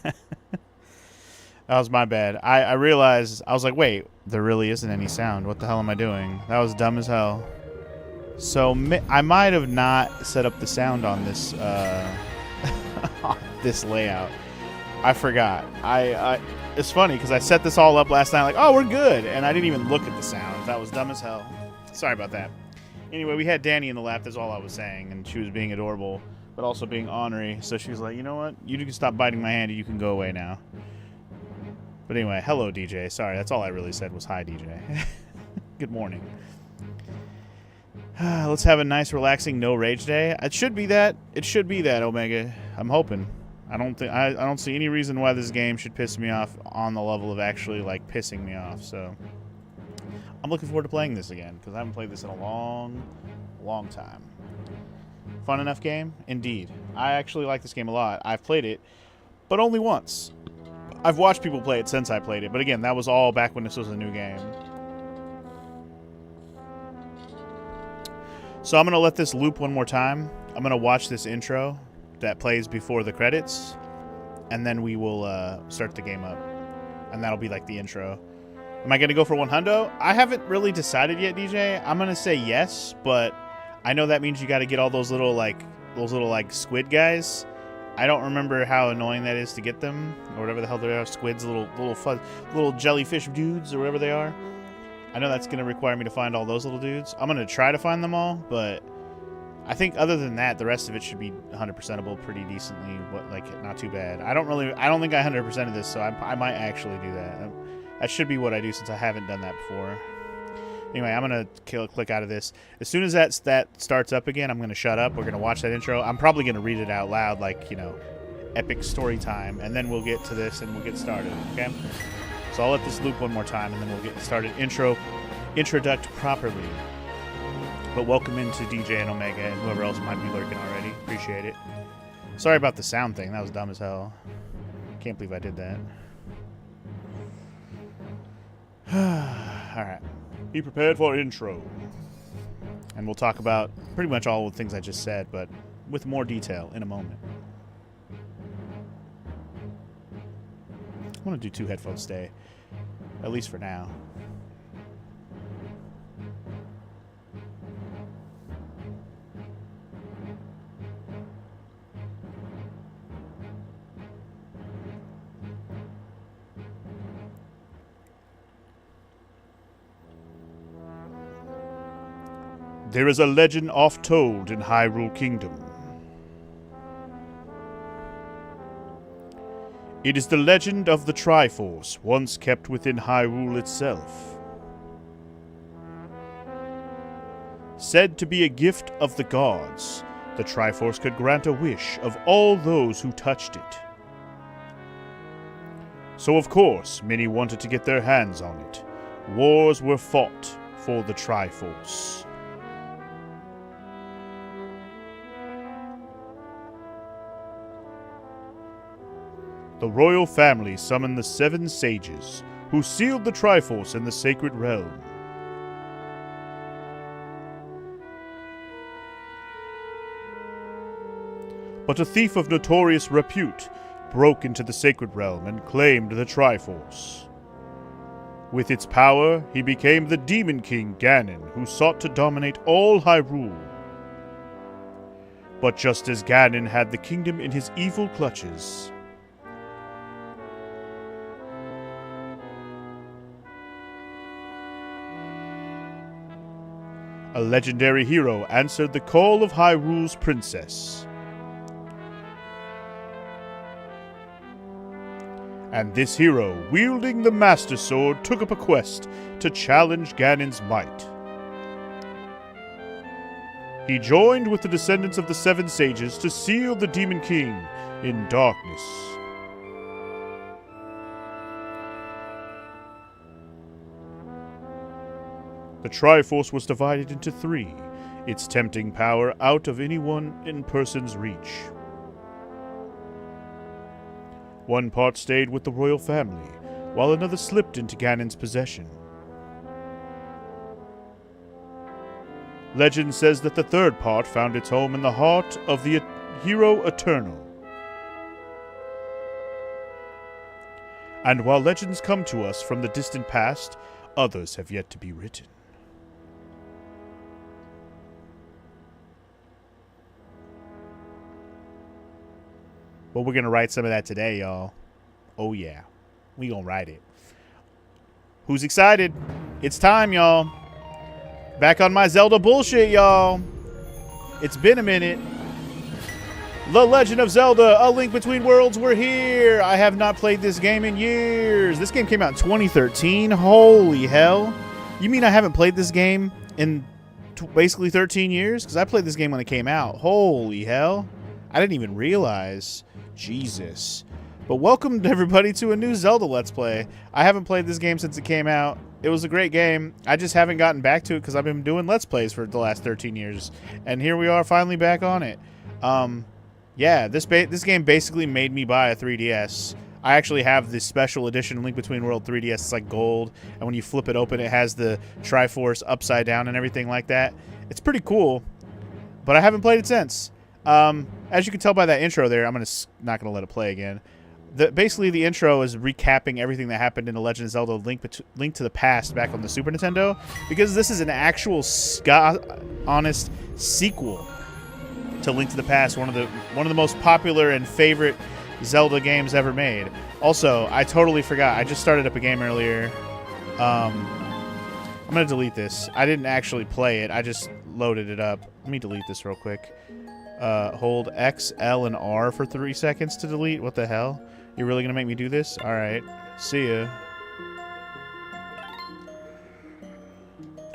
That was my bad. I realized, I was like, wait, there really isn't any sound. What the hell am I doing? That was dumb as hell. So I might have not set up the sound on this this layout. I forgot. It's funny because I set this all up last night like, oh, we're good. And I didn't even look at the sound. That was dumb as hell. Sorry about that. Anyway, we had Danny in the lap. That's all I was saying. And she was being adorable, but also being ornery. So she was like, you know what? You can stop biting my hand and you can go away now. But anyway, hello, DJ. Sorry, that's all I really said was hi, DJ. Good morning. Let's have a nice, relaxing, no rage day. It should be that. It should be that, Omega. I'm hoping. I don't see any reason why this game should piss me off on the level of actually like pissing me off. So I'm looking forward to playing this again because I haven't played this in a long time. Fun enough game, indeed. I actually like this game a lot. I've played it, but only once. I've watched people play it since I played it, but again, that was all back when this was a new game. So I'm going to let this loop one more time. I'm going to watch this intro that plays before the credits, and then we will start the game up. And that'll be like the intro. Am I going to go for 100? I haven't really decided yet, DJ. I'm going to say yes, but I know that means you got to get all those little squid guys. I don't remember how annoying that is to get them, or whatever the hell they are. Squids, little jellyfish dudes, or whatever they are. I know that's going to require me to find all those little dudes. I'm going to try to find them all, but I think other than that, the rest of it should be 100%able pretty decently. Not too bad. I don't think I 100%ed this, so I might actually do that. That should be what I do since I haven't done that before. Anyway, I'm going to click out of this. As soon as that starts up again, I'm going to shut up. We're going to watch that intro. I'm probably going to read it out loud, epic story time. And then we'll get to this and we'll get started, okay? So I'll let this loop one more time and then we'll get started. Introduct properly. But welcome into DJ and Omega and whoever else might be lurking already. Appreciate it. Sorry about the sound thing. That was dumb as hell. Can't believe I did that. Alright. Be prepared for intro. And we'll talk about pretty much all the things I just said, but with more detail in a moment. I want to do 2 headphones stay. At least for now. There is a legend oft told in Hyrule Kingdom. It is the legend of the Triforce, once kept within Hyrule itself. Said to be a gift of the gods, the Triforce could grant a wish of all those who touched it. So of course, many wanted to get their hands on it. Wars were fought for the Triforce. The royal family summoned the 7 sages, who sealed the Triforce in the Sacred Realm. But a thief of notorious repute broke into the Sacred Realm and claimed the Triforce. With its power, he became the Demon King Ganon, who sought to dominate all Hyrule. But just as Ganon had the kingdom in his evil clutches, a legendary hero answered the call of Hyrule's princess. And this hero, wielding the Master Sword, took up a quest to challenge Ganon's might. He joined with the descendants of the 7 sages to seal the Demon King in darkness. The Triforce was divided into 3, its tempting power out of anyone in person's reach. One part stayed with the royal family, while another slipped into Ganon's possession. Legend says that the 3rd part found its home in the heart of the Hero Eternal. And while legends come to us from the distant past, others have yet to be written. But we're going to write some of that today, y'all. Oh, yeah. We going to write it. Who's excited? It's time, y'all. Back on my Zelda bullshit, y'all. It's been a minute. The Legend of Zelda, A Link Between Worlds, we're here. I have not played this game in years. This game came out in 2013. Holy hell. You mean I haven't played this game in basically 13 years? Because I played this game when it came out. Holy hell. I didn't even realize. Jesus. But welcome everybody to a new Zelda Let's Play. I haven't played this game since it came out. It was a great game. I just haven't gotten back to it because I've been doing Let's Plays for the last 13 years. And here we are finally back on it. Yeah, this game basically made me buy a 3DS. I actually have this special edition Link Between Worlds 3DS. It's like gold. And when you flip it open, it has the Triforce upside down and everything like that. It's pretty cool. But I haven't played it since. As you can tell by that intro there, I'm not going to let it play again. Basically, the intro is recapping everything that happened in The Legend of Zelda Link to the Past back on the Super Nintendo, because this is an actual honest sequel to Link to the Past, one of the most popular and favorite Zelda games ever made. Also, I totally forgot. I just started up a game earlier. I'm going to delete this. I didn't actually play it. I just loaded it up. Let me delete this real quick. Hold X, L, and R for 3 seconds to delete. What the hell? You're really going to make me do this? Alright. See ya.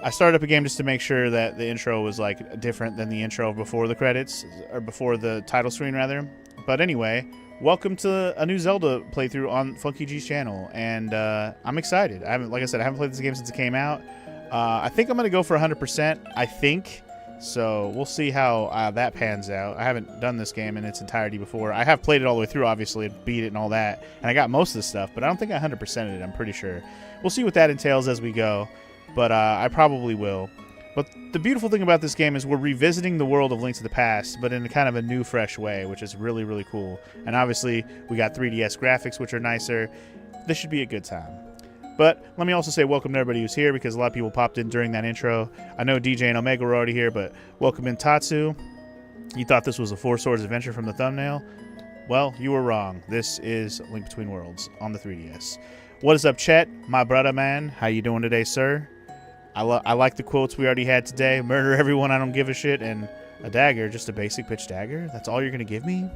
I started up a game just to make sure that the intro was, like, different than the intro before the credits, or before the title screen, rather. But anyway, welcome to a new Zelda playthrough on Funky G's channel, and I'm excited. Like I said, I haven't played this game since it came out. I think I'm going to go for 100%, I think. So we'll see how that pans out. I haven't done this game in its entirety before. I have played it all the way through, obviously, and beat it and all that. And I got most of the stuff, but I don't think I 100%ed it, I'm pretty sure. We'll see what that entails as we go, but I probably will. But the beautiful thing about this game is we're revisiting the world of Link to the Past, but in a kind of a new, fresh way, which is really, really cool. And obviously, we got 3DS graphics, which are nicer. This should be a good time. But let me also say welcome to everybody who's here, because a lot of people popped in during that intro. I know DJ and Omega were already here, but welcome in Tatsu. You thought this was a Four Swords adventure from the thumbnail? Well, you were wrong. This is Link Between Worlds on the 3DS. What is up, Chet? My brother, man. How you doing today, sir? I like the quotes we already had today. Murder everyone, I don't give a shit. And a dagger, just a basic pitch dagger? That's all you're going to give me?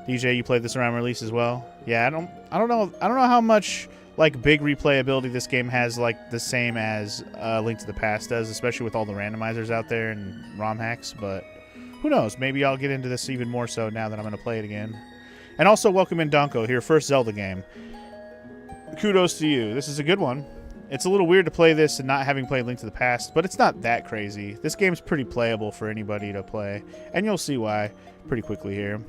DJ, you played this around release as well? Yeah, I don't know how much... like big replayability this game has, like the same as Link to the Past does, especially with all the randomizers out there and ROM hacks, but who knows, maybe I'll get into this even more so now that I'm going to play it again. And also welcome in Donko, your first Zelda game. Kudos to you. This is a good one. It's a little weird to play this and not having played Link to the Past, but it's not that crazy. This game's pretty playable for anybody to play, and you'll see why pretty quickly here.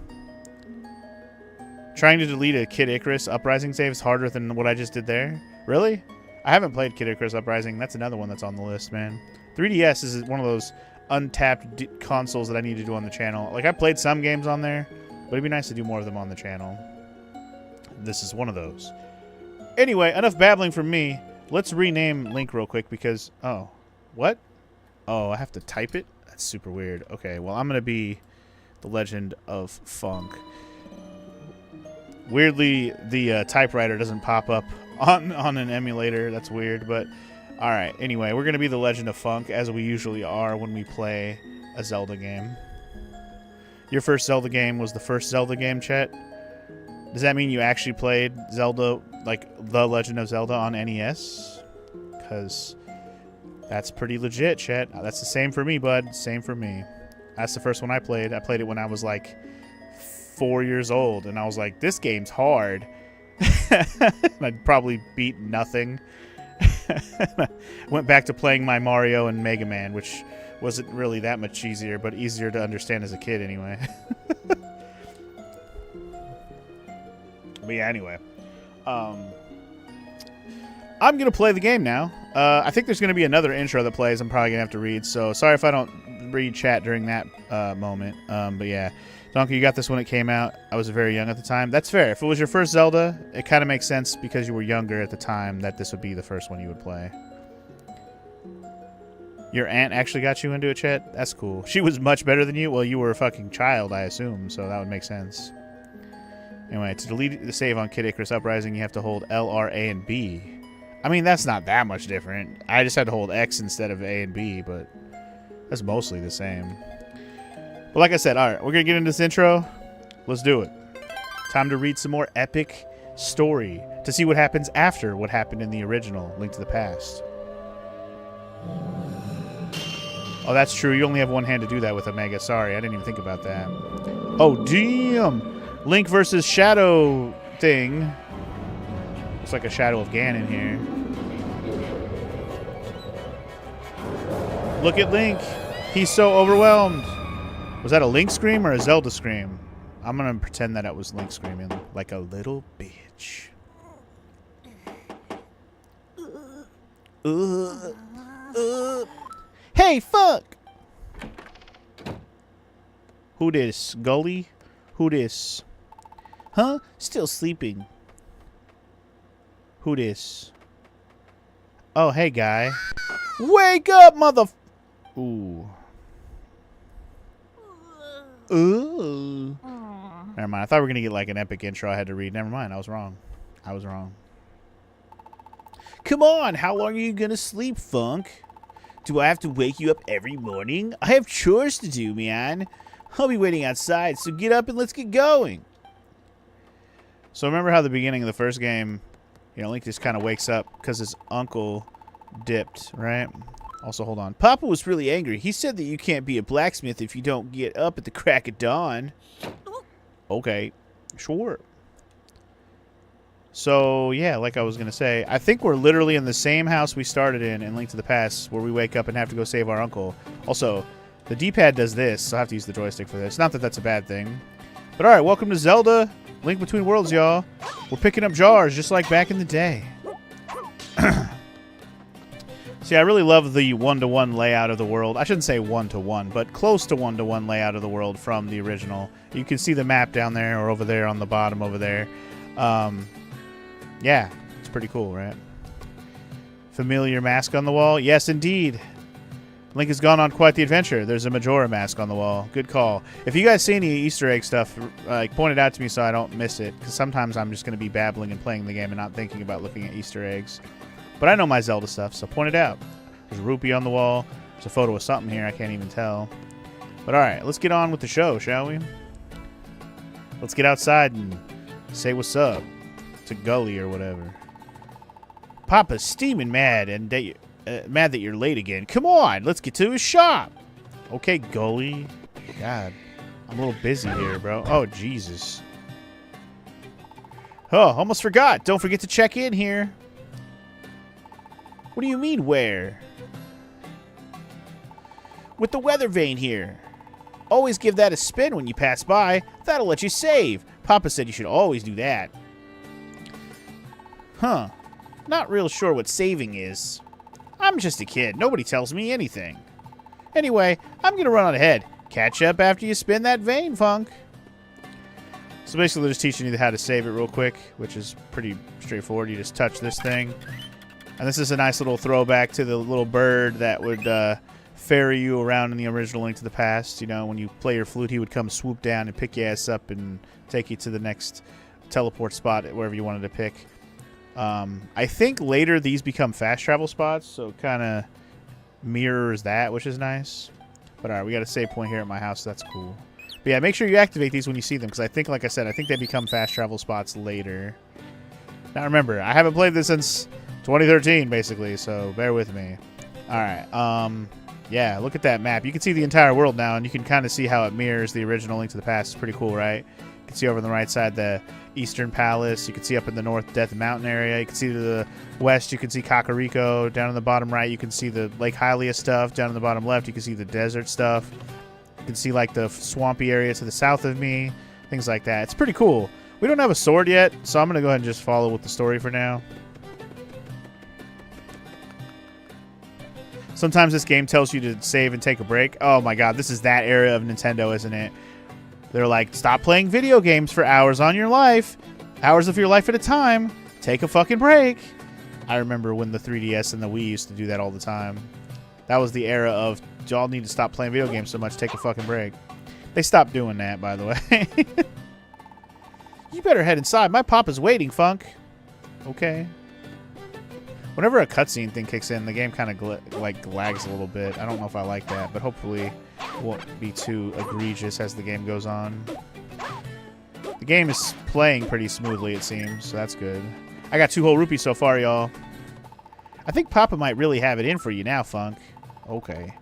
Trying to delete a Kid Icarus Uprising save is harder than what I just did there. Really? I haven't played Kid Icarus Uprising. That's another one that's on the list, man. 3DS is one of those untapped consoles that I need to do on the channel. Like, I played some games on there, but it'd be nice to do more of them on the channel. This is one of those. Anyway, enough babbling from me. Let's rename Link real quick because... Oh. What? Oh, I have to type it? That's super weird. Okay, well, I'm going to be The Legend of Funk. Weirdly, the typewriter doesn't pop up on an emulator. That's weird, but alright. Anyway, we're going to be The Legend of Funk, as we usually are when we play a Zelda game. Your first Zelda game was the first Zelda game, Chet? Does that mean you actually played Zelda, like The Legend of Zelda on NES? Because that's pretty legit, Chet. That's the same for me, bud. Same for me. That's the first one I played. I played it when I was like 4 years old, and I was like, this game's hard. I'd probably beat nothing. Went back to playing my Mario and Mega Man, which wasn't really that much easier, but easier to understand as a kid anyway. But yeah, anyway. I'm going to play the game now. I think there's going to be another intro that plays I'm probably going to have to read, so sorry if I don't read chat during that moment. But yeah, Donkey, you got this when it came out. I was very young at the time. That's fair. If it was your first Zelda, it kind of makes sense because you were younger at the time that this would be the first one you would play. Your aunt actually got you into it, chat? That's cool. She was much better than you? Well, you were a fucking child, I assume, so that would make sense. Anyway, to delete the save on Kid Icarus Uprising, you have to hold L, R, A, and B. I mean, that's not that much different. I just had to hold X instead of A and B, but that's mostly the same. But like I said, all right, we're going to get into this intro. Let's do it. Time to read some more epic story to see what happens after what happened in the original Link to the Past. Oh, that's true. You only have one hand to do that with Omega. Sorry, I didn't even think about that. Oh, damn. Link versus Shadow thing. Looks like a Shadow of Ganon here. Look at Link. He's so overwhelmed. Was that a Link scream or a Zelda scream? I'm going to pretend that it was Link screaming like a little bitch. Hey, fuck! Who this? Gully? Who this? Huh? Still sleeping. Who this? Oh, hey, guy. Wake up, mother... Ooh. Ooh. Never mind. I thought we were going to get like an epic intro I had to read. Never mind. I was wrong. I was wrong. Come on. How long are you going to sleep, Funk? Do I have to wake you up every morning? I have chores to do, man. I'll be waiting outside, so get up and let's get going. So remember how the beginning of the first game, you know, Link just kind of wakes up because his uncle dipped, right? Also, hold on. Papa was really angry. He said that you can't be a blacksmith if you don't get up at the crack of dawn. Okay, sure. So, yeah, like I was going to say, I think we're literally in the same house we started in Link to the Past, where we wake up and have to go save our uncle. Also, the D-pad does this, so I have to use the joystick for this. Not that that's a bad thing. But alright, welcome to Zelda Link Between Worlds, y'all. We're picking up jars just like back in the day. See, I really love the one-to-one layout of the world. I shouldn't say one-to-one, but close to one-to-one layout of the world from the original. You can see the map down there or over there on the bottom over there. Yeah, it's pretty cool, right? Familiar mask on the wall? Yes, indeed. Link has gone on quite the adventure. There's a Majora mask on the wall. Good call. If you guys see any Easter egg stuff, point it out to me so I don't miss it. Because sometimes I'm just going to be babbling and playing the game and not thinking about looking at Easter eggs. But I know my Zelda stuff, so point it out. There's a rupee on the wall. There's a photo of something here. I can't even tell. But alright, let's get on with the show, shall we? Let's get outside and say what's up to Gully or whatever. Papa's steaming mad and mad that you're late again. Come on, let's get to his shop. Okay, Gully. God, I'm a little busy here, bro. Oh, Jesus. Oh, almost forgot. Don't forget to check in here. What do you mean, where? With the weather vane here. Always give that a spin when you pass by. That'll let you save. Papa said you should always do that. Huh. Not real sure what saving is. I'm just a kid. Nobody tells me anything. Anyway, I'm going to run on ahead. Catch up after you spin that vane, Funk. So basically they're just teaching you how to save it real quick, which is pretty straightforward. You just touch this thing. And this is a nice little throwback to the little bird that would ferry you around in the original Link to the Past. You know, when you play your flute, he would come swoop down and pick your ass up and take you to the next teleport spot, wherever you wanted to pick. I think later these become fast travel spots, so it kind of mirrors that, which is nice. But alright, we got a save point here at my house, so that's cool. But yeah, make sure you activate these when you see them, because I think, like I said, I think they become fast travel spots later. Now remember, I haven't played this since 2013, basically, so bear with me. Alright, yeah, look at that map. You can see the entire world now, and you can kind of see how it mirrors the original Link to the Past. It's pretty cool, right? You can see over on the right side the Eastern Palace. You can see up in the north Death Mountain area. You can see to the west, you can see Kakariko. Down in the bottom right, you can see the Lake Hylia stuff. Down in the bottom left, you can see the desert stuff. You can see like the swampy area to the south of me. Things like that. It's pretty cool. We don't have a sword yet, so I'm going to go ahead and just follow with the story for now. Sometimes this game tells you to save and take a break. Oh my god, this is that era of Nintendo, isn't it? They're like, stop playing video games for hours on your life. Hours of your life at a time. Take a fucking break. I remember when the 3DS and the Wii used to do that all the time. That was the era of, y'all need to stop playing video games so much, take a fucking break. They stopped doing that, by the way. You better head inside. My pop is waiting, Funk. Okay. Whenever a cutscene thing kicks in, the game kind of lags a little bit. I don't know if I like that, but hopefully it won't be too egregious as the game goes on. The game is playing pretty smoothly, it seems, so that's good. I got 2 whole rupees so far, y'all. I think Papa might really have it in for you now, Funk. Okay.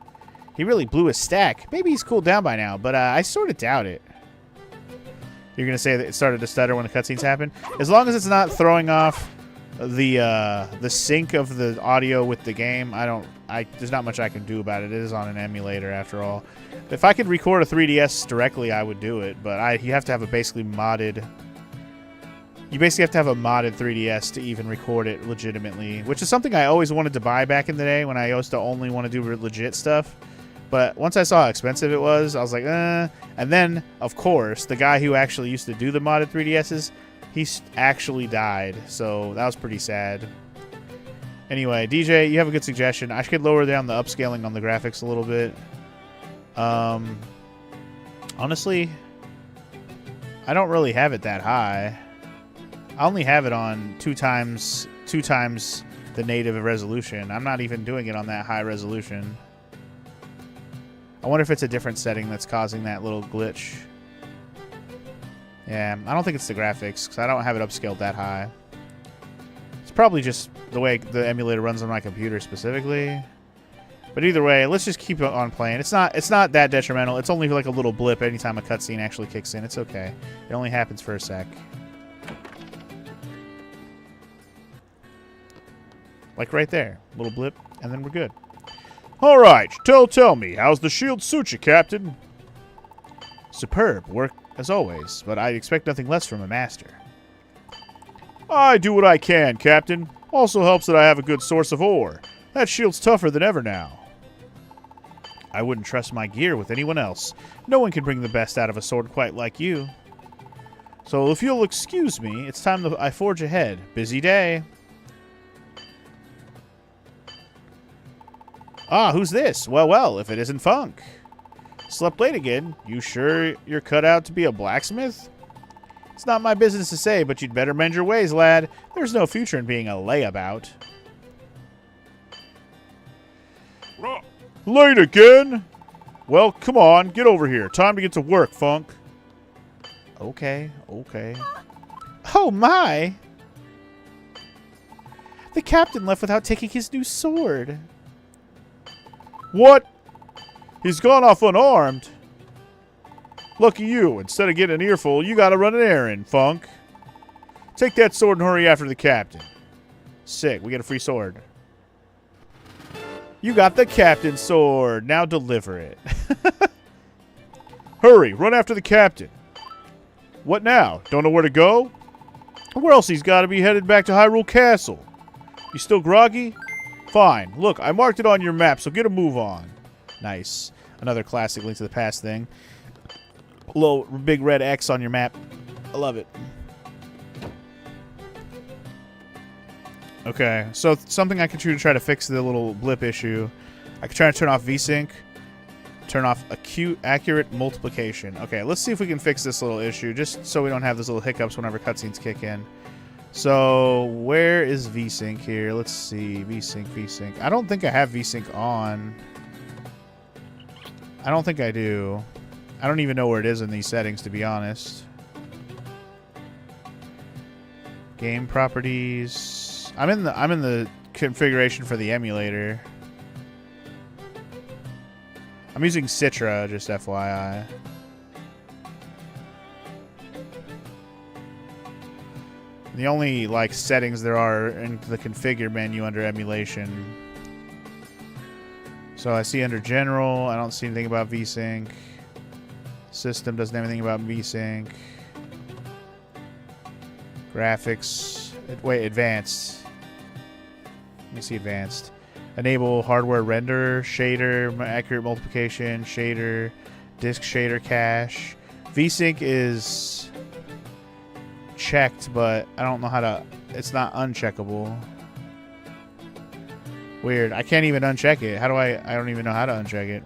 He really blew his stack. Maybe he's cooled down by now, but I sort of doubt it. You're going to say that it started to stutter when the cutscenes happen? As long as it's not throwing off the sync of the audio with the game, there's not much I can do about it. It is on an emulator after all. If I could record a 3DS directly, I would do it, but you have to have a basically modded 3DS to even record it legitimately, which is something I always wanted to buy back in the day when I used to only want to do legit stuff. But once I saw how expensive it was, I was like, And then, of course, the guy who actually used to do the modded 3DSs, he actually died, so that was pretty sad. Anyway, DJ, you have a good suggestion. I should lower down the upscaling on the graphics a little bit. Honestly, I don't really have it that high. I only have it on two times the native resolution. I'm not even doing it on that high resolution. I wonder if it's a different setting that's causing that little glitch. Yeah, I don't think it's the graphics, because I don't have it upscaled that high. It's probably just the way the emulator runs on my computer specifically. But either way, let's just keep on playing. It's not that detrimental. It's only like a little blip anytime a cutscene actually kicks in. It's okay. It only happens for a sec. Like right there. Little blip, and then we're good. Alright, tell me, how's the shield suit you, Captain? Superb. Work as always, but I expect nothing less from a master. I do what I can, Captain. Also helps that I have a good source of ore. That shield's tougher than ever now. I wouldn't trust my gear with anyone else. No one can bring the best out of a sword quite like you. So if you'll excuse me, it's time I forge ahead. Busy day. Ah, who's this? Well, if it isn't Funk. Slept late again? You sure you're cut out to be a blacksmith? It's not my business to say, but you'd better mend your ways, lad. There's no future in being a layabout. Late again? Well, come on, get over here. Time to get to work, Funk. Okay. Oh, my! The captain left without taking his new sword. What? He's gone off unarmed? Lucky you. Instead of getting an earful, you gotta run an errand, Funk. Take that sword and hurry after the captain. Sick. We get a free sword. You got the captain's sword. Now deliver it. Hurry. Run after the captain. What now? Don't know where to go? Where else he's got to be headed back to Hyrule Castle? You still groggy? Fine. Look, I marked it on your map, so get a move on. Nice. Another classic Link to the Past thing. Little big red X on your map. I love it. Okay, so something I could do to try to fix the little blip issue. I could try to turn off VSync. Turn off accurate multiplication. Okay, let's see if we can fix this little issue, just so we don't have those little hiccups whenever cutscenes kick in. So, where is VSync here? Let's see. VSync. I don't think I have VSync on. I don't think I do. I don't even know where it is in these settings, to be honest. Game properties. I'm in the configuration for the emulator. I'm using Citra, just FYI. The only settings there are in the configure menu under emulation. So I see under general, I don't see anything about VSync. System doesn't have anything about VSync. Graphics. Wait, advanced. Let me see advanced. Enable hardware renderer, shader, accurate multiplication, shader, disk shader cache. VSync is checked, but I don't know how to... It's not uncheckable. Weird. I can't even uncheck it. How do I don't even know how to uncheck it.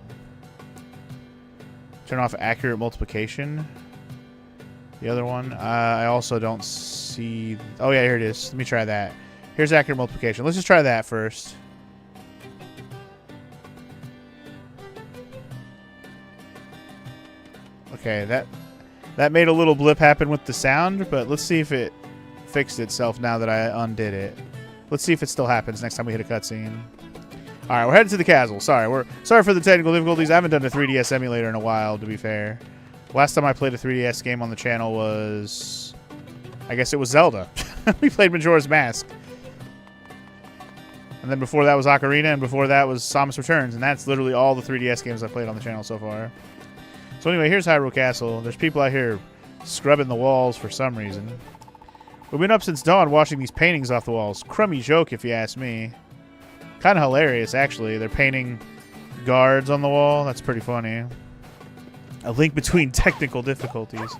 Turn off accurate multiplication. The other one. I also don't see... Oh, yeah, here it is. Let me try that. Here's accurate multiplication. Let's just try that first. Okay, that made a little blip happen with the sound, but let's see if it fixed itself now that I undid it. Let's see if it still happens next time we hit a cutscene. All right, we're headed to the castle. Sorry for the technical difficulties. I haven't done a 3DS emulator in a while, to be fair. Last time I played a 3DS game on the channel was... I guess it was Zelda. We played Majora's Mask. And then before that was Ocarina, and before that was Samus Returns. And that's literally all the 3DS games I've played on the channel so far. So anyway, here's Hyrule Castle. There's people out here scrubbing the walls for some reason. We've been up since dawn watching these paintings off the walls. Crummy joke, if you ask me. Kind of hilarious, actually. They're painting guards on the wall. That's pretty funny. A link between technical difficulties.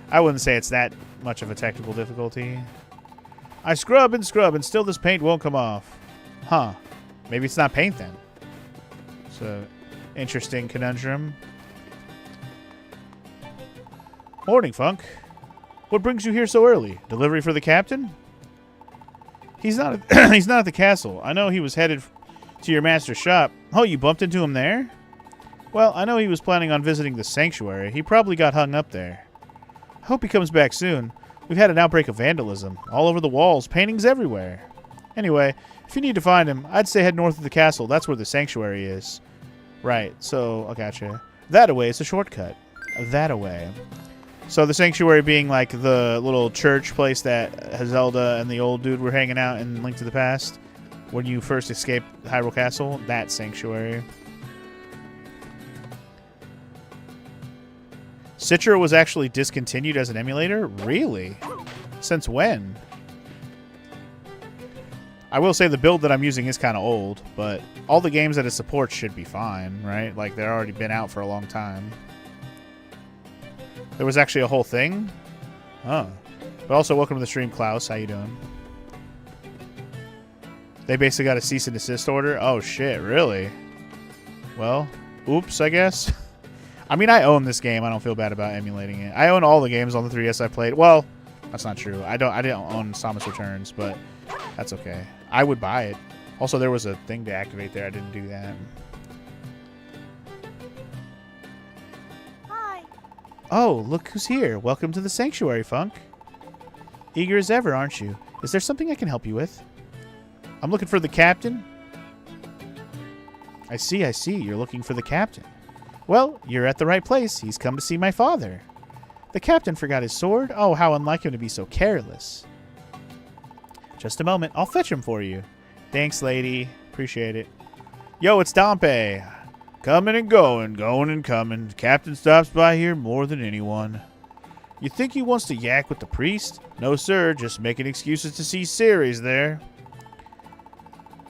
I wouldn't say it's that much of a technical difficulty. I scrub and still this paint won't come off. Huh. Maybe it's not paint then. It's an interesting conundrum. Morning, Funk. What brings you here so early? Delivery for the captain? He's not he's not at the castle. I know he was headed to your master's shop. Oh, you bumped into him there? Well, I know he was planning on visiting the sanctuary. He probably got hung up there. I hope he comes back soon. We've had an outbreak of vandalism. All over the walls, paintings everywhere. Anyway, if you need to find him, I'd say head north of the castle. That's where the sanctuary is. Right, so, I gotcha. That-a-way is a shortcut. That-a-way. So the sanctuary being like the little church place that Zelda and the old dude were hanging out in Link to the Past when you first escaped Hyrule Castle. That sanctuary. Citra was actually discontinued as an emulator? Really? Since when? I will say the build that I'm using is kind of old, but all the games that it supports should be fine, right? Like, they're already been out for a long time. There was actually a whole thing? Oh. But also, welcome to the stream, Klaus. How you doing? They basically got a cease and desist order? Oh, shit. Really? Well, oops, I guess. I mean, I own this game. I don't feel bad about emulating it. I own all the games on the 3DS I played. Well, that's not true. I didn't own Samus Returns, but that's okay. I would buy it. Also, there was a thing to activate there. I didn't do that. Oh, look who's here. Welcome to the sanctuary, Funk. Eager as ever, aren't you? Is there something I can help you with? I'm looking for the captain. I see. You're looking for the captain. Well, you're at the right place. He's come to see my father. The captain forgot his sword? Oh, how unlike him to be so careless. Just a moment. I'll fetch him for you. Thanks, lady. Appreciate it. Yo, it's Dampé. Coming and going and coming. The captain stops by here more than anyone. You think he wants to yak with the priest? No, sir. Just making excuses to see Ceres there.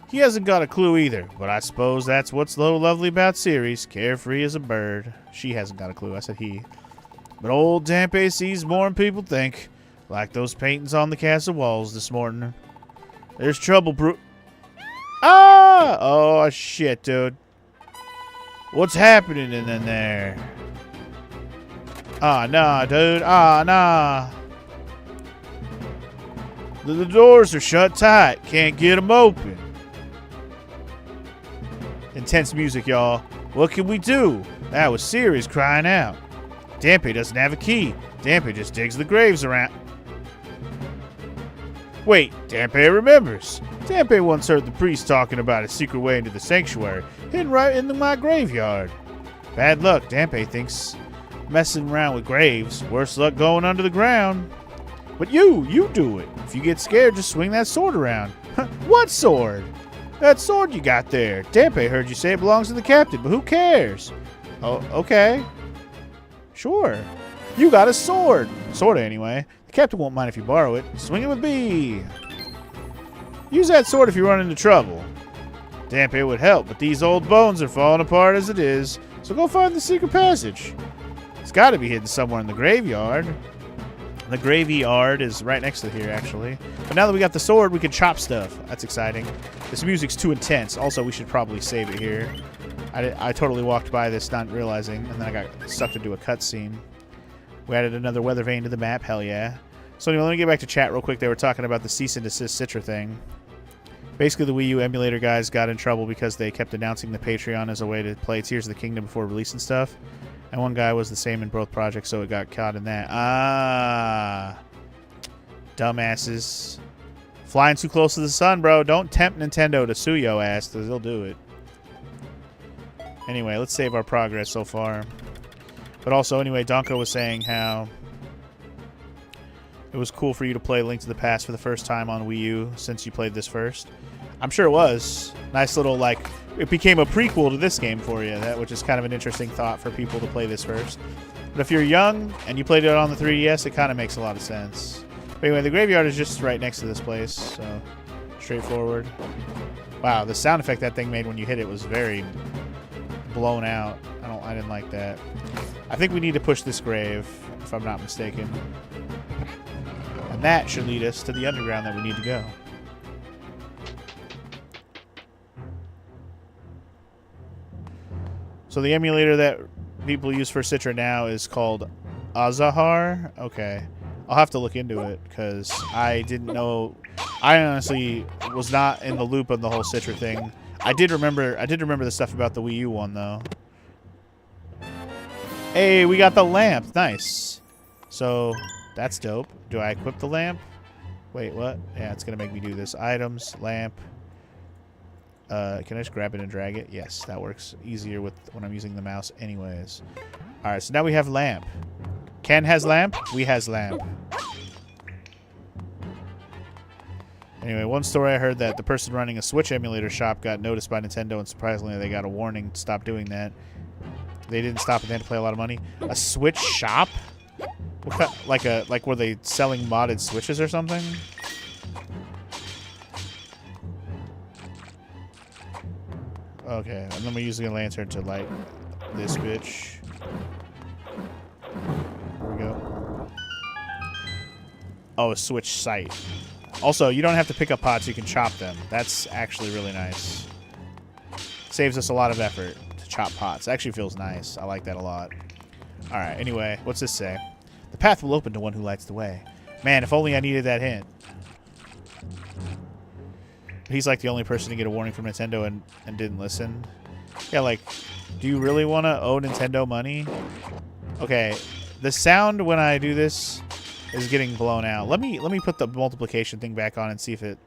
He hasn't got a clue either, but I suppose that's what's so lovely about Ceres. Carefree as a bird. She hasn't got a clue. I said he. But old Dampé sees more than people think. Like those paintings on the castle walls this morning. There's trouble Ah! Oh, shit, dude. What's happening in there? Ah, nah, dude. Ah, nah. The doors are shut tight. Can't get them open. Intense music, y'all. What can we do? That was Ceres crying out. Dampé doesn't have a key. Dampé just digs the graves around. Wait, Dampé remembers. Dampé once heard the priest talking about a secret way into the sanctuary, hidden right into my graveyard. Bad luck, Dampé thinks. Messing around with graves. Worse luck going under the ground. But you do it. If you get scared, just swing that sword around. What sword? That sword you got there. Dampé heard you say it belongs to the captain, but who cares? Oh, okay. Sure. You got a sword. Sorta, anyway. The captain won't mind if you borrow it. Swing it with B. Use that sword if you run into trouble. Damp air would help, but these old bones are falling apart as it is. So go find the secret passage. It's got to be hidden somewhere in the graveyard. The graveyard is right next to here, actually. But now that we got the sword, we can chop stuff. That's exciting. This music's too intense. Also, we should probably save it here. I totally walked by this not realizing, and then I got sucked into a cutscene. We added another weather vane to the map. Hell yeah. So anyway, let me get back to chat real quick. They were talking about the cease and desist Citra thing. Basically, the Wii U emulator guys got in trouble because they kept announcing the Patreon as a way to play Tears of the Kingdom before releasing stuff. And one guy was the same in both projects, so it got caught in that. Ah. Dumbasses. Flying too close to the sun, bro. Don't tempt Nintendo to sue yo ass, because they'll do it. Anyway, let's save our progress so far. But also, anyway, Donko was saying how it was cool for you to play Link to the Past for the first time on Wii U since you played this first. I'm sure it was. Nice little, like, it became a prequel to this game for you, which is kind of an interesting thought for people to play this first. But if you're young and you played it on the 3DS, it kind of makes a lot of sense. But anyway, the graveyard is just right next to this place, so straightforward. Wow, the sound effect that thing made when you hit it was very blown out. I didn't like that. I think we need to push this grave, if I'm not mistaken. And that should lead us to the underground that we need to go. So the emulator that people use for Citra now is called Azahar. Okay. I'll have to look into it because I didn't know. I honestly was not in the loop on the whole Citra thing. I did remember the stuff about the Wii U one though. Hey, we got the lamp. Nice. So that's dope. Do I equip the lamp? Wait, what? Yeah, it's gonna make me do this. Items, lamp. Can I just grab it and drag it? Yes, that works easier with when I'm using the mouse anyways. Alright, so now we have lamp. Ken has lamp, we has lamp. Anyway, one story I heard that the person running a Switch emulator shop got noticed by Nintendo and surprisingly they got a warning to stop doing that. They didn't stop and they had to pay a lot of money. A Switch shop? What kind, like were they selling modded Switches or something? Okay, and then we're using a lantern to light this bitch. Here we go. Oh, a Switch site. Also, you don't have to pick up pots, you can chop them. That's actually really nice. Saves us a lot of effort to chop pots. Actually feels nice. I like that a lot. Alright, anyway, what's this say? The path will open to one who lights the way. Man, if only I needed that hint. He's like the only person to get a warning from Nintendo and didn't listen. Yeah, like, do you really want to owe Nintendo money? Okay, the sound when I do this is getting blown out. Let me put the multiplication thing back on and see if it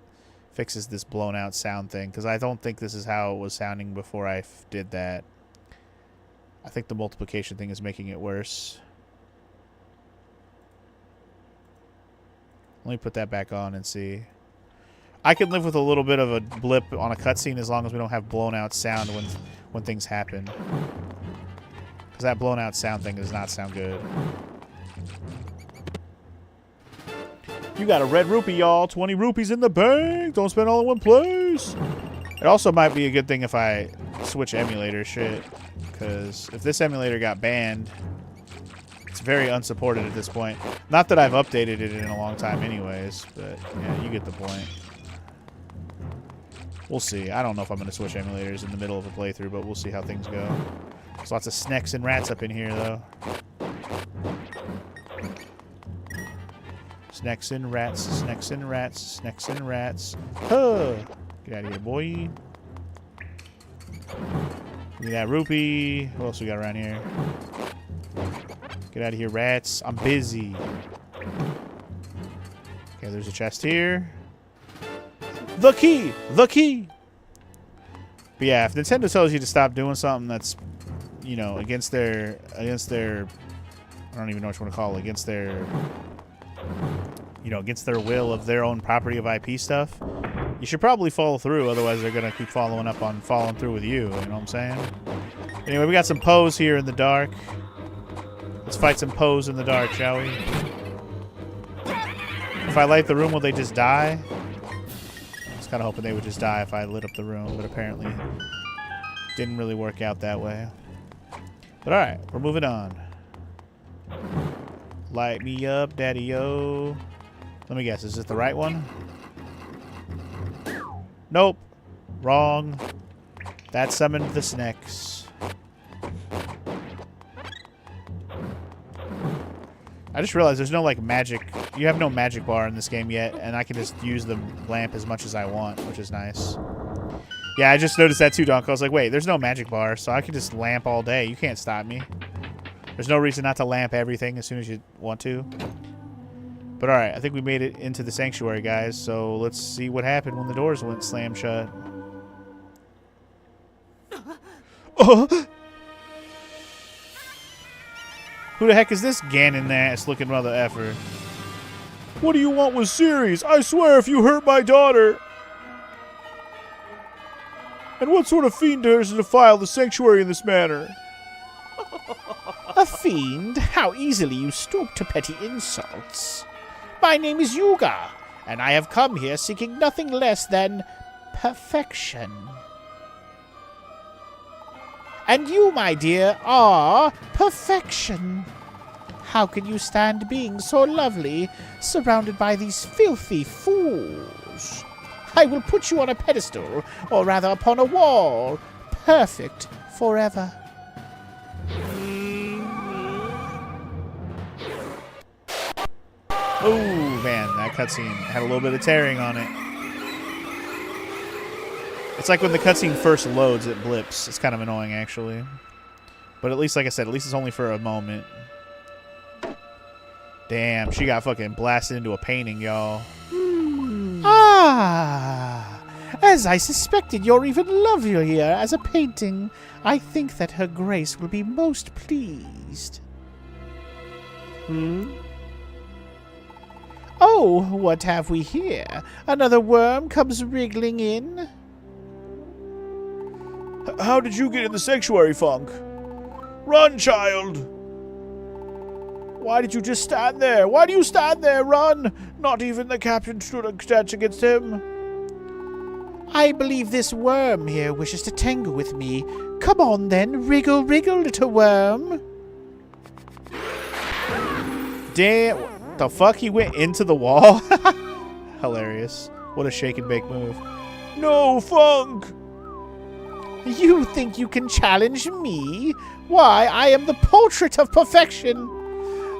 fixes this blown out sound thing, because I don't think this is how it was sounding before I did that. I think the multiplication thing is making it worse. Let me put that back on and see. I can live with a little bit of a blip on a cutscene as long as we don't have blown out sound when things happen. Because that blown out sound thing does not sound good. You got a red rupee, y'all. 20 rupees in the bank. Don't spend all in one place. It also might be a good thing if I switch emulator shit. Because if this emulator got banned, it's very unsupported at this point. Not that I've updated it in a long time anyways, but yeah, you get the point. We'll see. I don't know if I'm going to switch emulators in the middle of a playthrough, but we'll see how things go. There's lots of snacks and rats up in here, though. Snacks and rats, snacks and rats, snacks and rats. Huh! Get out of here, boy. Give me that rupee. What else we got around here? Get out of here, rats. I'm busy. Okay, there's a chest here. The key! The key! But yeah, if Nintendo tells you to stop doing something that's, you know, against their, I don't even know what you want to call it, against their, you know, against their will of their own property of IP stuff, you should probably follow through, otherwise they're going to keep following up on following through with you know what I'm saying? Anyway, we got some Poes here in the dark. Let's fight some Poes in the dark, shall we? If I light the room, will they just die? kind of hoping they would just die if I lit up the room, but apparently didn't really work out that way. But alright, we're moving on. Light me up, daddy-o. Let me guess, is this the right one? Nope. Wrong. That summoned the snakes. I just realized there's no, like, magic. You have no magic bar in this game yet, and I can just use the lamp as much as I want, which is nice. Yeah, I just noticed that too, Donk. I was like, wait, there's no magic bar, so I can just lamp all day. You can't stop me. There's no reason not to lamp everything as soon as you want to. But alright, I think we made it into the sanctuary, guys, so let's see what happened when the doors went slam shut. Oh! Who the heck is this Ganon-ass looking mother effer? What do you want with Ceres? I swear if you hurt my daughter! And what sort of fiend dares to defile the sanctuary in this manner? A fiend? How easily you stoop to petty insults. My name is Yuga, and I have come here seeking nothing less than perfection. And you, my dear, are perfection. How can you stand being so lovely, surrounded by these filthy fools? I will put you on a pedestal, or rather upon a wall, perfect forever. Oh, man, that cutscene had a little bit of tearing on it. It's like when the cutscene first loads, it blips. It's kind of annoying, actually. But at least, like I said, at least it's only for a moment. Damn, she got fucking blasted into a painting, y'all. Ah, as I suspected, you're even lovelier as a painting. I think that Her Grace will be most pleased. Oh, what have we here? Another worm comes wriggling in. How did you get in the sanctuary, Funk? Run, child! Why did you just stand there? Why do you stand there? Run! Not even the captain stood a chance against him. I believe this worm here wishes to tangle with me. Come on then, wriggle, wriggle, little worm. Damn, what the fuck? He went into the wall? Hilarious. What a shake and bake move. No, Funk! You think you can challenge me? Why, I am the portrait of perfection.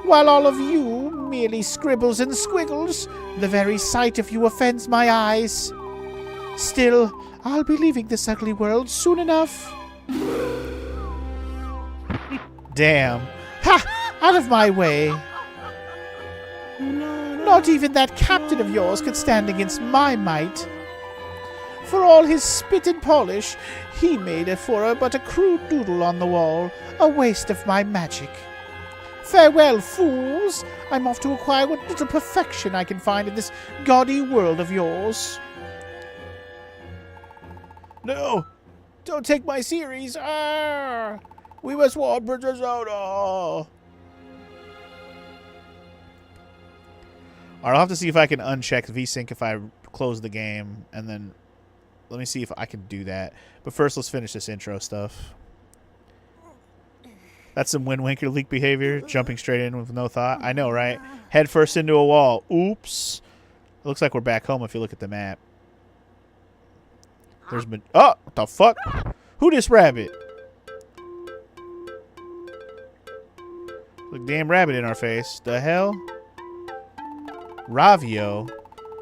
While all of you merely scribbles and squiggles, the very sight of you offends my eyes. Still, I'll be leaving this ugly world soon enough. Damn. Ha! Out of my way. Not even that captain of yours could stand against my might. For all his spit and polish, he made it for but a crude doodle on the wall, a waste of my magic. Farewell, fools! I'm off to acquire what little perfection I can find in this gaudy world of yours. No! Don't take my Ceres! Arr! We must warn Princess Zelda! Alright, I'll have to see if I can uncheck VSync if I close the game, and then let me see if I can do that. But first, let's finish this intro stuff. That's some Wind Waker leak behavior, jumping straight in with no thought. I know, right? Head first into a wall. Oops. It looks like we're back home if you look at the map. There's been... Oh! What the fuck? Who this rabbit? Look, damn rabbit in our face. The hell? Ravio.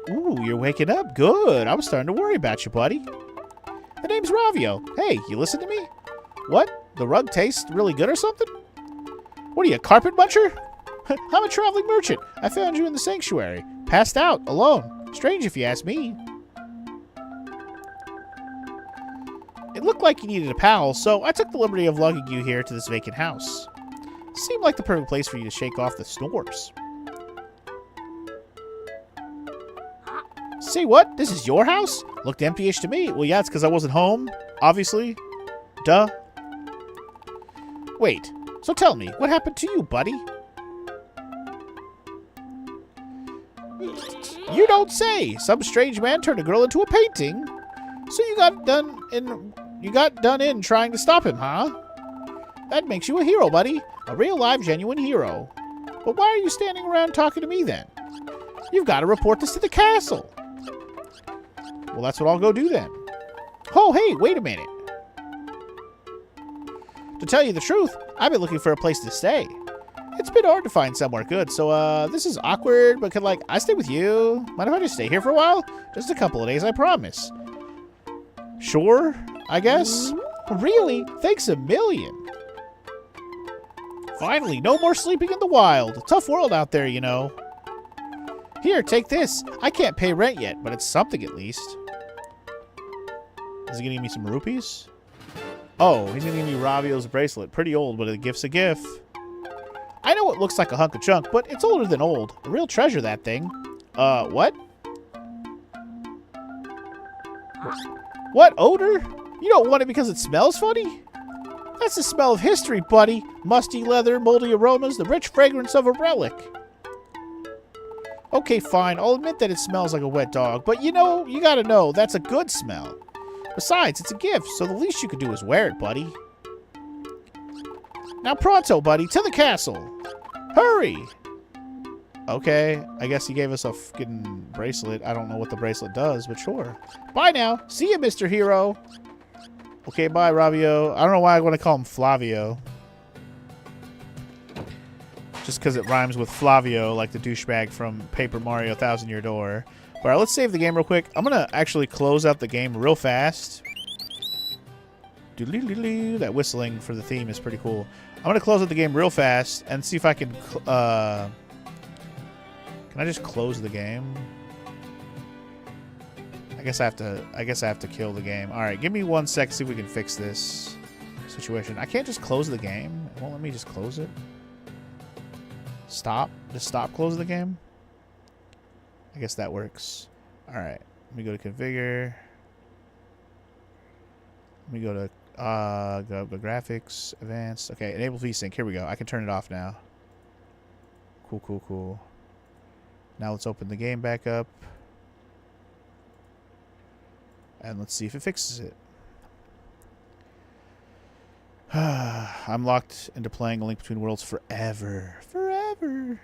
Ooh, you're waking up. Good. I was starting to worry about you, buddy. The name's Ravio. Hey, you listen to me? What? The rug tastes really good or something? What are you, a carpet muncher? I'm a traveling merchant. I found you in the sanctuary. Passed out, alone. Strange if you ask me. It looked like you needed a pal, so I took the liberty of lugging you here to this vacant house. Seemed like the perfect place for you to shake off the snores. Say what? This is your house? Looked empty-ish to me. Well, yeah, it's because I wasn't home, obviously. Duh. Wait, so tell me, what happened to you, buddy? You don't say. Some strange man turned a girl into a painting. So you got done in trying to stop him, huh? That makes you a hero, buddy. A real, live, genuine hero. But why are you standing around talking to me then? You've got to report this to the castle. Well, that's what I'll go do then. Oh, hey, wait a minute. To tell you the truth, I've been looking for a place to stay. It's been hard to find somewhere good, so this is awkward, but can, I stay with you? Mind if I just stay here for a while? Just a couple of days, I promise. Sure, I guess. Really? Thanks a million. Finally, no more sleeping in the wild. Tough world out there, you know. Here, take this. I can't pay rent yet, but it's something at least. Is he gonna give me some rupees? Oh, he's gonna give me Ravio's bracelet. Pretty old, but a gift's a gift. I know it looks like a hunk of junk, but it's older than old. A real treasure, that thing. What? What odor? You don't want it because it smells funny? That's the smell of history, buddy. Musty leather, moldy aromas, the rich fragrance of a relic. Okay, fine. I'll admit that it smells like a wet dog, but you know, you gotta know, that's a good smell. Besides, it's a gift, so the least you could do is wear it, buddy. Now pronto, buddy, to the castle. Hurry! Okay, I guess he gave us a fucking bracelet. I don't know what the bracelet does, but sure. Bye now. See you, Mr. Hero. Okay, bye, Ravio. I don't know why I want to call him Flavio. Just because it rhymes with Flavio, like the douchebag from Paper Mario Thousand Year Door. All right, let's save the game real quick. I'm going to actually close out the game real fast. That whistling for the theme is pretty cool. I'm going to close out the game real fast and see if I can... Can I just close the game? I guess I have to kill the game. All right, give me 1 sec, see if we can fix this situation. I can't just close the game. It won't let me just close it. Stop. Just stop close the game. I guess that works. All right. Let me go to configure. Let me go to go graphics, advanced. Okay, enable VSync. Here we go. I can turn it off now. Cool, cool, cool. Now let's open the game back up. And let's see if it fixes it. I'm locked into playing A Link Between Worlds forever. Forever.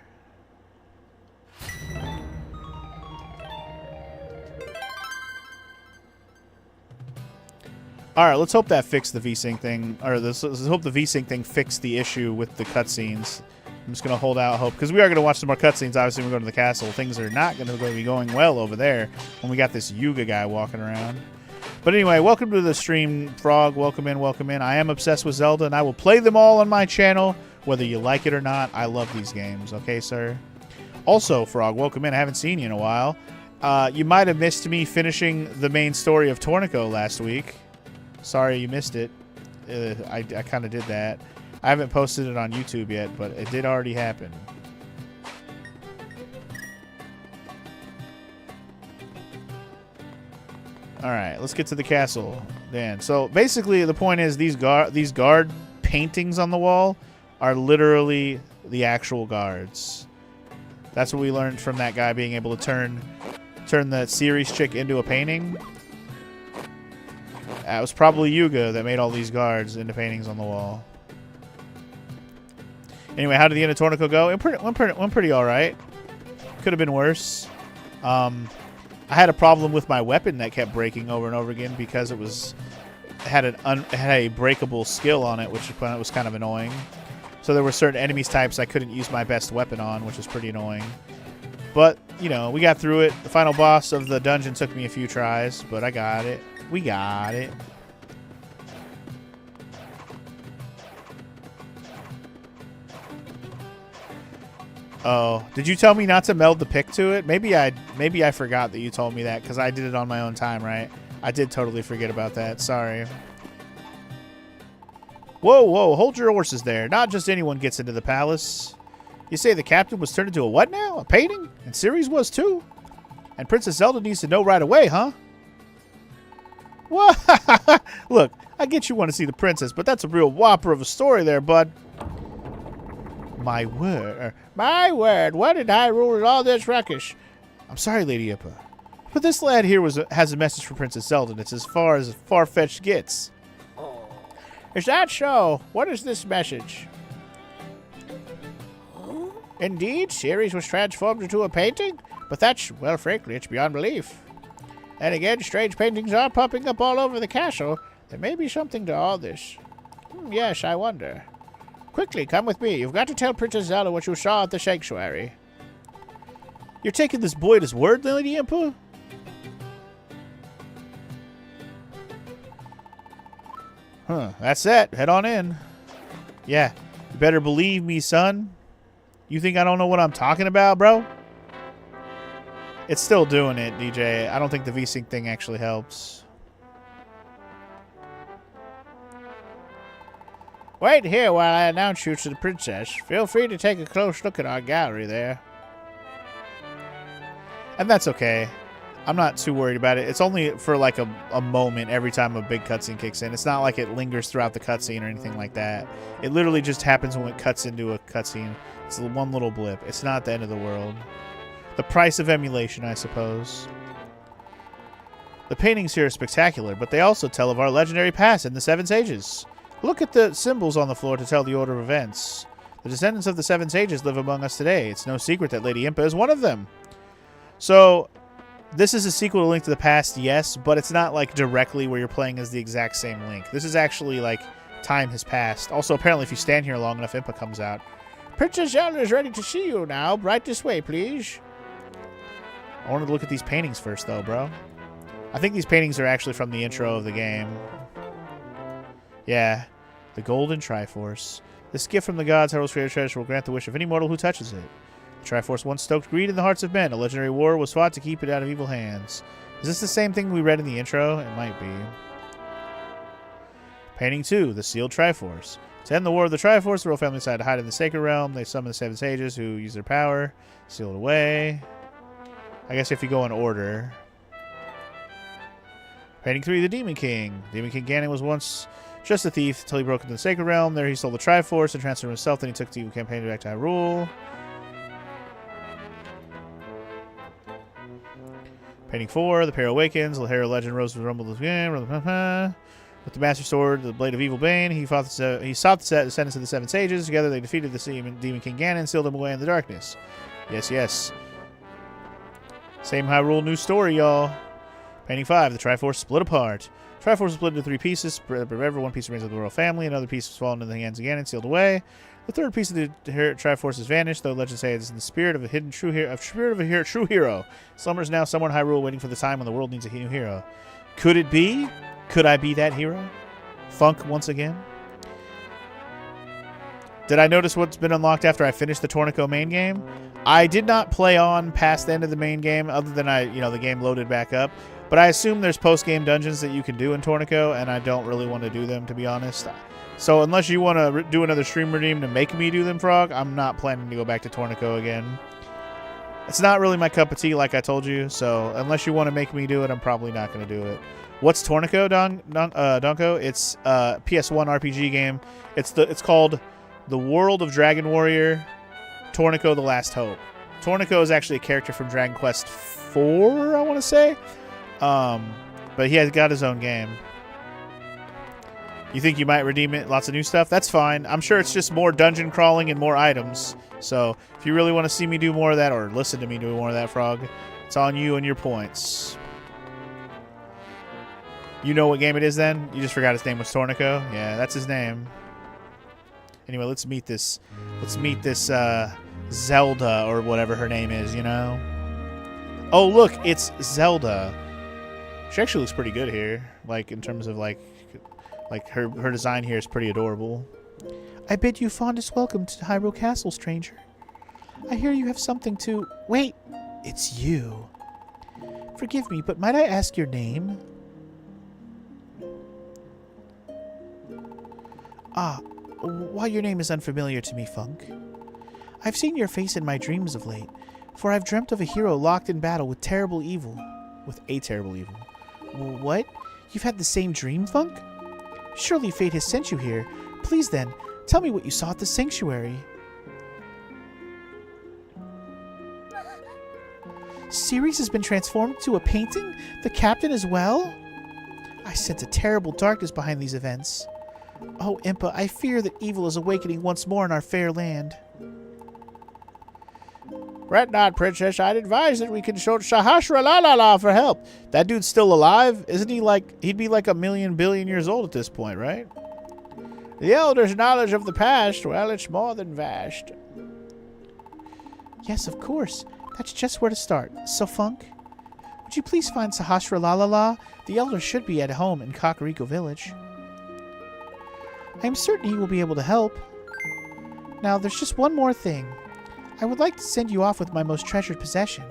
Alright, let's hope that fixed the VSync thing. Or let's hope the VSync thing fixed the issue with the cutscenes. I'm just going to hold out hope. Because we are going to watch some more cutscenes. Obviously, when we go to the castle. Things are not going to be going well over there when we got this Yuga guy walking around. But anyway, welcome to the stream, Frog. Welcome in, welcome in. I am obsessed with Zelda, and I will play them all on my channel, whether you like it or not. I love these games. Okay, sir? Also, Frog, welcome in. I haven't seen you in a while. You might have missed me finishing the main story of Tornico last week. Sorry you missed it. I kind of did that. I haven't posted it on YouTube yet, but it did already happen. All right, let's get to the castle, Dan. So basically, the point is these guard paintings on the wall are literally the actual guards. That's what we learned from that guy being able to turn the series chick into a painting. It was probably Yuga that made all these guards into paintings on the wall. Anyway, how did the end of Tornico go? It went pretty all right. Could have been worse. I had a problem with my weapon that kept breaking over and over again because it had a breakable skill on it, which was kind of annoying. So there were certain enemies types I couldn't use my best weapon on, which was pretty annoying. But, you know, we got through it. The final boss of the dungeon took me a few tries, but I got it. We got it. Oh, did you tell me not to meld the pick to it? Maybe I forgot that you told me that because I did it on my own time, right? I did totally forget about that. Sorry. Whoa, whoa, hold your horses there. Not just anyone gets into the palace. You say the captain was turned into a what now? A painting? And Ceres was too? And Princess Zelda needs to know right away, huh? What? Look, I get you want to see the princess, but that's a real whopper of a story there, bud. My word. My word. What did Hyrule and all this ruckus? I'm sorry, Lady Impa, but this lad here has a message for Princess Zelda, and it's as far-fetched gets. Is that so? What is this message? Indeed, Ceres was transformed into a painting? But that's, well, frankly, it's beyond belief. And again, strange paintings are popping up all over the castle. There may be something to all this. Yes, I wonder. Quickly, come with me. You've got to tell Princess Zelda what you saw at the sanctuary. You're taking this boy at his word, Lady Impa? Huh, that's it. Head on in. Yeah, you better believe me, son. You think I don't know what I'm talking about, bro? It's still doing it, DJ. I don't think the VSync thing actually helps. Wait here while I announce you to the princess. Feel free to take a close look at our gallery there. And that's okay. I'm not too worried about it. It's only for like a moment every time a big cutscene kicks in. It's not like it lingers throughout the cutscene or anything like that. It literally just happens when it cuts into a cutscene. It's one little blip. It's not the end of the world. The price of emulation, I suppose. The paintings here are spectacular, but they also tell of our legendary past in the Seven Sages. Look at the symbols on the floor to tell the order of events. The descendants of the Seven Sages live among us today. It's no secret that Lady Impa is one of them. So, this is a sequel to Link to the Past, yes, but it's not like directly where you're playing as the exact same Link. This is actually like time has passed. Also, apparently, if you stand here long enough, Impa comes out. Princess Zelda is ready to see you now. Right this way, please. I wanted to look at these paintings first, though, bro. I think these paintings are actually from the intro of the game. Yeah. The Golden Triforce. This gift from the gods, heralds created treasure, will grant the wish of any mortal who touches it. The Triforce once stoked greed in the hearts of men. A legendary war was fought to keep it out of evil hands. Is this the same thing we read in the intro? It might be. Painting 2, the Sealed Triforce. To end the War of the Triforce, the royal family decided to hide in the Sacred Realm. They summoned the Seven Sages who used their power. Sealed away. I guess if you go in order. Painting 3, the Demon King. Demon King Ganon was once just a thief until he broke into the Sacred Realm. There he stole the Triforce and transferred himself. Then he took the evil campaign back to Hyrule. Painting 4, the Pair Awakens. The Hero Legend rose to rumble the game. With the Master Sword, the Blade of Evil Bane, he sought the descendants of the Seven Sages. Together they defeated the Demon King Ganon and sealed him away in the darkness. Yes, yes. Same Hyrule, new story, y'all. Painting 5, the Triforce split apart. Triforce was split into 3 pieces. Forever, one piece remains with the royal family. Another piece was fallen into the hands of Ganon and sealed away. The third piece of the Triforce has vanished, though legends say it is in the spirit of a hidden true hero. Slumbers now somewhere in Hyrule, waiting for the time when the world needs a new hero. Could it be? Could I be that hero? Funk once again? Did I notice what's been unlocked after I finished the Tornico main game? I did not play on past the end of the main game, other than the game loaded back up. But I assume there's post-game dungeons that you can do in Tornico, and I don't really want to do them, to be honest. So unless you want to do another stream redeem to make me do them, Frog, I'm not planning to go back to Tornico again. It's not really my cup of tea, like I told you, so unless you want to make me do it, I'm probably not going to do it. What's Tornico, Donko? It's a PS1 RPG game. It's called The World of Dragon Warrior, Tornico the Last Hope. Tornico is actually a character from Dragon Quest IV, I want to say. But he has got his own game. You think you might redeem it? Lots of new stuff? That's fine. I'm sure it's just more dungeon crawling and more items. So if you really want to see me do more of that, or listen to me do more of that, Frog, it's on you and your points. You know what game it is then? You just forgot his name was Tornico? Yeah, that's his name. Anyway, let's meet this Zelda, or whatever her name is, you know? Oh, look, it's Zelda. She actually looks pretty good here. Like, in terms of, like her design here is pretty adorable. I bid you fondest welcome to Hyrule Castle, stranger. I hear you have something to... Wait, it's you. Forgive me, but might I ask your name? Ah, why your name is unfamiliar to me, Funk. I've seen your face in my dreams of late, for I've dreamt of a hero locked in battle with terrible evil. With a terrible evil. What? You've had the same dream, Funk? Surely fate has sent you here. Please then, tell me what you saw at the sanctuary. Ceres has been transformed into a painting? The captain as well? I sense a terrible darkness behind these events. Oh, Impa, I fear that evil is awakening once more in our fair land. Fret not, Princess. I'd advise that we consult Sahasrarla for help. That dude's still alive? Isn't he like... He'd be like a million billion years old at this point, right? The Elder's knowledge of the past, well, it's more than vast. Yes, of course. That's just where to start. So, Funk, would you please find Sahasrarla? The Elder should be at home in Kakariko Village. I am certain he will be able to help. Now, there's just one more thing. I would like to send you off with my most treasured possession.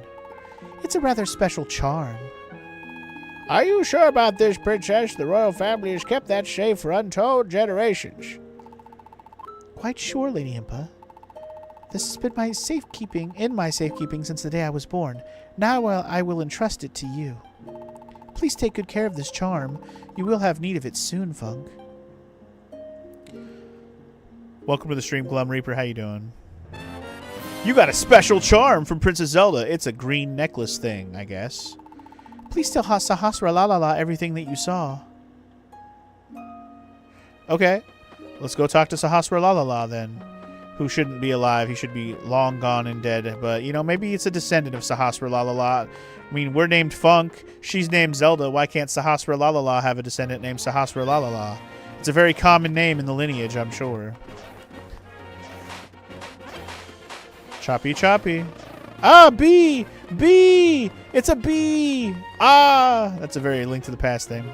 It's a rather special charm. Are you sure about this, Princess? The royal family has kept that safe for untold generations. Quite sure, Lady Impa. This has been in my safekeeping since the day I was born. Now I will entrust it to you. Please take good care of this charm. You will have need of it soon, Funk. Welcome to the stream, Glum Reaper. How you doing? You got a special charm from Princess Zelda. It's a green necklace thing, I guess. Please tell Sahasrarla everything that you saw. Okay. Let's go talk to Sahasrarla then. Who shouldn't be alive. He should be long gone and dead. But, you know, maybe it's a descendant of Sahasrarla. I mean, we're named Funk. She's named Zelda. Why can't Sahasrarla have a descendant named Sahasrarla? It's a very common name in the lineage, I'm sure. Choppy, choppy. Ah, bee! Bee! It's a bee! Ah! That's a very Link to the Past thing.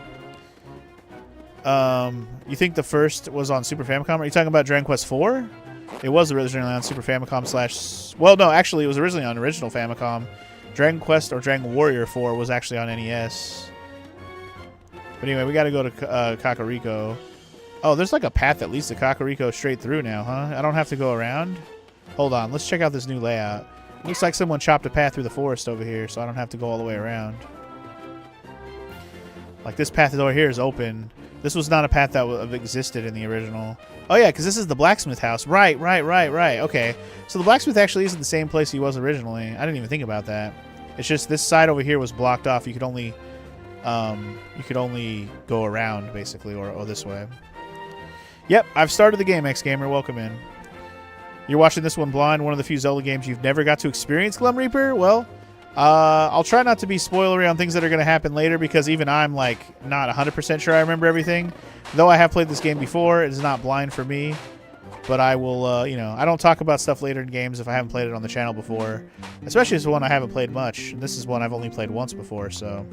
You think the first was on Super Famicom? Are you talking about Dragon Quest IV? It was originally on Super Famicom / well, no, actually, it was originally on original Famicom. Dragon Quest or Dragon Warrior 4 was actually on NES. But anyway, we gotta go to Kakariko. Oh, there's like a path that leads to Kakariko straight through now, huh? I don't have to go around? Hold on, let's check out this new layout. Looks like someone chopped a path through the forest over here, so I don't have to go all the way around. Like, this path over here is open. This was not a path that existed in the original. Oh, yeah, because this is the blacksmith house. Right. Okay. So the blacksmith actually isn't the same place he was originally. I didn't even think about that. It's just this side over here was blocked off. You could only go around, basically, or this way. Yep, I've started the game, X-Gamer. Welcome in. You're watching this one blind, one of the few Zelda games you've never got to experience, Glum Reaper? Well, I'll try not to be spoilery on things that are going to happen later, because even I'm, like, not 100% sure I remember everything. Though I have played this game before, it is not blind for me. But I will, you know, I don't talk about stuff later in games if I haven't played it on the channel before. Especially this one I haven't played much. This is one I've only played once before, so...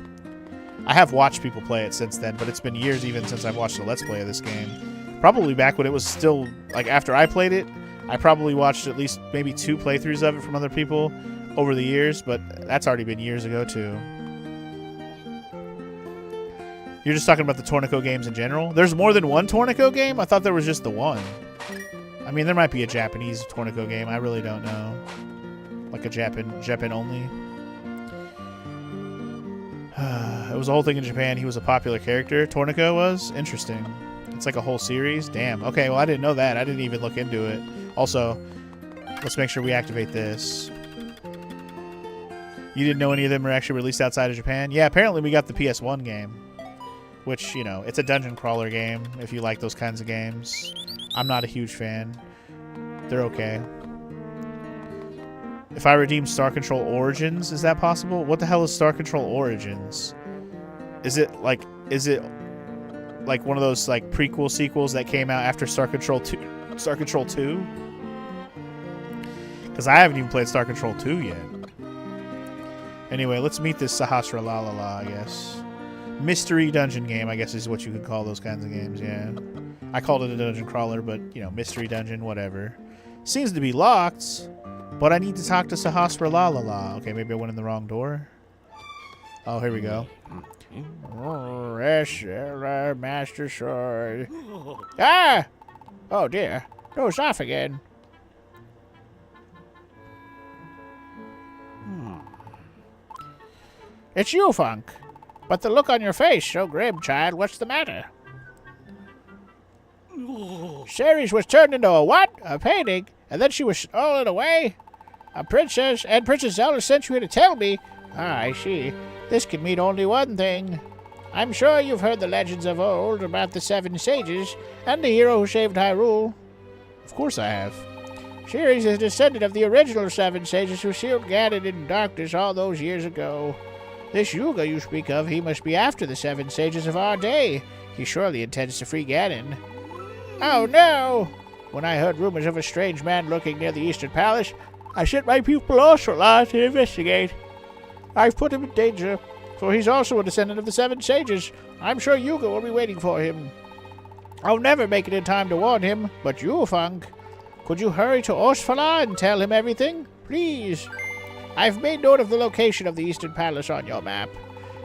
I have watched people play it since then, but it's been years even since I've watched a Let's Play of this game. Probably back when it was still, like, after I played it, I probably watched at least maybe 2 playthroughs of it from other people over the years, but that's already been years ago, too. You're just talking about the Torneko games in general? There's more than one Torneko game? I thought there was just the one. I mean, there might be a Japanese Torneko game. I really don't know. Like a Japan only. It was a whole thing in Japan. He was a popular character. Torneko was? Interesting. It's like a whole series? Damn. Okay, well, I didn't know that. I didn't even look into it. Also, let's make sure we activate this. You didn't know any of them were actually released outside of Japan? Yeah, apparently we got the PS1 game. Which, you know, it's a dungeon crawler game, if you like those kinds of games. I'm not a huge fan. They're okay. If I redeem Star Control Origins, is that possible? What the hell is Star Control Origins? Is it like one of those like prequel sequels that came out after Star Control 2? Star Control 2? Because I haven't even played Star Control 2 yet. Anyway, let's meet this Sahasrarla, I guess. Mystery dungeon game, I guess is what you could call those kinds of games, yeah. I called it a dungeon crawler, but, you know, mystery dungeon, whatever. Seems to be locked, but I need to talk to Sahasrarla. Okay, maybe I went in the wrong door. Oh, here we go. Master Sword. Ah! Oh, dear. Goes off again. It's you, Funk. But the look on your face so grim, child. What's the matter? Ceres was turned into a what? A painting? And then she was stolen away? A princess? And Princess Zelda sent you here to tell me? Ah, I see. This can mean only one thing. I'm sure you've heard the legends of old about the Seven Sages and the hero who saved Hyrule. Of course I have. Sure, he's a descendant of the original Seven Sages who sealed Ganon in darkness all those years ago. This Yuga you speak of, he must be after the Seven Sages of our day. He surely intends to free Ganon. Oh no! When I heard rumors of a strange man lurking near the Eastern Palace, I sent my pupil Ursula to investigate. I've put him in danger, for he's also a descendant of the Seven Sages. I'm sure Yuga will be waiting for him. I'll never make it in time to warn him, but Yulfunk, could you hurry to Osfala and tell him everything? Please. I've made note of the location of the Eastern Palace on your map.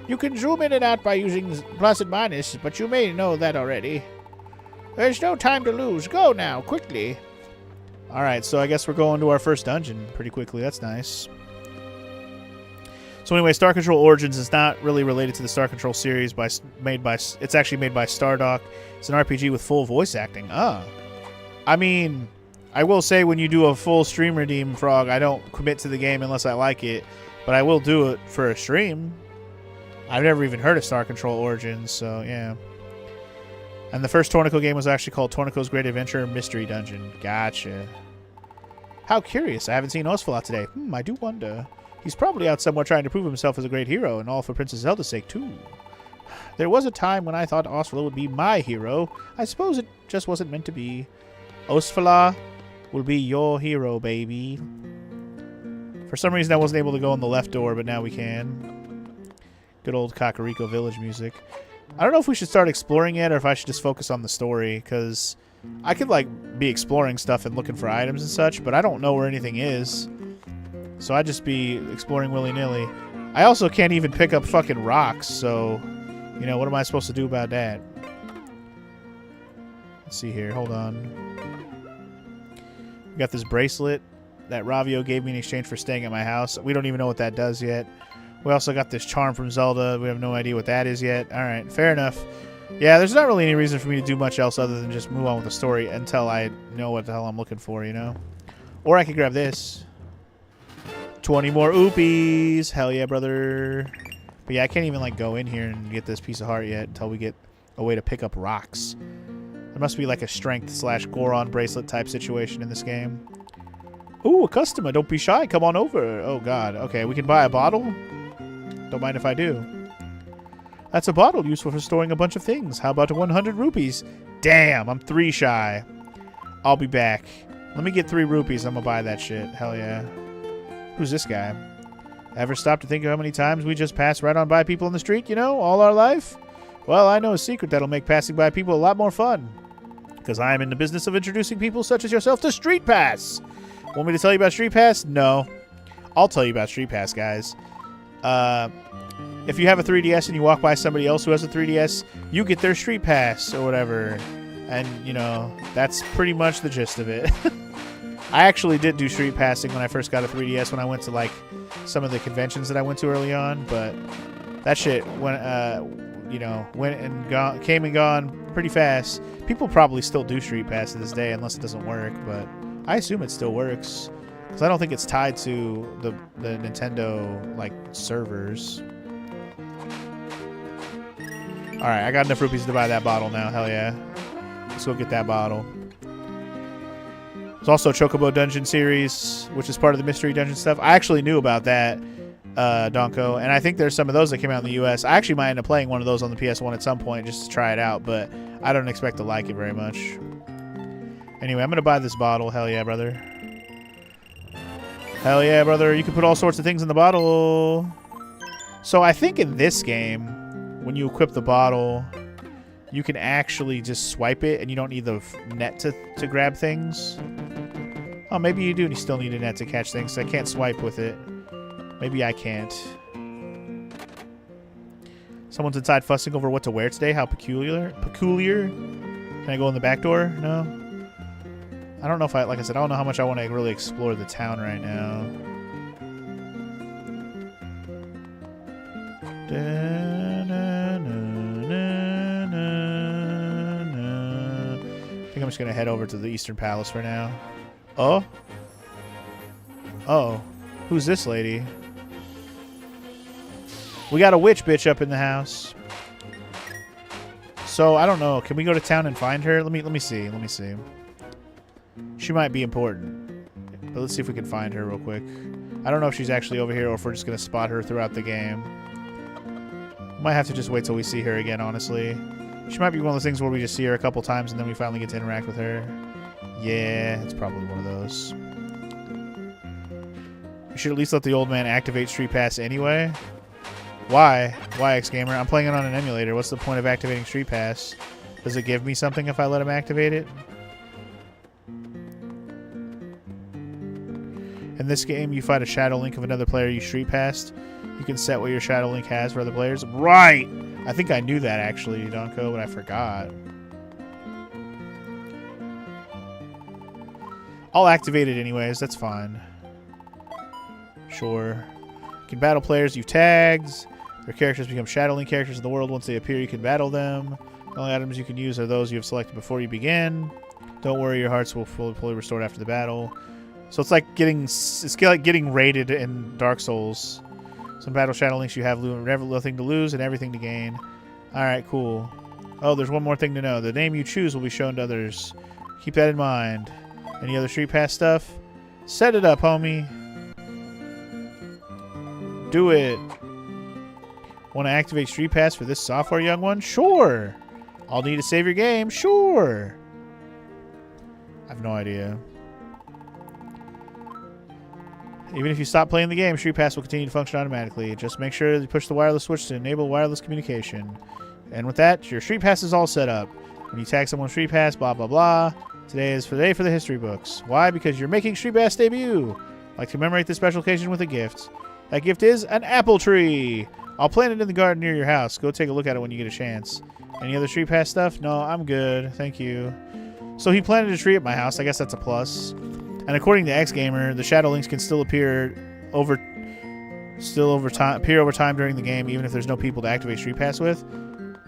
You can zoom in and out by using plus and minus, but you may know that already. There's no time to lose. Go now, quickly. Alright, so I guess we're going to our first dungeon pretty quickly. That's nice. So anyway, Star Control Origins is not really related to the Star Control series. It's actually made by Stardock. It's an RPG with full voice acting. I mean, I will say when you do a full stream redeem, Frog, I don't commit to the game unless I like it, but I will do it for a stream. I've never even heard of Star Control Origins, so yeah. And the first Tornico game was actually called Tornico's Great Adventure Mystery Dungeon. Gotcha. How curious. I haven't seen Osfala today. I do wonder. He's probably out somewhere trying to prove himself as a great hero, and all for Princess Zelda's sake, too. There was a time when I thought Osfala would be my hero. I suppose it just wasn't meant to be. Osfala will be your hero, baby. For some reason, I wasn't able to go in the left door, but now we can. Good old Kakariko Village music. I don't know if we should start exploring it or if I should just focus on the story, because I could, like, be exploring stuff and looking for items and such, but I don't know where anything is. So I'd just be exploring willy-nilly. I also can't even pick up fucking rocks, so, you know, what am I supposed to do about that? Let's see here. Hold on. We got this bracelet that Ravio gave me in exchange for staying at my house. We don't even know what that does yet. We also got this charm from Zelda. We have no idea what that is yet. Alright, fair enough. Yeah, there's not really any reason for me to do much else other than just move on with the story until I know what the hell I'm looking for, you know? Or I could grab this. 20 more oopies. Hell yeah, brother. But yeah, I can't even like go in here and get this piece of heart yet until we get a way to pick up rocks. There must be like a strength / Goron bracelet type situation in this game. Ooh, a customer. Don't be shy. Come on over. Oh, God. Okay, we can buy a bottle. Don't mind if I do. That's a bottle useful for storing a bunch of things. How about 100 rupees? Damn, I'm 3 shy. I'll be back. Let me get 3 rupees. I'm gonna buy that shit. Hell yeah. Who's this guy? Ever stop to think of how many times we just pass right on by people in the street, you know, all our life? Well, I know a secret that'll make passing by people a lot more fun. Because I am in the business of introducing people such as yourself to Street Pass. Want me to tell you about Street Pass? No. I'll tell you about Street Pass, guys. If you have a 3DS and you walk by somebody else who has a 3DS, you get their Street Pass or whatever. And, you know, that's pretty much the gist of it. I actually did do street passing when I first got a 3DS when I went to, like, some of the conventions that I went to early on. But that shit went, you know, came and gone pretty fast. People probably still do Street Pass to this day unless it doesn't work. But I assume it still works. Because I don't think it's tied to the Nintendo, like, servers. Alright, I got enough rupees to buy that bottle now. Hell yeah. Let's go get that bottle. There's also Chocobo Dungeon series, which is part of the Mystery Dungeon stuff. I actually knew about that, Donko, and I think there's some of those that came out in the US. I actually might end up playing one of those on the PS1 at some point just to try it out, but I don't expect to like it very much. Anyway, I'm going to buy this bottle. Hell yeah, brother. Hell yeah, brother. You can put all sorts of things in the bottle. So I think in this game, when you equip the bottle, you can actually just swipe it and you don't need the net to grab things. Oh, maybe you do still need a net to catch things. So I can't swipe with it. Maybe I can't. Someone's inside fussing over what to wear today. How peculiar. Can I go in the back door? No. I don't know if like I said, I don't know how much I want to really explore the town right now. I think I'm just going to head over to the Eastern Palace for now. Oh? Oh. Who's this lady? We got a witch bitch up in the house. So I don't know. Can we go to town and find her? Let me see. Let me see. She might be important, but let's see if we can find her real quick. I don't know if she's actually over here or if we're just gonna spot her throughout the game. Might have to just wait till we see her again. Honestly, she might be one of those things where we just see her a couple times and then we finally get to interact with her. Yeah, it's probably one of those. We should at least let the old man activate Street Pass anyway. Why? Why, X-Gamer? I'm playing it on an emulator. What's the point of activating Street Pass? Does it give me something if I let him activate it? In this game, you fight a Shadow Link of another player you Street Passed. You can set what your Shadow Link has for other players. Right! I think I knew that, actually, Donko, but I forgot. I'll activate it anyways. That's fine. Sure. You can battle players you've tagged. Their characters become Shadow Link characters in the world. Once they appear, you can battle them. The only items you can use are those you have selected before you begin. Don't worry, your hearts will fully restored after the battle. So it's like getting raided in Dark Souls. Some battle Shadow Links you have nothing to lose and everything to gain. Alright, cool. Oh, there's one more thing to know. The name you choose will be shown to others. Keep that in mind. Any other Street Pass stuff? Set it up, homie. Do it. Want to activate Street Pass for this software, young one? Sure. I'll need to save your game. Sure. I have no idea. Even if you stop playing the game, Street Pass will continue to function automatically. Just make sure you push the wireless switch to enable wireless communication. And with that, your Street Pass is all set up. When you tag someone Street Pass, blah, blah, blah. Today is the day for the history books. Why? Because you're making Street Pass debut. Like to commemorate this special occasion with a gift. That gift is an apple tree. I'll plant it in the garden near your house. Go take a look at it when you get a chance. Any other Street Pass stuff? No, I'm good. Thank you. So he planted a tree at my house. I guess that's a plus. And according to X-Gamer, the Shadow Links can still appear over time during the game, even if there's no people to activate Street Pass with.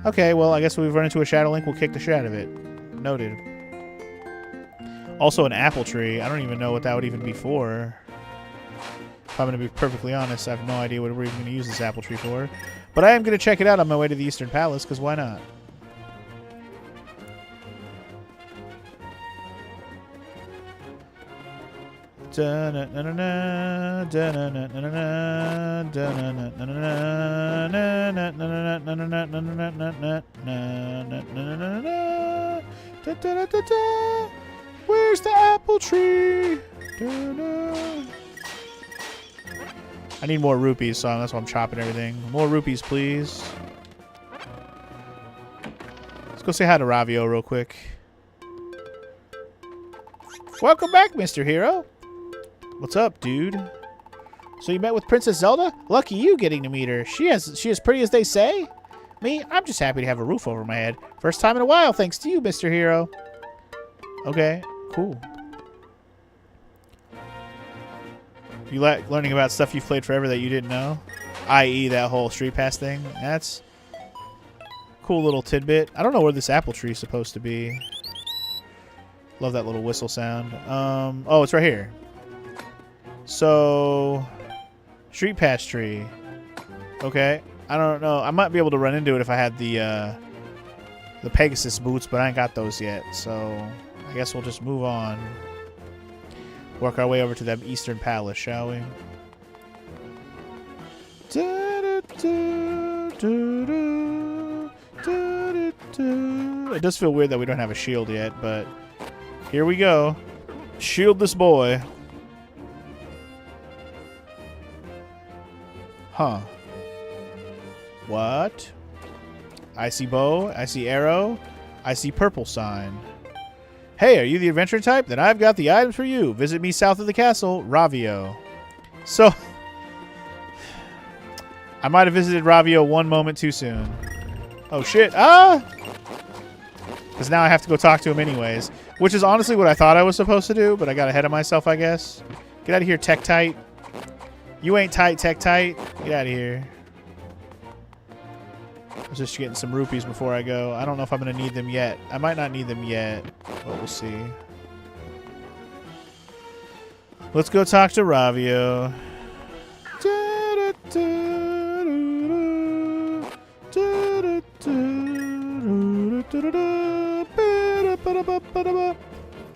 Okay, well, I guess we've run into a Shadow Link. We'll kick the shit out of it. Noted. Also, an apple tree. I don't even know what that would even be for. If I'm going to be perfectly honest, I have no idea what we're even going to use this apple tree for. But I am going to check it out on my way to the Eastern Palace, because why not? Where's the apple tree? I need more rupees, so that's why I'm chopping everything. More rupees, please. Let's go say hi to Ravio real quick. Welcome back, Mr. Hero. What's up, dude? So you met with Princess Zelda? Lucky you getting to meet her. She as pretty as they say? Me? I'm just happy to have a roof over my head. First time in a while, thanks to you, Mr. Hero. Okay, cool. You like learning about stuff you've played forever that you didn't know? I.e. that whole Street Pass thing? That's a cool little tidbit. I don't know where this apple tree is supposed to be. Love that little whistle sound. Oh, it's right here. So, Street Pass tree. Okay. I don't know. I might be able to run into it if I had the Pegasus boots, but I ain't got those yet. So, I guess we'll just move on. Work our way over to the Eastern Palace, shall we? It does feel weird that we don't have a shield yet, but here we go. Shield this boy. Huh. What? I see bow. I see arrow. I see purple sign. Hey, are you the adventure type? Then I've got the items for you. Visit me south of the castle, Ravio. So, I might have visited Ravio one moment too soon. Oh, shit. Ah! Because now I have to go talk to him anyways. Which is honestly what I thought I was supposed to do, but I got ahead of myself, I guess. Get out of here, Tektite. You ain't tight, Tektite. Get out of here. I was just getting some rupees before I go. I don't know if I'm going to need them yet. I might not need them yet, but we'll see. Let's go talk to Ravio.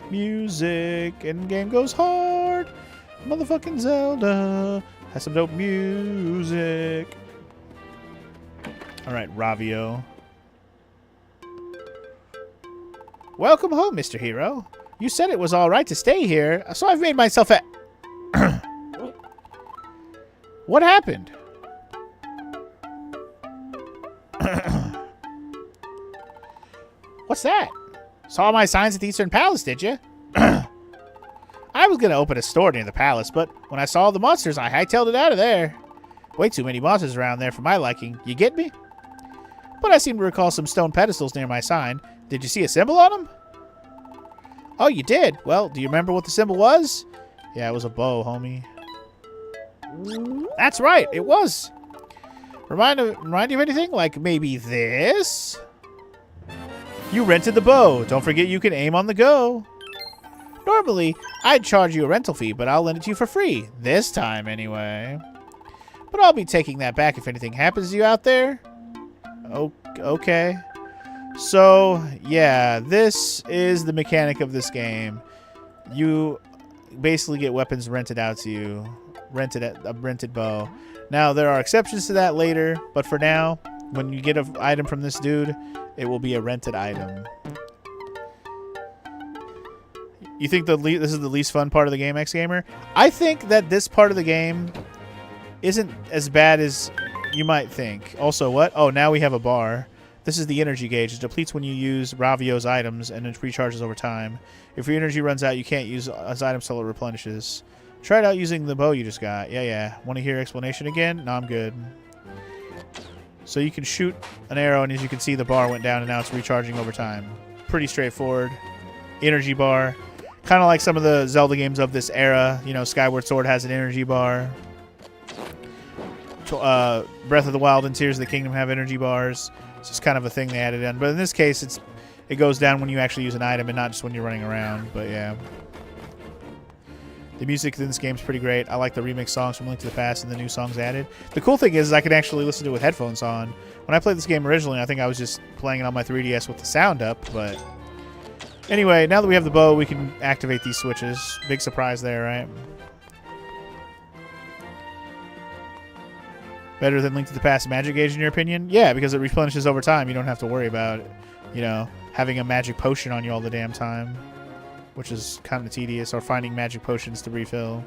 Music and game goes hard. Motherfucking Zelda has some dope music. All right, Ravio. Welcome home, Mr. Hero. You said it was all right to stay here, so I've made myself a... What happened? What's that? Saw my signs at the Eastern Palace, did you? I was going to open a store near the palace, but when I saw the monsters, I hightailed it out of there. Way too many monsters around there for my liking. You get me? But I seem to recall some stone pedestals near my sign. Did you see a symbol on them? Oh, you did? Well, do you remember what the symbol was? Yeah, it was a bow, homie. That's right, it was. Remind you of anything? Like maybe this? You rented the bow. Don't forget you can aim on the go. Normally, I'd charge you a rental fee, but I'll lend it to you for free. This time, anyway. But I'll be taking that back if anything happens to you out there. Okay. So, yeah, this is the mechanic of this game. You basically get weapons rented out to you. A rented bow. Now, there are exceptions to that later, but for now, when you get an item from this dude, it will be a rented item. You think this is the least fun part of the game, X-Gamer? I think that this part of the game isn't as bad as you might think. Also, what? Oh, now we have a bar. This is the energy gauge. It depletes when you use Ravio's items, and it recharges over time. If your energy runs out, you can't use his items till it replenishes. Try it out using the bow you just got. Yeah. Want to hear explanation again? No, I'm good. So you can shoot an arrow, and as you can see, the bar went down, and now it's recharging over time. Pretty straightforward. Energy bar. Kind of like some of the Zelda games of this era. You know, Skyward Sword has an energy bar. Breath of the Wild and Tears of the Kingdom have energy bars. It's just kind of a thing they added in. But in this case, it goes down when you actually use an item and not just when you're running around. But yeah. The music in this game is pretty great. I like the remix songs from Link to the Past and the new songs added. The cool thing is I can actually listen to it with headphones on. When I played this game originally, I think I was just playing it on my 3DS with the sound up. But anyway, now that we have the bow, we can activate these switches. Big surprise there, right? Better than Link to the Past Magic Gauge in your opinion? Yeah, because it replenishes over time. You don't have to worry about, having a magic potion on you all the damn time, which is kind of tedious, or finding magic potions to refill.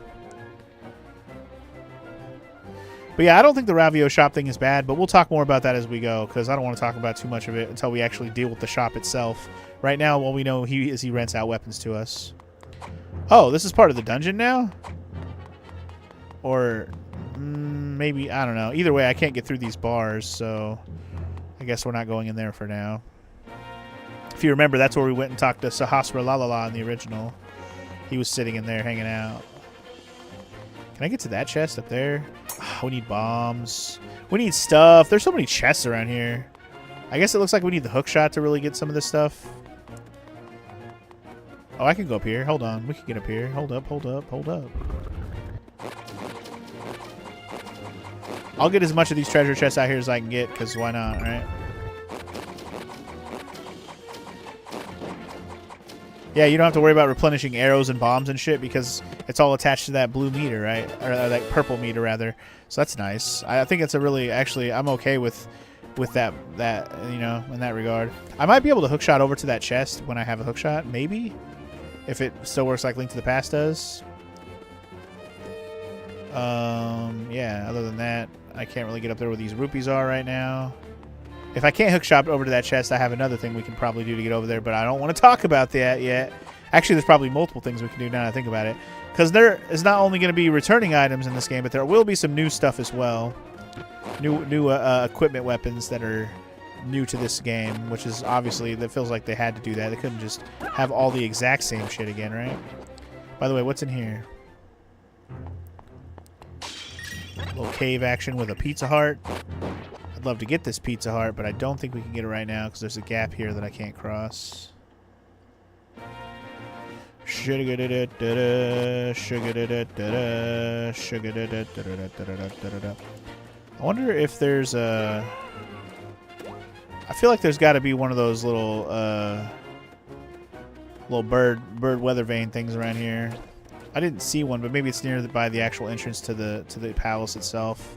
But yeah, I don't think the Ravio shop thing is bad, but we'll talk more about that as we go, because I don't want to talk about too much of it until we actually deal with the shop itself. Right now, all we know he rents out weapons to us. Oh, this is part of the dungeon now? Or maybe, I don't know. Either way, I can't get through these bars, so I guess we're not going in there for now. If you remember, that's where we went and talked to Sahasra Lalala in the original. He was sitting in there hanging out. Can I get to that chest up there? Oh, we need bombs. We need stuff. There's so many chests around here. I guess it looks like we need the hook shot to really get some of this stuff. Oh, I can go up here. Hold on. We can get up here. Hold up. I'll get as much of these treasure chests out here as I can get, because why not, right? Yeah, you don't have to worry about replenishing arrows and bombs and shit, because it's all attached to that blue meter, right? Or that purple meter, rather. So that's nice. I think it's a really, actually, I'm okay with that, in that regard. I might be able to hookshot over to that chest when I have a hookshot, maybe? If it still works like Link to the Past does. Yeah, other than that, I can't really get up there where these rupees are right now. If I can't hookshot over to that chest, I have another thing we can probably do to get over there, but I don't want to talk about that yet. Actually, there's probably multiple things we can do now that I think about it. Because there is not only going to be returning items in this game, but there will be some new stuff as well. New equipment weapons that are new to this game, which is obviously, that feels like they had to do that. They couldn't just have all the exact same shit again, right? By the way, what's in here? A little cave action with a Pizza Heart. I'd love to get this Pizza Heart, but I don't think we can get it right now because there's a gap here that I can't cross. I wonder if there's a... I feel like there's got to be one of those little bird weather vane things around here. I didn't see one, but maybe it's by the actual entrance to the palace itself,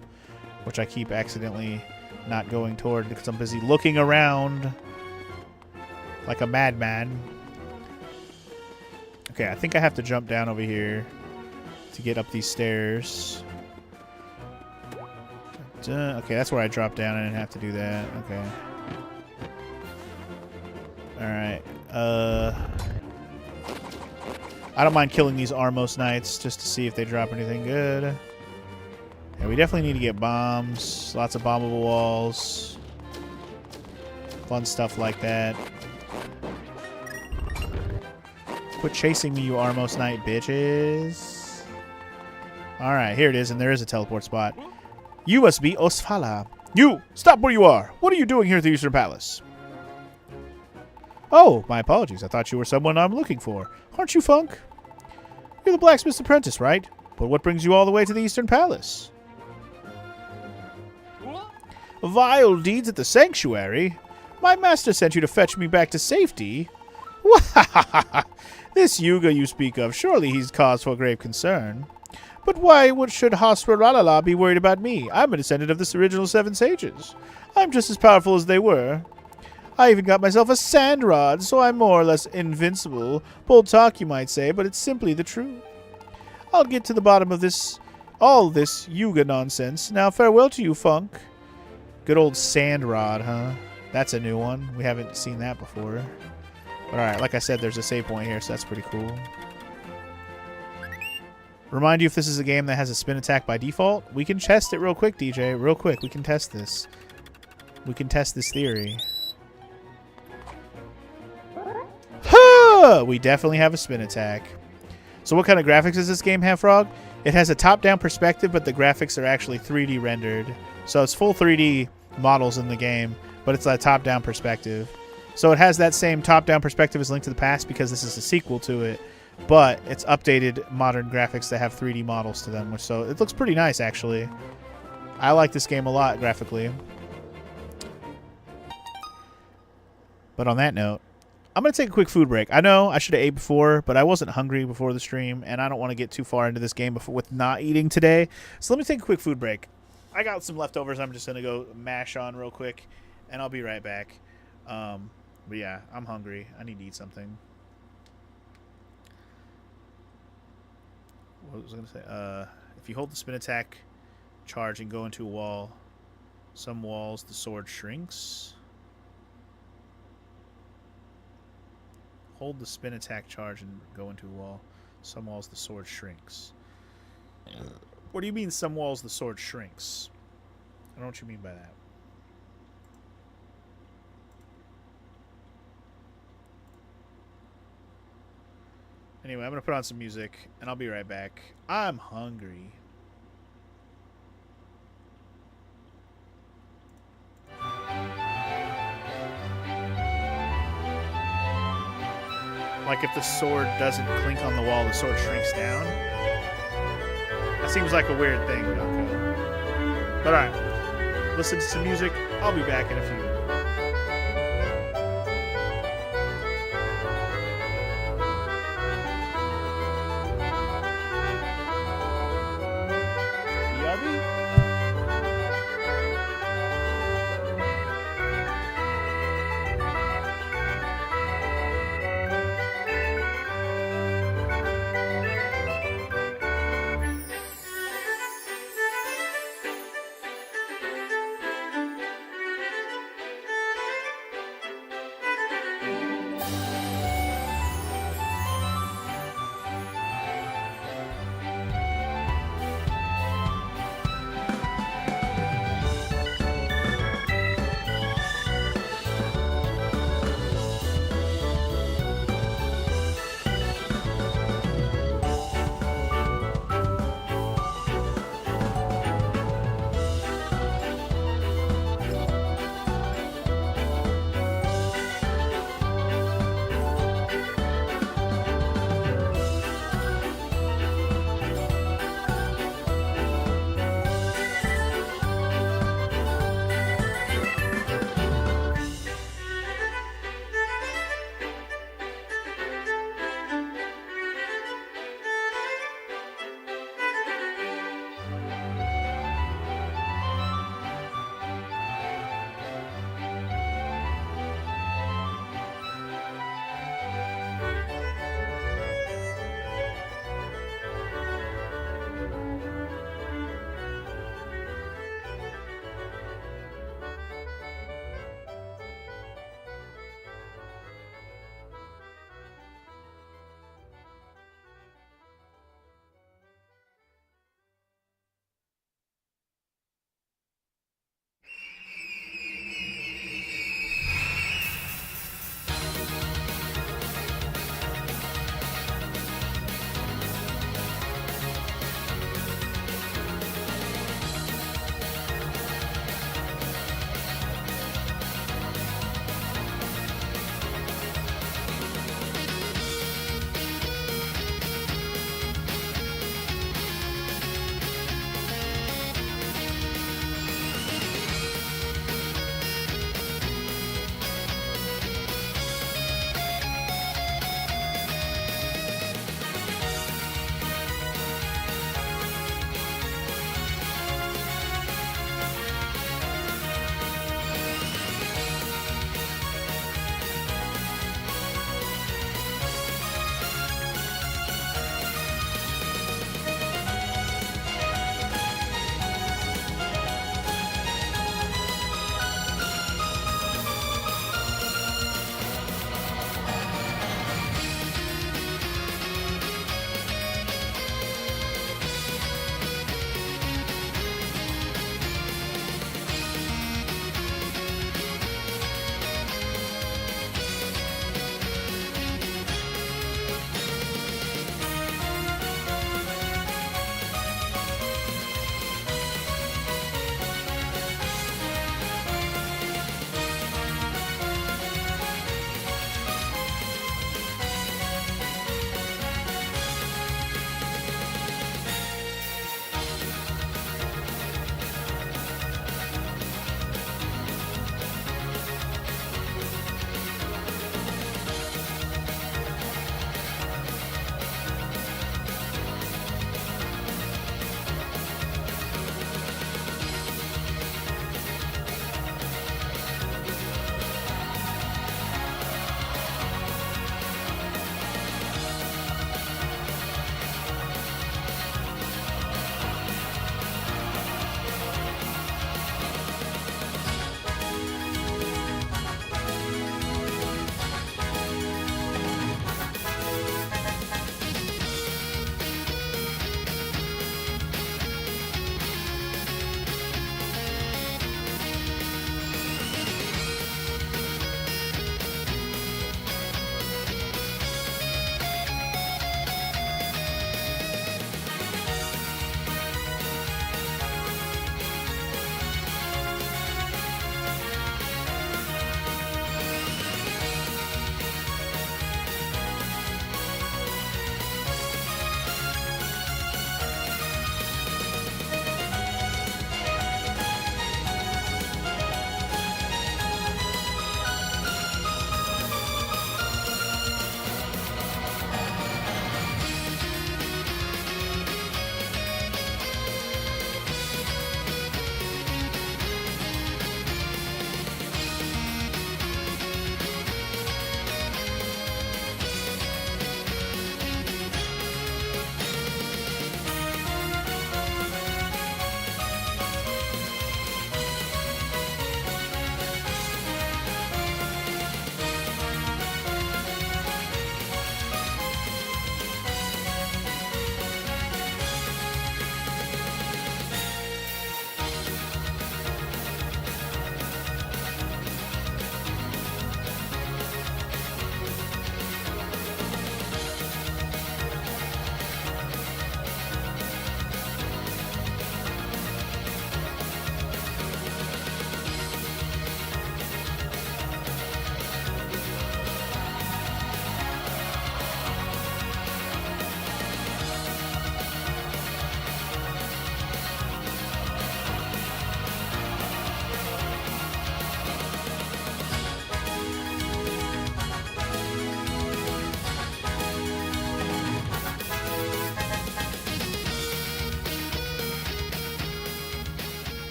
which I keep accidentally not going toward because I'm busy looking around like a madman. Okay, I think I have to jump down over here to get up these stairs. Okay, that's where I dropped down. I didn't have to do that. Okay. Alright. I don't mind killing these Armos Knights just to see if they drop anything good. Yeah, we definitely need to get bombs. Lots of bombable walls. Fun stuff like that. Quit chasing me, you Armos Knight bitches. Alright, here it is, and there is a teleport spot. You must be Osfala. You! Stop where you are! What are you doing here at the Eastern Palace? Oh, my apologies. I thought you were someone I'm looking for. Aren't you Funk? You're the blacksmith's apprentice, right? But what brings you all the way to the Eastern Palace? Vile deeds at the sanctuary? My master sent you to fetch me back to safety? This Yuga you speak of, surely he's cause for grave concern. But why should Hasraralala be worried about me? I'm a descendant of the original 7 sages. I'm just as powerful as they were. I even got myself a sand rod, so I'm more or less invincible. Bold talk, you might say, but it's simply the truth. I'll get to the bottom of all this Yuga nonsense. Now, farewell to you, Funk. Good old sand rod, huh? That's a new one. We haven't seen that before. But alright, like I said, there's a save point here, so that's pretty cool. Remind you, if this is a game that has a spin attack by default, we can test it real quick, DJ. Real quick, we can test this. We can test this theory. We definitely have a spin attack. So what kind of graphics does this game have, Frog? It has a top-down perspective, but the graphics are actually 3D rendered. So it's full 3D models in the game, but it's a top-down perspective. So it has that same top-down perspective as Link to the Past because this is a sequel to it, but it's updated modern graphics that have 3D models to them, so it looks pretty nice, actually. I like this game a lot graphically. But on that note, I'm going to take a quick food break. I know I should have ate before, but I wasn't hungry before the stream, and I don't want to get too far into this game with not eating today. So let me take a quick food break. I got some leftovers I'm just going to go mash on real quick, and I'll be right back. But yeah, I'm hungry. I need to eat something. What was I going to say? If you hold the spin attack charge and go into a wall, some walls the sword shrinks. Hold the spin attack charge and go into a wall. Some walls the sword shrinks. What do you mean some walls the sword shrinks? I don't know what you mean by that. Anyway, I'm going to put on some music, and I'll be right back. I'm hungry. Like if the sword doesn't clink on the wall, the sword shrinks down. That seems like a weird thing, okay. But alright, listen to some music. I'll be back in a few.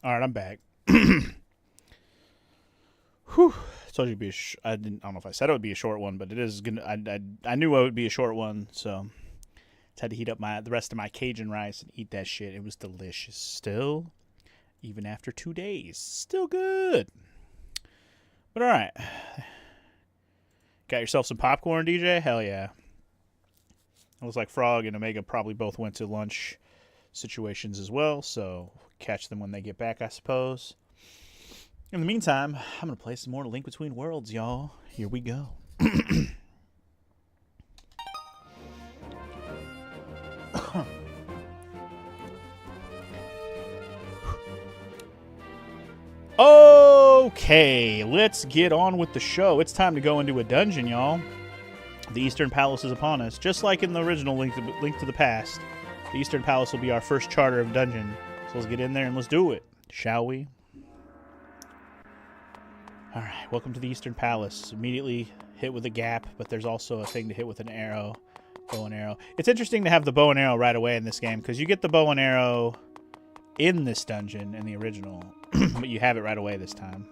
All right, I'm back. Whew. Told you it'd be I don't know if I said it would be a short one, but it is gonna. I knew it would be a short one, so just had to heat up the rest of my Cajun rice and eat that shit. It was delicious. Still, even after 2 days, still good. But all right, got yourself some popcorn, DJ? Hell yeah. It looks like Frog and Omega probably both went to lunch situations as well, so catch them when they get back, I suppose. In the meantime, I'm going to play some more Link Between Worlds, y'all. Here we go. Okay, let's get on with the show. It's time to go into a dungeon, y'all. The Eastern Palace is upon us. Just like in the original Link to the Past, the Eastern Palace will be our first charter of dungeon. So let's get in there and let's do it, shall we? Alright, welcome to the Eastern Palace. Immediately hit with a gap, but there's also a thing to hit with an arrow. Bow and arrow. It's interesting to have the bow and arrow right away in this game, because you get the bow and arrow in this dungeon in the original, but you have it right away this time.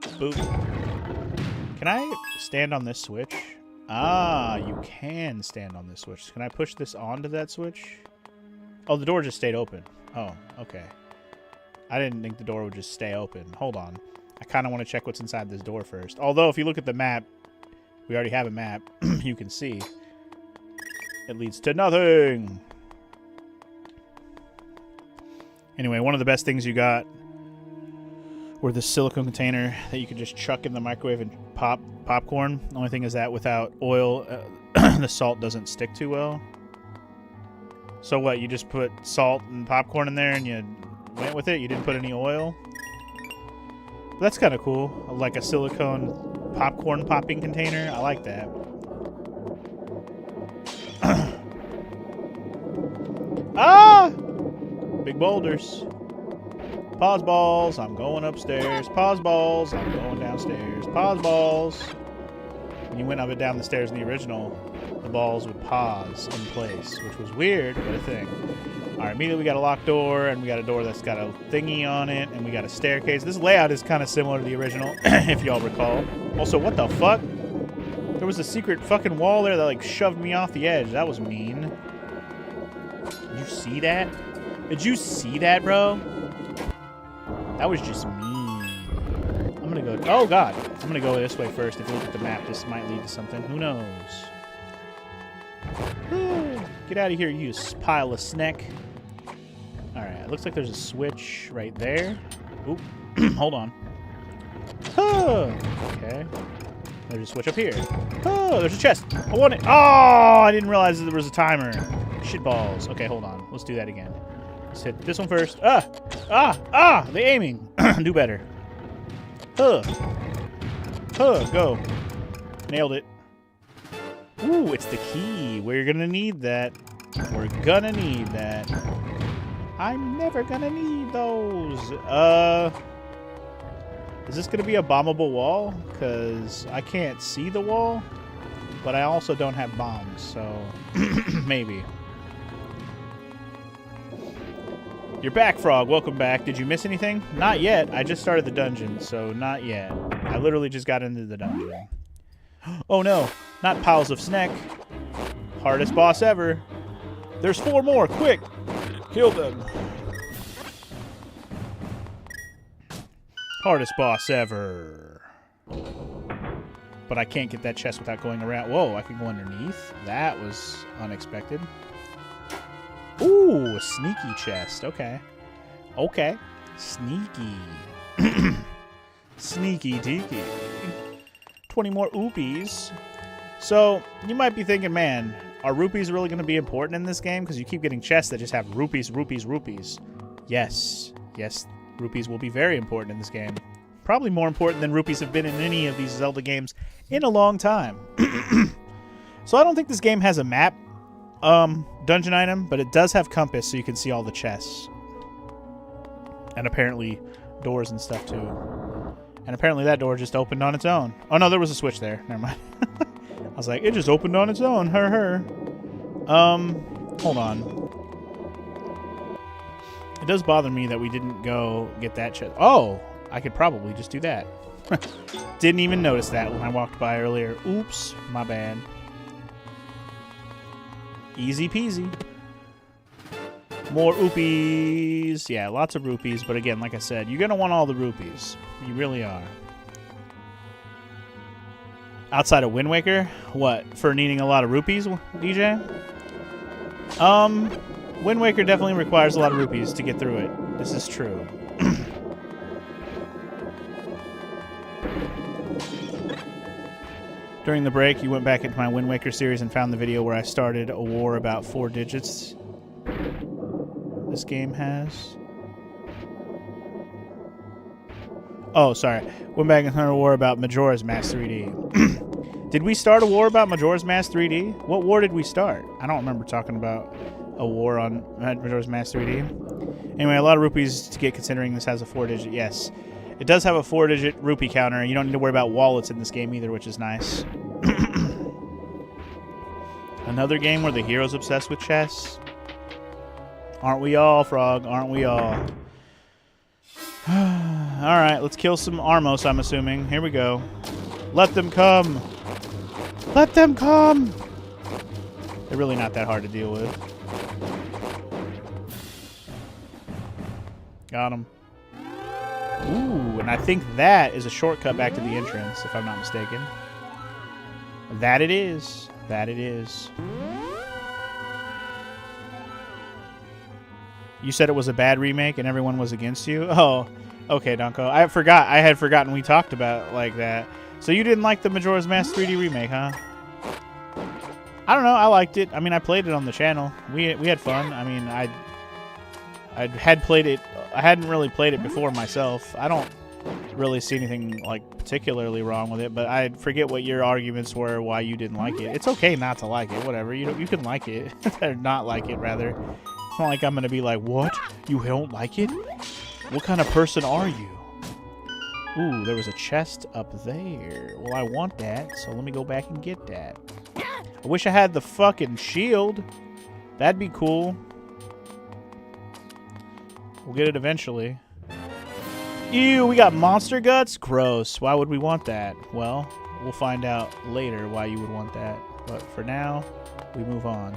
Boop. Can I stand on this switch? Ah, you can stand on this switch. Can I push this onto that switch? Oh, the door just stayed open. Oh, okay. I didn't think the door would just stay open. Hold on. I kind of want to check what's inside this door first. Although, if you look at the map, we already have a map. You can see. It leads to nothing. Anyway, one of the best things you got were the silicone container that you could just chuck in the microwave and pop popcorn. The only thing is that without oil, the salt doesn't stick too well. So what? You just put salt and popcorn in there and you went with it? You didn't put any oil? But that's kind of cool. Like a silicone popcorn popping container. I like that. Ah! Big boulders. Pause balls, I'm going upstairs. Pause balls, I'm going downstairs. Pause balls. When you went up and down the stairs in the original, the balls would pause in place, which was weird, but a thing. Alright, immediately we got a locked door, and we got a door that's got a thingy on it, and we got a staircase. This layout is kind of similar to the original, if y'all recall. Also, what the fuck? There was a secret fucking wall there that, like, shoved me off the edge. That was mean. Did you see that? Did you see that, bro? That was just mean. I'm gonna go... Oh, God. I'm gonna go this way first. If you look at the map, this might lead to something. Who knows? Get out of here, you pile of snack. Alright, it looks like there's a switch right there. Oop. Hold on. Oh, okay. There's a switch up here. Oh, there's a chest. I want it. Oh, I didn't realize that there was a timer. Shitballs. Okay, hold on. Let's do that again. Let's hit this one first. The aiming. Do better. Go. Nailed it. Ooh, it's the key. We're gonna need that. We're gonna need that. I'm never gonna need those. Is this gonna be a bombable wall? Because I can't see the wall, but I also don't have bombs, so maybe. You're back, Frog. Welcome back. Did you miss anything? Not yet. I just started the dungeon, so not yet. I literally just got into the dungeon. Oh no, not piles of snack. Hardest boss ever. There's 4 more. Quick, kill them. Hardest boss ever. But I can't get that chest without going around. Whoa, I can go underneath? That was unexpected. Ooh, a sneaky chest. Okay. Okay. Sneaky. Sneaky deaky. 20 more oopies. So, you might be thinking, man, are rupees really going to be important in this game? Because you keep getting chests that just have rupees, rupees, rupees. Yes. Yes, rupees will be very important in this game. Probably more important than rupees have been in any of these Zelda games in a long time. So I don't think this game has a map dungeon item, but it does have compass so you can see all the chests. And apparently doors and stuff too. And apparently that door just opened on its own. Oh no, there was a switch there. Never mind. I was like, it just opened on its own. Hold on. It does bother me that we didn't go get that chest. Oh, I could probably just do that. Didn't even notice that when I walked by earlier. Oops, my bad. Easy peasy. More rupees. Yeah, lots of rupees. But again, like I said, you're going to want all the rupees. You really are. Outside of Wind Waker? What? For needing a lot of rupees, DJ? Wind Waker definitely requires a lot of rupees to get through it. This is true. During the break, you went back into my Wind Waker series and found the video where I started a war about 4 digits. This game has. Oh, sorry. Went back and started a war about Majora's Mask 3D. Did we start a war about Majora's Mask 3D? What war did we start? I don't remember talking about a war on Majora's Mask 3D. Anyway, a lot of rupees to get considering this has a 4-digit. Yes, it does have a 4-digit rupee counter, and you don't need to worry about wallets in this game either, which is nice. Another game where the hero's obsessed with chess. Aren't we all, Frog? Aren't we all? Alright, let's kill some Armos, I'm assuming. Here we go. Let them come! Let them come! They're really not that hard to deal with. Got him. Ooh, and I think that is a shortcut back to the entrance, if I'm not mistaken. That it is. That it is. You said it was a bad remake and everyone was against you? Oh, okay, Donko. I forgot. I had forgotten we talked about like that. So you didn't like the Majora's Mask 3D remake, huh? I don't know. I liked it. I mean, I played it on the channel. We had fun. I mean, I had played it. I hadn't really played it before myself. I don't really see anything like particularly wrong with it, but I forget what your arguments were why you didn't like it. It's okay not to like it. Whatever. You can like it or not like it rather. It's not like I'm going to be like, what? You don't like it? What kind of person are you? Ooh, there was a chest up there. Well, I want that, so let me go back and get that. I wish I had the fucking shield. That'd be cool. We'll get it eventually. Ew, we got monster guts? Gross. Why would we want that? Well, we'll find out later why you would want that. But for now, we move on.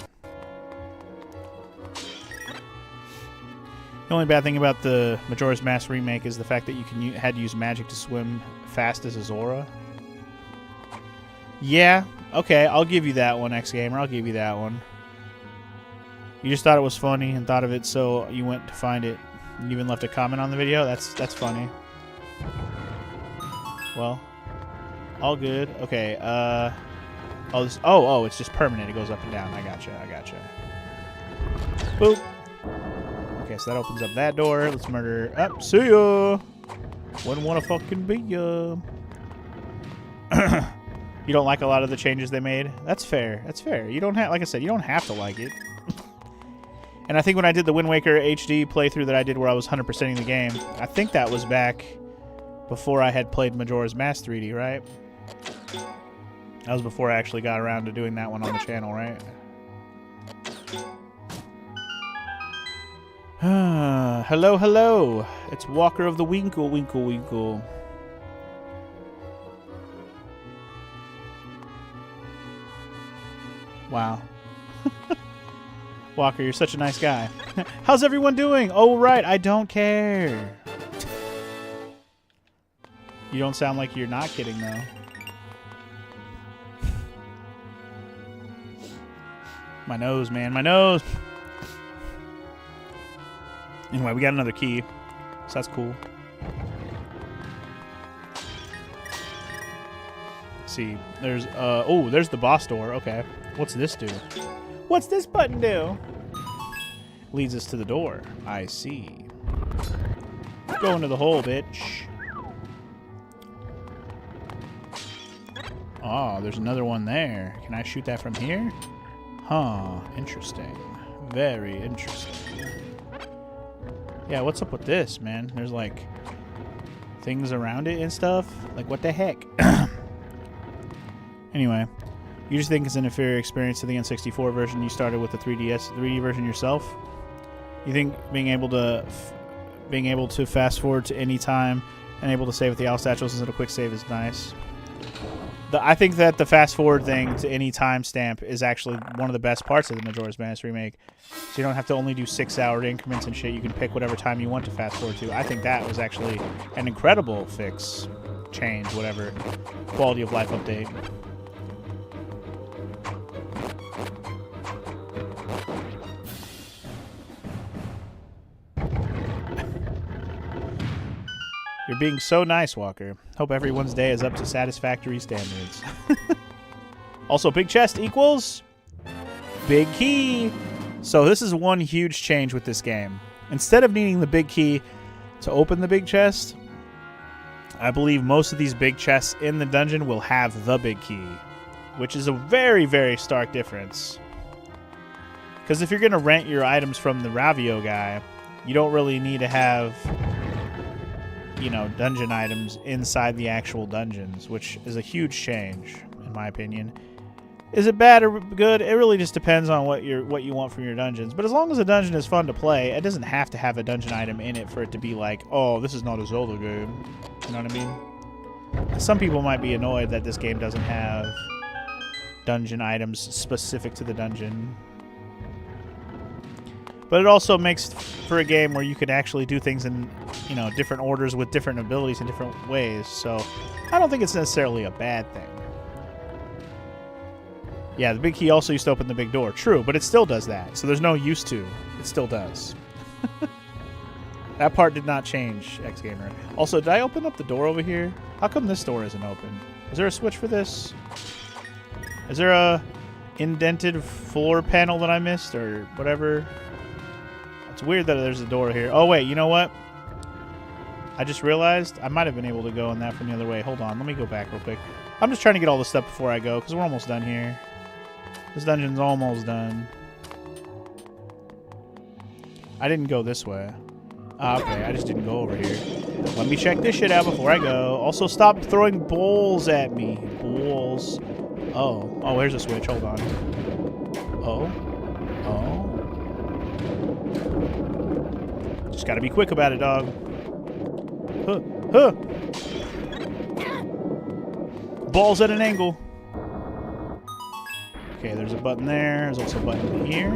The only bad thing about the Majora's Mask remake is the fact that you had to use magic to swim fast as a Zora. Yeah, okay, I'll give you that one, X-Gamer. I'll give you that one. You just thought it was funny and thought of it, so you went to find it. You even left a comment on the video. That's funny. Well, all good. Okay. Oh, it's just permanent. It goes up and down. I gotcha. Boop. Okay, so that opens up that door. Let's murder. Up. See ya. Wouldn't want to fucking beat ya. You don't like a lot of the changes they made? That's fair. That's fair. You don't have, like I said, you don't have to like it. And I think when I did the Wind Waker HD playthrough that I did where I was 100%ing the game, I think that was back before I had played Majora's Mask 3D, right? That was before I actually got around to doing that one on the channel, right? Hello, hello. It's Walker of the Winkle, Winkle, Winkle. Wow. Walker, you're such a nice guy. How's everyone doing? Oh, right, I don't care. You don't sound like you're not kidding, though. My nose, man, my nose. Anyway, we got another key, so that's cool. Let's see, there's, oh, there's the boss door. Okay, what's this do? What's this button do? Leads us to the door. I see. Go into the hole, bitch. Oh, there's another one there. Can I shoot that from here? Huh, interesting. Very interesting. Yeah, what's up with this, man? There's, like, things around it and stuff. Like, what the heck? Anyway, you just think it's an inferior experience to the N64 version you started with the 3D version yourself? You think being able to fast forward to any time and able to save with the Owl Satchels instead of quick save is nice. I think that the fast forward thing to any timestamp is actually one of the best parts of the Majora's Mask remake. So you don't have to only do 6-hour increments and shit. You can pick whatever time you want to fast forward to. I think that was actually an incredible fix, change, whatever, quality of life update. You're being so nice, Walker. Hope everyone's day is up to satisfactory standards. Also, big chest equals big key. So this is one huge change with this game. Instead of needing the big key to open the big chest, I believe most of these big chests in the dungeon will have the big key, which is a very, very stark difference. Because if you're going to rent your items from the Ravio guy, you don't really need to have, you know, dungeon items inside the actual dungeons, which is a huge change, in my opinion. Is it bad or good? It really just depends on what you want from your dungeons. But as long as a dungeon is fun to play, it doesn't have to have a dungeon item in it for it to be like, oh, this is not a Zelda game. You know what I mean? Some people might be annoyed that this game doesn't have dungeon items specific to the dungeon. But it also makes for a game where you can actually do things in, you know, different orders with different abilities in different ways. So I don't think it's necessarily a bad thing. Yeah, the big key also used to open the big door. True, but it still does that. So there's no used to. It still does. That part did not change, X-Gamer. Also, did I open up the door over here? How come this door isn't open? Is there a switch for this? Is there a indented floor panel that I missed or whatever? It's weird that there's a door here. Oh, wait, you know what? I just realized I might have been able to go in that from the other way. Hold on, let me go back real quick. I'm just trying to get all this stuff before I go, because we're almost done here. This dungeon's almost done. I didn't go this way. Okay, I just didn't go over here. Let me check this shit out before I go. Also, stop throwing balls at me. Balls. Oh. Oh, there's a switch. Hold on. Oh. Oh. Just gotta be quick about it, dog. Huh. Huh. Balls at an angle. Okay, there's a button there. There's also a button here.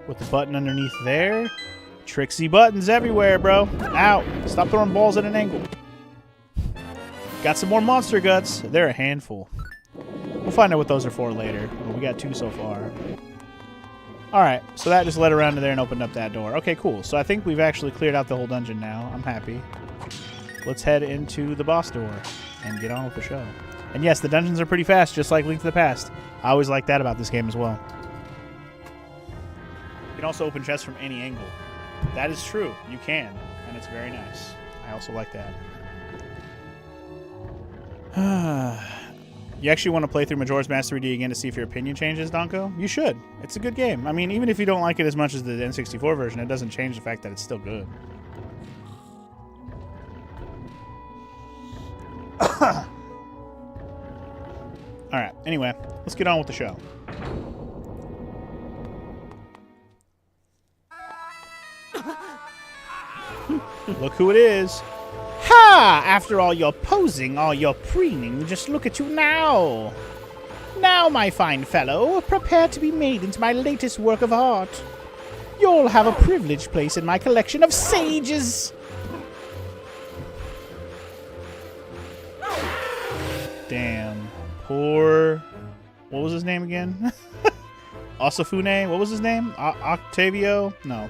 With the button underneath there. Tricksy buttons everywhere, bro. Ow. Stop throwing balls at an angle. Got some more monster guts. They're a handful. We'll find out what those are for later. We got 2 so far. Alright, so that just led around to there and opened up that door. Okay, cool. So I think we've actually cleared out the whole dungeon now. I'm happy. Let's head into the boss door and get on with the show. And yes, the dungeons are pretty fast, just like Link to the Past. I always like that about this game as well. You can also open chests from any angle. That is true. You can, and it's very nice. I also like that. You actually want to play through Majora's Mask 3D again to see if your opinion changes, Donko? You should. It's a good game. I mean, even if you don't like it as much as the N64 version, it doesn't change the fact that it's still good. Alright, anyway, let's get on with the show. Look who it is. Ha! After all your posing, all your preening, just look at you now. Now, my fine fellow, prepare to be made into my latest work of art. You'll have a privileged place in my collection of sages. Damn. Poor... What was his name again? Osafune? What was his name? Octavio? No.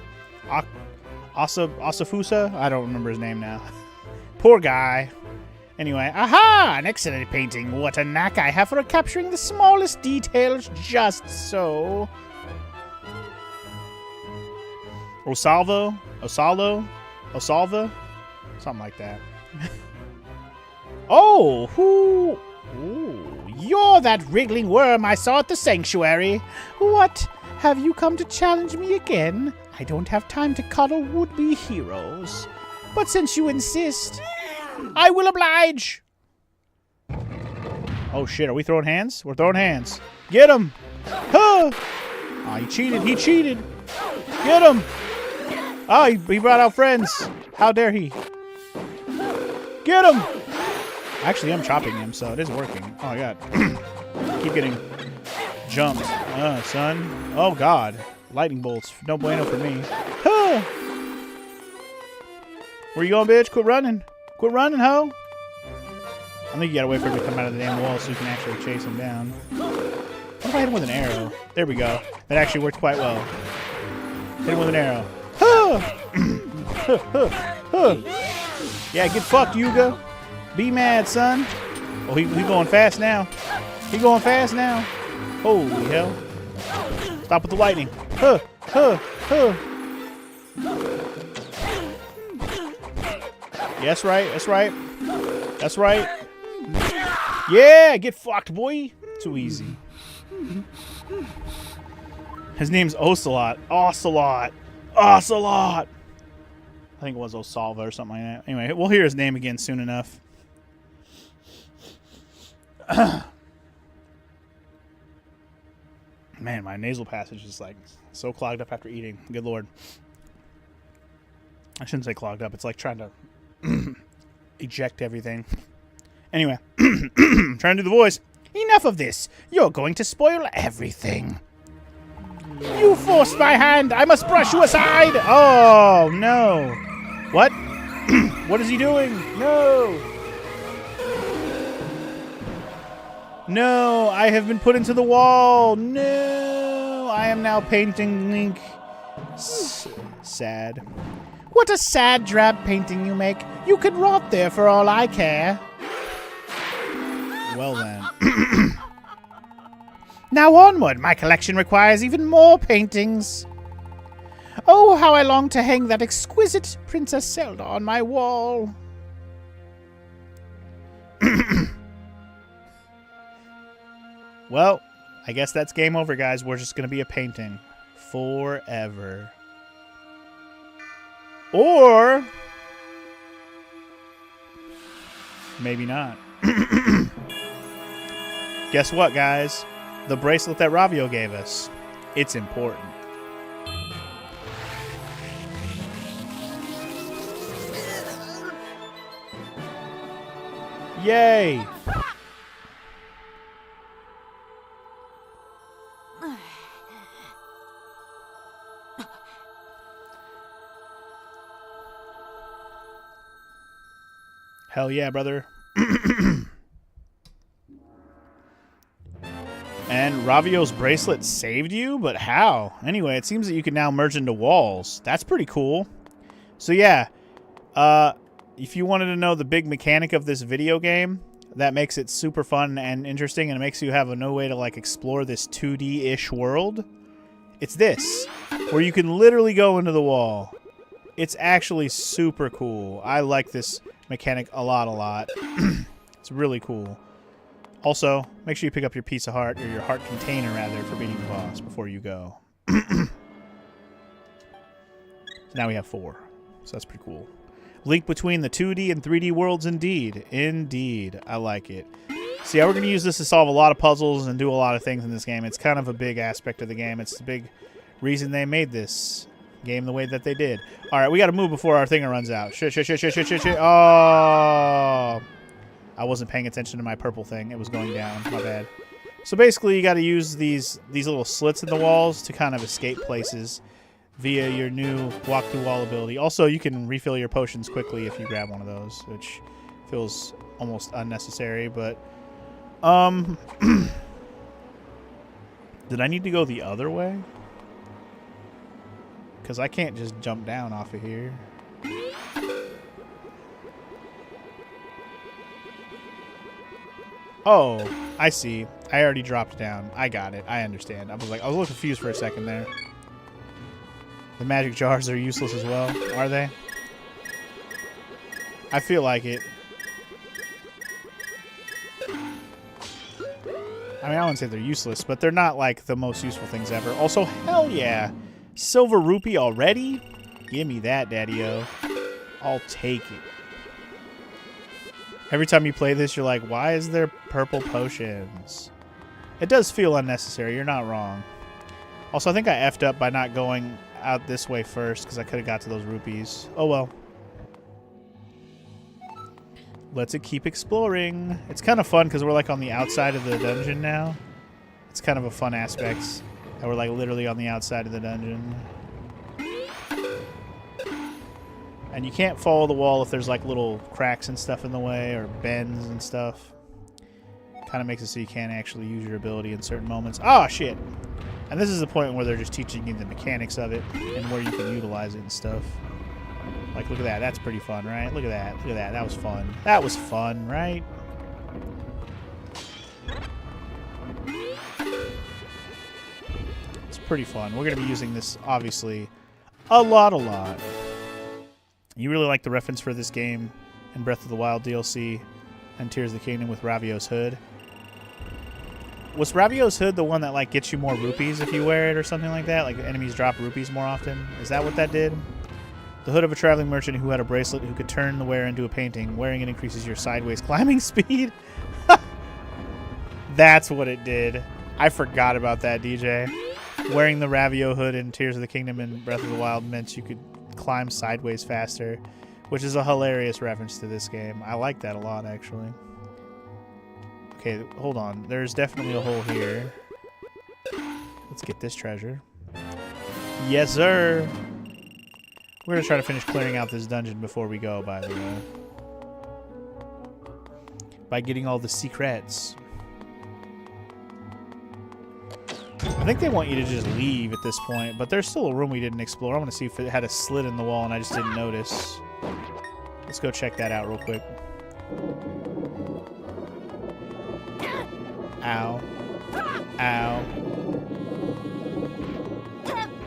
Asafusa? I don't remember his name now. Poor guy. Anyway, aha! An excellent painting. What a knack I have for capturing the smallest details just so. Osalvo? Osalo? Osalva? Something like that. Oh, who? Ooh, you're that wriggling worm I saw at the sanctuary. What? Have you come to challenge me again? I don't have time to cuddle would-be heroes. But since you insist, I will oblige. Oh shit, are we throwing hands? We're throwing hands. Get him! Huh! Huh. Oh, he cheated. He cheated. Get him. Oh, he brought out friends. How dare he? Get him. Actually, I'm chopping him, so it is working. Oh, my God. Keep getting jumped. Son. Oh, God. Lightning bolts. No bueno for me. Huh. Where you going, bitch? Quit running. Quit running, ho. I think you gotta wait for him to come out of the damn wall so you can actually chase him down. What if I hit him with an arrow? There we go. That actually worked quite well. Hit him with an arrow. Huh. Huh. Yeah, get fucked, Yuga. Be mad, son. Oh, he going fast now. He going fast now. Holy hell. Stop with the lightning. Huh. Huh. Huh. Yeah, that's right. That's right. That's right. Yeah, get fucked, boy. Too easy. His name's Ocelot. Ocelot. Ocelot. I think it was Osalva or something like that. Anyway, we'll hear his name again soon enough. Man, my nasal passage is like so clogged up after eating. Good Lord. I shouldn't say clogged up. It's like trying to eject everything. Anyway, trying to do the voice. Enough of this. You're going to spoil everything. You forced my hand. I must brush you aside. Oh, no. What? What is he doing? No. No, I have been put into the wall. No. I am now painting Link. Sad. What a sad, drab painting you make. You could rot there for all I care. Well, then. Now onward. My collection requires even more paintings. Oh, how I long to hang that exquisite Princess Zelda on my wall. Well, I guess that's game over, guys. We're just going to be a painting. Forever. Or maybe not. Guess what, guys? The bracelet that Ravio gave us. It's important. Yay! Hell yeah, brother. And Ravio's bracelet saved you? But how? Anyway, it seems that you can now merge into walls. That's pretty cool. So yeah, if you wanted to know the big mechanic of this video game that makes it super fun and interesting and it makes you have a no way to like explore this 2D-ish world, it's this, where you can literally go into the wall. It's actually super cool. I like this mechanic a lot. It's really cool. Also, make sure you pick up your piece of heart, or your heart container rather, for beating the boss before you go. So now we have 4. So that's pretty cool. Link between the 2D and 3D worlds indeed. Indeed. I like it. So yeah, we're going to use this to solve a lot of puzzles and do a lot of things in this game. It's kind of a big aspect of the game. It's the big reason they made this game the way that they did. Alright, we got to move before our thing runs out. Shit. Oh! I wasn't paying attention to my purple thing. It was going down. My bad. So basically, you got to use these little slits in the walls to kind of escape places via your new walk through wall ability. Also, you can refill your potions quickly if you grab one of those, which feels almost unnecessary, but did I need to go the other way? Because I can't just jump down off of here. Oh, I see. I already dropped down. I got it. I understand. I was a little confused for a second there. The magic jars are useless as well, are they? I feel like it. I mean, I wouldn't say they're useless, but they're not like the most useful things ever. Also, hell yeah. Silver rupee already? Give me that, daddy-o. I'll take it. Every time you play this, you're like, why is there purple potions? It does feel unnecessary. You're not wrong. Also, I think I effed up by not going out this way first because I could have got to those rupees. Oh well. Let's keep exploring. It's kind of fun because we're like on the outside of the dungeon now. It's kind of a fun aspect that we're like literally on the outside of the dungeon. And you can't follow the wall if there's like little cracks and stuff in the way or bends and stuff. Kind of makes it so you can't actually use your ability in certain moments. Oh, shit. And this is the point where they're just teaching you the mechanics of it and where you can utilize it and stuff. Like, look at that. That's pretty fun, right? Look at that. Look at that. That was fun. That was fun, right? It's pretty fun. We're going to be using this, obviously, a lot. You really like the reference for this game in Breath of the Wild DLC and Tears of the Kingdom with Ravio's hood. Was Ravio's hood the one that like gets you more rupees if you wear it or something like that? Like enemies drop rupees more often? Is that what that did? The hood of a traveling merchant who had a bracelet who could turn the wearer into a painting. Wearing it increases your sideways climbing speed. That's what it did. I forgot about that, DJ. Wearing the Ravio hood in Tears of the Kingdom and Breath of the Wild meant you could climb sideways faster, which is a hilarious reference to this game. I like that a lot, actually. Okay, hold on. There's definitely a hole here. Let's get this treasure. Yes, sir! We're gonna try to finish clearing out this dungeon before we go, by the way. By getting all the secrets. I think they want you to just leave at this point, but there's still a room we didn't explore. I want to see if it had a slit in the wall and I just didn't notice. Let's go check that out real quick. Ow. Ow.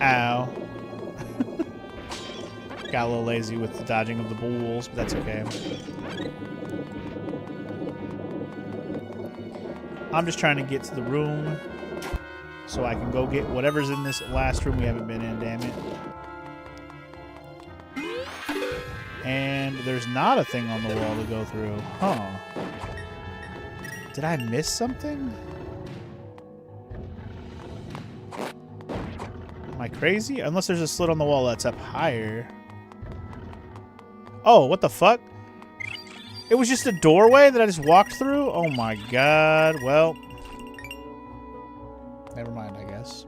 Ow. Got a little lazy with the dodging of the bulls, but that's okay. I'm just trying to get to the room so I can go get whatever's in this last room we haven't been in, damn it. And there's not a thing on the wall to go through. Huh. Did I miss something? Am I crazy? Unless there's a slit on the wall that's up higher. Oh, what the fuck? It was just a doorway that I just walked through? Oh my god. Well, never mind, I guess.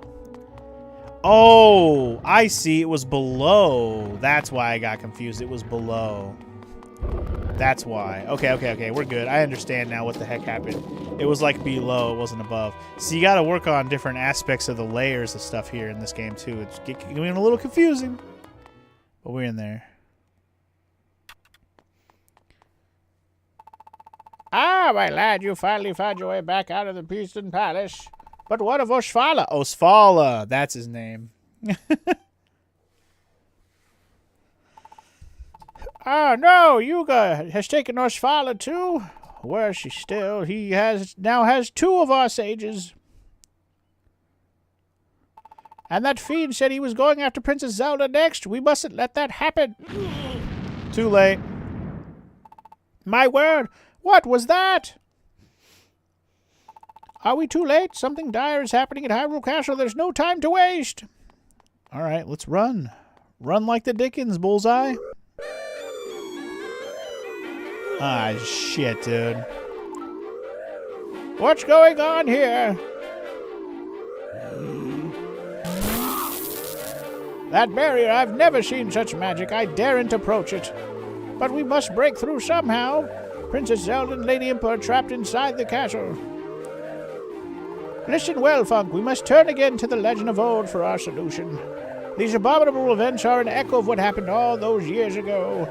Oh, I see. It was below. That's why I got confused. It was below. That's why. Okay. We're good. I understand now what the heck happened. It was like below. It wasn't above. So you got to work on different aspects of the layers of stuff here in this game, too. It's getting a little confusing. But we're in there. Ah, my lad, you finally found your way back out of the Beeston Palace. But what of Osfala? Osfala, that's his name. Ah, no, Yuga has taken Osfala too. Where is she still? He now has 2 of our sages. And that fiend said he was going after Princess Zelda next. We mustn't let that happen. Too late. My word, what was that? Are we too late? Something dire is happening at Hyrule Castle. There's no time to waste. All right, let's run. Run like the Dickens, Bullseye. Ah, shit, dude. What's going on here? That barrier, I've never seen such magic. I daren't approach it. But we must break through somehow. Princess Zelda and Lady Impa are trapped inside the castle. Listen well, Funk. We must turn again to the legend of old for our solution. These abominable events are an echo of what happened all those years ago.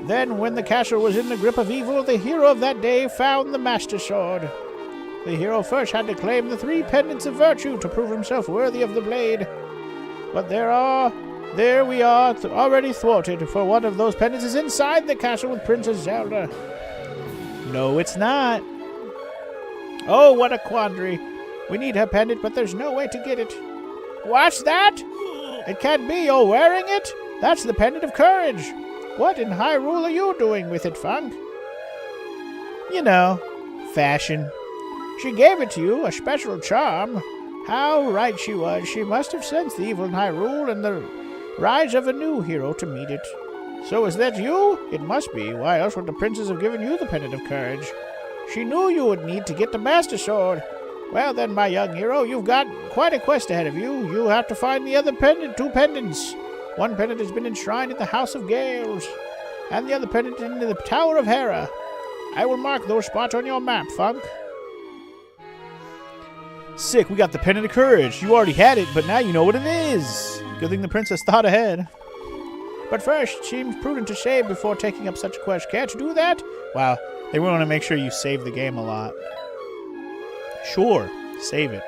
Then, when the castle was in the grip of evil, the hero of that day found the Master Sword. The hero first had to claim the 3 pendants of virtue to prove himself worthy of the blade. But there we are, already thwarted, for one of those pendants is inside the castle with Princess Zelda. No, it's not. Oh, what a quandary. We need her pendant, but there's no way to get it. What's that? It can't be. You're wearing it? That's the pendant of courage. What in Hyrule are you doing with it, Funk? You know, fashion. She gave it to you, a special charm. How right she was. She must have sensed the evil in Hyrule and the rise of a new hero to meet it. So is that you? It must be. Why else would the princess have given you the Pendant of Courage? She knew you would need to get the Master Sword. Well then, my young hero, you've got quite a quest ahead of you. You'll have to find the other pendant, 2 pendants. One pendant has been enshrined in the House of Gales, and the other pendant in the Tower of Hera. I will mark those spots on your map, Funk. Sick, we got the Pendant of Courage. You already had it, but now you know what it is. Good thing the princess thought ahead. But first, it seems prudent to save before taking up such a quest. Can't you do that? Wow, they want to make sure you save the game a lot. Sure, save it.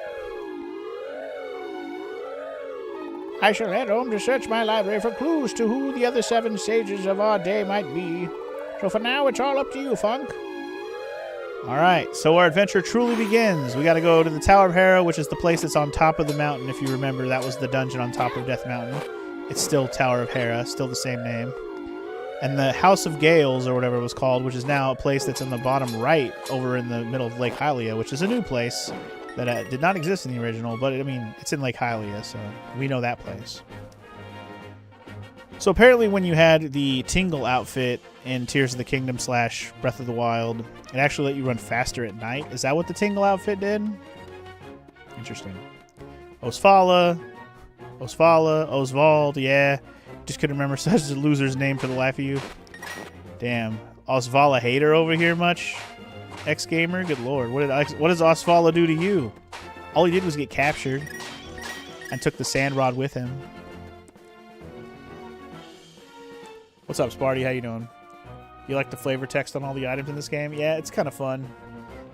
I shall head home to search my library for clues to who the other 7 sages of our day might be. So for now, it's all up to you, Funk. Alright, so our adventure truly begins. We gotta go to the Tower of Hera, which is the place that's on top of the mountain. If you remember, that was the dungeon on top of Death Mountain. It's still Tower of Hera, still the same name. And the House of Gales, or whatever it was called, which is now a place that's in the bottom right over in the middle of Lake Hylia, which is a new place that did not exist in the original, but I mean, it's in Lake Hylia, so we know that place. So apparently when you had the Tingle outfit in Tears of the Kingdom / Breath of the Wild, it actually let you run faster at night. Is that what the Tingle outfit did? Interesting. Osvala, Oswald, yeah. Just couldn't remember such a loser's name for the life of you. Damn. Osvala hater over here much? X-Gamer? Good lord. What does Osvala do to you? All he did was get captured and took the sand rod with him. What's up, Sparty? How you doing? You like the flavor text on all the items in this game? Yeah, it's kind of fun.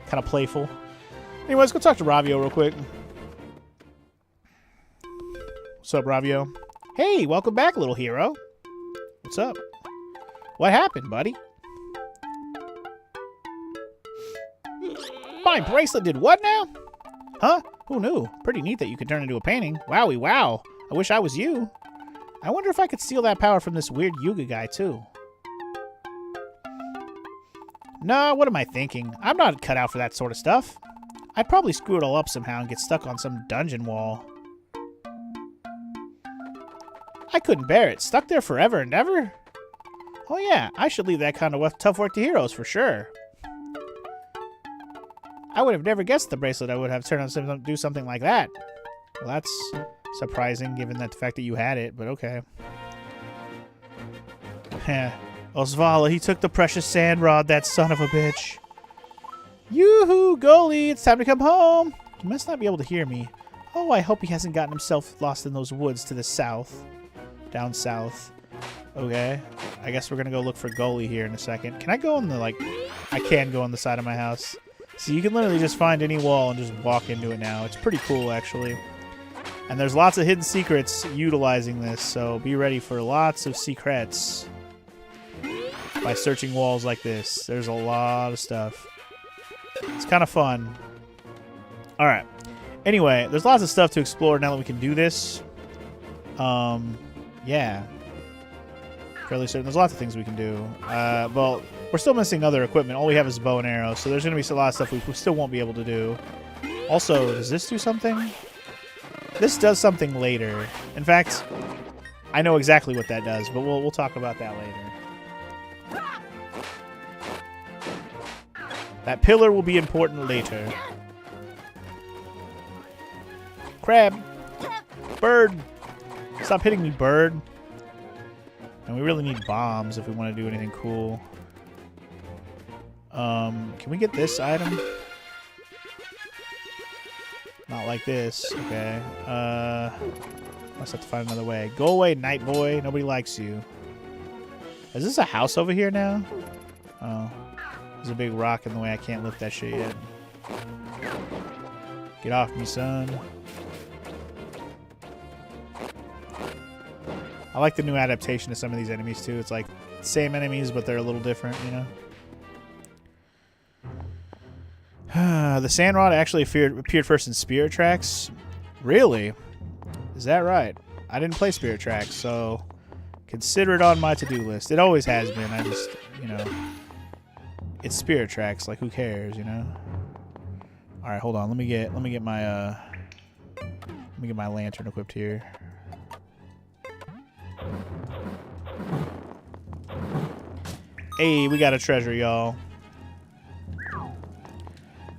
Kind of playful. Anyway, let's go talk to Ravio real quick. What's up, Ravio? Hey, welcome back, little hero. What's up? What happened, buddy? My bracelet did what now? Huh? Who knew? Pretty neat that you could turn into a painting. Wowie wow. I wish I was you. I wonder if I could steal that power from this weird Yuga guy, too. Nah, what am I thinking? I'm not cut out for that sort of stuff. I'd probably screw it all up somehow and get stuck on some dungeon wall. I couldn't bear it. Stuck there forever and ever? Oh yeah, I should leave that kind of tough work to heroes for sure. I would have never guessed the bracelet I would have turned out to do something like that. Well, that's surprising given that the fact that you had it, but okay. Osvala, he took the precious sand rod, that son of a bitch. Yoo-hoo, goalie, it's time to come home. He must not be able to hear me. Oh, I hope he hasn't gotten himself lost in those woods to the south. Down south. Okay. I guess we're going to go look for goalie here in a second. Can I go on the, I can go on the side of my house. So you can literally just find any wall and just walk into it now. It's pretty cool, actually. And there's lots of hidden secrets utilizing this, so be ready for lots of secrets by searching walls like this. There's a lot of stuff. It's kind of fun. Alright. Anyway, there's lots of stuff to explore now that we can do this. Yeah. Fairly certain. There's lots of things we can do. Well, we're still missing other equipment. All we have is bow and arrow, so there's going to be a lot of stuff we still won't be able to do. Also, does this do something? This does something later. In fact, I know exactly what that does, but we'll talk about that later. That pillar will be important later. Crab. Bird. Stop hitting me, bird. And we really need bombs if we want to do anything cool. Can we get this item? Not like this. Okay. Must have to find another way. Go away, night boy. Nobody likes you. Is this a house over here now? Oh. There's a big rock in the way. I can't lift that shit yet. Get off me, son. I like the new adaptation to some of these enemies, too. It's like same enemies, but they're a little different, you know? The sand rod actually appeared first in Spirit Tracks. Really? Is that right? I didn't play Spirit Tracks, so consider it on my to-do list. It always has been. I just, you know, it's Spirit Tracks. Like, who cares, you know? All right, hold on. Let me get my Let me get my lantern equipped here. Hey, we got a treasure, y'all.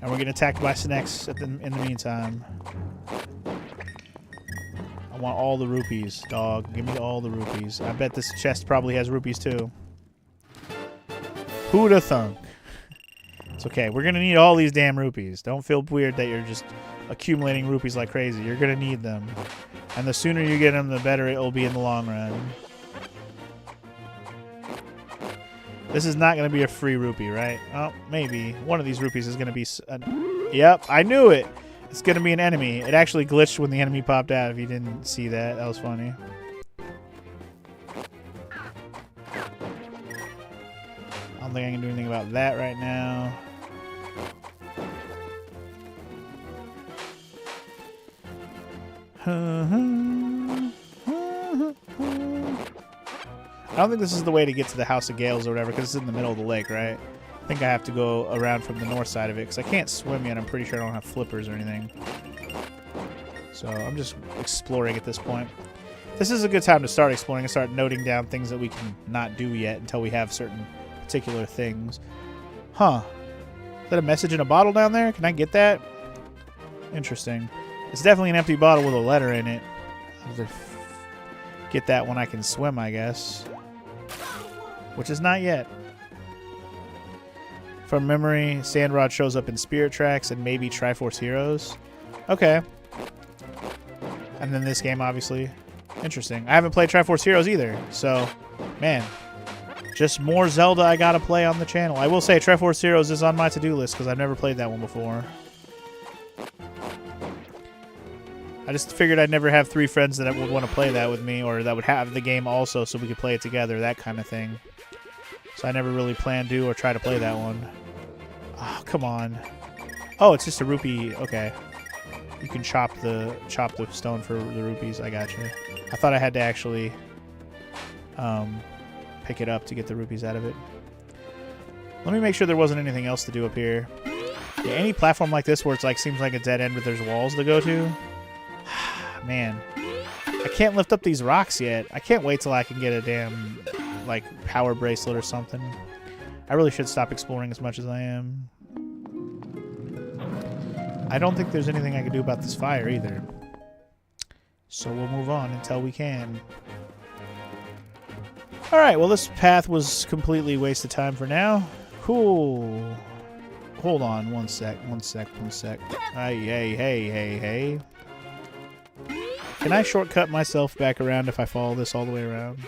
And we're getting attacked by snakes in the meantime. I want all the rupees, dog. Give me all the rupees. I bet this chest probably has rupees too. Who'da thunk? It's okay. We're going to need all these damn rupees. Don't feel weird that you're just accumulating rupees like crazy. You're going to need them. And the sooner you get them, the better it will be in the long run. This is not going to be a free rupee, right? Oh, maybe. One of these rupees is going to be... Yep, I knew it. It's going to be an enemy. It actually glitched when the enemy popped out, if you didn't see that. That was funny. I don't think I can do anything about that right now. I don't think this is the way to get to the House of Gales or whatever, because it's in the middle of the lake, right? I think I have to go around from the north side of it, because I can't swim yet. I'm pretty sure I don't have flippers or anything. So I'm just exploring at this point. This is a good time to start exploring and start noting down things that we can not do yet until we have certain particular things. Huh. Is that a message in a bottle down there? Can I get that? Interesting. It's definitely an empty bottle with a letter in it. I'll have to get that when I can swim, I guess. Which is not yet. From memory, Sandrod shows up in Spirit Tracks and maybe Triforce Heroes. Okay. And then this game, obviously. Interesting. I haven't played Triforce Heroes either. So, man. Just more Zelda I gotta play on the channel. I will say Triforce Heroes is on my to-do list because I've never played that one before. I just figured I'd never have 3 friends that would want to play that with me, or that would have the game also so we could play it together, that kind of thing. So I never really planned to or try to play that one. Oh, come on. Oh, it's just a rupee. Okay. You can chop the stone for the rupees. I got you. I thought I had to actually pick it up to get the rupees out of it. Let me make sure there wasn't anything else to do up here. Yeah, any platform like this where it's like seems like a dead end but there's walls to go to. Man, I can't lift up these rocks yet. I can't wait till I can get a damn like power bracelet or something. I really should stop exploring as much as I am. I don't think there's anything I can do about this fire either. So we'll move on until we can. Alright, well this path was completely a waste of time for now. Cool. Hold on, one sec. Hey. Can I shortcut myself back around if I follow this all the way around?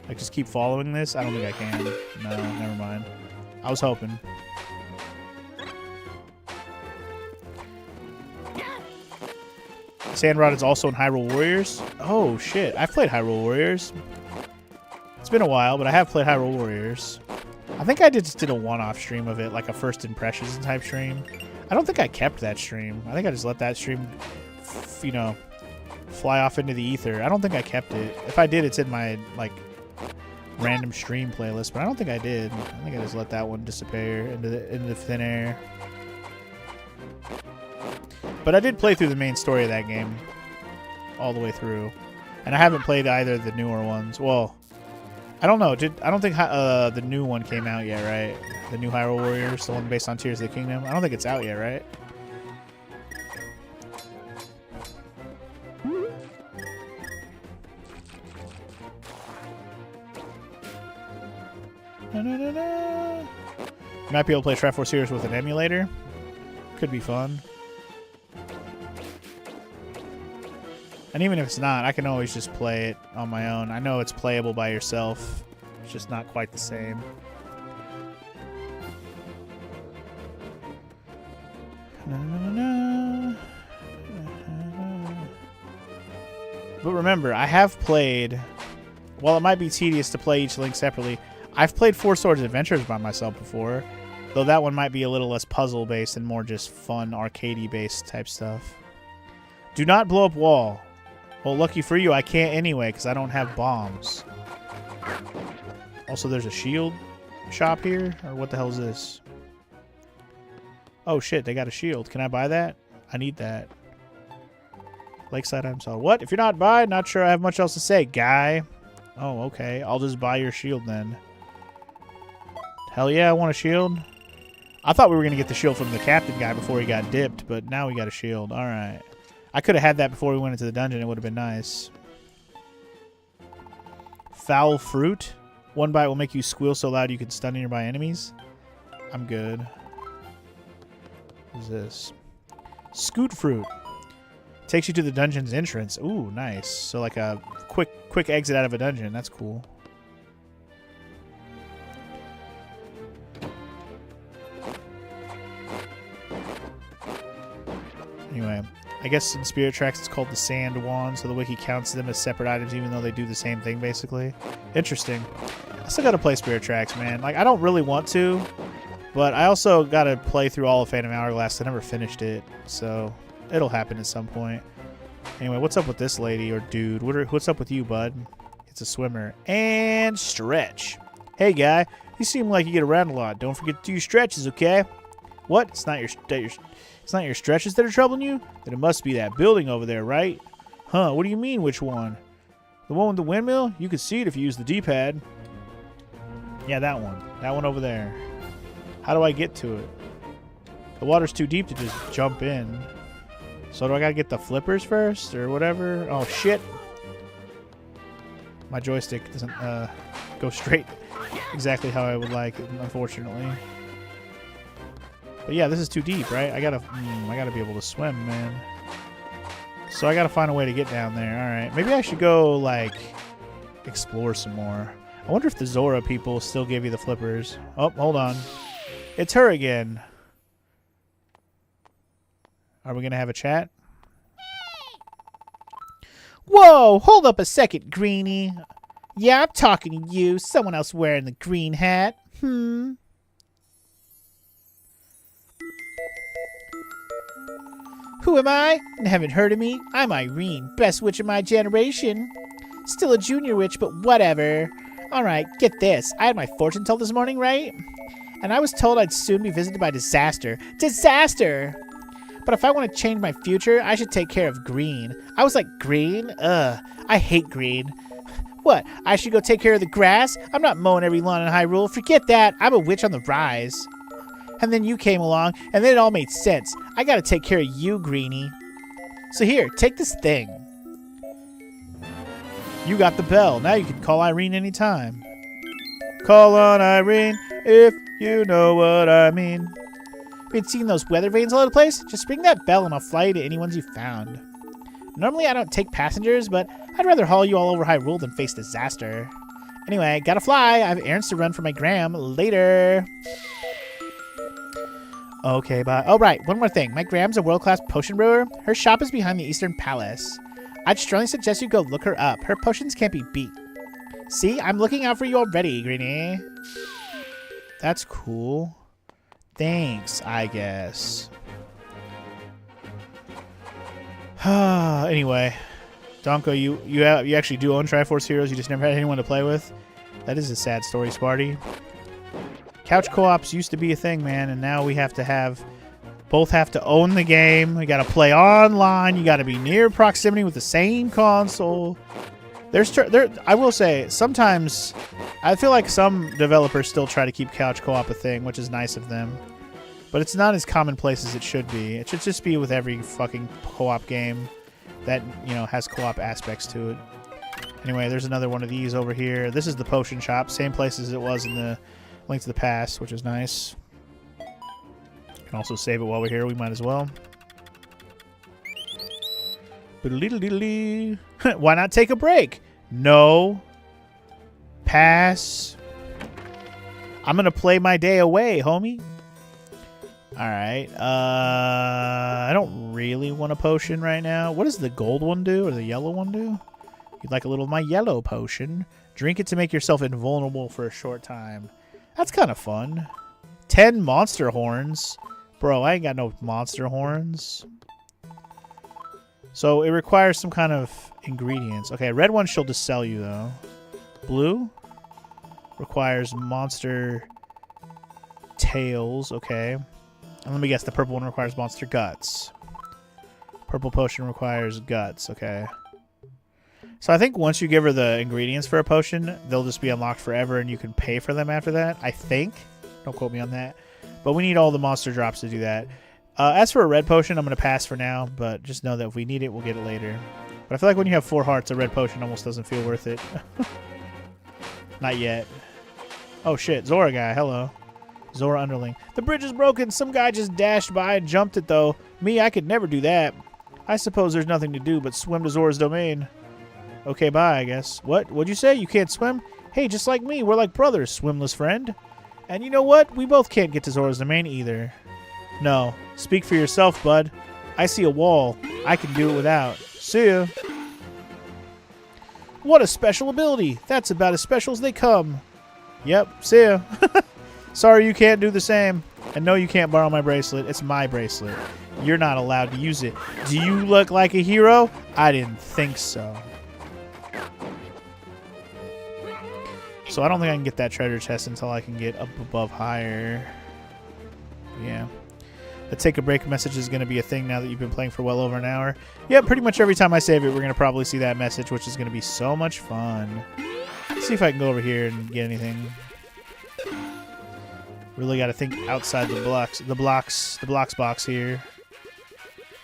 Like, just keep following this? I don't think I can. No, never mind. I was hoping. Sandrod is also in Hyrule Warriors. Oh, shit. I've played Hyrule Warriors. It's been a while, but I have played Hyrule Warriors. I think I just did a one-off stream of it, like a first impressions type stream. I don't think I kept that stream. I think I just let that stream, you know, fly off into the ether. I don't think I kept it. If I did, it's in my, like, random stream playlist, but I don't think I did. I think I just let that one disappear into the thin air. But I did play through the main story of that game all the way through. And I haven't played either of the newer ones. Well, I don't know. I don't think the new one came out yet, right? The new Hyrule Warriors, the one based on Tears of the Kingdom. I don't think it's out yet, right? Might be able to play Triforce Heroes with an emulator. Could be fun. And even if it's not, I can always just play it on my own. I know it's playable by yourself. It's just not quite the same. But remember, I have played... While it might be tedious to play each Link separately, I've played Four Swords Adventures by myself before. Though that one might be a little less puzzle-based and more just fun, arcadey-based type stuff. Do not blow up wall. Well, lucky for you, I can't anyway, because I don't have bombs. Also, there's a shield shop here? Or what the hell is this? Oh, shit. They got a shield. Can I buy that? I need that. Lakeside item solid. What? If you're not buying, not sure I have much else to say, guy. Oh, okay. I'll just buy your shield then. Hell yeah, I want a shield. I thought we were going to get the shield from the captain guy before he got dipped, but now we got a shield. All right. I could have had that before we went into the dungeon. It would have been nice. Foul fruit. One bite will make you squeal so loud you can stun nearby enemies. I'm good. What is this? Scoot fruit. Takes you to the dungeon's entrance. Ooh, nice. So like a quick exit out of a dungeon. That's cool. Anyway, I guess in Spirit Tracks it's called the Sand Wand, so the wiki counts them as separate items even though they do the same thing basically. Interesting. I still gotta play Spirit Tracks, man. Like, I don't really want to, but I also gotta play through all of Phantom Hourglass. I never finished it, so it'll happen at some point. Anyway, what's up with this lady or dude? What's up with you, bud? It's a swimmer. And stretch. Hey, guy. You seem like you get around a lot. Don't forget to do your stretches, okay? What? It's not your stretches that are troubling you? Then it must be that building over there, right? Huh, what do you mean, which one? The one with the windmill? You could see it if you use the D-pad. Yeah, that one. That one over there. How do I get to it? The water's too deep to just jump in. So do I gotta get the flippers first or whatever? Oh, shit. My joystick doesn't go straight exactly how I would like it, unfortunately. But yeah, this is too deep, right? I gotta be able to swim, man. So I gotta find a way to get down there. All right, maybe I should go like explore some more. I wonder if the Zora people still give you the flippers. Oh, hold on, it's her again. Are we gonna have a chat? Whoa, hold up a second, Greenie. Yeah, I'm talking to you, someone else wearing the green hat. Who am I? Haven't heard of me? I'm Irene, best witch of my generation. Still a junior witch, but whatever. Alright, get this. I had my fortune told this morning, right? And I was told I'd soon be visited by disaster. Disaster! But if I want to change my future, I should take care of green. I was like, green? Ugh, I hate green. What, I should go take care of the grass? I'm not mowing every lawn in Hyrule. Forget that. I'm a witch on the rise. And then you came along, and then it all made sense. I gotta take care of you, Greenie. So here, take this thing. You got the bell. Now you can call Irene anytime. Call on Irene if you know what I mean. Been seeing those weather vanes all over the place? Just ring that bell and I'll fly you to any ones you found. Normally I don't take passengers, but I'd rather haul you all over Hyrule than face disaster. Anyway, gotta fly. I have errands to run for my gram. Later. Okay, bye. Oh, right. One more thing. My Gram's a world-class potion brewer. Her shop is behind the Eastern Palace. I'd strongly suggest you go look her up. Her potions can't be beat. See? I'm looking out for you already, Greenie. That's cool. Thanks, I guess. Anyway. Donko, you actually do own Triforce Heroes. You just never had anyone to play with? That is a sad story, Sparty. Couch co-ops used to be a thing, man, and now we have to both have to own the game. We got to play online. You got to be near proximity with the same console. I will say, sometimes I feel like some developers still try to keep couch co-op a thing, which is nice of them. But it's not as commonplace as it should be. It should just be with every fucking co-op game that, you know, has co-op aspects to it. Anyway, there's another one of these over here. This is the potion shop, same place as it was in the Link to the Past, which is nice. Can also save it while we're here. We might as well. Why not take a break? No. Pass. I'm gonna play my day away, homie. Alright. I don't really want a potion right now. What does the gold one do or the yellow one do? You'd like a little of my yellow potion. Drink it to make yourself invulnerable for a short time. That's kind of fun. 10 monster horns. Bro, I ain't got no monster horns. So it requires some kind of ingredients. Okay, red one she'll just sell you, though. Blue requires monster tails. Okay. And let me guess, the purple one requires monster guts. Purple potion requires guts, okay. So I think once you give her the ingredients for a potion, they'll just be unlocked forever and you can pay for them after that, I think. Don't quote me on that. But we need all the monster drops to do that. As for a red potion, I'm going to pass for now, but just know that if we need it, we'll get it later. But I feel like when you have 4 hearts, a red potion almost doesn't feel worth it. Not yet. Oh shit, Zora guy, hello. Zora underling. The bridge is broken. Some guy just dashed by and jumped it, though. Me, I could never do that. I suppose there's nothing to do but swim to Zora's domain. Okay, bye, I guess. What? What'd you say? You can't swim? Hey, just like me, we're like brothers, swimless friend. And you know what? We both can't get to Zora's domain either. No. Speak for yourself, bud. I see a wall. I can do it without. See ya. What a special ability. That's about as special as they come. Yep, see ya. Sorry you can't do the same. And no, you can't borrow my bracelet. It's my bracelet. You're not allowed to use it. Do you look like a hero? I didn't think so. So I don't think I can get that treasure chest until I can get up above higher. Yeah. The take a break message is going to be a thing now that you've been playing for well over an hour. Yeah, pretty much every time I save it, we're going to probably see that message, which is going to be so much fun. Let's see if I can go over here and get anything. Really got to think outside the blocks box here.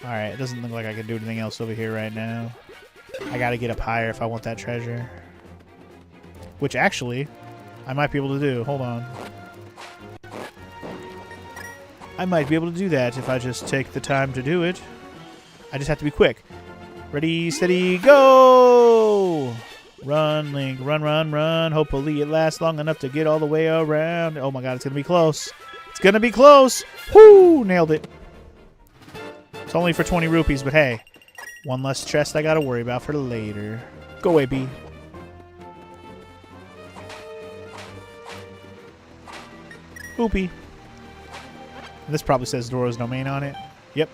All right, it doesn't look like I can do anything else over here right now. I got to get up higher if I want that treasure. Which actually, I might be able to do. Hold on. I might be able to do that if I just take the time to do it. I just have to be quick. Ready, steady, go! Run, Link, run, run, run. Hopefully it lasts long enough to get all the way around. Oh my god, it's going to be close. It's going to be close! Woo! Nailed it. It's only for 20 rupees, but hey. One less chest I got to worry about for later. Go away, B. Oopie. This probably says Zora's domain on it. Yep.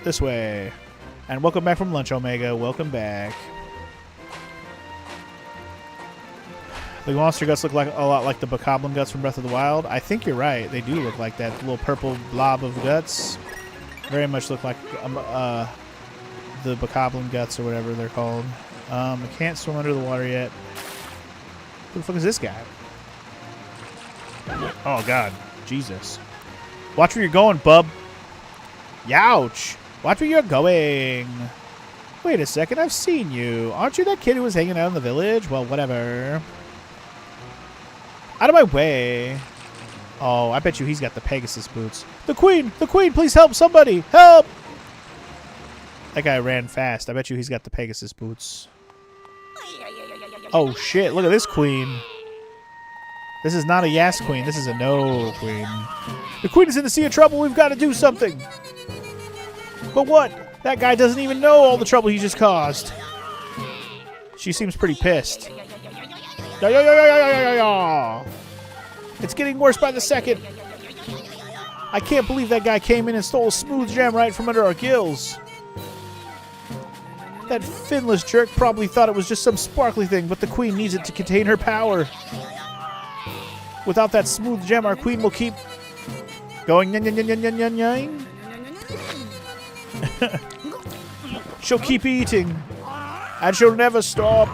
This way. And welcome back from lunch, Omega. Welcome back. The monster guts look like a lot like the Bokoblin guts from Breath of the Wild. I think you're right. They do look like that little purple blob of guts. Very much look like the Bokoblin guts or whatever they're called. I can't swim under the water yet. Who the fuck is this guy? Oh, God. Jesus. Watch where you're going, bub. Youch. Watch where you're going. Wait a second. I've seen you. Aren't you that kid who was hanging out in the village? Well, whatever. Out of my way. Oh, I bet you he's got the Pegasus boots. The queen! The queen! Please help somebody! Help! That guy ran fast. I bet you he's got the Pegasus boots. Oh, shit. Look at this queen. This is not a yes queen. This is a no queen. The queen is in the sea of trouble. We've got to do something. But what? That guy doesn't even know all the trouble he just caused. She seems pretty pissed. It's getting worse by the second. I can't believe that guy came in and stole a smooth gem right from under our gills. That finless jerk probably thought it was just some sparkly thing, but the queen needs it to contain her power. Without that smooth gem, our queen will keep going. She'll keep eating, and she'll never stop.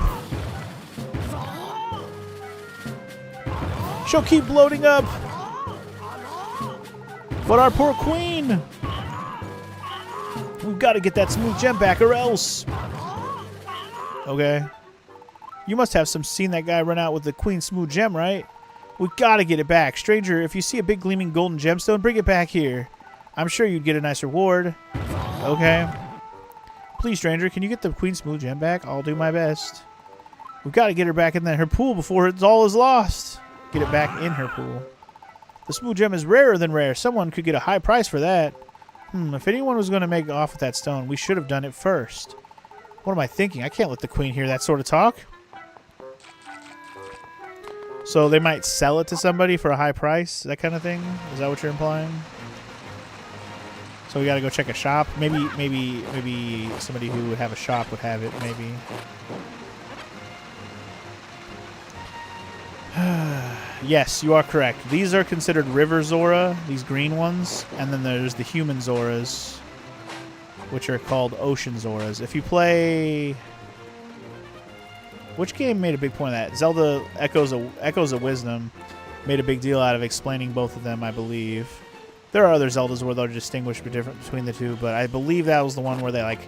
She'll keep bloating up. But our poor queen. We've got to get that smooth gem back or else. Okay. You must have seen that guy run out with the queen's smooth gem, right? We've got to get it back. Stranger, if you see a big gleaming golden gemstone, bring it back here. I'm sure you'd get a nice reward. Okay. Please, stranger, can you get the queen's smooth gem back? I'll do my best. We've got to get her back in her pool before it's all is lost. Get it back in her pool. The smooth gem is rarer than rare. Someone could get a high price for that. If anyone was going to make off with that stone, we should have done it first. What am I thinking? I can't let the queen hear that sort of talk. So they might sell it to somebody for a high price, that kind of thing? Is that what you're implying? So we got to go check a shop. Maybe somebody who would have a shop would have it. Maybe. Yes, you are correct. These are considered River Zora, these green ones, and then there's the human Zoras, which are called Ocean Zoras. If you play... Which game made a big point of that? Zelda Echoes of Wisdom made a big deal out of explaining both of them, I believe. There are other Zeldas where they'll distinguish between the two, but I believe that was the one where they like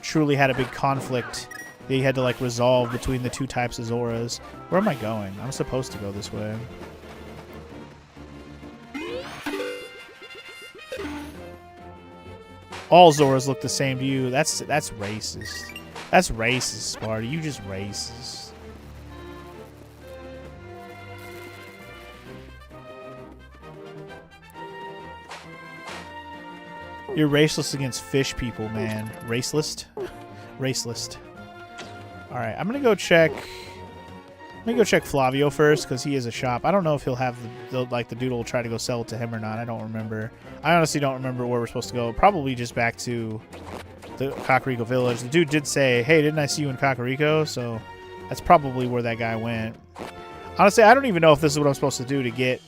truly had a big conflict that you had to like resolve between the two types of Zoras. Where am I going? I'm supposed to go this way. All Zoras look the same to you. That's racist. That's racist, Sparta. You just racist. You're raceless against fish people, man. Racelist? Racelist. Alright, I'm gonna go check... Let me go check Flavio first, because he is a shop. I don't know if he'll have the dude will try to go sell it to him or not. I don't remember. I honestly don't remember where we're supposed to go. Probably just back to the Kakariko village. The dude did say, hey, didn't I see you in Kakariko? So that's probably where that guy went. Honestly, I don't even know if this is what I'm supposed to do to be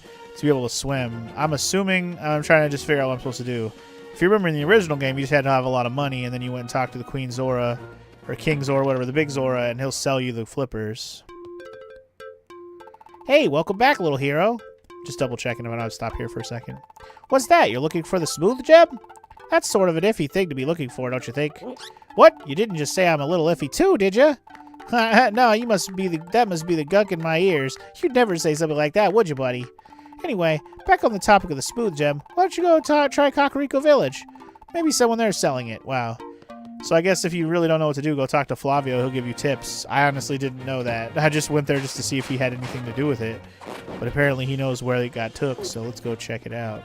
able to swim. I'm assuming I'm trying to just figure out what I'm supposed to do. If you remember in the original game, you just had to have a lot of money, and then you went and talked to the Queen Zora, or King Zora, whatever, the big Zora, and he'll sell you the flippers. Hey, welcome back, little hero. Just double checking if I would stop here for a second. What's that? You're looking for the smooth gem? That's sort of an iffy thing to be looking for, don't you think? What? You didn't just say I'm a little iffy too, did you? No, that must be the gunk in my ears. You'd never say something like that, would you, buddy? Anyway, back on the topic of the smooth gem, why don't you go try Kakariko Village? Maybe someone there is selling it. Wow. So I guess if you really don't know what to do, go talk to Flavio. He'll give you tips. I honestly didn't know that. I just went there just to see if he had anything to do with it. But apparently he knows where it got took, so let's go check it out.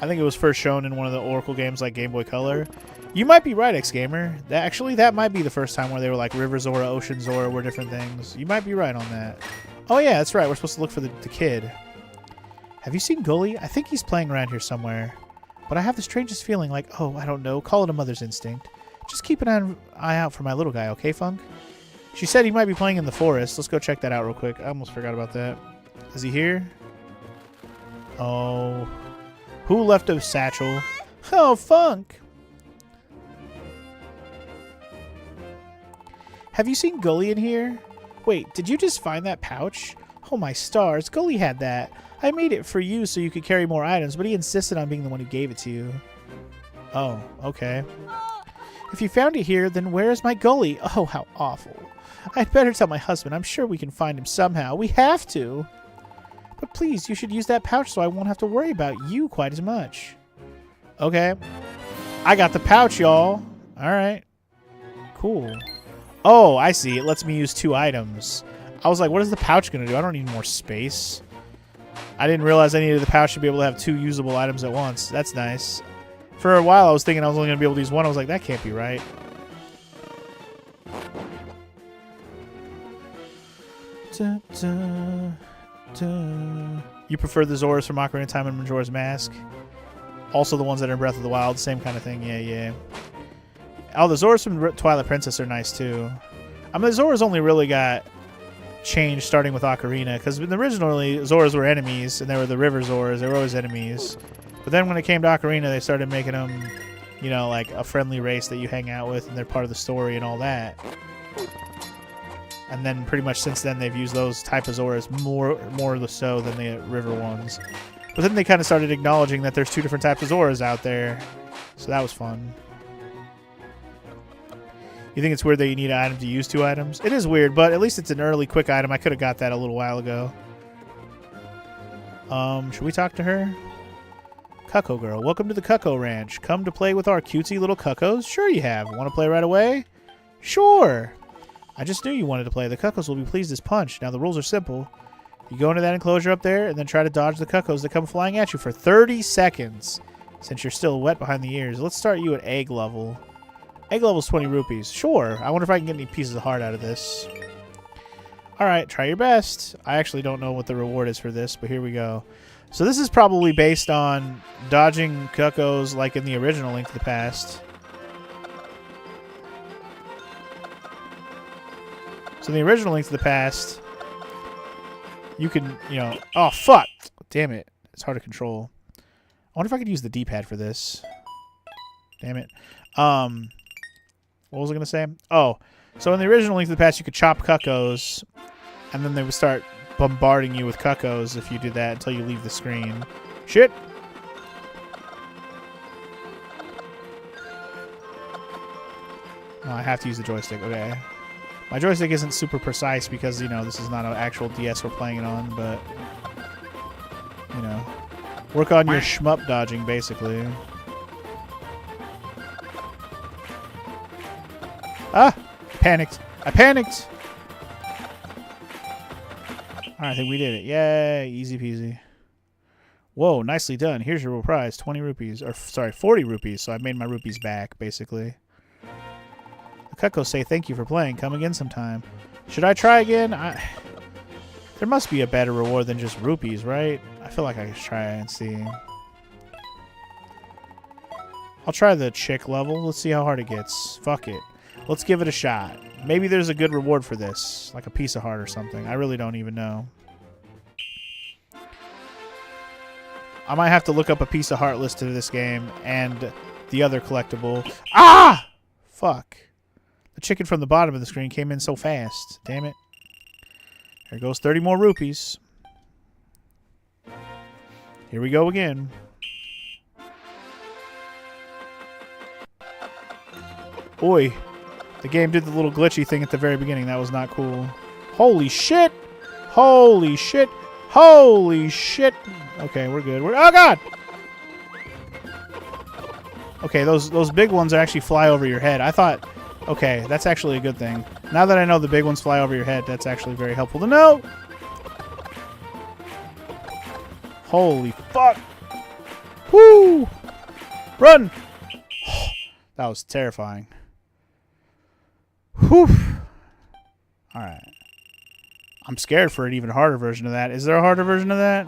I think it was first shown in one of the Oracle games like Game Boy Color. You might be right, X-Gamer. That might be the first time where they were like River Zora, Ocean Zora were different things. You might be right on that. Oh yeah, that's right. We're supposed to look for the kid. Have you seen Gully? I think he's playing around here somewhere. But I have the strangest feeling like, oh, I don't know, call it a mother's instinct. Just keep an eye out for my little guy, okay, Funk? She said he might be playing in the forest. Let's go check that out real quick. I almost forgot about that. Is he here? Oh. Who left a satchel? Oh, Funk! Have you seen Gully in here? Wait, did you just find that pouch? Oh my stars, Gully had that. I made it for you so you could carry more items, but he insisted on being the one who gave it to you. Oh, okay. If you found it here, then where is my Gully? Oh, how awful. I'd better tell my husband. I'm sure we can find him somehow. We have to. But please, you should use that pouch so I won't have to worry about you quite as much. Okay. I got the pouch, y'all. Alright. Cool. Oh, I see. It lets me use 2 items. I was like, what is the pouch going to do? I don't need more space. I didn't realize I needed the pouch to be able to have 2 usable items at once. That's nice. For a while, I was thinking I was only going to be able to use 1. I was like, that can't be right. Da, da, da. You prefer the Zoras from Ocarina of Time and Majora's Mask? Also the ones that are in Breath of the Wild. Same kind of thing. Yeah, yeah. Oh, the Zoras from Twilight Princess are nice, too. I mean, the Zoras only really got changed starting with Ocarina, because originally Zoras were enemies, and they were the River Zoras. They were always enemies. But then when it came to Ocarina, they started making them, you know, like a friendly race that you hang out with, and they're part of the story and all that. And then pretty much since then, they've used those type of Zoras more so than the River ones. But then they kind of started acknowledging that there's 2 different types of Zoras out there. So that was fun. You think it's weird that you need an item to use 2 items? It is weird, but at least it's an early quick item. I could have got that a little while ago. Should we talk to her? Cucko girl, welcome to the Cucko Ranch. Come to play with our cutesy little Cuccos? Sure you have. Want to play right away? Sure. I just knew you wanted to play. The Cuccos will be pleased as punch. Now the rules are simple. You go into that enclosure up there and then try to dodge the Cuccos that come flying at you for 30 seconds. Since you're still wet behind the ears, let's start you at egg level. Egg level's 20 rupees. Sure. I wonder if I can get any pieces of heart out of this. Alright, try your best. I actually don't know what the reward is for this, but here we go. So this is probably based on dodging Cuccos like in the original Link to the Past. So in the original Link to the Past, you can, you know... Oh, fuck! Damn it. It's hard to control. I wonder if I could use the D-pad for this. Damn it. What was I going to say? Oh, so in the original Link to the Past, you could chop cuckoos, and then they would start bombarding you with cuckoos if you do that until you leave the screen. Shit! Oh, I have to use the joystick. Okay. My joystick isn't super precise because, you know, this is not an actual DS we're playing it on, but, you know, work on your shmup dodging, basically. Ah! Panicked. I panicked! Alright, I think we did it. Yay! Easy peasy. Whoa, nicely done. Here's your prize. 20 rupees. Or, sorry, 40 rupees. So I've made my rupees back, basically. The cuckoos say thank you for playing. Come again sometime. Should I try again? There must be a better reward than just rupees, right? I feel like I should try and see. I'll try the chick level. Let's see how hard it gets. Fuck it. Let's give it a shot. Maybe there's a good reward for this. Like a piece of heart or something. I really don't even know. I might have to look up a piece of heart listed to this game and the other collectible. Ah! Fuck. The chicken from the bottom of the screen came in so fast. Damn it. Here goes 30 more rupees. Here we go again. Oi. The game did the little glitchy thing at the very beginning. That was not cool. Holy shit! Holy shit! Holy shit! Okay, we're good. Oh, God! Okay, those big ones actually fly over your head. I thought... Okay, that's actually a good thing. Now that I know the big ones fly over your head, that's actually very helpful to know. Holy fuck. Woo! Run! That was terrifying. Whew. Alright. I'm scared for an even harder version of that. Is there a harder version of that?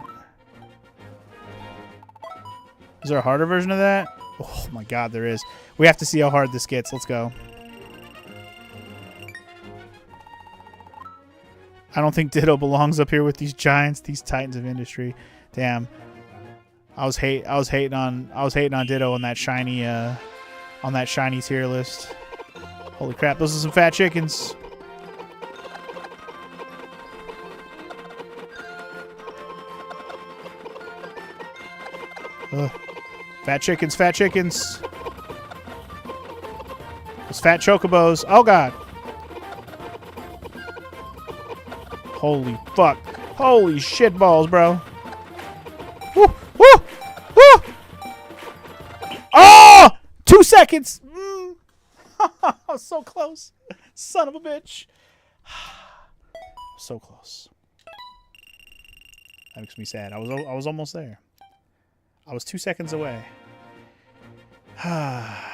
Is there a harder version of that? Oh my god, there is. We have to see how hard this gets. Let's go. I don't think Ditto belongs up here with these giants, these titans of industry. Damn. I was hating on Ditto on that shiny tier list. Holy crap, those are some fat chickens. Ugh. Fat chickens, fat chickens. Those fat chocobos. Oh god. Holy fuck. Holy shit balls, bro. Woo, woo, woo. Oh! 2 seconds. I was so close. Son of a bitch. So close. That makes me sad. I was almost there. I was 2 seconds away.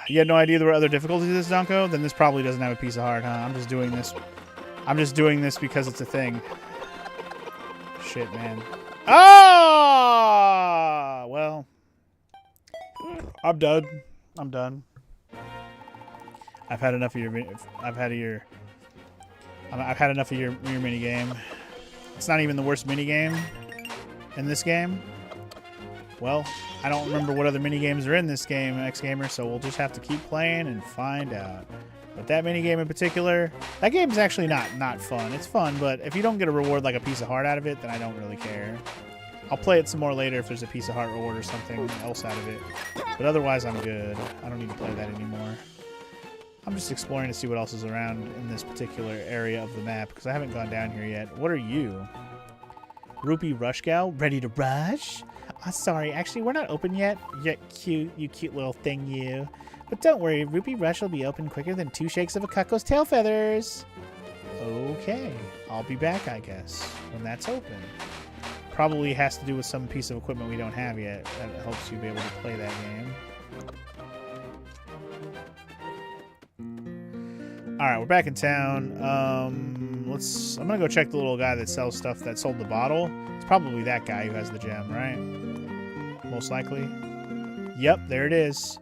You had no idea there were other difficulties to this, Donko? Then this probably doesn't have a piece of heart, huh? I'm just doing this. I'm just doing this because it's a thing. Shit, man. Ah! Well. I'm done. I'm done. I've had enough of your mini game. It's not even the worst mini game in this game. Well, I don't remember what other mini games are in this game, X Gamer, so we'll just have to keep playing and find out. But that mini game in particular, that game is actually not fun. It's fun, but if you don't get a reward like a piece of heart out of it, then I don't really care. I'll play it some more later if there's a piece of heart reward or something else out of it. But otherwise, I'm good. I don't need to play that anymore. I'm just exploring to see what else is around in this particular area of the map, because I haven't gone down here yet. What are you? Rupee Rush Gal? Ready to rush? Oh, sorry, actually, we're not open yet. You're cute, you cute little thing, you. But don't worry, Rupee Rush will be open quicker than 2 shakes of a cuckoo's tail feathers. Okay, I'll be back, I guess, when that's open. Probably has to do with some piece of equipment we don't have yet that helps you be able to play that game. Alright, we're back in town. I'm gonna go check the little guy that sells stuff that sold the bottle. It's probably that guy who has the gem, right? Most likely. Yep, there it is.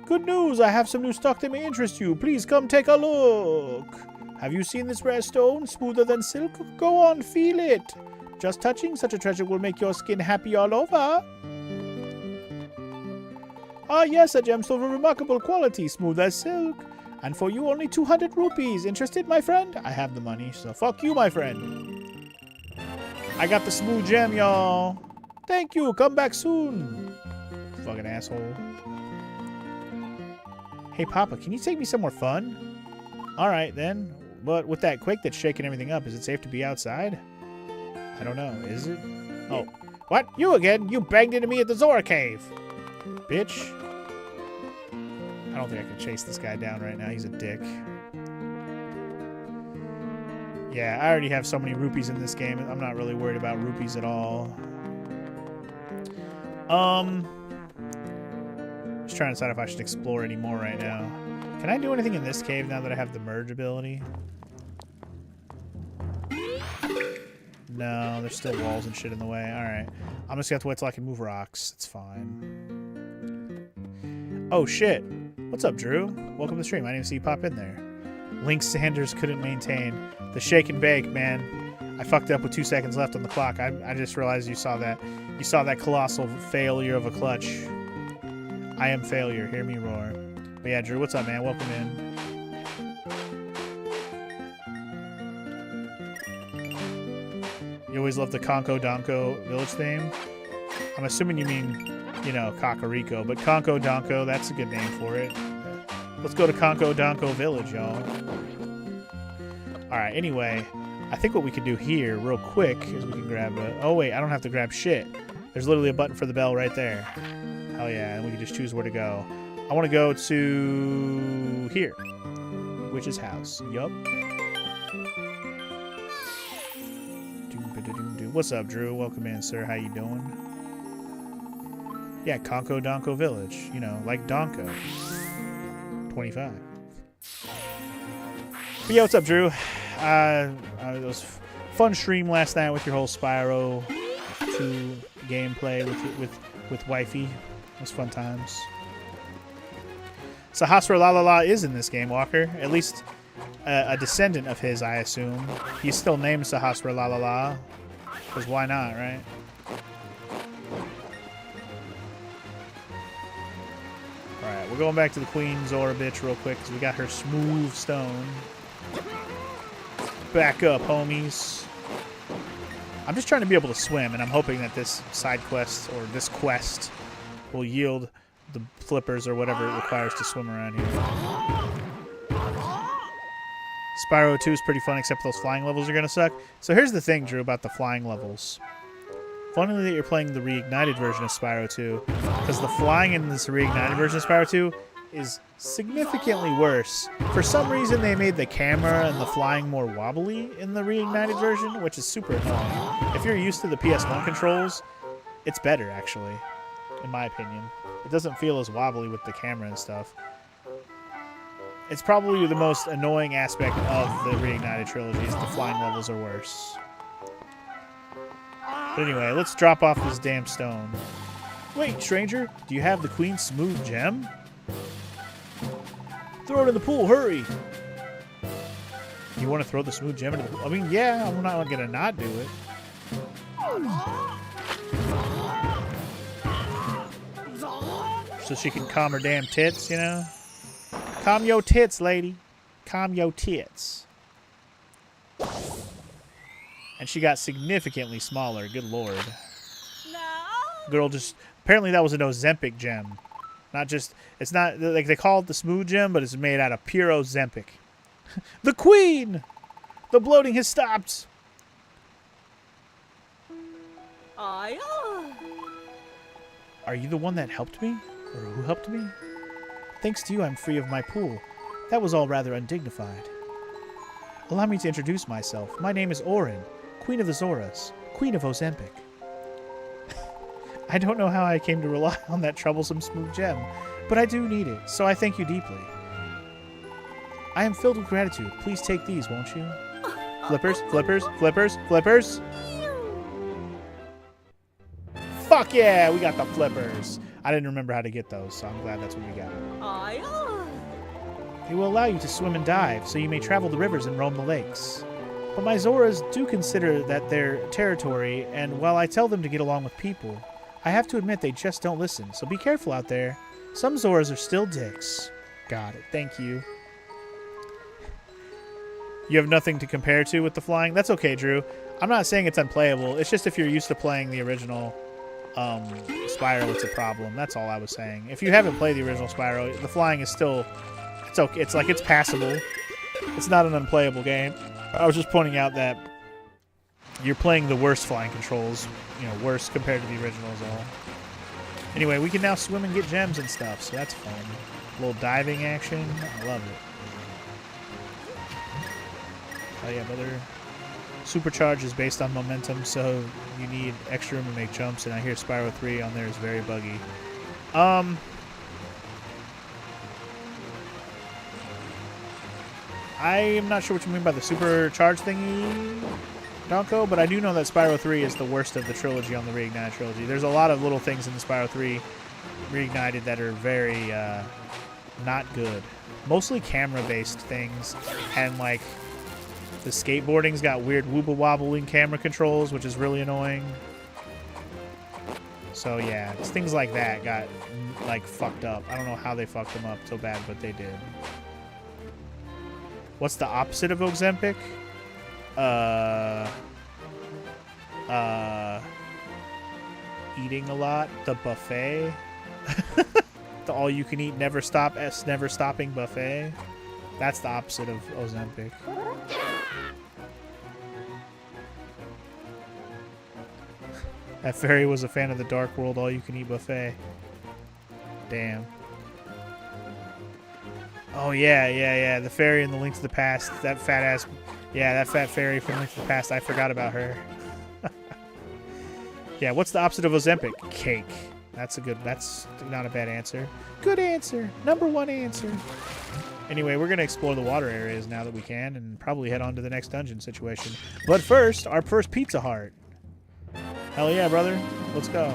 Good news! I have some new stock that may interest you. Please come take a look. Have you seen this rare stone, smoother than silk? Go on, feel it. Just touching such a treasure will make your skin happy all over. Ah, yes, a gemstone of remarkable quality, smooth as silk. And for you, only 200 rupees. Interested, my friend? I have the money, so fuck you, my friend. I got the smooth gem, y'all. Thank you. Come back soon. Fucking asshole. Hey, Papa, can you take me somewhere fun? All right, then. But with that quake that's shaking everything up, is it safe to be outside? I don't know. Is it? Oh. What? You again? You banged into me at the Zora Cave. Bitch. I don't think I can chase this guy down right now. He's a dick. Yeah, I already have so many rupees in this game. I'm not really worried about rupees at all. Just trying to decide if I should explore any more right now. Can I do anything in this cave now that I have the merge ability? No, there's still walls and shit in the way. Alright. I'm just gonna have to wait till I can move rocks. It's fine. Oh, shit. What's up, Drew? Welcome to the stream. I didn't even see you pop in there. Link Sanders couldn't maintain. The shake and bake, man. I fucked up with 2 seconds left on the clock. I just realized you saw that. You saw that colossal failure of a clutch. I am failure. Hear me roar. But yeah, Drew, what's up, man? Welcome in. You always love the Conco Donko village theme? I'm assuming you mean, you know, Kakariko, but Conco Donko, that's a good name for it. Let's go to Conco Donko village, y'all. Alright, anyway, I think what we could do here real quick is we can grab a... Oh, wait, I don't have to grab shit. There's literally a button for the bell right there. Hell yeah, and we can just choose where to go. I want to go to here. Witch's house. Yup. What's up, Drew? Welcome in, sir. How you doing? Yeah, Conco Donko Village. You know, like Donko. 25. But yeah, what's up, Drew? It was fun stream last night with your whole Spyro 2 gameplay with wifey. It was fun times. Sahasra Lalala is in this game, Walker. At least a descendant of his, I assume. He's still named Sahasra Lalala. Because why not, right? Alright, we're going back to the Queen Zora bitch real quick because we got her smooth stone. Back up, homies. I'm just trying to be able to swim, and I'm hoping that this side quest, or this quest, will yield the flippers or whatever it requires to swim around here. Spyro 2 is pretty fun, except those flying levels are going to suck. So here's the thing, Drew, about the flying levels. Funny that you're playing the reignited version of Spyro 2, because the flying in this reignited version of Spyro 2 is significantly worse. For some reason, they made the camera and the flying more wobbly in the reignited version, which is super annoying. If you're used to the PS1 controls, it's better, actually, in my opinion. It doesn't feel as wobbly with the camera and stuff. It's probably the most annoying aspect of the reignited trilogy is the flying levels are worse. But anyway, let's drop off this damn stone. Wait, stranger, do you have the Queen's smooth gem? Throw it in the pool, hurry! You want to throw the smooth gem into the pool? I mean, yeah, I'm not going to not do it. So she can calm her damn tits, you know? Calm your tits, lady. Calm your tits. And she got significantly smaller. Good lord. No. Girl just... Apparently that was an Ozempic gem. Not just... It's not... Like, they call it the smooth gem, but it's made out of pure Ozempic. The Queen! The bloating has stopped! Are you the one that helped me? Or who helped me? Thanks to you, I'm free of my pool. That was all rather undignified. Allow me to introduce myself. My name is Auron, Queen of the Zoras, Queen of Ozempic. I don't know how I came to rely on that troublesome smooth gem, but I do need it, so I thank you deeply. I am filled with gratitude. Please take these, won't you? Flippers, flippers, flippers, flippers. Fuck yeah, we got the flippers. I didn't remember how to get those, so I'm glad that's what we got. They will allow you to swim and dive, so you may travel the rivers and roam the lakes. But my Zoras do consider that their territory, and while I tell them to get along with people, I have to admit they just don't listen, so be careful out there. Some Zoras are still dicks. Got it. Thank you. You have nothing to compare to with the flying? That's okay, Drew. I'm not saying it's unplayable. It's just if you're used to playing the original Spyro, it's a problem. That's all I was saying. If you haven't played the original Spyro, the flying is still... It's okay. It's like, it's passable. It's not an unplayable game. I was just pointing out that you're playing the worst flying controls. You know, worse compared to the original is all. Anyway, we can now swim and get gems and stuff, so that's fun. A little diving action. I love it. Oh yeah, brother. Supercharge is based on momentum, so you need extra room to make jumps, and I hear Spyro 3 on there is very buggy. I am not sure what you mean by the supercharge thingy, Donko, but I do know that Spyro 3 is the worst of the trilogy on the Reignited trilogy. There's a lot of little things in the Spyro 3 Reignited that are very not good. Mostly camera-based things, and like the skateboarding's got weird wobble-wobbling camera controls, which is really annoying. So yeah, it's things like that got like fucked up. I don't know how they fucked them up so bad, but they did. What's the opposite of Ozempic? Eating a lot. The buffet. The all-you-can-eat, never stopping buffet. That's the opposite of Ozempic. That fairy was a fan of the Dark World all-you-can-eat buffet. Damn. Oh, yeah. The fairy in the Link to the Past. That fat ass... Yeah, that fat fairy from Link to the Past. I forgot about her. Yeah, what's the opposite of Ozempic? Cake. That's not a bad answer. Good answer. Number one answer. Anyway, we're going to explore the water areas now that we can and probably head on to the next dungeon situation. But first, our first Pizza Heart. Hell yeah, brother. Let's go.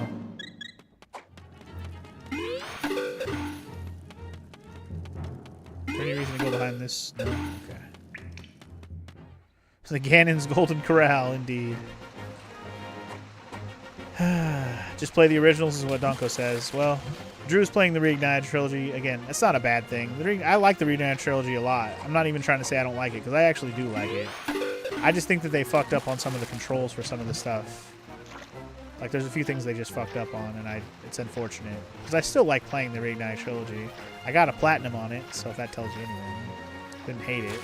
Is there any reason to go behind this? No? Okay. The Ganon's Golden Corral, indeed. Just play the originals is what Donko says. Well, Drew's playing the Reignited trilogy. Again, that's not a bad thing. I like the Reignited trilogy a lot. I'm not even trying to say I don't like it, because I actually do like it. I just think that they fucked up on some of the controls for some of the stuff. Like, there's a few things they just fucked up on, and it's unfortunate. Because I still like playing the Reignited trilogy. I got a platinum on it, so if that tells you anything. Didn't hate it.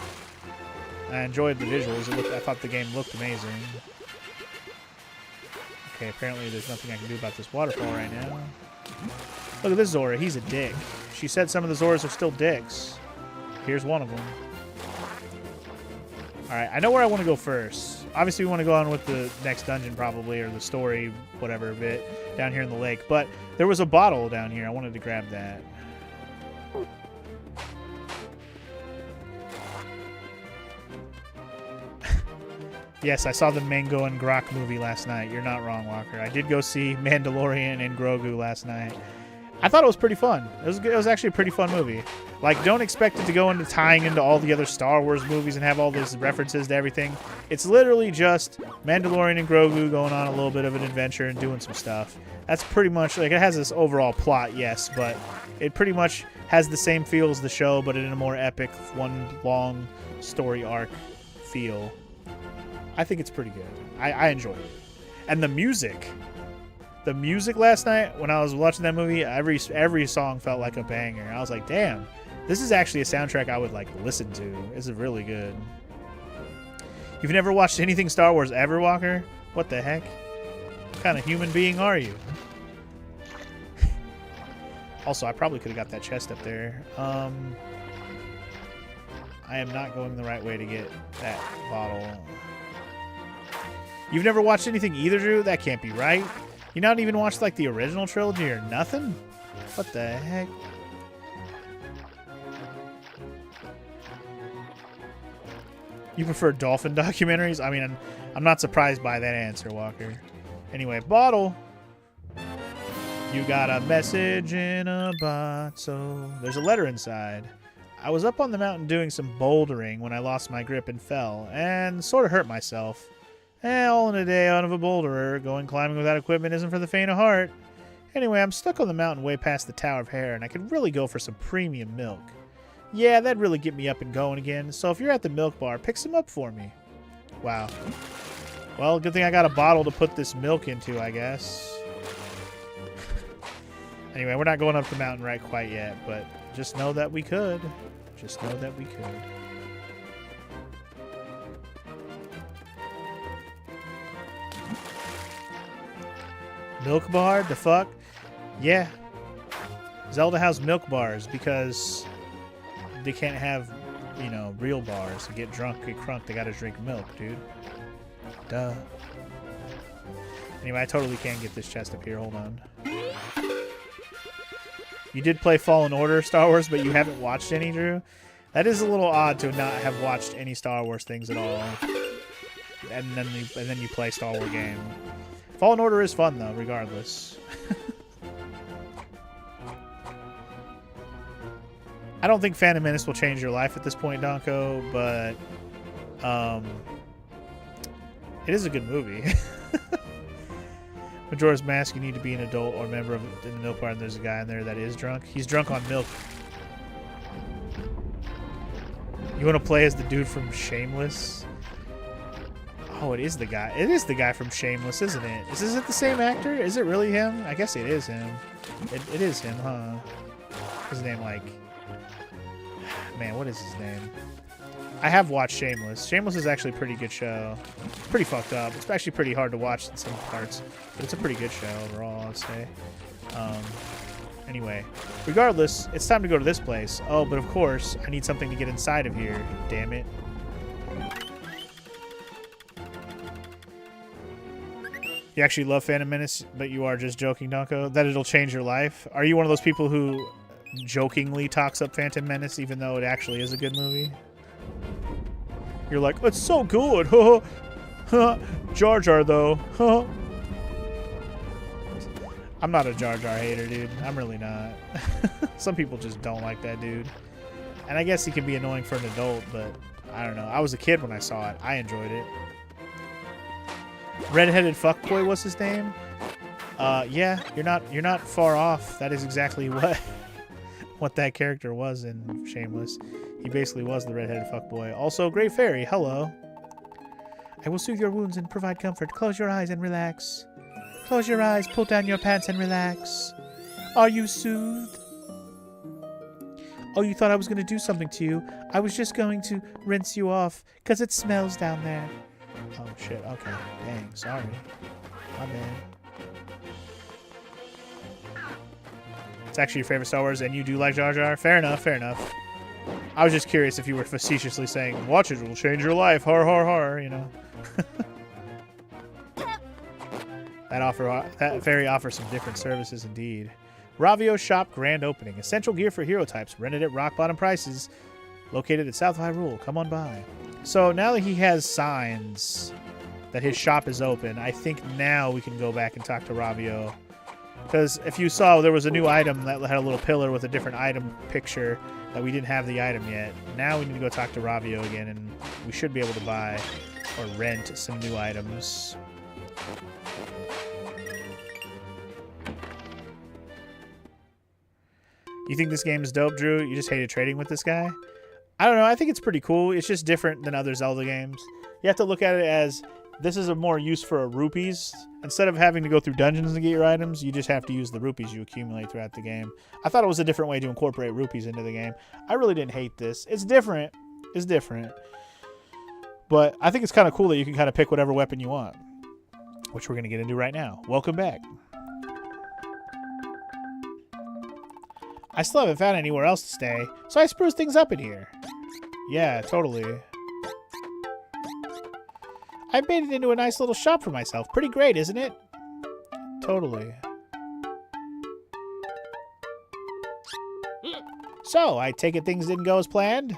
I enjoyed the visuals. I thought the game looked amazing. Okay, apparently there's nothing I can do about this waterfall right now. Look at this Zora. He's a dick. She said some of the Zoras are still dicks. Here's one of them. Alright, I know where I want to go first. Obviously, we want to go on with the next dungeon probably, or the story, whatever bit, down here in the lake. But there was a bottle down here. I wanted to grab that. Yes, I saw the Mango and Grok movie last night. You're not wrong, Walker. I did go see Mandalorian and Grogu last night. I thought it was pretty fun. It was actually a pretty fun movie. Like, don't expect it to go into tying into all the other Star Wars movies and have all these references to everything. It's literally just Mandalorian and Grogu going on a little bit of an adventure and doing some stuff. That's pretty much, like, it has this overall plot, yes, but it pretty much has the same feel as the show, but in a more epic, one long story arc feel. I think it's pretty good. I enjoyed it. And the music last night when I was watching that movie, every song felt like a banger. I was like, damn, this is actually a soundtrack I would like listen to. This is really good. You've never watched anything Star Wars ever, Walker? What the heck? What kind of human being are you? Also, I probably could have got that chest up there. I am not going the right way to get that bottle. You've never watched anything either, Drew? That can't be right. You not even watched, like, the original trilogy or nothing? What the heck? You prefer dolphin documentaries? I mean, I'm not surprised by that answer, Walker. Anyway, bottle. You got a message in a bottle. There's a letter inside. I was up on the mountain doing some bouldering when I lost my grip and fell, and sort of hurt myself. All in a day out of a boulderer. Going climbing without equipment isn't for the faint of heart. Anyway, I'm stuck on the mountain way past the Tower of Hair, and I could really go for some premium milk. Yeah, that'd really get me up and going again, so if you're at the milk bar, pick some up for me. Wow. Well, good thing I got a bottle to put this milk into, I guess. Anyway, we're not going up the mountain right quite yet, but just know that we could. Just know that we could. Milk bar? The fuck? Yeah. Zelda has milk bars because they can't have, you know, real bars. To get drunk, get crunk, they gotta drink milk, dude. Duh. Anyway, I totally can get this chest up here. Hold on. You did play Fallen Order Star Wars, but you haven't watched any, Drew? That is a little odd to not have watched any Star Wars things at all. And then you play Star Wars game. Fallen Order is fun, though, regardless. I don't think Phantom Menace will change your life at this point, Donko, but it is a good movie. Majora's Mask, you need to be an adult or a member of the milk bar, and there's a guy in there that is drunk. He's drunk on milk. You want to play as the dude from Shameless? Oh, it is the guy. It is the guy from Shameless, isn't it? Is it the same actor? Is it really him? I guess it is him. It is him, huh? His name, like... Man, what is his name? I have watched Shameless. Shameless is actually a pretty good show. It's pretty fucked up. It's actually pretty hard to watch in some parts. But it's a pretty good show overall, I'd say. Anyway. Regardless, it's time to go to this place. Oh, but of course, I need something to get inside of here. Damn it. You actually love Phantom Menace, but you are just joking, Donko? That it'll change your life? Are you one of those people who jokingly talks up Phantom Menace even though it actually is a good movie? You're like, it's so good. Jar Jar, though. I'm not a Jar Jar hater, dude. I'm really not. Some people just don't like that dude. And I guess he can be annoying for an adult, but I don't know. I was a kid when I saw it. I enjoyed it. Red-headed fuckboy, what's his name? Yeah, you're not far off. That is exactly what that character was in Shameless. He basically was the red-headed fuckboy. Also, Great Fairy, hello. I will soothe your wounds and provide comfort. Close your eyes and relax. Close your eyes, pull down your pants and relax. Are you soothed? Oh, you thought I was going to do something to you. I was just going to rinse you off, because it smells down there. Oh, shit. Okay. Dang. Sorry. My bad. It's actually your favorite Star Wars, and you do like Jar Jar? Fair enough. Fair enough. I was just curious if you were facetiously saying, watch it will change your life. Har, har, har, you know. That fairy offers some different services indeed. Ravio Shop grand opening. Essential gear for hero types. Rented at rock bottom prices. Located at South Hyrule. Come on by. So now that he has signs that his shop is open, I think now we can go back and talk to Ravio. Because if you saw, there was a new item that had a little pillar with a different item picture that we didn't have the item yet. Now we need to go talk to Ravio again, and we should be able to buy or rent some new items. You think this game is dope, Drew? You just hated trading with this guy? I don't know. I think it's pretty cool. It's just different than other Zelda games. You have to look at it as this is a more use for rupees. Instead of having to go through dungeons to get your items, you just have to use the rupees you accumulate throughout the game. I thought it was a different way to incorporate rupees into the game. I really didn't hate this. It's different. It's different. But I think it's kind of cool that you can kind of pick whatever weapon you want, which we're going to get into right now. Welcome back. I still haven't found anywhere else to stay, so I spruced things up in here. Yeah, totally. I made it into a nice little shop for myself. Pretty great, isn't it? Totally. So, I take it things didn't go as planned?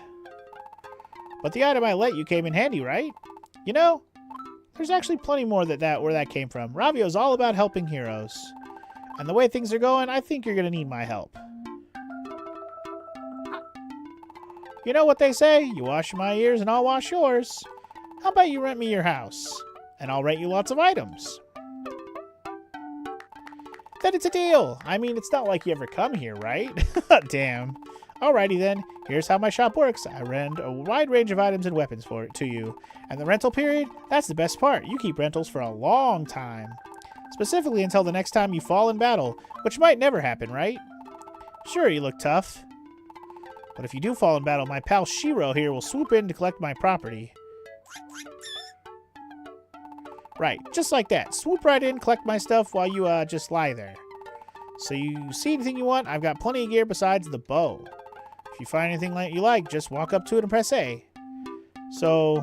But the item I let you came in handy, right? You know, there's actually plenty more where that came from. Ravio's all about helping heroes. And the way things are going, I think you're going to need my help. You know what they say, you wash my ears and I'll wash yours. How about you rent me your house? And I'll rent you lots of items. Then it's a deal. I mean, it's not like you ever come here, right? Damn. Alrighty then, here's how my shop works. I rent a wide range of items and weapons to you. And the rental period, that's the best part. You keep rentals for a long time. Specifically until the next time you fall in battle, which might never happen, right? Sure, you look tough. But if you do fall in battle, my pal Shiro here will swoop in to collect my property. Right, just like that. Swoop right in, collect my stuff while you just lie there. So you see anything you want, I've got plenty of gear besides the bow. If you find anything you like, just walk up to it and press A. So,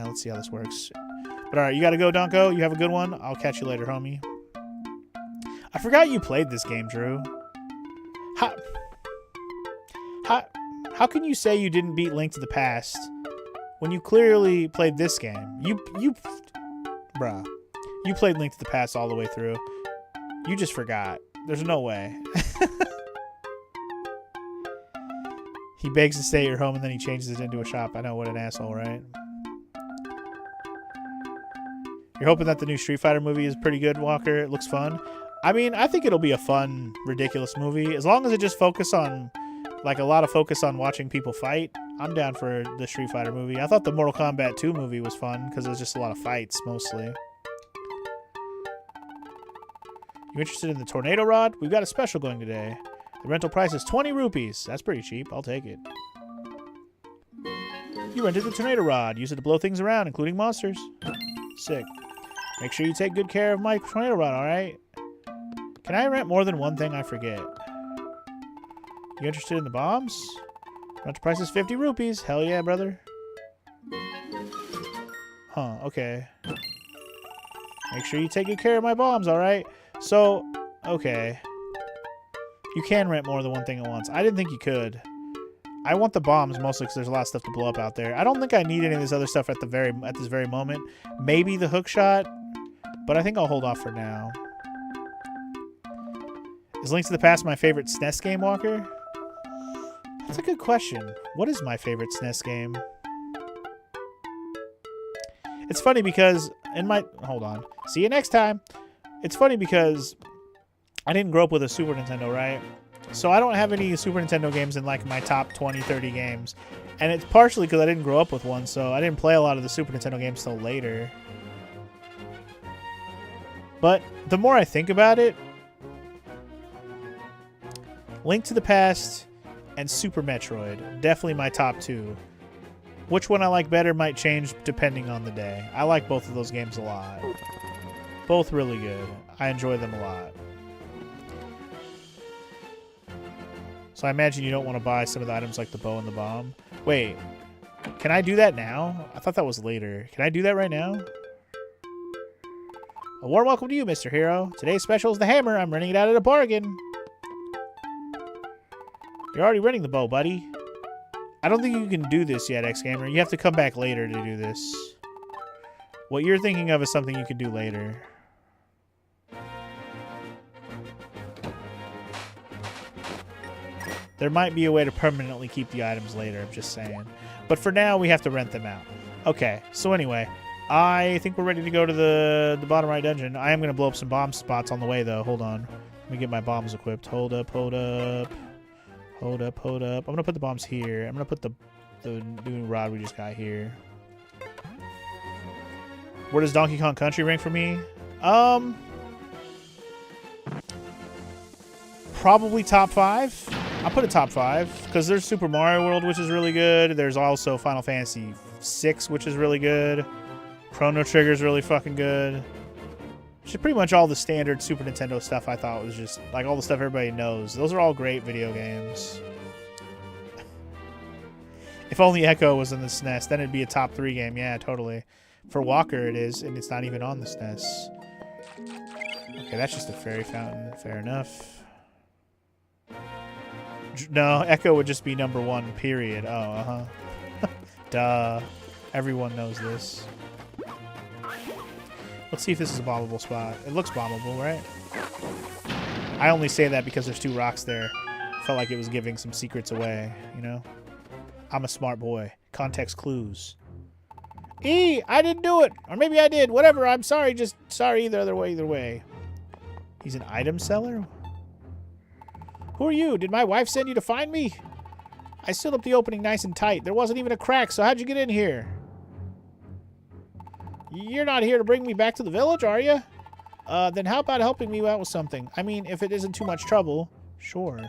let's see how this works. But alright, you gotta go, Donko. You have a good one. I'll catch you later, homie. I forgot you played this game, Drew. How can you say you didn't beat Link to the Past when you clearly played this game? Bruh. You played Link to the Past all the way through. You just forgot. There's no way. He begs to stay at your home and then he changes it into a shop. I know, what an asshole, right? You're hoping that the new Street Fighter movie is pretty good, Walker? It looks fun. I mean, I think it'll be a fun, ridiculous movie. As long as it just focus on, like, a lot of focus on watching people fight, I'm down for the Street Fighter movie. I thought the Mortal Kombat 2 movie was fun because it was just a lot of fights, mostly. You interested in the Tornado Rod? We've got a special going today. The rental price is 20 rupees. That's pretty cheap. I'll take it. You rented the Tornado Rod. Use it to blow things around, including monsters. Sick. Make sure you take good care of my Tornado Rod, alright? Can I rent more than one thing? I forget. You interested in the bombs? Rental price is 50 rupees. Hell yeah, brother. Huh, okay. Make sure you take good care of my bombs, alright? So, okay. You can rent more than one thing at once. I didn't think you could. I want the bombs mostly because there's a lot of stuff to blow up out there. I don't think I need any of this other stuff at this very moment. Maybe the hook shot, but I think I'll hold off for now. Is Link to the Past my favorite SNES game, Walker? That's a good question. What is my favorite SNES game? It's funny because hold on. See you next time. It's funny because I didn't grow up with a Super Nintendo, right? So I don't have any Super Nintendo games in like my top 20, 30 games. And it's partially because I didn't grow up with one, so I didn't play a lot of the Super Nintendo games till later. But the more I think about it, Link to the Past and Super Metroid, definitely my top two. Which one I like better might change depending on the day. I like both of those games a lot. Both really good. I enjoy them a lot. So I imagine you don't want to buy some of the items like the bow and the bomb. Wait, can I do that now? I thought that was later. Can I do that right now? A warm welcome to you, Mr. Hero. Today's special is the hammer. I'm renting it out at a bargain. You're already renting the bow, buddy. I don't think you can do this yet, X-Gamer. You have to come back later to do this. What you're thinking of is something you can do later. There might be a way to permanently keep the items later, I'm just saying. But for now, we have to rent them out. Okay, so anyway, I think we're ready to go to the bottom right dungeon. I am going to blow up some bomb spots on the way, though. Hold on. Let me get my bombs equipped. Hold up, hold up. Hold up, hold up. I'm going to put the bombs here. I'm going to put the new rod we just got here. Where does Donkey Kong Country rank for me? Probably top 5. I'll put a top 5 because there's Super Mario World, which is really good. There's also Final Fantasy VI, which is really good. Chrono Trigger is really fucking good. Just pretty much all the standard Super Nintendo stuff I thought was just like all the stuff everybody knows. Those are all great video games. If only Echo was in the SNES, then it'd be a top 3 game. Yeah, totally. For Walker it is, and it's not even on the SNES. Okay, that's just a fairy fountain. Fair enough. No, Echo would just be number 1, period. Oh, uh-huh. Duh. Everyone knows this. Let's see if this is a bombable spot. It looks bombable, right? I only say that because there's 2 rocks there. Felt like it was giving some secrets away, you know? I'm a smart boy. Context clues. I didn't do it. Or maybe I did. Whatever. I'm sorry. Just sorry either way. He's an item seller? Who are you? Did my wife send you to find me? I sealed up the opening nice and tight. There wasn't even a crack, so how'd you get in here? You're not here to bring me back to the village, are you? Then how about helping me out with something? I mean, if it isn't too much trouble. Sure.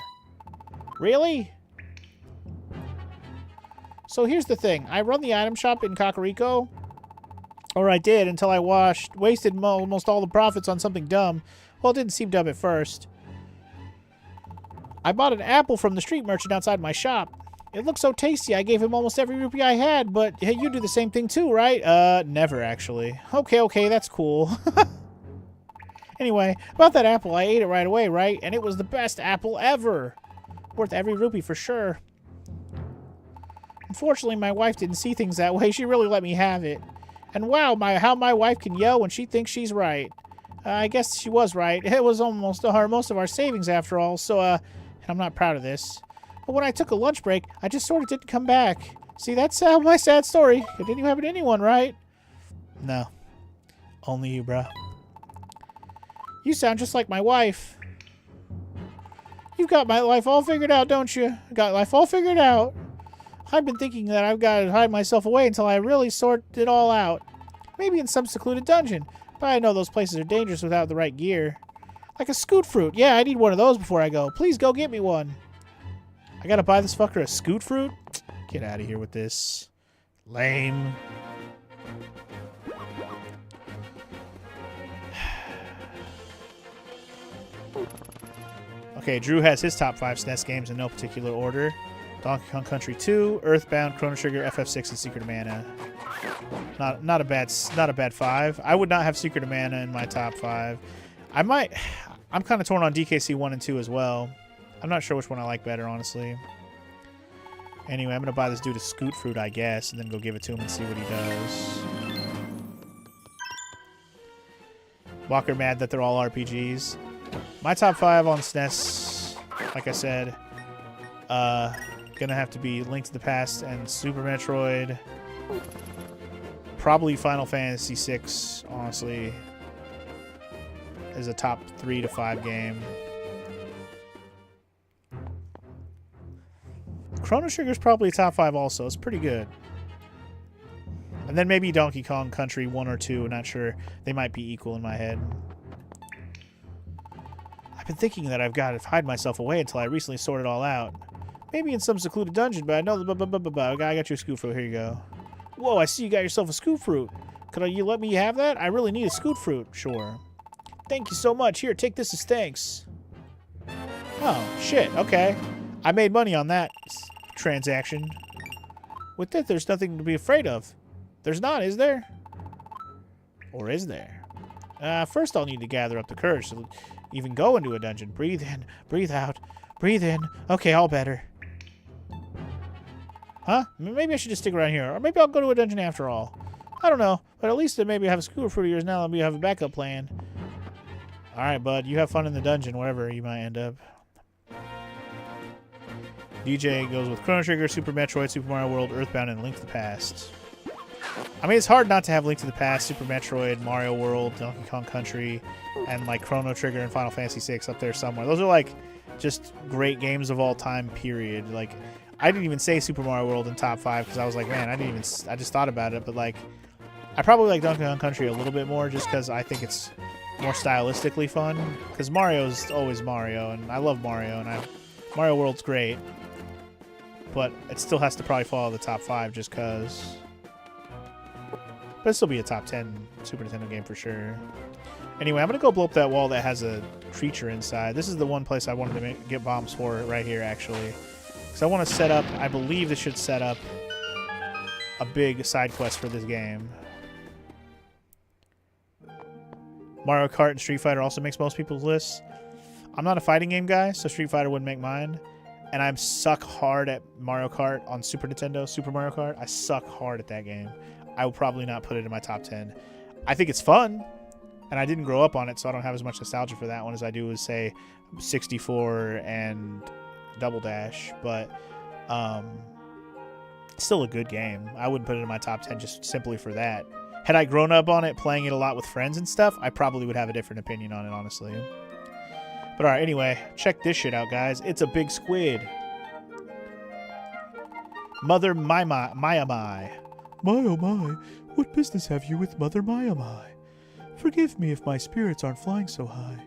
Really? So here's the thing. I run the item shop in Kakariko. Or I did until I wasted almost all the profits on something dumb. Well, it didn't seem dumb at first. I bought an apple from the street merchant outside my shop. It looked so tasty, I gave him almost every rupee I had, but hey, you do the same thing too, right? Never actually. Okay, that's cool. Anyway, about that apple, I ate it right away, right? And it was the best apple ever. Worth every rupee for sure. Unfortunately, my wife didn't see things that way. She really let me have it. And wow, how my wife can yell when she thinks she's right. I guess she was right. It was almost most of our savings after all, so, and I'm not proud of this. But when I took a lunch break, I just sort of didn't come back. See, that's my sad story. It didn't happen to anyone, right? No. Only you, bro. You sound just like my wife. You've got my life all figured out, don't you? Got life all figured out. I've been thinking that I've got to hide myself away until I really sort it all out. Maybe in some secluded dungeon. But I know those places are dangerous without the right gear. Like a scoot fruit. Yeah, I need one of those before I go. Please go get me one. I gotta buy this fucker a scoot fruit? Get out of here with this. Lame. Okay, Drew has his top 5 SNES games in no particular order. Donkey Kong Country 2, Earthbound, Chrono Trigger, FF6, and Secret of Mana. Not a bad 5. I would not have Secret of Mana in my top 5. I'm kind of torn on DKC 1 and 2 as well. I'm not sure which one I like better, honestly. Anyway, I'm gonna buy this dude a scoot fruit, I guess, and then go give it to him and see what he does. Walker mad that they're all RPGs. My top 5 on SNES, like I said, gonna have to be Link to the Past and Super Metroid. Probably Final Fantasy VI, honestly, is a top 3 to 5 game. Chrono Trigger's probably a top 5 also. It's pretty good. And then maybe Donkey Kong Country 1 or 2. Not sure. They might be equal in my head. I've been thinking that I've got to hide myself away until I recently sort it all out. Maybe in some secluded dungeon, but I know the I got you a scoot fruit. Here you go. Whoa, I see you got yourself a scoot fruit. Could you let me have that? I really need a scoot fruit. Sure. Thank you so much. Here, take this as thanks. Oh, shit. Okay. I made money on that transaction. With that, there's nothing to be afraid of. There's not, is there? Or is there? First I'll need to gather up the courage to even go into a dungeon. Breathe in, breathe out, breathe in. Okay, all better. Huh? Maybe I should just stick around here. Or maybe I'll go to a dungeon after all. I don't know. But at least maybe I have a scooter fruit of yours now. Let me have a backup plan. Alright, bud. You have fun in the dungeon, wherever you might end up. DJ goes with Chrono Trigger, Super Metroid, Super Mario World, Earthbound, and Link to the Past. I mean, it's hard not to have Link to the Past, Super Metroid, Mario World, Donkey Kong Country, and like Chrono Trigger and Final Fantasy VI up there somewhere. Those are like just great games of all time, period. Like, I didn't even say Super Mario World in top 5 because I was like, man, I just thought about it. But like, I probably like Donkey Kong Country a little bit more just because I think it's more stylistically fun. Because Mario's always Mario, and I love Mario, and Mario World's great. But it still has to probably follow the top 5 just because. But it'll still be a top 10 Super Nintendo game for sure. Anyway, I'm going to go blow up that wall that has a creature inside. This is the one place I wanted to get bombs for right here, actually. Because I want to set up, I believe this should set up a big side quest for this game. Mario Kart and Street Fighter also makes most people's lists. I'm not a fighting game guy, so Street Fighter wouldn't make mine. And I suck hard at Mario Kart on Super Nintendo, Super Mario Kart. I suck hard at that game. I will probably not put it in my top 10. I think it's fun, and I didn't grow up on it, so I don't have as much nostalgia for that one as I do with, say, 64 and Double Dash. But It's still a good game. I wouldn't put it in my top 10 just simply for that. Had I grown up on it, playing it a lot with friends and stuff, I probably would have a different opinion on it, honestly. But alright, anyway, check this shit out, guys. It's a big squid. Mother Mai. My oh my, what business have you with Mother Mai? Forgive me if my spirits aren't flying so high.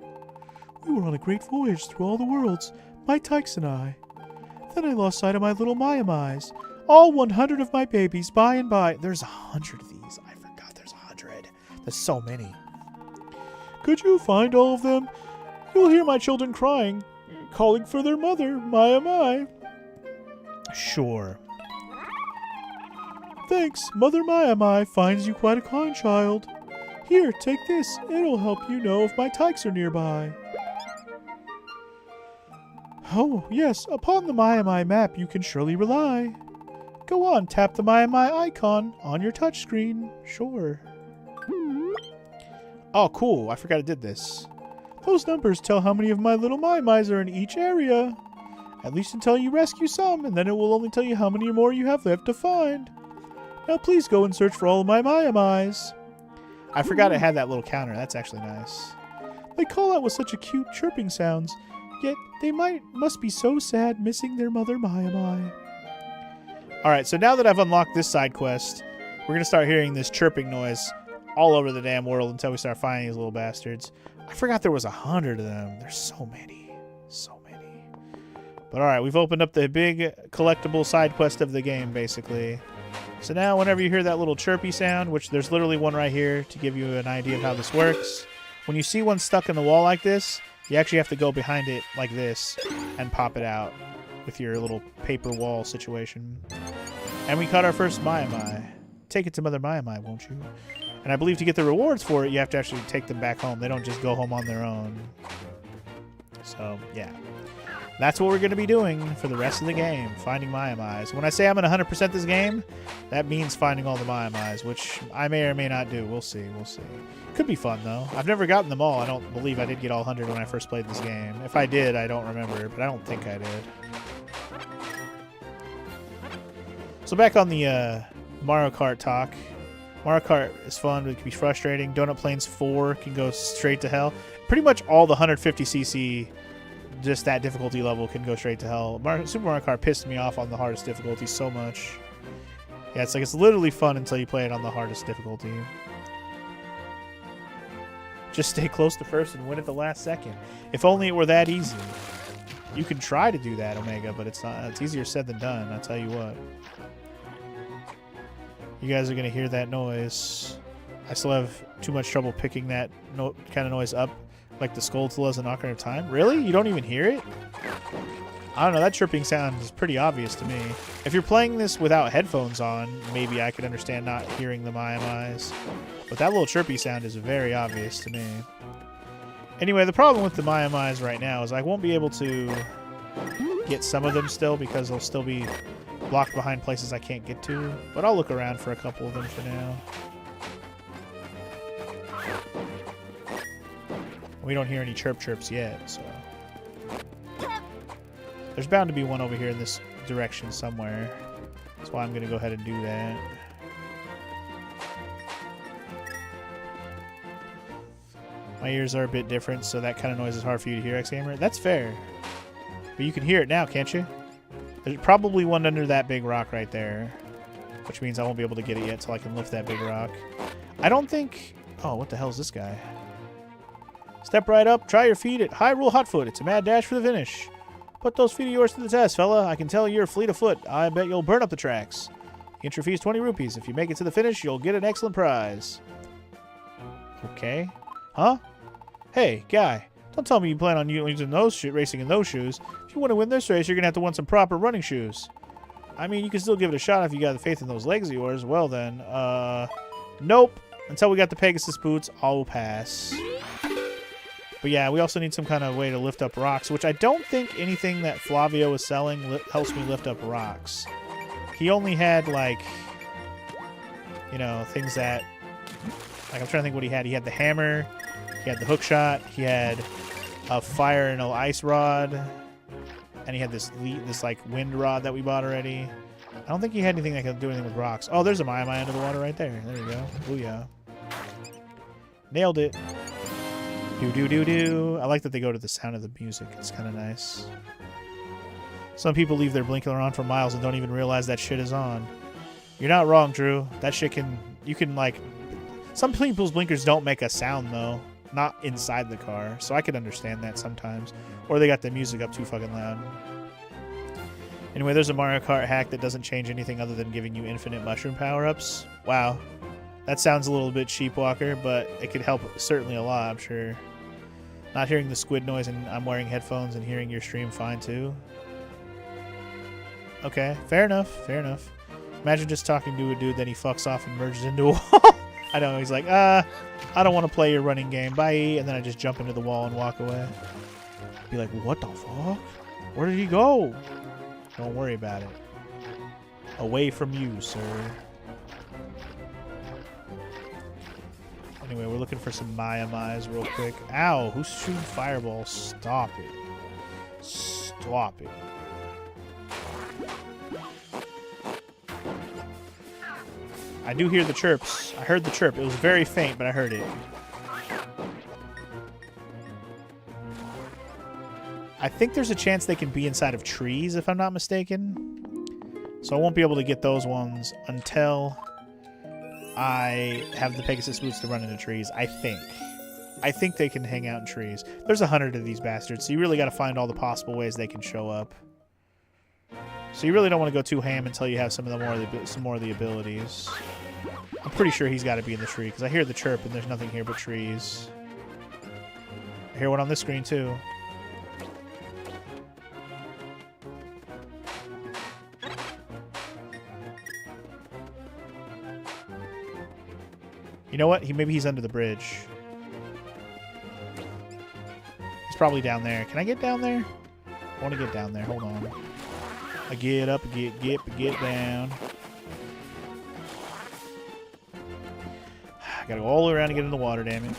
We were on a great voyage through all the worlds, my tykes and I. Then I lost sight of my little Mai-Mais. All 100 of my babies, by and by. There's 100 of these. I forgot there's 100. There's so many. Could you find all of them? You'll hear my children crying, calling for their mother, Mai. Sure. Thanks, Mother Mai finds you quite a kind child. Here, take this. It'll help you know if my tykes are nearby. Oh, yes, upon the Mai map you can surely rely. Go on, tap the Mai icon on your touchscreen. Sure. Oh, cool. I forgot I did this. Those numbers tell how many of my little Mai-Mais are in each area. At least until you rescue some, and then it will only tell you how many more you have left to find. Now please go and search for all of my Mai-Mais. I forgot it had that little counter. That's actually nice. They call out with such a cute chirping sounds, yet they must be so sad missing their mother Mai. Alright, so now that I've unlocked this side quest, we're going to start hearing this chirping noise all over the damn world until we start finding these little bastards. I forgot there was 100 of them. There's so many. So many. But alright, we've opened up the big collectible side quest of the game, basically. So now whenever you hear that little chirpy sound, which there's literally one right here to give you an idea of how this works, when you see one stuck in the wall like this, you actually have to go behind it like this and pop it out with your little paper wall situation. And we caught our first Mai. Take it to Mother Mai, won't you? And I believe to get the rewards for it, you have to actually take them back home. They don't just go home on their own. So, yeah. That's what we're going to be doing for the rest of the game, finding Mai. When I say I'm going to 100% this game, that means finding all the Mai, which I may or may not do. We'll see. We'll see. Could be fun, though. I've never gotten them all. I don't believe I did get all 100 when I first played this game. If I did, I don't remember, but I don't think I did. So back on the Mario Kart talk. Mario Kart is fun, but it can be frustrating. Donut Plains 4 can go straight to hell. Pretty much all the 150cc, just that difficulty level, can go straight to hell. Super Mario Kart pissed me off on the hardest difficulty so much. Yeah, it's like it's literally fun until you play it on the hardest difficulty. Just stay close to first and win at the last second. If only it were that easy. You can try to do that, Omega, but it's not. It's easier said than done, I'll tell you what. You guys are going to hear that noise. I still have too much trouble picking that kind of noise up, like the Skulltulas in Ocarina of Time. Really? You don't even hear it? I don't know. That chirping sound is pretty obvious to me. If you're playing this without headphones on, maybe I could understand not hearing the Mai-Mais. But that little chirpy sound is very obvious to me. Anyway, the problem with the Mai-Mais right now is I won't be able to get some of them still because they'll still be blocked behind places I can't get to. But I'll look around for a couple of them for now. We don't hear any chirps yet, so... There's bound to be one over here in this direction somewhere. That's why I'm going to go ahead and do that. My ears are a bit different, so that kind of noise is hard for you to hear, X-Gamer. That's fair. But you can hear it now, can't you? There's probably one under that big rock right there. Which means I won't be able to get it yet till I can lift that big rock. I don't think... Oh, what the hell is this guy? Step right up, try your feet at Hyrule Hotfoot. It's a mad dash for the finish. Put those feet of yours to the test, fella. I can tell you're fleet of foot. I bet you'll burn up the tracks. Get your fees 20 rupees. If you make it to the finish, you'll get an excellent prize. Okay. Huh? Hey, guy. Don't tell me you plan on using racing in those shoes. If you want to win this race, you're going to have to want some proper running shoes. I mean, you can still give it a shot if you got the faith in those legs of yours. Well then, nope. Until we got the Pegasus boots, I'll pass. But yeah, we also need some kind of way to lift up rocks, which I don't think anything that Flavio is selling helps me lift up rocks. He only had, like, you know, things that... Like, I'm trying to think what he had. He had the hammer, he had the hook shot, he had a fire and an ice rod, and he had this like, wind rod that we bought already. I don't think he had anything that could do anything with rocks. Oh, there's a Maya under the water right there. There you go. Booyah. Nailed it. Do-do-do-do. I like that they go to the sound of the music. It's kind of nice. Some people leave their blinker on for miles and don't even realize that shit is on. You're not wrong, Drew. That shit can... You can, like... Some people's blinkers don't make a sound, though. Not inside the car. So I could understand that sometimes. Or they got the music up too fucking loud. Anyway, there's a Mario Kart hack that doesn't change anything other than giving you infinite mushroom power-ups. Wow. That sounds a little bit cheap, Walker, but it could help certainly a lot, I'm sure. Not hearing the squid noise and I'm wearing headphones and hearing your stream fine, too. Okay, fair enough, fair enough. Imagine just talking to a dude, then he fucks off and merges into a wall. I know, he's like, I don't want to play your running game, bye. And then I just jump into the wall and walk away. Be like, what the fuck? Where did he go? Don't worry about it. Away from you, sir. Anyway, we're looking for some Maya-Mayas real quick. Ow, who's shooting fireballs? Stop it. Stop it. I do hear the chirps. I heard the chirp. It was very faint, but I heard it. I think there's a chance they can be inside of trees, if I'm not mistaken. So I won't be able to get those ones until I have the Pegasus boots to run into trees, I think. I think they can hang out in trees. There's 100 of these bastards, so you really got to find all the possible ways they can show up. So you really don't want to go too ham until you have some more of the abilities. I'm pretty sure he's got to be in the tree, because I hear the chirp and there's nothing here but trees. I hear one on this screen, too. You know what? Maybe he's under the bridge. He's probably down there. Can I get down there? I want to get down there. Hold on. I get up, get down. I gotta go all the way around to get in the water, damn it.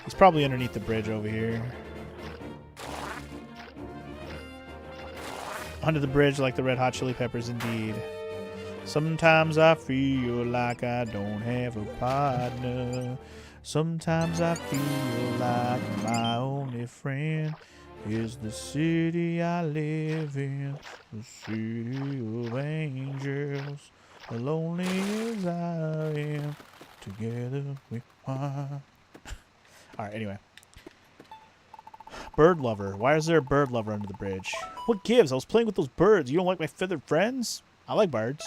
He's probably underneath the bridge over here. Under the bridge like the Red Hot Chili Peppers, indeed. Sometimes I feel like I don't have a partner. Sometimes I feel like my only friend is the city I live in, the city of angels. As lonely as I am, together we are. Alright, anyway. Bird lover. Why is there a bird lover under the bridge? What gives? I was playing with those birds. You don't like my feathered friends? I like birds.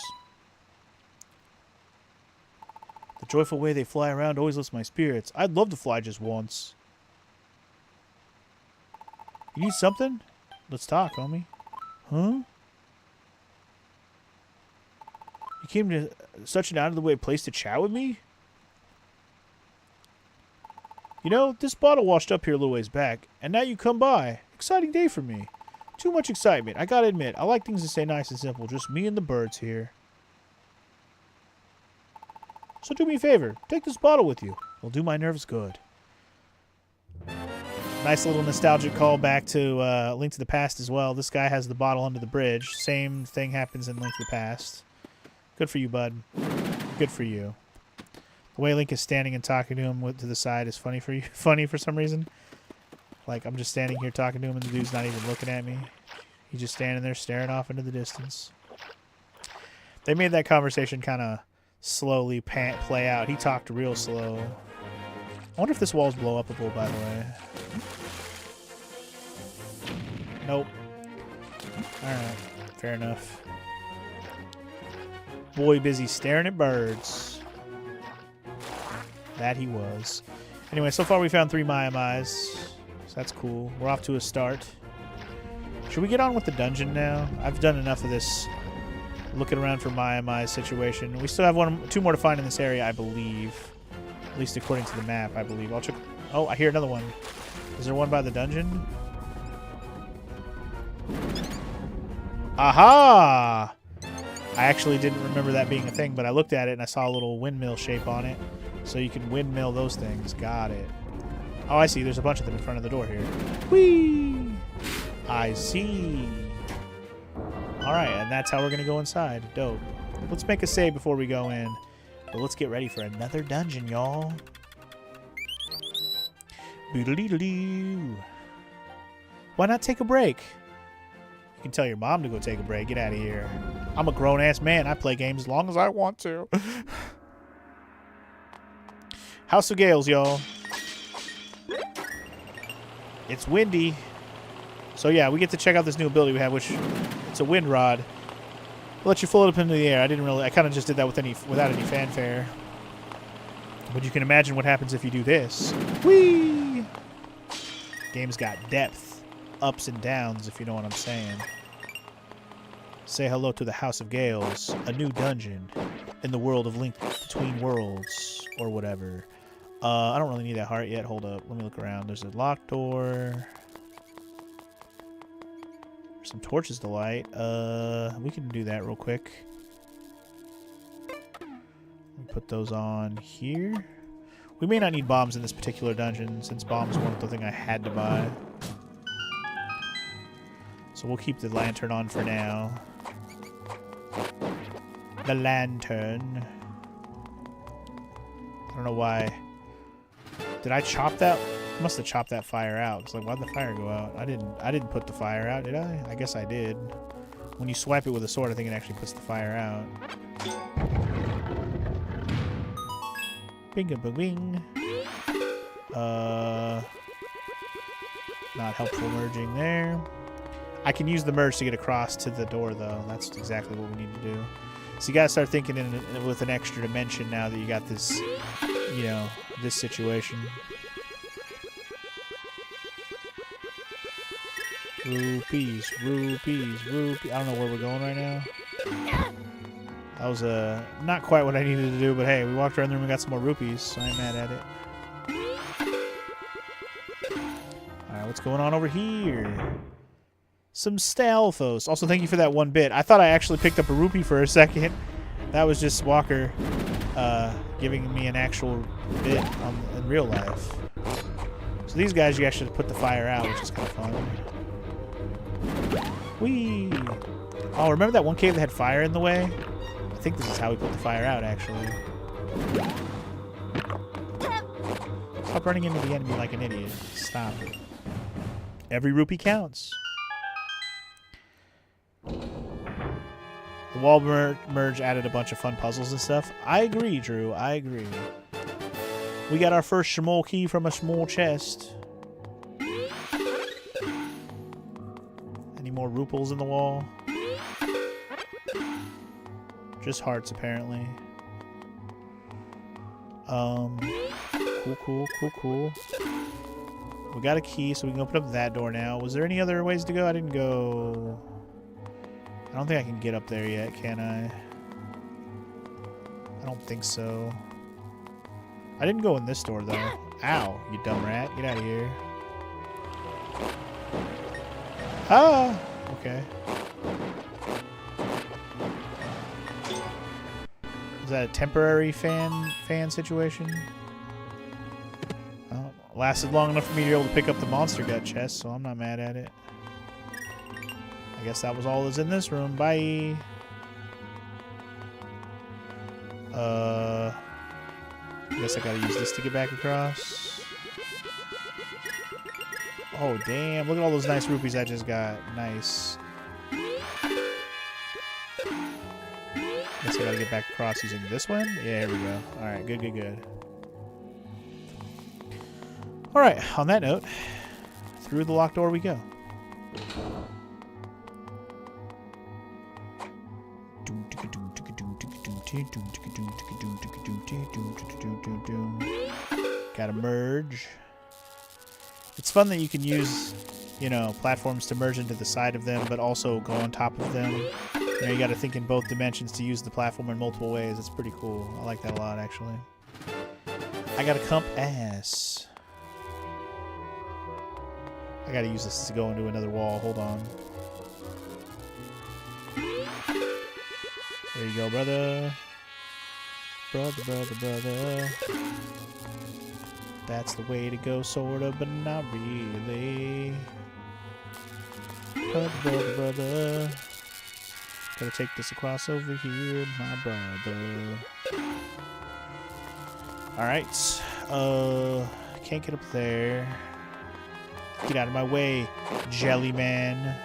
The joyful way they fly around always lifts my spirits. I'd love to fly just once. You need something? Let's talk, homie. Huh? You came to such an out-of-the-way place to chat with me? You know, this bottle washed up here a little ways back, and now you come by. Exciting day for me. Too much excitement. I gotta admit, I like things to stay nice and simple. Just me and the birds here. So do me a favor. Take this bottle with you. It'll do my nerves good. Nice little nostalgic call back to Link to the Past as well. This guy has the bottle under the bridge. Same thing happens in Link to the Past. Good for you, bud. Good for you. The way Link is standing and talking to him to the side is funny for you. Funny for some reason. Like, I'm just standing here talking to him and the dude's not even looking at me. He's just standing there staring off into the distance. They made that conversation kind of slowly play out. He talked real slow. I wonder if this wall's blow upable, by the way. Nope. Alright. Fair enough. Boy busy staring at birds. That he was. Anyway, so far we found 3 Maya-Mayas. So that's cool. We're off to a start. Should we get on with the dungeon now? I've done enough of this looking around for Maya-Maya's situation. We still have 2 more to find in this area, I believe. At least according to the map, I believe. I'll check. Oh, I hear another one. Is there one by the dungeon? Aha! I actually didn't remember that being a thing, but I looked at it and I saw a little windmill shape on it. So you can windmill those things. Got it. Oh, I see. There's a bunch of them in front of the door here. Whee! I see. Alright, and that's how we're going to go inside. Dope. Let's make a save before we go in. But let's get ready for another dungeon, y'all. Boodle-dee-doo-doo. Why not take a break? You can tell your mom to go take a break. Get out of here. I'm a grown-ass man. I play games as long as I want to. House of Gales, y'all. It's windy. So yeah, we get to check out this new ability we have, which it's a wind rod. We'll let you float up into the air. I kind of just did that without any fanfare. But you can imagine what happens if you do this. Whee! Game's got depth, ups and downs, if you know what I'm saying. Say hello to the House of Gales, a new dungeon in the world of Link Between Worlds, or whatever. I don't really need that heart yet. Hold up. Let me look around. There's a locked door. There's some torches to light. We can do that real quick. Put those on here. We may not need bombs in this particular dungeon, since bombs weren't the thing I had to buy. So we'll keep the lantern on for now. The lantern. I don't know why. Did I chop that? I must have chopped that fire out. It's like, why'd the fire go out? I didn't put the fire out, did I? I guess I did. When you swipe it with a sword, I think it actually puts the fire out. Bing-a-bing. Not helpful merging there. I can use the merge to get across to the door, though. That's exactly what we need to do. So you gotta start thinking with an extra dimension now that you got this, you know, this situation. Rupees, rupees, rupees. I don't know where we're going right now. That was not quite what I needed to do, but hey, we walked around the room and got some more rupees, so I ain't mad at it. Alright, what's going on over here? Some Stalfos. Also, thank you for that 1 bit. I thought I actually picked up a rupee for a second. That was just Walker giving me an actual bit in real life. So these guys, you actually put the fire out, which is kind of fun. Whee! Oh, remember that one cave that had fire in the way? I think this is how we put the fire out, actually. Stop running into the enemy like an idiot. Stop it. Every rupee counts. The wall merge added a bunch of fun puzzles and stuff. I agree, Drew. I agree. We got our first small key from a small chest. Any more ruples in the wall? Just hearts, apparently. Cool. We got a key, so we can open up that door now. Was there any other ways to go? I didn't go... I don't think I can get up there yet, can I? I don't think so. I didn't go in this door, though. Ow, you dumb rat. Get out of here. Ah! Okay. Is that a temporary fan situation? Oh, lasted long enough for me to be able to pick up the monster gut chest, so I'm not mad at it. I guess that was all that's in this room. Bye. I guess I gotta use this to get back across. Oh, damn. Look at all those nice rupees I just got. Nice. Guess I gotta get back across using this one. Yeah, here we go. Alright, good. Alright, on that note, through the locked door we go. Gotta merge. It's fun that you can use, you know, platforms to merge into the side of them, but also go on top of them. You know, you gotta think in both dimensions to use the platform in multiple ways. It's pretty cool. I like that a lot, actually. I got a compass. I gotta use this to go into another wall. Hold on. There you go, brother. Brother. That's the way to go, sort of, but not really. Brother. Gotta take this across over here, my brother. Alright. Can't get up there. Get out of my way, Jelly Man.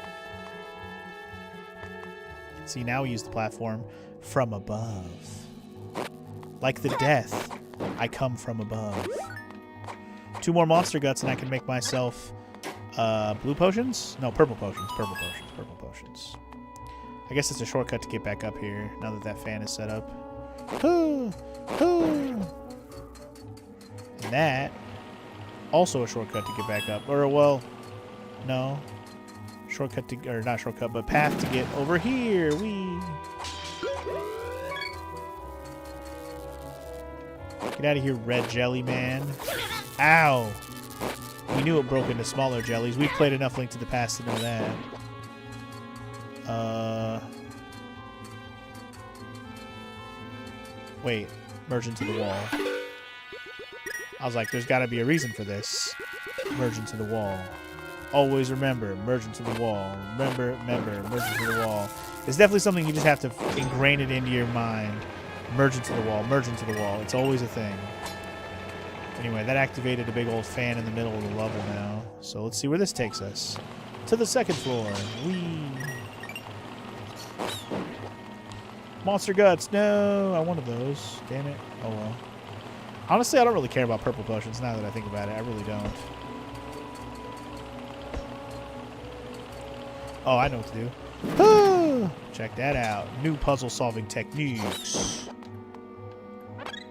See, now we use the platform from above. Like the death, I come from above. 2 more monster guts and I can make myself blue potions? No, purple potions. Purple potions. Purple potions. I guess it's a shortcut to get back up here now that that fan is set up. And that, also a shortcut to get back up. Or, well, no. Shortcut to, or not shortcut, but path to get over here. Whee! Get out of here, red jelly man. Ow! We knew it broke into smaller jellies. We've played enough Link to the Past to know that. Wait. Merge into the wall. I was like, there's got to be a reason for this. Merge into the wall. Always remember, merge into the wall. Remember, merge into the wall. It's definitely something you just have to ingrain it into your mind. Merge into the wall, merge into the wall. It's always a thing. Anyway, that activated a big old fan in the middle of the level now. So let's see where this takes us. To the 2nd floor. Whee! Monster guts. No, I wanted those. Damn it. Oh well. Honestly, I don't really care about purple potions now that I think about it. I really don't. Oh, I know what to do. Ah, check that out. New puzzle solving techniques.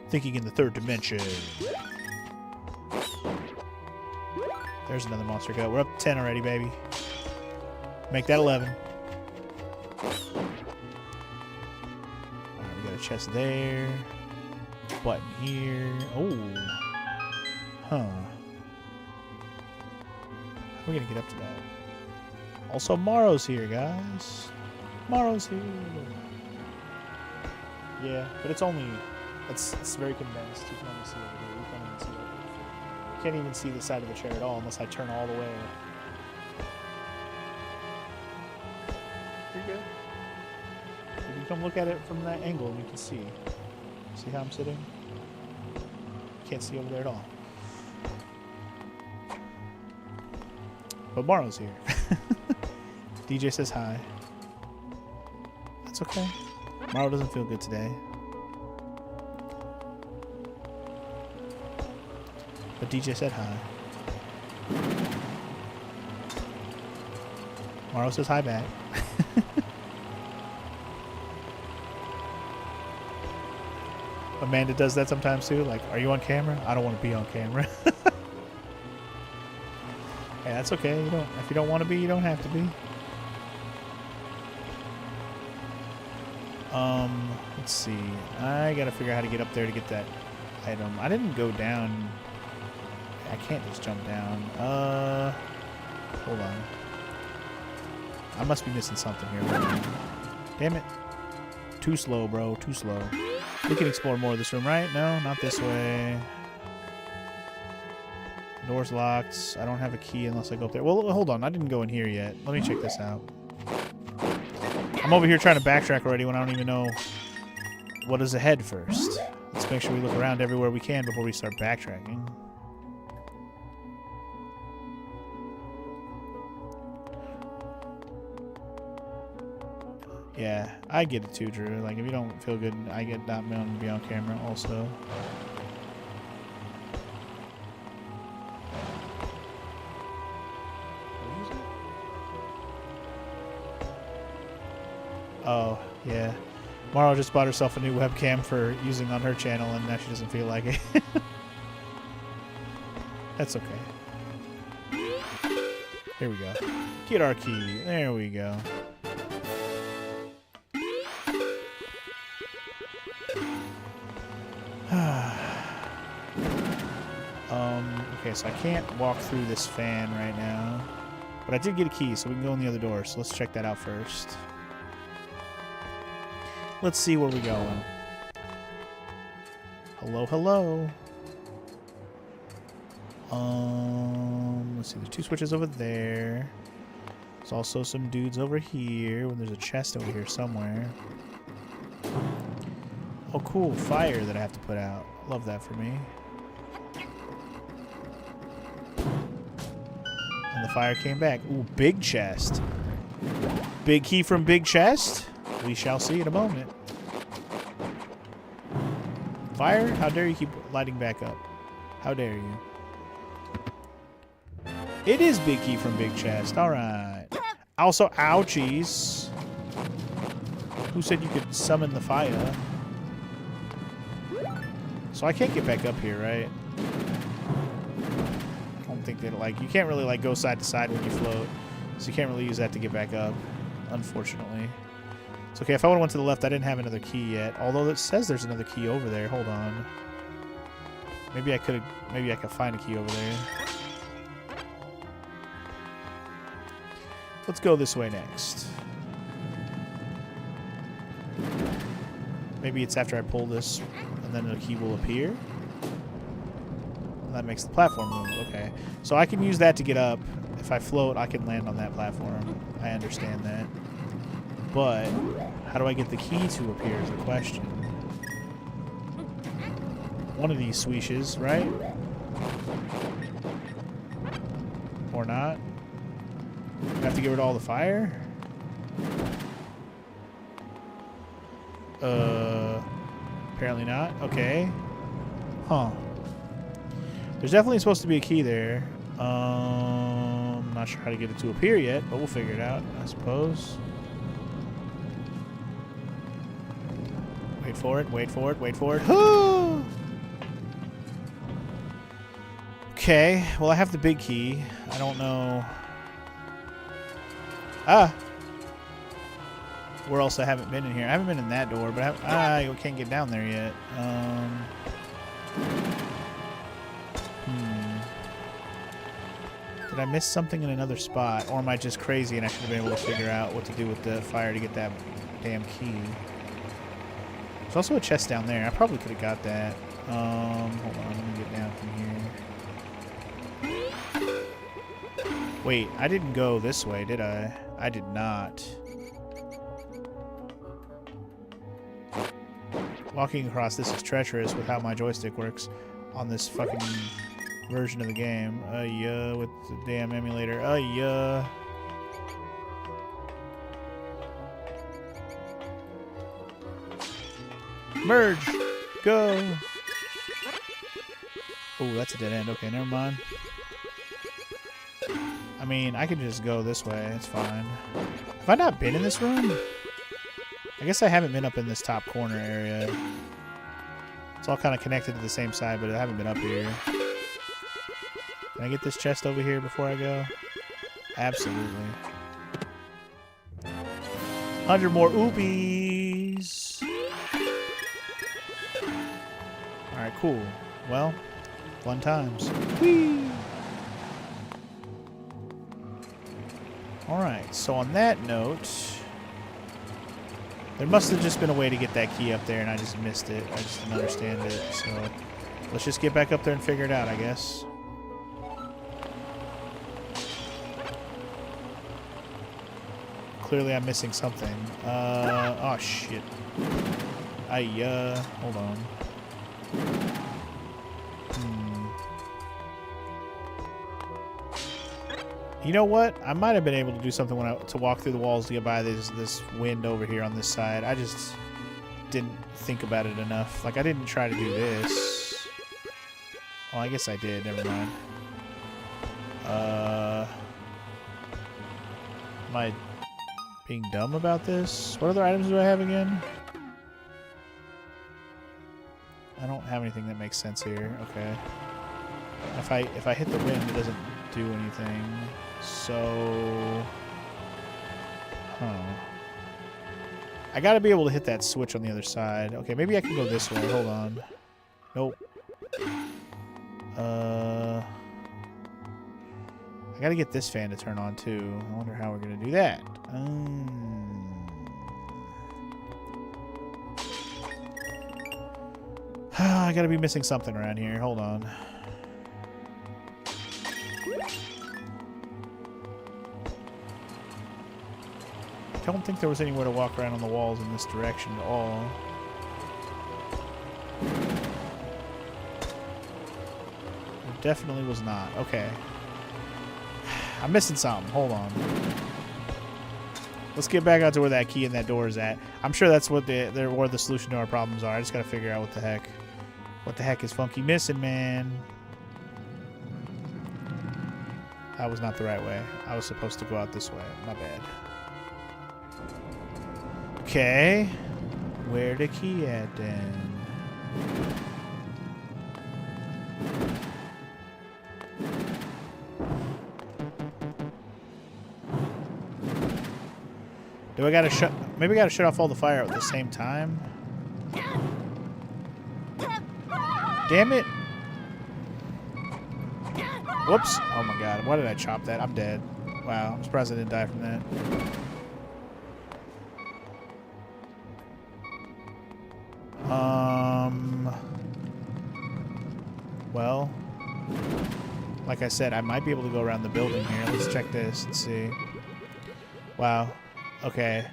Thinking in the 3rd dimension. There's another monster gut. We're up to 10 already, baby. Make that 11. Alright, we got a chest there. Button here. Oh. Huh. How are we gonna get up to that? Also, Morrow's here, guys. Morrow's here. Yeah, but it's only... It's very condensed. You can only see over here. You can't even see over here. You can't even see the side of the chair at all unless I turn all the way. Pretty good. If you come look at it from that angle, you can see. See how I'm sitting? Can't see over there at all. But Morrow's here. DJ says hi. That's okay. Morrow doesn't feel good today. But DJ said hi. Morrow says hi back. Amanda does that sometimes too. Like, are you on camera? I don't want to be on camera. Hey, that's okay. You don't. If you don't want to be, you don't have to be. Let's see. I gotta figure out how to get up there to get that item. I didn't go down. I can't just jump down. Hold on. I must be missing something here. Damn it. Too slow, bro. Too slow. We can explore more of this room, right? No, not this way. Door's locked. I don't have a key unless I go up there. Well, hold on. I didn't go in here yet. Let me check this out. I'm over here trying to backtrack already when I don't even know what is ahead first. Let's make sure we look around everywhere we can before we start backtracking. Yeah, I get it too, Drew. Like, if you don't feel good, I get not to be on camera also. Oh, yeah. Morrow just bought herself a new webcam for using on her channel, and now she doesn't feel like it. That's okay. Here we go. Get our key. There we go. Okay, so I can't walk through this fan right now. But I did get a key, so we can go in the other door. So let's check that out first. Let's see where we're going. Hello, hello. Let's see. There's 2 switches over there. There's also some dudes over here. There's a chest over here somewhere. Oh, cool. Fire that I have to put out. Love that for me. And the fire came back. Ooh, big chest. Big key from big chest? We shall see in a moment. Fire? How dare you keep lighting back up? How dare you? It is big key from big chest. Alright. Also, ouchies. Who said you could summon the fire? So I can't get back up here, right? I don't think that, like, you can't really, like, go side to side when you float. So you can't really use that to get back up, unfortunately. It's okay. If I would have went to the left, I didn't have another key yet. Although it says there's another key over there. Hold on. Maybe I could find a key over there. Let's go this way next. Maybe it's after I pull this, and then a key will appear. And that makes the platform move. Okay. So I can use that to get up. If I float, I can land on that platform. I understand that. But how do I get the key to appear is the question. One of these swishes, right? Or not? I have to get rid of all the fire? Apparently not. Okay. Huh. There's definitely supposed to be a key there. I'm not sure how to get it to appear yet, but we'll figure it out, I suppose. Wait for it, wait for it, wait for it. Okay, well I have the big key. I don't know. Where else I haven't been in here? I haven't been in that door, but I can't get down there yet. Did I miss something in another spot? Or am I just crazy and I should have been able to figure out what to do with the fire to get that damn key? There's also a chest down there. I probably could have got that. Hold on, let me get down from here. Wait, I didn't go this way, did I? I did not. Walking across this is treacherous with how my joystick works on this fucking version of the game. Yeah, with the damn emulator. Yeah. Merge! Go! Oh, that's a dead end. Okay, never mind. I mean, I could just go this way. It's fine. Have I not been in this room? I guess I haven't been up in this top corner area. It's all kind of connected to the same side, but I haven't been up here. Can I get this chest over here before I go? Absolutely. 100 more oopies! Alright, cool. Well, fun times. Whee! Alright, so on that note, there must have just been a way to get that key up there and I just missed it. I just didn't understand it. So let's just get back up there and figure it out, I guess. Clearly I'm missing something. Oh shit. Hold on. You know what? I might have been able to do something to walk through the walls to get by this wind over here on this side. I just didn't think about it enough. Like, I didn't try to do this. Oh, I guess I did. Never mind. Am I being dumb about this? What other items do I have again? I don't have anything that makes sense here. Okay. If I hit the wind, it doesn't do anything. So, I gotta be able to hit that switch on the other side. Okay, maybe I can go this way. Hold on. Nope. I gotta get this fan to turn on too. I wonder how we're gonna do that. I gotta be missing something around here. Hold on. don't think there was anywhere to walk around on the walls in this direction at all. There definitely was not. Okay. I'm missing something. Hold on. Let's get back out to where that key in that door is at. I'm sure that's what where the solution to our problems are. I just gotta figure out what the heck. What the heck is Funky missing, man? That was not the right way. I was supposed to go out this way. My bad. Okay. Where the key at then? Do I gotta shut... Maybe I gotta shut off all the fire at the same time? Damn it! Whoops. Oh my god. Why did I chop that? I'm dead. Wow. I'm surprised I didn't die from that. Well, like I said, I might be able to go around the building here. Let's check this and see. Wow. Okay.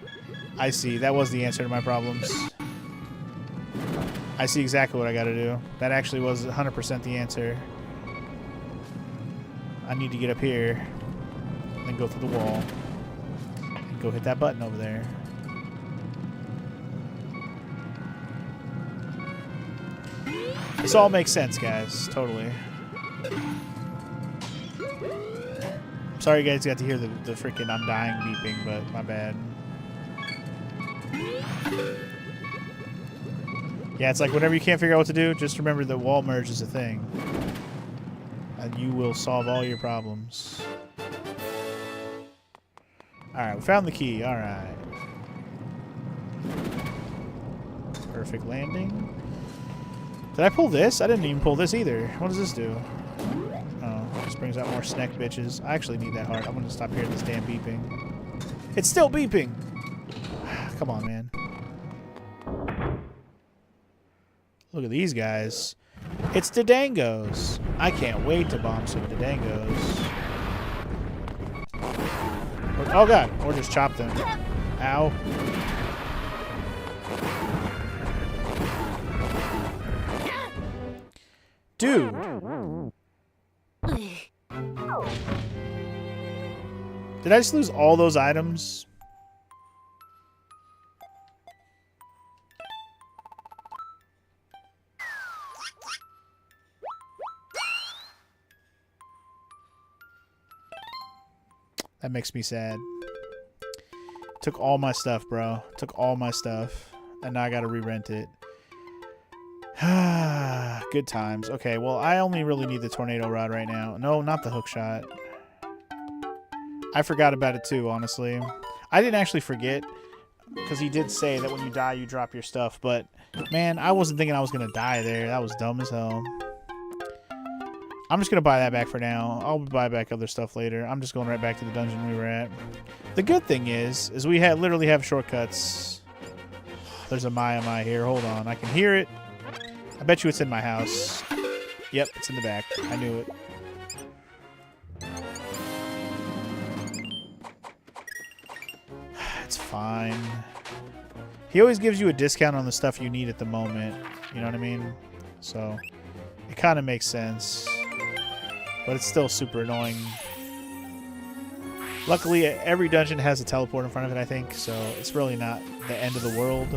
I see. That was the answer to my problems. I see exactly what I gotta do. That actually was 100% the answer. I need to get up here, and then go through the wall, and go hit that button over there. This all makes sense, guys. Totally. Sorry you guys got to hear the freaking I'm dying beeping, but my bad. Yeah, it's like whenever you can't figure out what to do, just remember that wall merge is a thing. And you will solve all your problems. Alright, we found the key. Alright. Perfect landing. Did I pull this? I didn't even pull this either. What does this do? Oh, this brings out more snack bitches. I actually need that heart. I'm going to stop hearing this damn beeping. It's still beeping! Come on, man. Look at these guys. It's Dodangos. I can't wait to bomb some Dodangos. Oh god, or just chop them. Ow. Dude. Did I just lose all those items? That makes me sad. Took all my stuff, bro. Took all my stuff. And now I gotta re-rent it. Good times. Okay, well, I only really need the tornado rod right now. No, not the hook shot. I forgot about it too, honestly. I didn't actually forget, because he did say that when you die, you drop your stuff. But, man, I wasn't thinking I was gonna die there. That was dumb as hell. I'm just going to buy that back for now. I'll buy back other stuff later. I'm just going right back to the dungeon we were at. The good thing is we literally have shortcuts. There's a Mai here. Hold on. I can hear it. I bet you it's in my house. Yep, it's in the back. I knew it. It's fine. He always gives you a discount on the stuff you need at the moment. You know what I mean? So, it kind of makes sense. But it's still super annoying. Luckily, every dungeon has a teleport in front of it, I think, so it's really not the end of the world.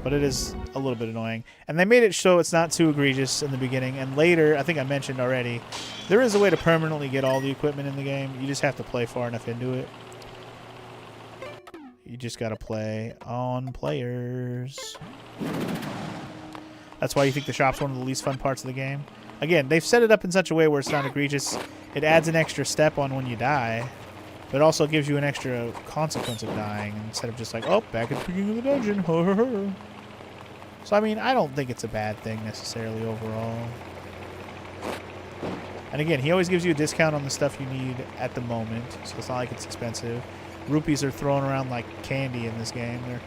But it is a little bit annoying. And they made it so it's not too egregious in the beginning. And later, I think I mentioned already, there is a way to permanently get all the equipment in the game. You just have to play far enough into it. You just gotta play on players. That's why you think the shop's one of the least fun parts of the game. Again, they've set it up in such a way where it's not egregious. It adds an extra step on when you die, but it also gives you an extra consequence of dying instead of just like, oh, back at the beginning of the dungeon. So, I mean, I don't think it's a bad thing necessarily overall. And again, he always gives you a discount on the stuff you need at the moment, so it's not like it's expensive. Rupees are thrown around like candy in this game. They're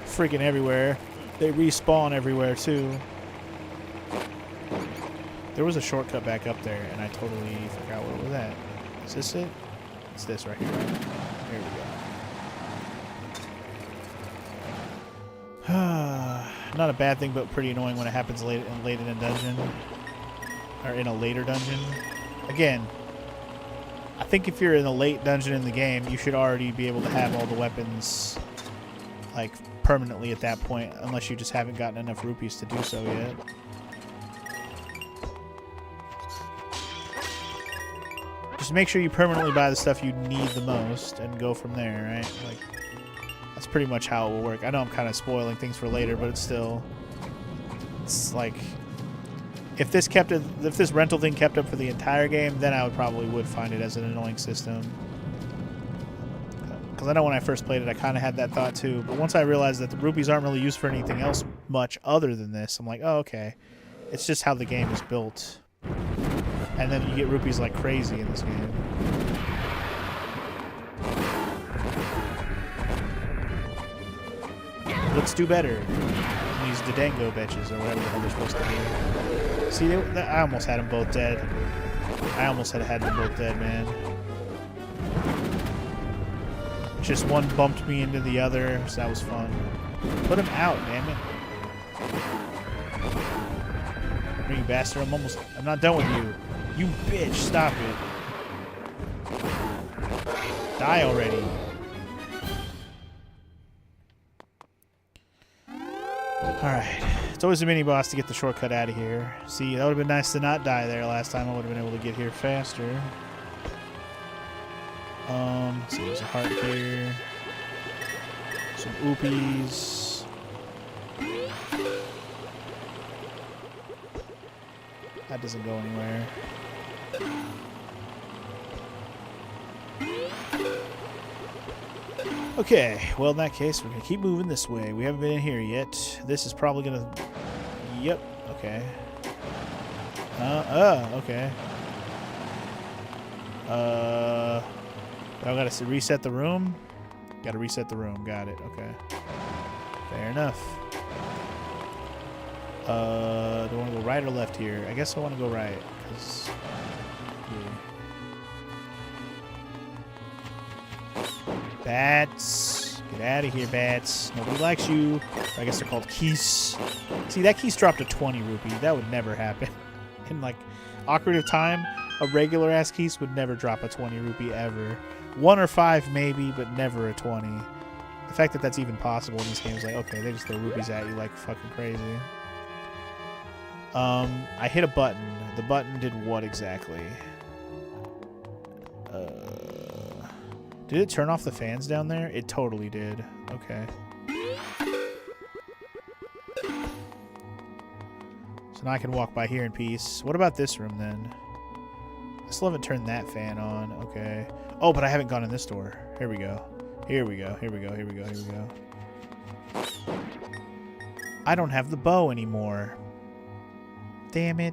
freaking everywhere. They respawn everywhere, too. There was a shortcut back up there, and I totally forgot what it was at. Is this it? It's this right here. Right? Here we go. Not a bad thing, but pretty annoying when it happens late in a dungeon. Or in a later dungeon. Again, I think if you're in a late dungeon in the game, you should already be able to have all the weapons, like, permanently at that point, unless you just haven't gotten enough rupees to do so yet. Just make sure you permanently buy the stuff you need the most and go from there, right? Like, that's pretty much how it will work. I know I'm kind of spoiling things for later, but it's still... It's like... If this rental thing kept up for the entire game, then I would find it as an annoying system. Because I know when I first played it, I kind of had that thought too. But once I realized that the rupees aren't really used for anything else much other than this, I'm like, oh, okay. It's just how the game is built. And then you get rupees like crazy in this game. Let's do better. These Dodongo bitches, or whatever the hell they're supposed to be. See, I almost had them both dead. I almost had them both dead, man. Just one bumped me into the other, so that was fun. Put him out, damn it. You bastard, I'm not done with you. You bitch, stop it. Die already. Alright. It's always a mini-boss to get the shortcut out of here. See, that would have been nice to not die there last time. I would have been able to get here faster. Let's see, there's a heart here. Some oopies. That doesn't go anywhere. Okay, well in that case, we're going to keep moving this way. We haven't been in here yet. This is probably going to... Yep, okay. Okay. I got to reset the room? Got to reset the room, got it, okay. Fair enough. Do I want to go right or left here? I guess I want to go right, because... Bats. Get out of here, bats. Nobody likes you. I guess they're called keys. See, that keys dropped to 20 rupee. That would never happen. In, like, Ocarina of Time, a regular-ass keys would never drop a 20 rupee ever. 1 or 5 maybe, but never a 20. The fact that that's even possible in this game is like, okay, they just throw rupees at you like fucking crazy. I hit a button. The button did what exactly? Did it turn off the fans down there? It totally did. Okay. So now I can walk by here in peace. What about this room then? I still haven't turned that fan on. Okay. Oh, but I haven't gone in this door. Here we go. Here we go. Here we go. Here we go. Here we go. I don't have the bow anymore. Damn it.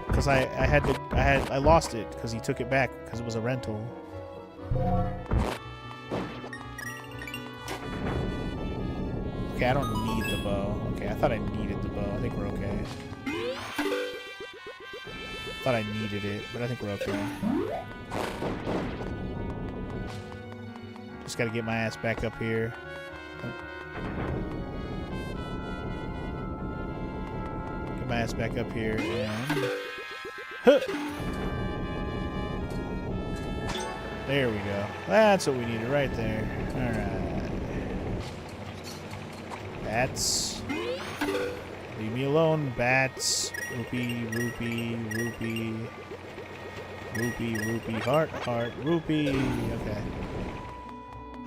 Because I lost it because he took it back because it was a rental. Okay, I don't need the bow. Okay, I thought I needed the bow. I think we're okay. I thought I needed it, but I think we're okay. Just gotta get my ass back up here. Get my ass back up here and... Huh. There we go. That's what we needed right there. Alright. Bats. Leave me alone, bats. Rupee, rupee, rupee. Rupee, rupee, heart, heart, rupee. Okay.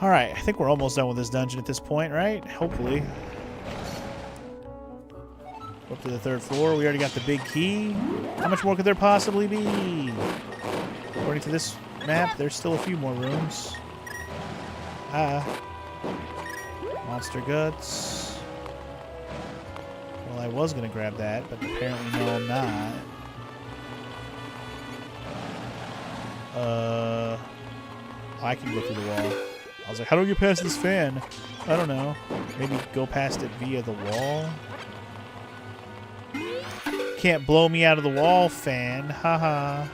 Alright, I think we're almost done with this dungeon at this point, right? Hopefully. Up to the 3rd floor. We already got the big key. How much more could there possibly be? According to this map, there's still a few more rooms. Monster guts. Well, I was going to grab that, but apparently no, I'm not. I can go through the wall. I was like, how do I get past this fan? I don't know. Maybe go past it via the wall? Can't blow me out of the wall, fan. Haha.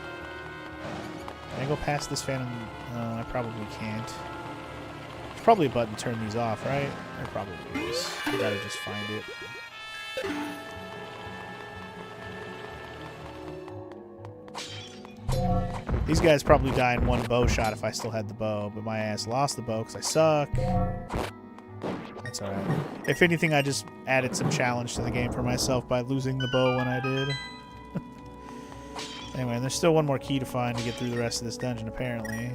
Can I go past this fan? I probably can't. probably a button to turn these off, right? There probably is. I gotta just find it. These guys probably die in one bow shot if I still had the bow, but my ass lost the bow because I suck. That's alright. If anything, I just added some challenge to the game for myself by losing the bow when I did. Anyway, and there's still one more key to find to get through the rest of this dungeon, apparently.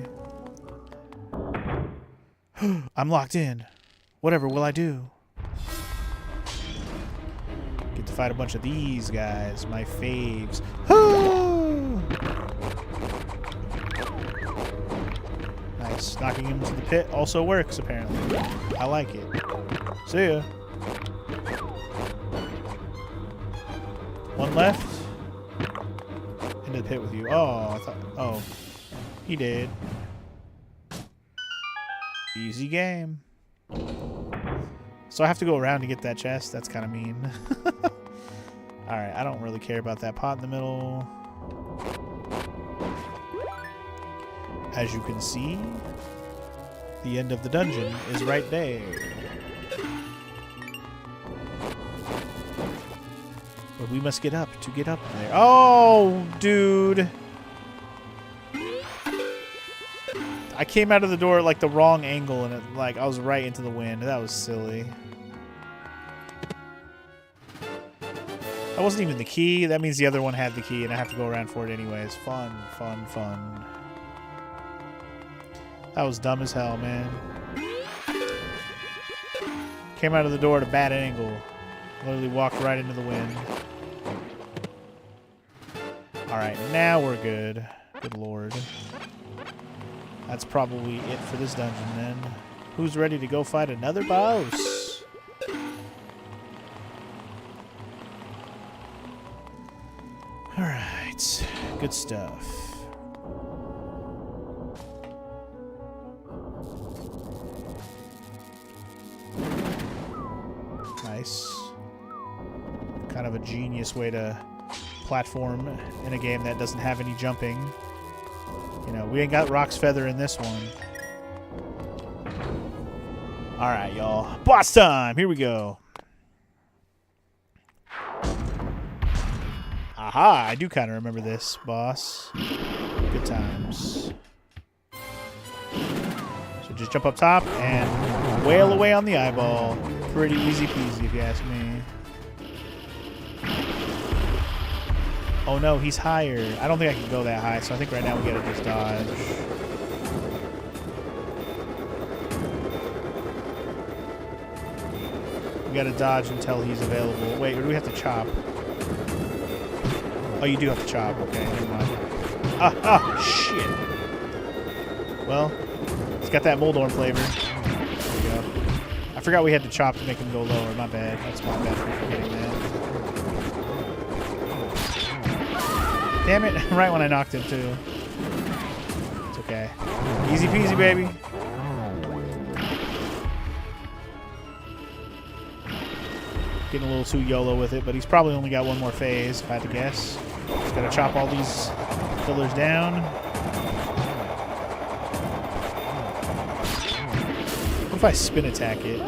I'm locked in. Whatever will I do? Get to fight a bunch of these guys, my faves. Nice. Knocking him into the pit also works, apparently. I like it. See ya. One left. Into the pit with you. Oh, I thought... Oh. He did. Easy game. So I have to go around to get that chest? That's kind of mean. Alright, I don't really care about that pot in the middle. As you can see, the end of the dungeon is right there. But we must get up to get up there. Oh, dude. I came out of the door at like the wrong angle and I was right into the wind. That was silly. That wasn't even the key. That means the other one had the key and I have to go around for it anyways. Fun, fun, fun. That was dumb as hell, man. Came out of the door at a bad angle. Literally walked right into the wind. Alright, now we're good. Good lord. That's probably it for this dungeon then. Who's ready to go fight another boss? Alright. Good stuff. Nice. Kind of a genius way to platform in a game that doesn't have any jumping. You know, we ain't got Rock's Feather in this one. Alright, y'all. Boss time! Here we go. Aha! I do kind of remember this, boss. Good times. So just jump up top and wail away on the eyeball. Pretty easy peasy, if you ask me. Oh no, he's higher. I don't think I can go that high, so I think right now we gotta just dodge. We gotta dodge until he's available. Wait, or do we have to chop? Oh, you do have to chop. Okay, never mind. Shit. Well, it's got that Moldorm flavor. There we go. I forgot we had to chop to make him go lower. My bad. That's my bad for forgetting that. Damn it, right when I knocked him, too. It's okay. Easy peasy, baby. Getting a little too YOLO with it, but he's probably only got one more phase, if I had to guess. Just gotta chop all these pillars down. What if I spin attack it?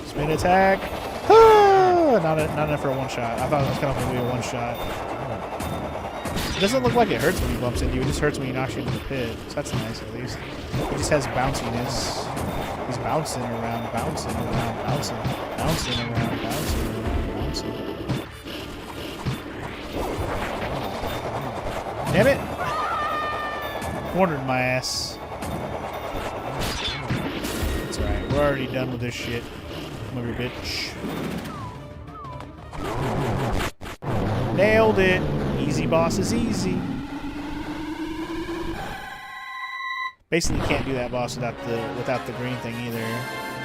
Spin attack. Ah! Not enough for a one-shot. I thought it was going to be a one-shot. It doesn't look like it hurts when he bumps into you. It just hurts when he knocks you into the pit. So that's nice, at least. He just has bounciness. He's bouncing around, bouncing around, bouncing, bouncing around, bouncing around, bouncing. Damn it! Cornered my ass. It's alright. We're already done with this shit. Come over here, bitch. Nailed it. Easy boss is easy. Basically, you can't do that boss without the green thing either.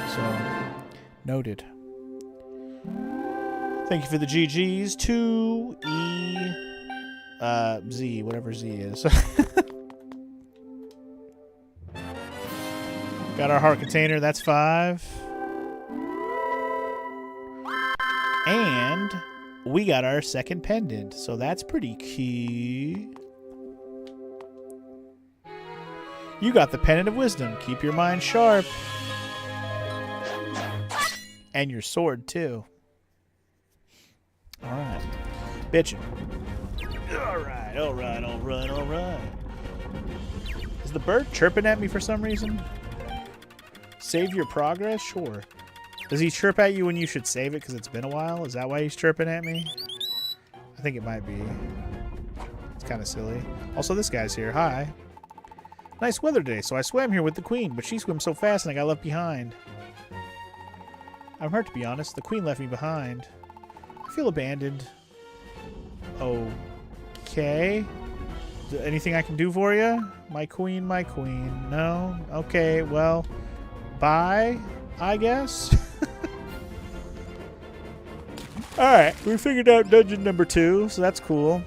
So, noted. Thank you for the GGs. 2E whatever Z is. Got our heart container. That's 5. And we got our second pendant, so that's pretty key. You got the Pendant of Wisdom. Keep your mind sharp. And your sword, too. Alright. Bitchin'. Alright, alright, alright, alright. Is the bird chirping at me for some reason? Save your progress? Sure. Does he chirp at you when you should save it because it's been a while? Is that why he's chirping at me? I think it might be. It's kind of silly. Also, this guy's here. Hi. Nice weather today, so I swam here with the queen, but she swims so fast and I got left behind. I'm hurt, to be honest. The queen left me behind. I feel abandoned. Okay. Anything I can do for you? My queen, my queen. No? Okay, well, bye, I guess. Alright, we figured out dungeon number 2, so that's cool.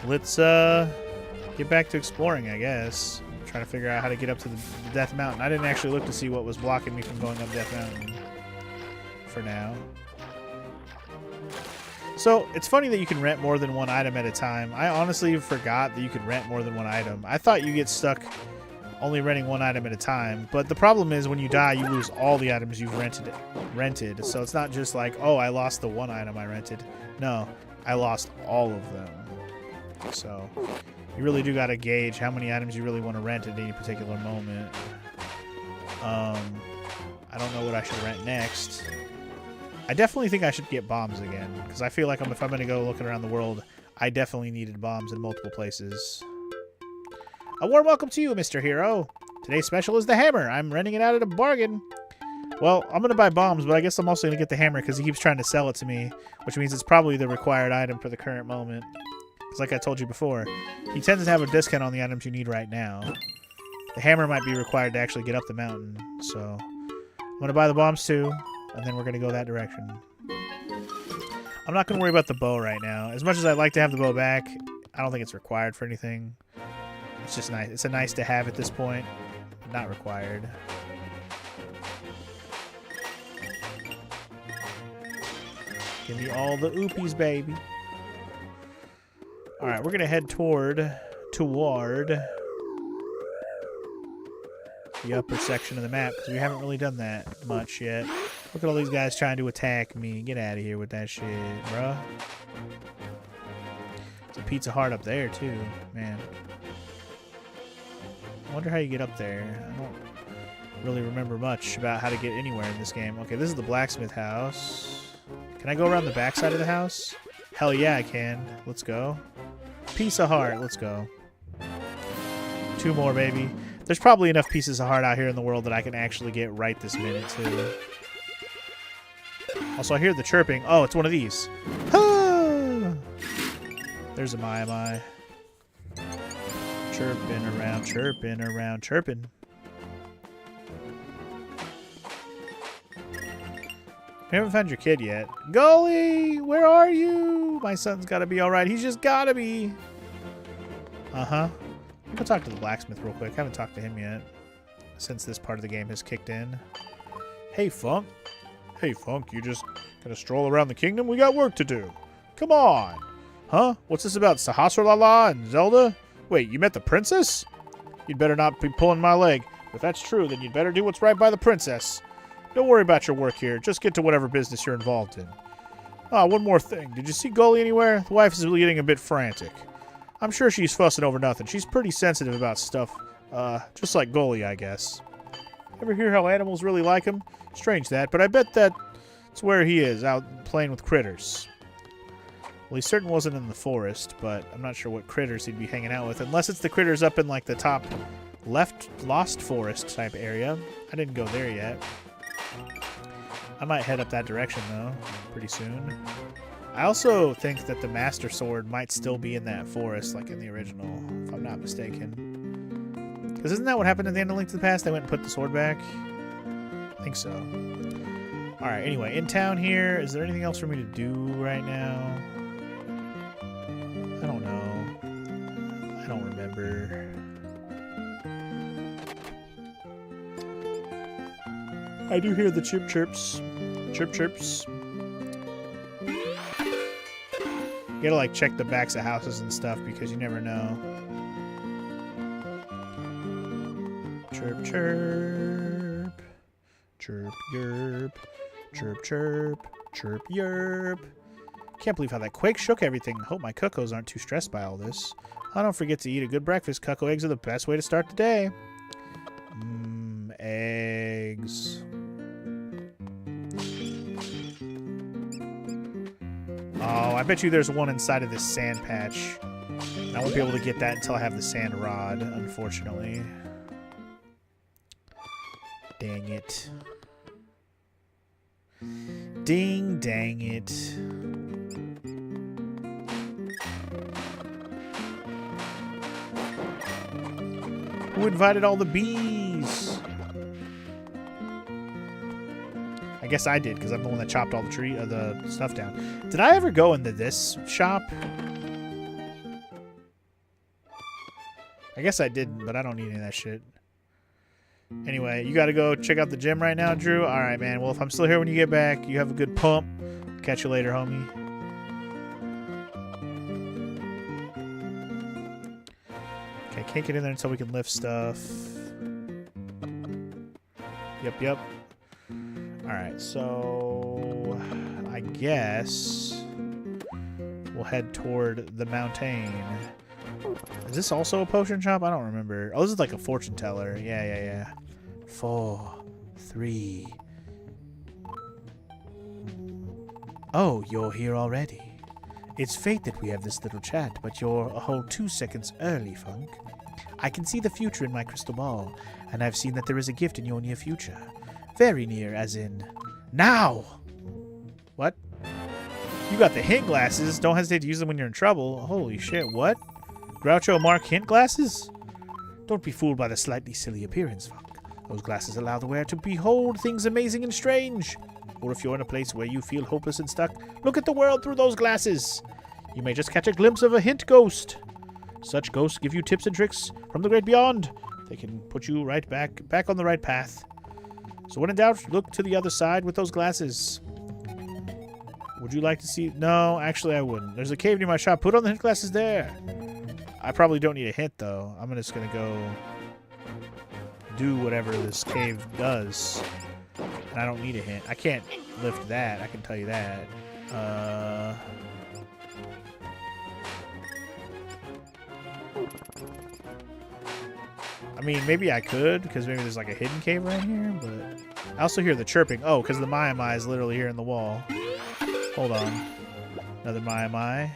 Let's get back to exploring, I guess. Trying to figure out how to get up to the Death Mountain. I didn't actually look to see what was blocking me from going up Death Mountain for now. So, it's funny that you can rent more than one item at a time. I honestly forgot that you could rent more than one item. I thought you get stuck only renting one item at a time, but the problem is when you die, you lose all the items you've rented. So it's not just like, oh, I lost the one item I rented. No, I lost all of them. So you really do got to gauge how many items you really want to rent at any particular moment. I don't know what I should rent next. I definitely think I should get bombs again, because I feel like if I'm going to go looking around the world, I definitely needed bombs in multiple places. A warm welcome to you, Mr. Hero. Today's special is the hammer. I'm renting it out at a bargain. Well, I'm going to buy bombs, but I guess I'm also going to get the hammer because he keeps trying to sell it to me, which means it's probably the required item for the current moment. Because like I told you before, he tends to have a discount on the items you need right now. The hammer might be required to actually get up the mountain, so I'm going to buy the bombs too, and then we're going to go that direction. I'm not going to worry about the bow right now. As much as I'd like to have the bow back, I don't think it's required for anything. It's just nice. It's a nice to have at this point. Not required. Give me all the oopies, baby. Alright, we're going to head toward the upper section of the map, because we haven't really done that much yet. Look at all these guys trying to attack me. Get out of here with that shit, bruh. There's a Pizza Hut up there, too. Man. I wonder how you get up there. I don't really remember much about how to get anywhere in this game. Okay, this is the blacksmith house. Can I go around the back side of the house? Hell yeah, I can. Let's go. Piece of heart. Let's go. 2 more, baby. There's probably enough pieces of heart out here in the world that I can actually get right this minute, too. Also, I hear the chirping. Oh, it's one of these. Ah! There's a Mai. Chirping around, chirping around, chirping. We haven't found your kid yet. Gully, where are you? My son's got to be all right. He's just got to be. Uh-huh. Go talk to the blacksmith real quick. I haven't talked to him yet since this part of the game has kicked in. Hey, Funk. Hey, Funk, you just gonna stroll around the kingdom? We got work to do. Come on. Huh? What's this about Sahasrarla and Zelda? Wait, you met the princess? You'd better not be pulling my leg. If that's true, then you'd better do what's right by the princess. Don't worry about your work here. Just get to whatever business you're involved in. Ah, one more thing. Did you see Gully anywhere? The wife is getting a bit frantic. I'm sure she's fussing over nothing. She's pretty sensitive about stuff. Just like Gully, I guess. Ever hear how animals really like him? Strange that, but I bet that's where he is, out playing with critters. Well, he certainly wasn't in the forest, but I'm not sure what critters he'd be hanging out with, unless it's the critters up in, like, the top left Lost Forest type area. I didn't go there yet. I might head up that direction, though, pretty soon. I also think that the Master Sword might still be in that forest, like in the original, if I'm not mistaken. Because isn't that what happened at the end of Link to the Past? They went and put the sword back? I think so. Alright, anyway, in town here, is there anything else for me to do right now? I don't know. I don't remember. I do hear the chirp chirps. Chirp chirps. You gotta like check the backs of houses and stuff because you never know. Chirp, chirp. Chirp, yerp. Chirp, chirp. Chirp, yerp. Can't believe how that quake shook everything. Hope my cuckoos aren't too stressed by all this. Oh, don't forget to eat a good breakfast. Cuckoo eggs are the best way to start the day. Eggs. Oh, I bet you there's one inside of this sand patch. I won't be able to get that until I have the sand rod, unfortunately. Dang it. Ding dang it. Who invited all the bees? I guess I did, because I'm the one that chopped all the stuff down. Did I ever go into this shop? I guess I didn't, but I don't need any of that shit. Anyway, you gotta go check out the gym right now, Drew? Alright, man. Well, if I'm still here when you get back, you have a good pump. Catch you later, homie. Okay, can't get in there until we can lift stuff. Yep. Alright, so I guess we'll head toward the mountain. Is this also a potion shop? I don't remember. Oh, this is like a fortune teller. Yeah. 4, 3. Oh, you're here already. It's fate that we have this little chat, but you're a whole 2 seconds early, Funk. I can see the future in my crystal ball, and I've seen that there is a gift in your near future. Very near, as in now. What? You got the hint glasses. Don't hesitate to use them when you're in trouble. Holy shit, what? Groucho Mark hint glasses? Don't be fooled by the slightly silly appearance, Funk. Those glasses allow the wearer to behold things amazing and strange. Or if you're in a place where you feel hopeless and stuck, look at the world through those glasses. You may just catch a glimpse of a hint ghost. Such ghosts give you tips and tricks from the great beyond. They can put you right back on the right path. So when in doubt, look to the other side with those glasses. Would you like to see? No, actually I wouldn't. There's a cave near my shop. Put on the hint glasses there. I probably don't need a hint, though. I'm just going to go do whatever this cave does. And I don't need a hint. I can't lift that. I can tell you that. I mean, maybe I could, because maybe there's like a hidden cave right here, but I also hear the chirping. Oh, because the Mai is literally here in the wall. Hold on. Another Mai.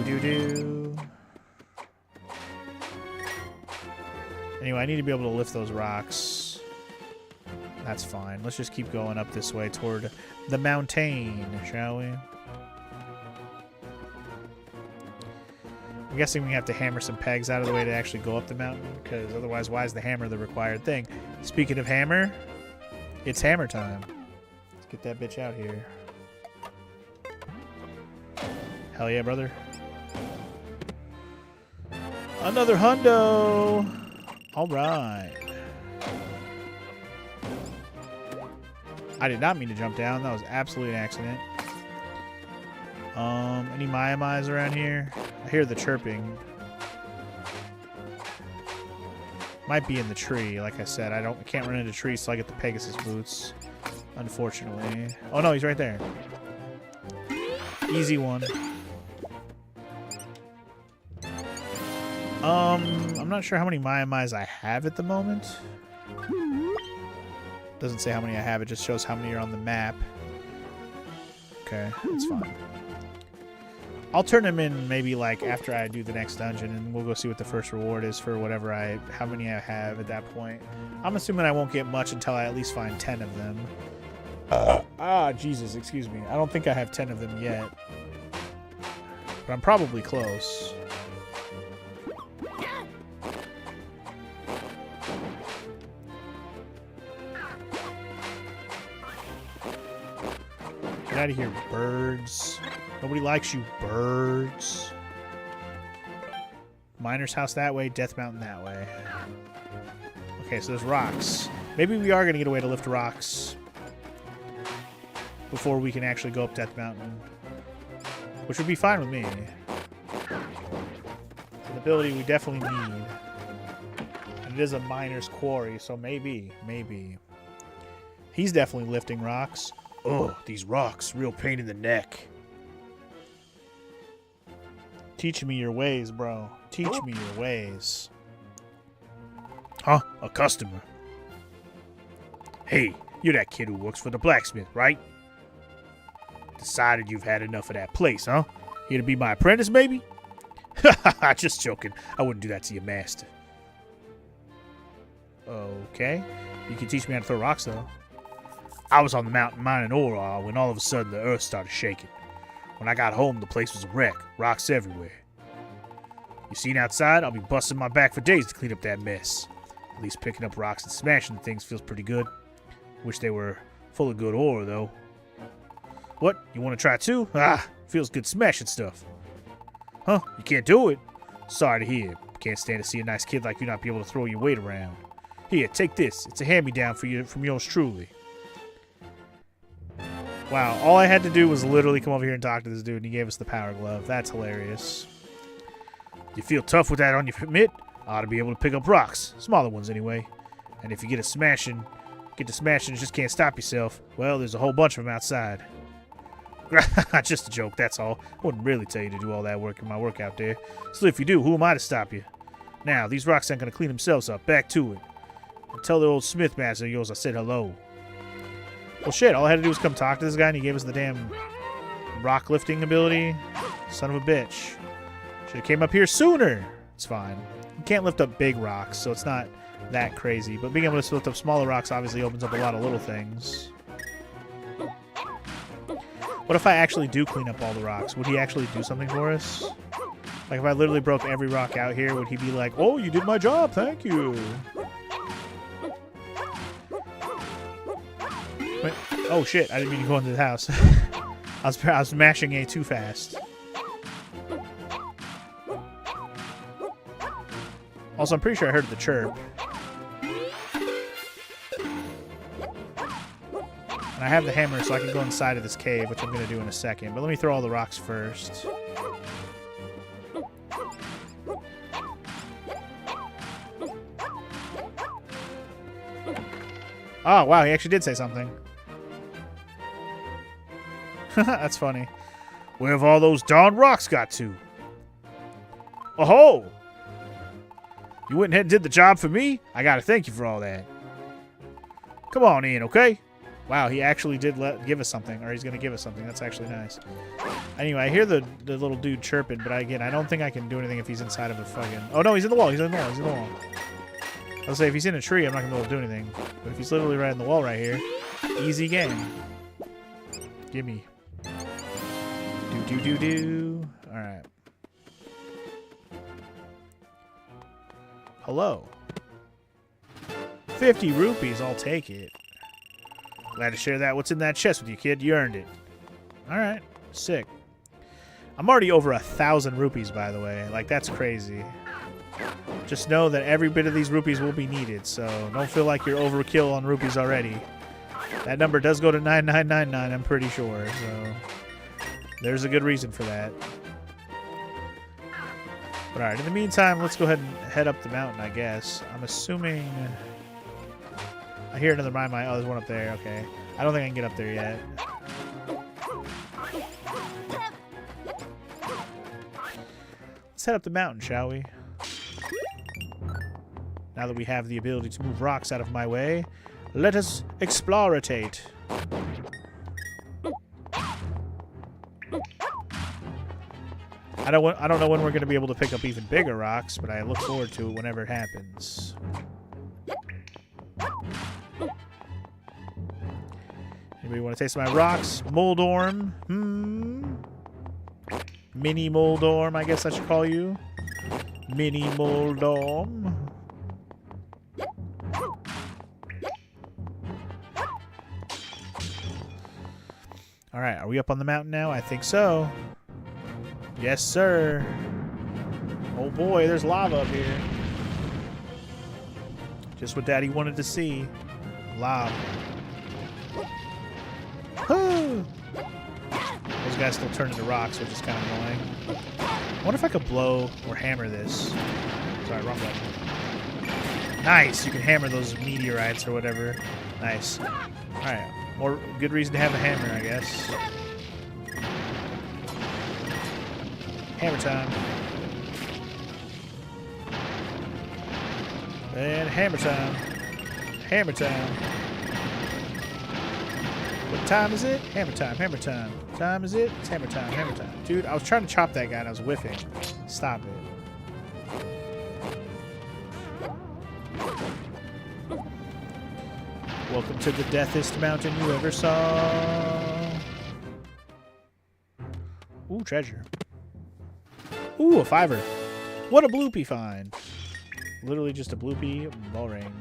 Do. Anyway, I need to be able to lift those rocks. That's fine. Let's just keep going up this way toward the mountain, shall we? I'm guessing we have to hammer some pegs out of the way to actually go up the mountain, because otherwise, why is the hammer the required thing? Speaking of hammer, it's hammer time. Let's get that bitch out here. Hell yeah, brother. Another hundo! Alright. I did not mean to jump down. That was absolutely an accident. Any Mai-Mais around here? I hear the chirping. Might be in the tree, like I said. I can't run into trees till I get the Pegasus boots. Unfortunately. Oh no, he's right there. Easy one. I'm not sure how many Mai-Mais I have at the moment. Doesn't say how many I have, it just shows how many are on the map. Okay, that's fine. I'll turn them in maybe like after I do the next dungeon, and we'll go see what the first reward is for whatever how many I have at that point. I'm assuming I won't get much until I at least find 10 of them. Jesus, excuse me. I don't think I have 10 of them yet. But I'm probably close. Get out of here, birds. Nobody likes you, birds. Miner's house that way, Death Mountain that way. Okay, so there's rocks. Maybe we are going to get a way to lift rocks before we can actually go up Death Mountain, which would be fine with me. An ability we definitely need. And it is a miner's quarry, so maybe. He's definitely lifting rocks. Oh, these rocks, real pain in the neck. Teach me your ways, bro. Teach me your ways. Huh? A customer. Hey, you're that kid who works for the blacksmith, right? Decided you've had enough of that place, huh? Here to be my apprentice, maybe? Haha, just joking. I wouldn't do that to your master. Okay. You can teach me how to throw rocks, though. I was on the mountain mining ore when all of a sudden the earth started shaking. When I got home, the place was a wreck. Rocks everywhere. You seen outside? I'll be busting my back for days to clean up that mess. At least picking up rocks and smashing things feels pretty good. Wish they were full of good ore, though. What? You want to try too? Ah, feels good smashing stuff. Huh? You can't do it? Sorry to hear. Can't stand to see a nice kid like you not be able to throw your weight around. Here, take this. It's a hand-me-down for you from yours truly. Wow, all I had to do was literally come over here and talk to this dude, and he gave us the power glove. That's hilarious. You feel tough with that on your mitt? Ought to be able to pick up rocks. Smaller ones, anyway. And if you get to smashing and just can't stop yourself, well, there's a whole bunch of them outside. Just a joke, that's all. I wouldn't really tell you to do all that work in my work out there. Still, if you do, who am I to stop you? Now, these rocks aren't going to clean themselves up. Back to it. And tell the old smith master of yours I said hello. Well, shit, all I had to do was come talk to this guy, and he gave us the damn rock lifting ability. Son of a bitch. Should have came up here sooner. It's fine. You can't lift up big rocks, so it's not that crazy. But being able to lift up smaller rocks obviously opens up a lot of little things. What if I actually do clean up all the rocks? Would he actually do something for us? Like, if I literally broke every rock out here, would he be like, oh, you did my job, thank you. Wait, oh, shit, I didn't mean to go into the house. I was mashing A too fast. Also, I'm pretty sure I heard the chirp. And I have the hammer, so I can go inside of this cave, which I'm going to do in a second. But let me throw all the rocks first. Oh, wow, he actually did say something. That's funny. Where have all those darn rocks got to? Oh-ho! You went ahead and did the job for me? I gotta thank you for all that. Come on in, okay? Wow, he actually did give us something, or he's gonna give us something. That's actually nice. Anyway, I hear the little dude chirping, but again, I don't think I can do anything if he's inside of a fucking... Oh, no, he's in the wall. He's in the wall. He's in the wall. I'll say, if he's in a tree, I'm not gonna be able to do anything. But if he's literally right in the wall right here, easy game. Gimme. Do. Alright. Hello. 50 rupees, I'll take it. Glad to share that. What's in that chest with you, kid? You earned it. Alright. Sick. I'm already over 1,000 rupees, by the way. Like, that's crazy. Just know that every bit of these rupees will be needed, so don't feel like you're overkill on rupees already. That number does go to 9999, I'm pretty sure, so there's a good reason for that. But alright, in the meantime, let's go ahead and head up the mountain, I guess. I'm assuming... I hear another mine. Oh, there's one up there. Okay. I don't think I can get up there yet. Let's head up the mountain, shall we? Now that we have the ability to move rocks out of my way, let us exploratate. I don't know when we're going to be able to pick up even bigger rocks, but I look forward to it whenever it happens. Anybody want to taste my rocks? Moldorm? Mini Moldorm, I guess I should call you. Mini Moldorm. Alright, are we up on the mountain now? I think so. Yes, sir. Oh boy, there's lava up here. Just what Daddy wanted to see. Lava. Those guys still turn into rocks, which is kind of annoying. I wonder if I could blow or hammer this. Sorry, wrong button. Nice. You can hammer those meteorites or whatever. Nice. All right. More good reason to have a hammer, I guess. Hammer time. And hammer time. Hammer time. What time is it? Hammer time. Hammer time. What time is it? It's hammer time. Hammer time. Dude, I was trying to chop that guy and I was whiffing. Stop it. Welcome to the deathest mountain you ever saw. Ooh, treasure. Ooh, a $5. What a bloopy find. Literally just a bloopy ball ring.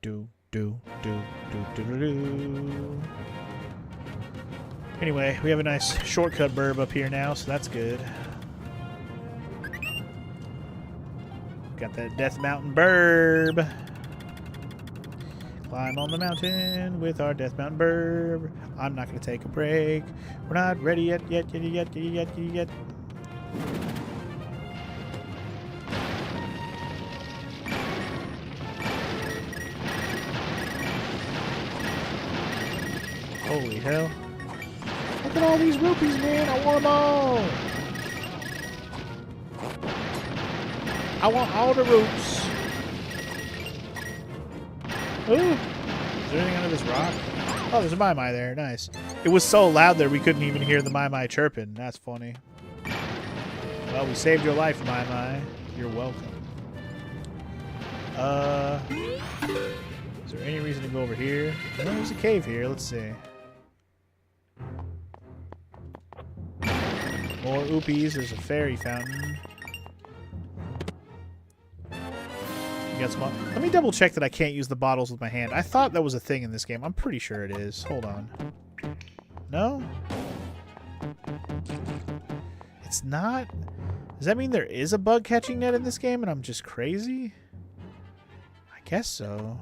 Do. Anyway, we have a nice shortcut burb up here now, so that's good. Got that Death Mountain burb. Climb on the mountain with our Death Mountain burb. I'm not going to take a break. We're not ready yet. Holy hell. Look at all these rupees, man. I want them all. I want all the roots. Ooh. Is there anything under this rock? Oh, there's a Mai there. Nice. It was so loud there we couldn't even hear the Mai chirping. That's funny. Well, we saved your life, Mai. You're welcome. Is there any reason to go over here? No, there's a cave here. Let's see. More oopies. There's a fairy fountain. You got some. Let me double check that I can't use the bottles with my hand. I thought that was a thing in this game. I'm pretty sure it is. Hold on. No? It's not? Does that mean there is a bug catching net in this game and I'm just crazy? I guess so.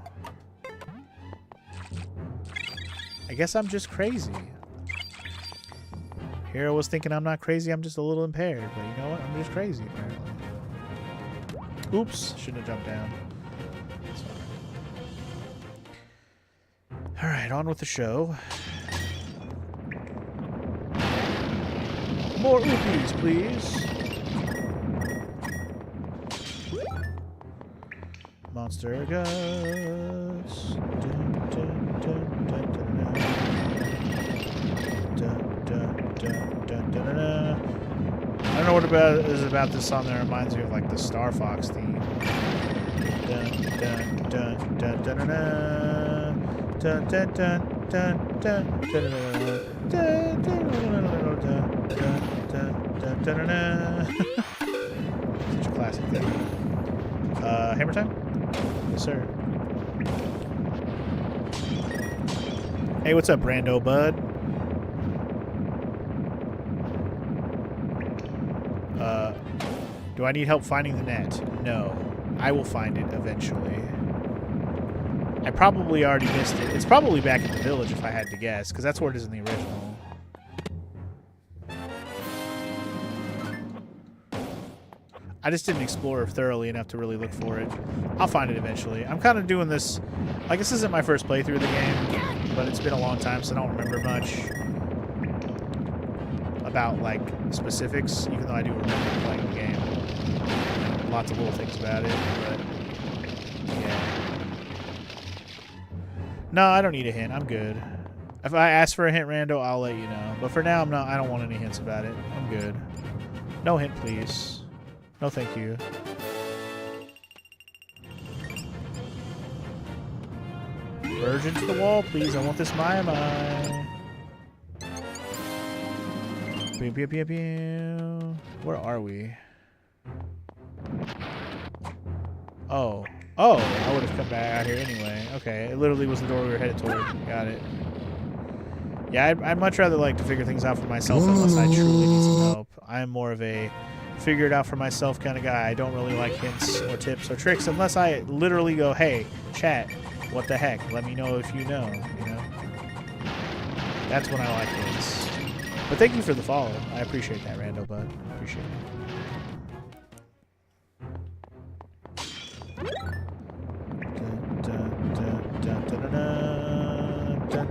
I guess I'm just crazy. Hero was thinking I'm not crazy, I'm just a little impaired. But you know what? I'm just crazy, apparently. Oops. Shouldn't have jumped down. Alright, on with the show. More oopies, please. Monster guts. Dun, dun, dun, dun, dun, dun, dun, dun, dun, dun, dun. I don't know what is about this song that reminds me of like the Star Fox theme. Dun, dun, dun, dun, dun, dun, dun, dun, dun, dun, dun, dun, dun. Such a classic thing. Hammer time? Yes, sir. Hey, what's up, Brando, bud? Do I need help finding the net? No. I will find it eventually. I probably already missed it. It's probably back in the village if I had to guess, because that's where it is in the original. I just didn't explore thoroughly enough to really look for it. I'll find it eventually. I'm kind of doing this... Like, this isn't my first playthrough of the game, but it's been a long time, so I don't remember much about, like, specifics, even though I do remember playing the game. Lots of little things about it, but yeah. No, I don't need a hint. I'm good. If I ask for a hint, Rando, I'll let you know. But for now, I don't want any hints about it. I'm good. No hint, please. No, thank you. Virgin to the wall, please. I want this Mai. Pew, pew, pew, pew. Where are we? Oh, I would have come back out here anyway. Okay, it literally was the door we were headed toward. Got it. Yeah, I'd much rather like to figure things out for myself unless I truly need some help. I'm more of a figure it out for myself kind of guy. I don't really like hints or tips or tricks unless I literally go, hey, chat, what the heck? Let me know if you know, you know? That's when I like hints. But thank you for the follow. I appreciate that, Rando, bud. Appreciate it.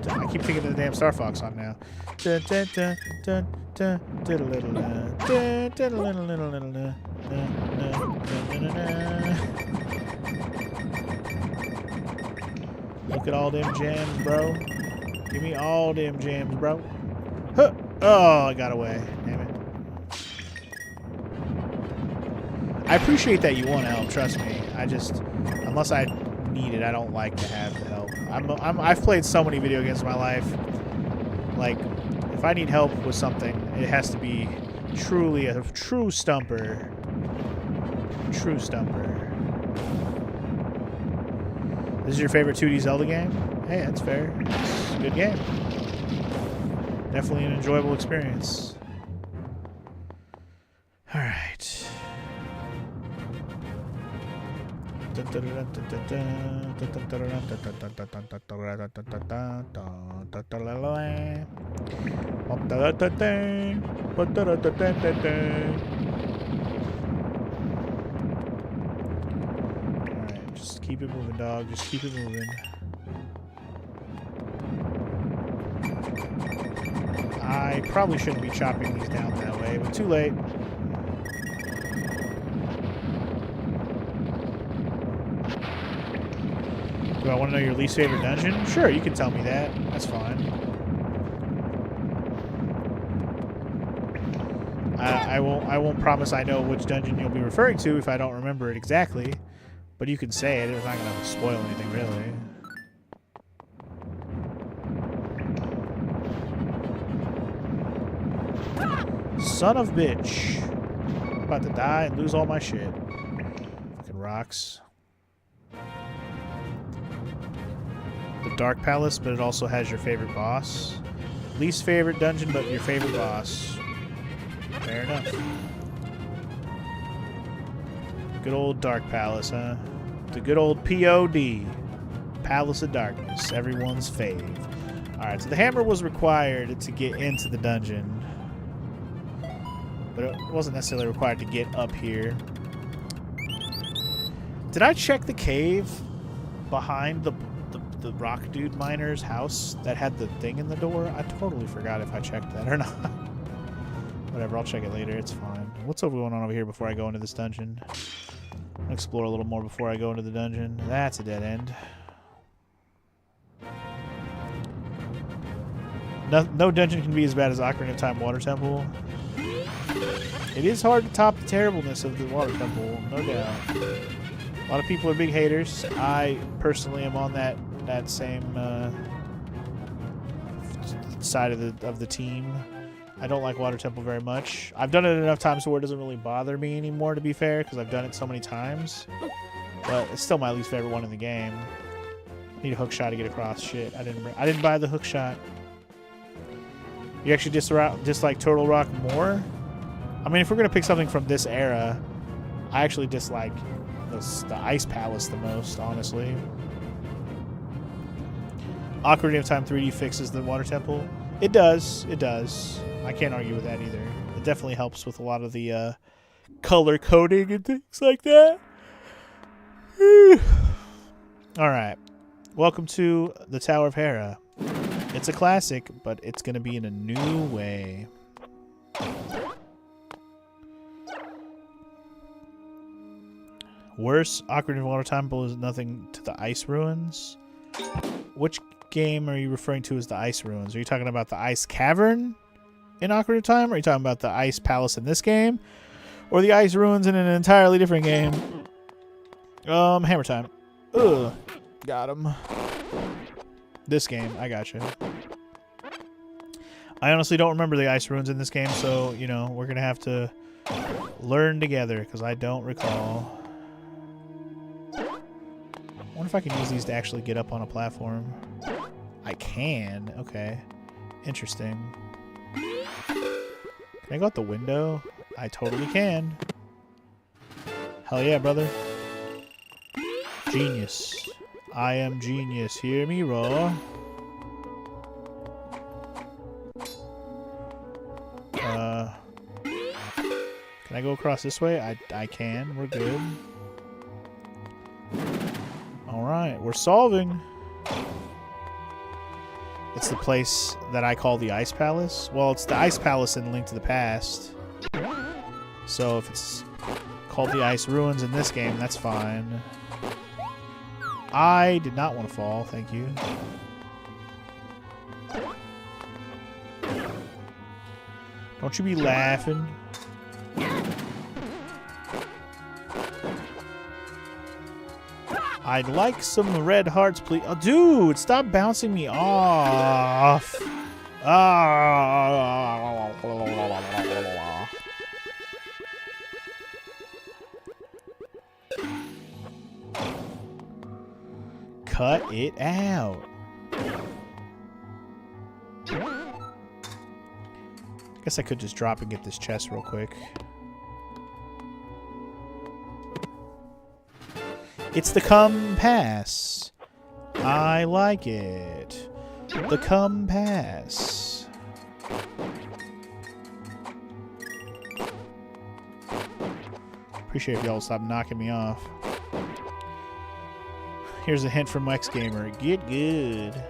I keep thinking of the damn Star Fox song now. Look at all them gems, bro. Give me all them gems, bro. Huh. Oh, I got away. Damn it. I appreciate that you want to help. Trust me. I just, unless I need it, I don't like to have the help. I've played so many video games in my life. Like, if I need help with something, it has to be truly a true stumper. True stumper. This is your favorite 2D Zelda game? Hey, that's fair. It's a good game. Definitely an enjoyable experience. Alright. Alright, just keep it moving, dog. Just keep it moving. I probably shouldn't be chopping these down that way, but too late. Do I want to know your least favorite dungeon? Sure, you can tell me that. That's fine. I won't promise I know which dungeon you'll be referring to if I don't remember it exactly. But you can say it. It's not going to spoil anything, really. Son of bitch. I'm about to die and lose all my shit. Fucking rocks. The Dark Palace, but it also has your favorite boss. Least favorite dungeon, but your favorite boss. Fair enough. Good old Dark Palace, huh? The good old POD. Palace of Darkness. Everyone's fave. Alright, so the hammer was required to get into the dungeon. But it wasn't necessarily required to get up here. Did I check the cave behind the rock dude miner's house that had the thing in the door? I totally forgot if I checked that or not. Whatever, I'll check it later. It's fine. What's going on over here before I go into this dungeon? I'll explore a little more before I go into the dungeon. That's a dead end. No dungeon can be as bad as Ocarina of Time Water Temple. It is hard to top the terribleness of the Water Temple, no doubt. A lot of people are big haters. I personally am on that same side of the team. I don't like Water Temple very much. I've done it enough times to where it doesn't really bother me anymore, to be fair, because I've done it so many times. But it's still my least favorite one in the game. Need a hook shot to get across. Shit, I didn't buy the hook shot. You actually dislike Turtle Rock more? I mean, if we're gonna pick something from this era, I actually dislike the Ice Palace the most, honestly. Ocarina of Time 3D fixes the Water Temple. It does. It does. I can't argue with that either. It definitely helps with a lot of the color coding and things like that. Alright. Welcome to the Tower of Hera. It's a classic, but it's going to be in a new way. Worse, Ocarina of Water Temple is nothing to the Ice Ruins. Which game are you referring to as the Ice Ruins? Are you talking about the Ice Cavern in Ocarina of Time? Or are you talking about the Ice Palace in this game? Or the Ice Ruins in an entirely different game? Hammer Time. Ugh. Got him. This game, I gotcha. I honestly don't remember the Ice Ruins in this game, so, you know, we're going to have to learn together, because I don't recall. I wonder if I can use these to actually get up on a platform. I can. Okay. Interesting. Can I go out the window? I totally can. Hell yeah, brother. Genius. I am genius. Hear me roar. Can I go across this way? I can. We're good. Alright, we're solving. It's the place that I call the Ice Palace. Well, it's the Ice Palace in Link to the Past. So if it's called the Ice Ruins in this game, that's fine. I did not want to fall, thank you. Don't you be laughing. I'd like some red hearts, please. Oh, dude, stop bouncing me off. Ah. Cut it out. Guess I could just drop and get this chest real quick. It's the compass. I like it. The compass. Appreciate if y'all stop knocking me off. Here's a hint from X Gamer. Get good.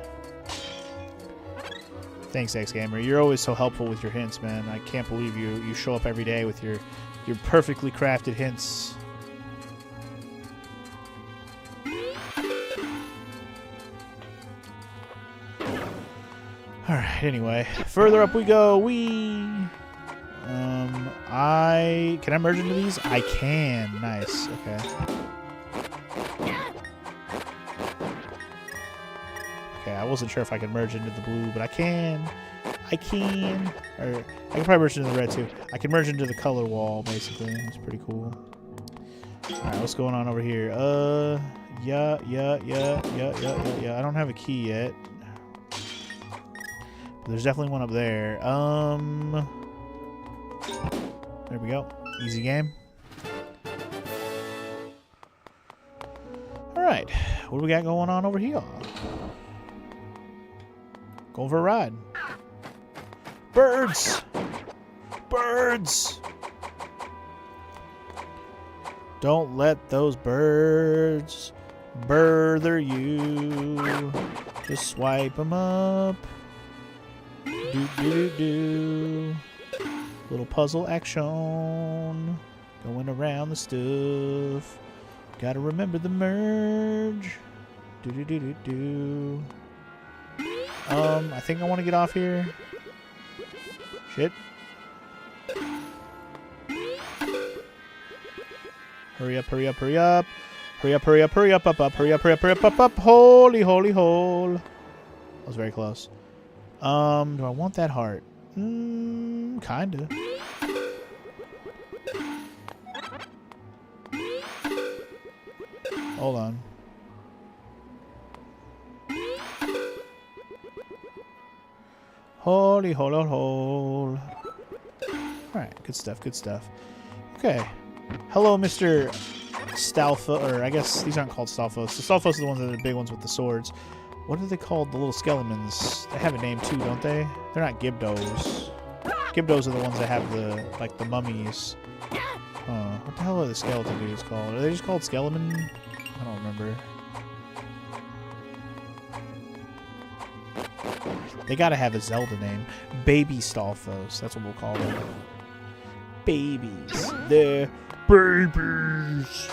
Thanks, X Gamer. You're always so helpful with your hints, man. I can't believe you show up every day with your perfectly crafted hints. Alright, anyway. Further up we go. Can I merge into these? I can. Nice. Okay. Okay, I wasn't sure if I could merge into the blue, but I can. I can. Or I can probably merge into the red too. I can merge into the color wall, basically. It's pretty cool. Alright, what's going on over here? Yeah. I don't have a key yet. There's definitely one up there. There we go. Easy game. Alright. What do we got going on over here? Going for a ride. Birds! Birds! Don't let those birds bother you. Just swipe them up. Do. Little puzzle action. Going around the stuff. Gotta remember the merge. Do. I think I want to get off here. Shit. Hurry up. Hurry up. Hurry up. Holy hole. That was very close. Do I want that heart? Kinda. Hold on. Holy hole. Alright, good stuff. Okay. Hello, Mr. Stalfos, or I guess these aren't called Stalfos. The Stalfos are the ones that are the big ones with the swords. What are they called? The little skeletons. They have a name too, don't they? They're not Gibdos. Gibdos are the ones that have the mummies. What the hell are the skeleton dudes called? Are they just called skeleton? I don't remember. They gotta have a Zelda name. Baby Stalfos. That's what we'll call them. Babies. They're babies.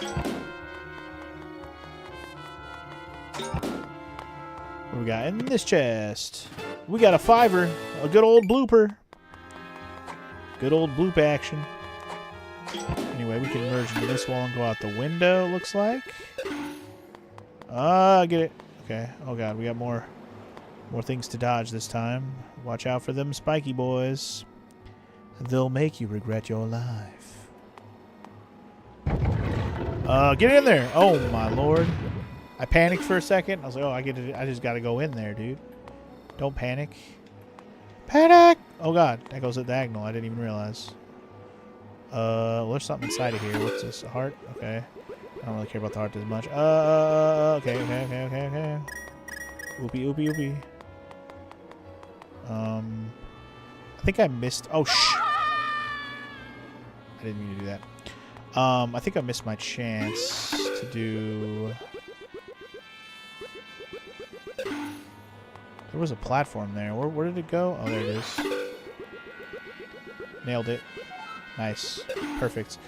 What do we got in this chest? We got a $5. A good old blooper. Good old bloop action. Anyway, we can merge into this wall and go out the window, looks like. Get it. Okay. Oh god, we got more things to dodge this time. Watch out for them spiky boys. They'll make you regret your life. Get in there. Oh my lord. I panicked for a second. I was like, oh, I just gotta go in there, dude. Don't panic. Panic! Oh god, that goes at diagonal. I didn't even realize. There's something inside of here. What's this? A heart? Okay. I don't really care about the heart as much. Okay. Oopie. I think I missed. Oh, shh. I didn't mean to do that. I think I missed my chance to do... There was a platform there. Where did it go? Oh, there it is. Nailed it. Nice. Perfect.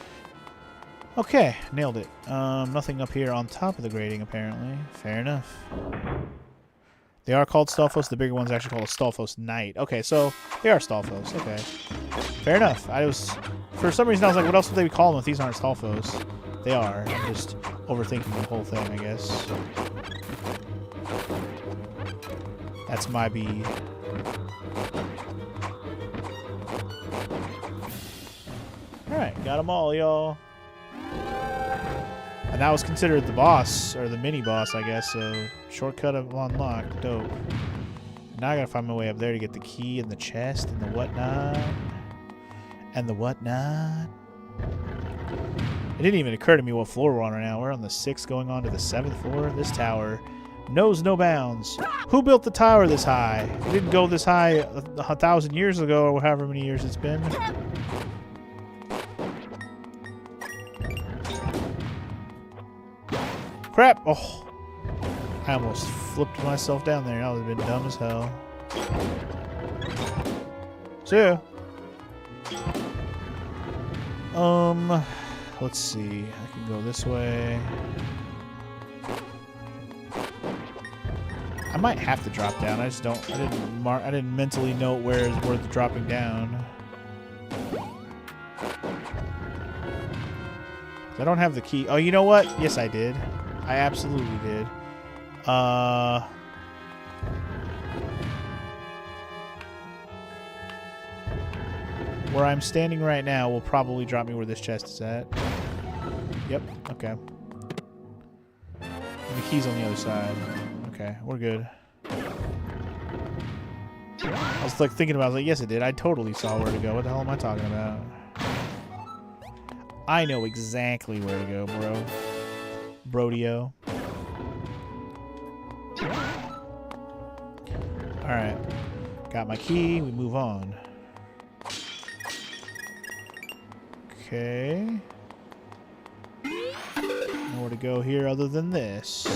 Okay, nailed it. Nothing up here on top of the grating, apparently. Fair enough. They are called Stalfos. The bigger one's actually called a Stalfos Knight. Okay, so they are Stalfos. Okay. Fair enough. For some reason, I was like, what else would they be calling them if these aren't Stalfos? They are. I'm just overthinking the whole thing, I guess. That's my B. Alright, got them all, y'all. And that was considered the boss, or the mini-boss, I guess, so shortcut unlocked. Dope. Now I gotta find my way up there to get the key and the chest and the whatnot. And the whatnot. It didn't even occur to me what floor we're on right now. We're on the 6th going on to the 7th floor. This tower knows no bounds. Who built the tower this high? It didn't go this high 1,000 years ago, or however many years it's been. Crap! Oh, I almost flipped myself down there. That would have been dumb as hell. See ya. Let's see. I can go this way. I might have to drop down. I just don't. I didn't mentally note where it's worth dropping down. I don't have the key. Oh, you know what? Yes, I did. I absolutely did. Where I'm standing right now will probably drop me where this chest is at. Yep. Okay. And the key's on the other side. Okay, we're good. I was like thinking about it, like, yes it did. I totally saw where to go. What the hell am I talking about? I know exactly where to go, bro. Brodio. Alright. Got my key. We move on. Okay. Nowhere to go here other than this.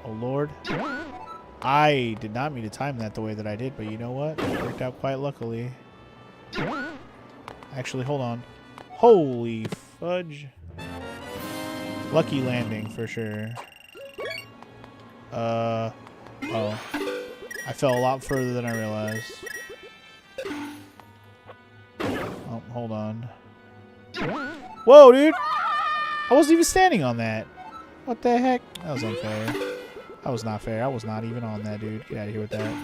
Oh, Lord. I did not mean to time that the way that I did, but you know what? It worked out quite luckily. Actually, hold on. Holy fudge. Lucky landing, for sure. Oh. I fell a lot further than I realized. Oh, hold on. Whoa, dude! I wasn't even standing on that. What the heck? That was unfair. That was not fair. I was not even on that, dude. Get out of here with that.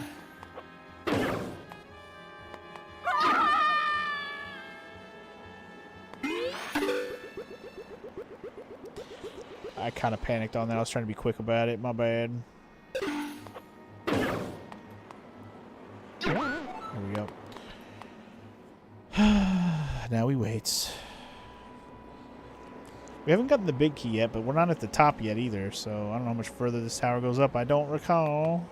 I kind of panicked on that. I was trying to be quick about it. My bad. There we go. Now we wait. We haven't gotten the big key yet, but we're not at the top yet either, so I don't know how much further this tower goes up. I don't recall.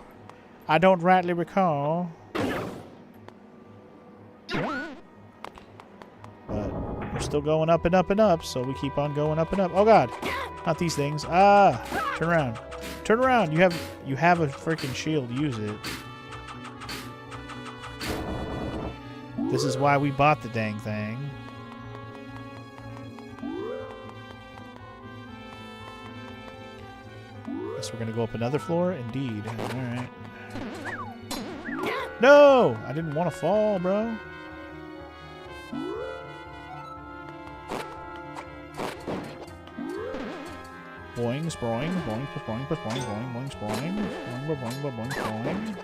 I don't rightly recall. But we're still going up and up and up, so we keep on going up and up. Oh, God. Not these things. Ah! Turn around. Turn around. You have a freaking shield. Use it. This is why we bought the dang thing. Guess we're gonna go up another floor? Indeed. Alright. No! I didn't want to fall, bro. Boing, sproing, boing, boing, boing, boing, boing, boing, boing, boing, boing, boing.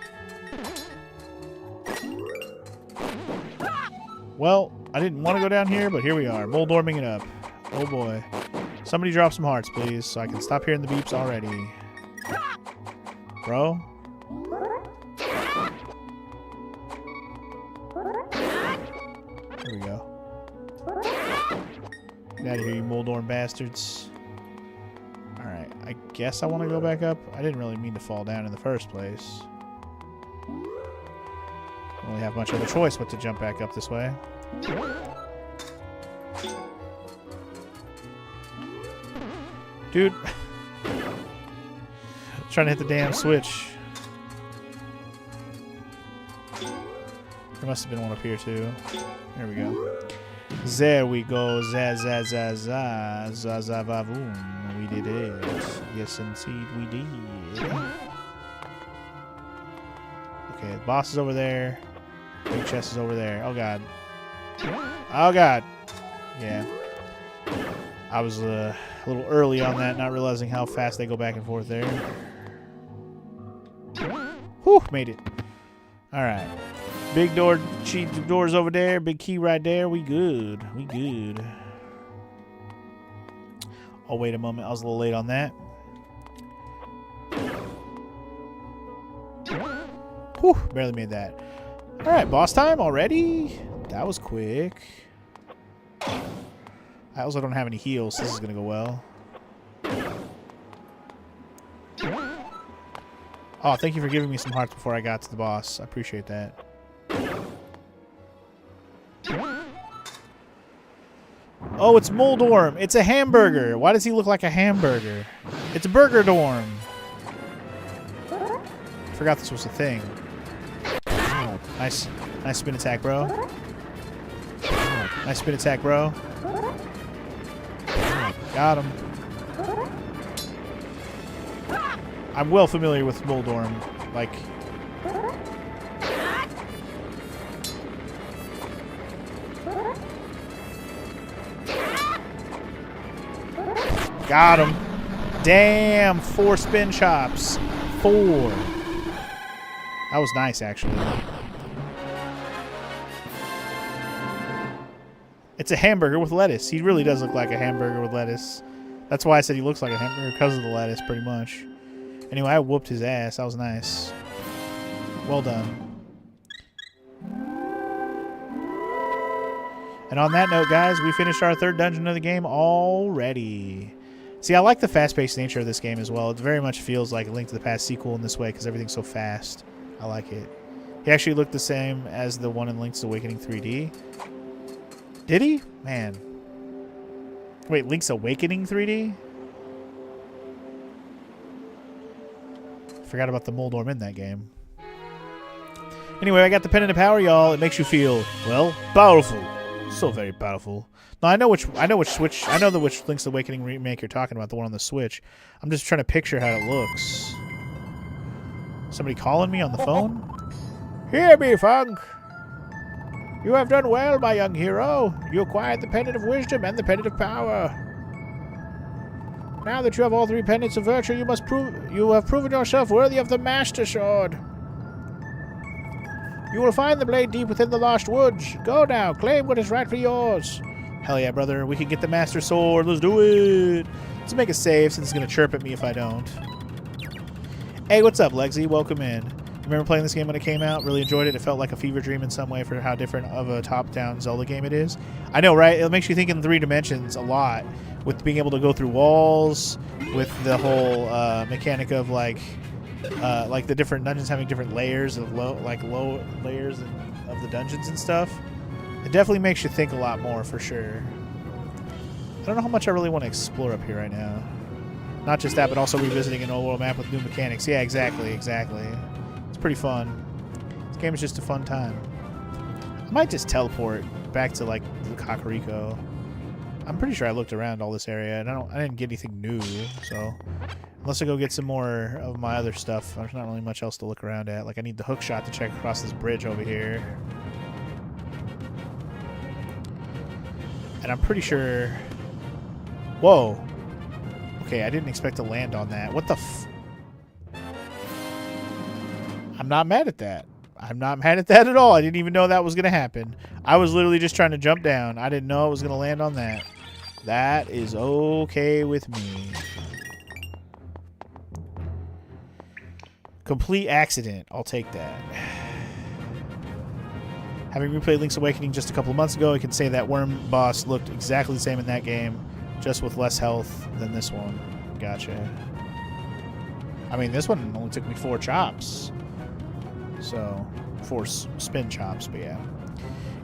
Well, I didn't want to go down here, but here we are. Moldorming it up. Oh boy. Somebody drop some hearts, please, so I can stop hearing the beeps already. Bro? There we go. Get out of here, you Moldorm bastards. Alright, I guess I want to go back up. I didn't really mean to fall down in the first place. Don't really have much other choice but to jump back up this way. Dude. Trying to hit the damn switch. There must have been one up here too. There we go. There we go. Za za za za za za va voom. We did it. Yes, indeed, we did. Okay, the boss is over there. Big chest is over there. Oh god. Oh god. Yeah. I was a little early on that, not realizing how fast they go back and forth there. Whew, made it. Alright. Big doors over there, big key right there. We good. We good. Oh, wait a moment. I was a little late on that. Whew, barely made that. Alright, boss time already? That was quick. I also don't have any heals, so this is going to go well. Oh, thank you for giving me some hearts before I got to the boss. I appreciate that. Oh, it's Moldorm. It's a hamburger. Why does he look like a hamburger? It's a Burger Dorm. Forgot this was a thing. Nice spin attack, bro. Nice spin attack, bro. Got him. I'm well familiar with Moldorm. Like... Got him. Damn, 4 spin chops. 4. That was nice, actually. It's a hamburger with lettuce. He really does look like a hamburger with lettuce. That's why I said he looks like a hamburger, because of the lettuce, pretty much. Anyway, I whooped his ass. That was nice. Well done. And on that note, guys, we finished our 3rd dungeon of the game already. See, I like the fast-paced nature of this game as well. It very much feels like a Link to the Past sequel in this way because everything's so fast. I like it. He actually looked the same as the one in Link's Awakening 3D. Did he? Man. Wait, Link's Awakening 3D? Forgot about the Moldorm in that game. Anyway, I got the Pendant of Power, y'all. It makes you feel, well, powerful. So very powerful. No, I know which Switch. I know which Link's Awakening remake you're talking about, the one on the Switch. I'm just trying to picture how it looks. Somebody calling me on the phone? Hear me, Funk. You have done well, my young hero. You acquired the Pendant of Wisdom and the Pendant of Power. Now that you have all 3 Pendants of Virtue, you have proven yourself worthy of the Master Sword. You will find the blade deep within the Lost Woods. Go now, claim what is rightfully yours. Hell yeah, brother. We can get the Master Sword. Let's do it. Let's make a save since it's going to chirp at me if I don't. Hey, what's up, Lexi? Welcome in. Remember playing this game when it came out? Really enjoyed it. It felt like a fever dream in some way for how different of a top-down Zelda game it is. I know, right? It makes you think in 3 dimensions a lot. With being able to go through walls, with the whole mechanic of like the different dungeons having different layers of low layers of the dungeons and stuff. It definitely makes you think a lot more, for sure. I don't know how much I really want to explore up here right now. Not just that, but also revisiting an old world map with new mechanics. Yeah, exactly. It's pretty fun. This game is just a fun time. I might just teleport back to like the Kakariko. I'm pretty sure I looked around all this area and I didn't get anything new, so unless I go get some more of my other stuff, there's not really much else to look around at. Like I need the hook shot to check across this bridge over here. And I'm pretty sure... Whoa. Okay, I didn't expect to land on that. What the f... I'm not mad at that. I'm not mad at that at all. I didn't even know that was going to happen. I was literally just trying to jump down. I didn't know I was going to land on that. That is okay with me. Complete accident. I'll take that. Having replayed Link's Awakening just a couple of months ago, I can say that worm boss looked exactly the same in that game, just with less health than this one. Gotcha. I mean, this one only took me 4 chops. So, 4 spin chops, but yeah.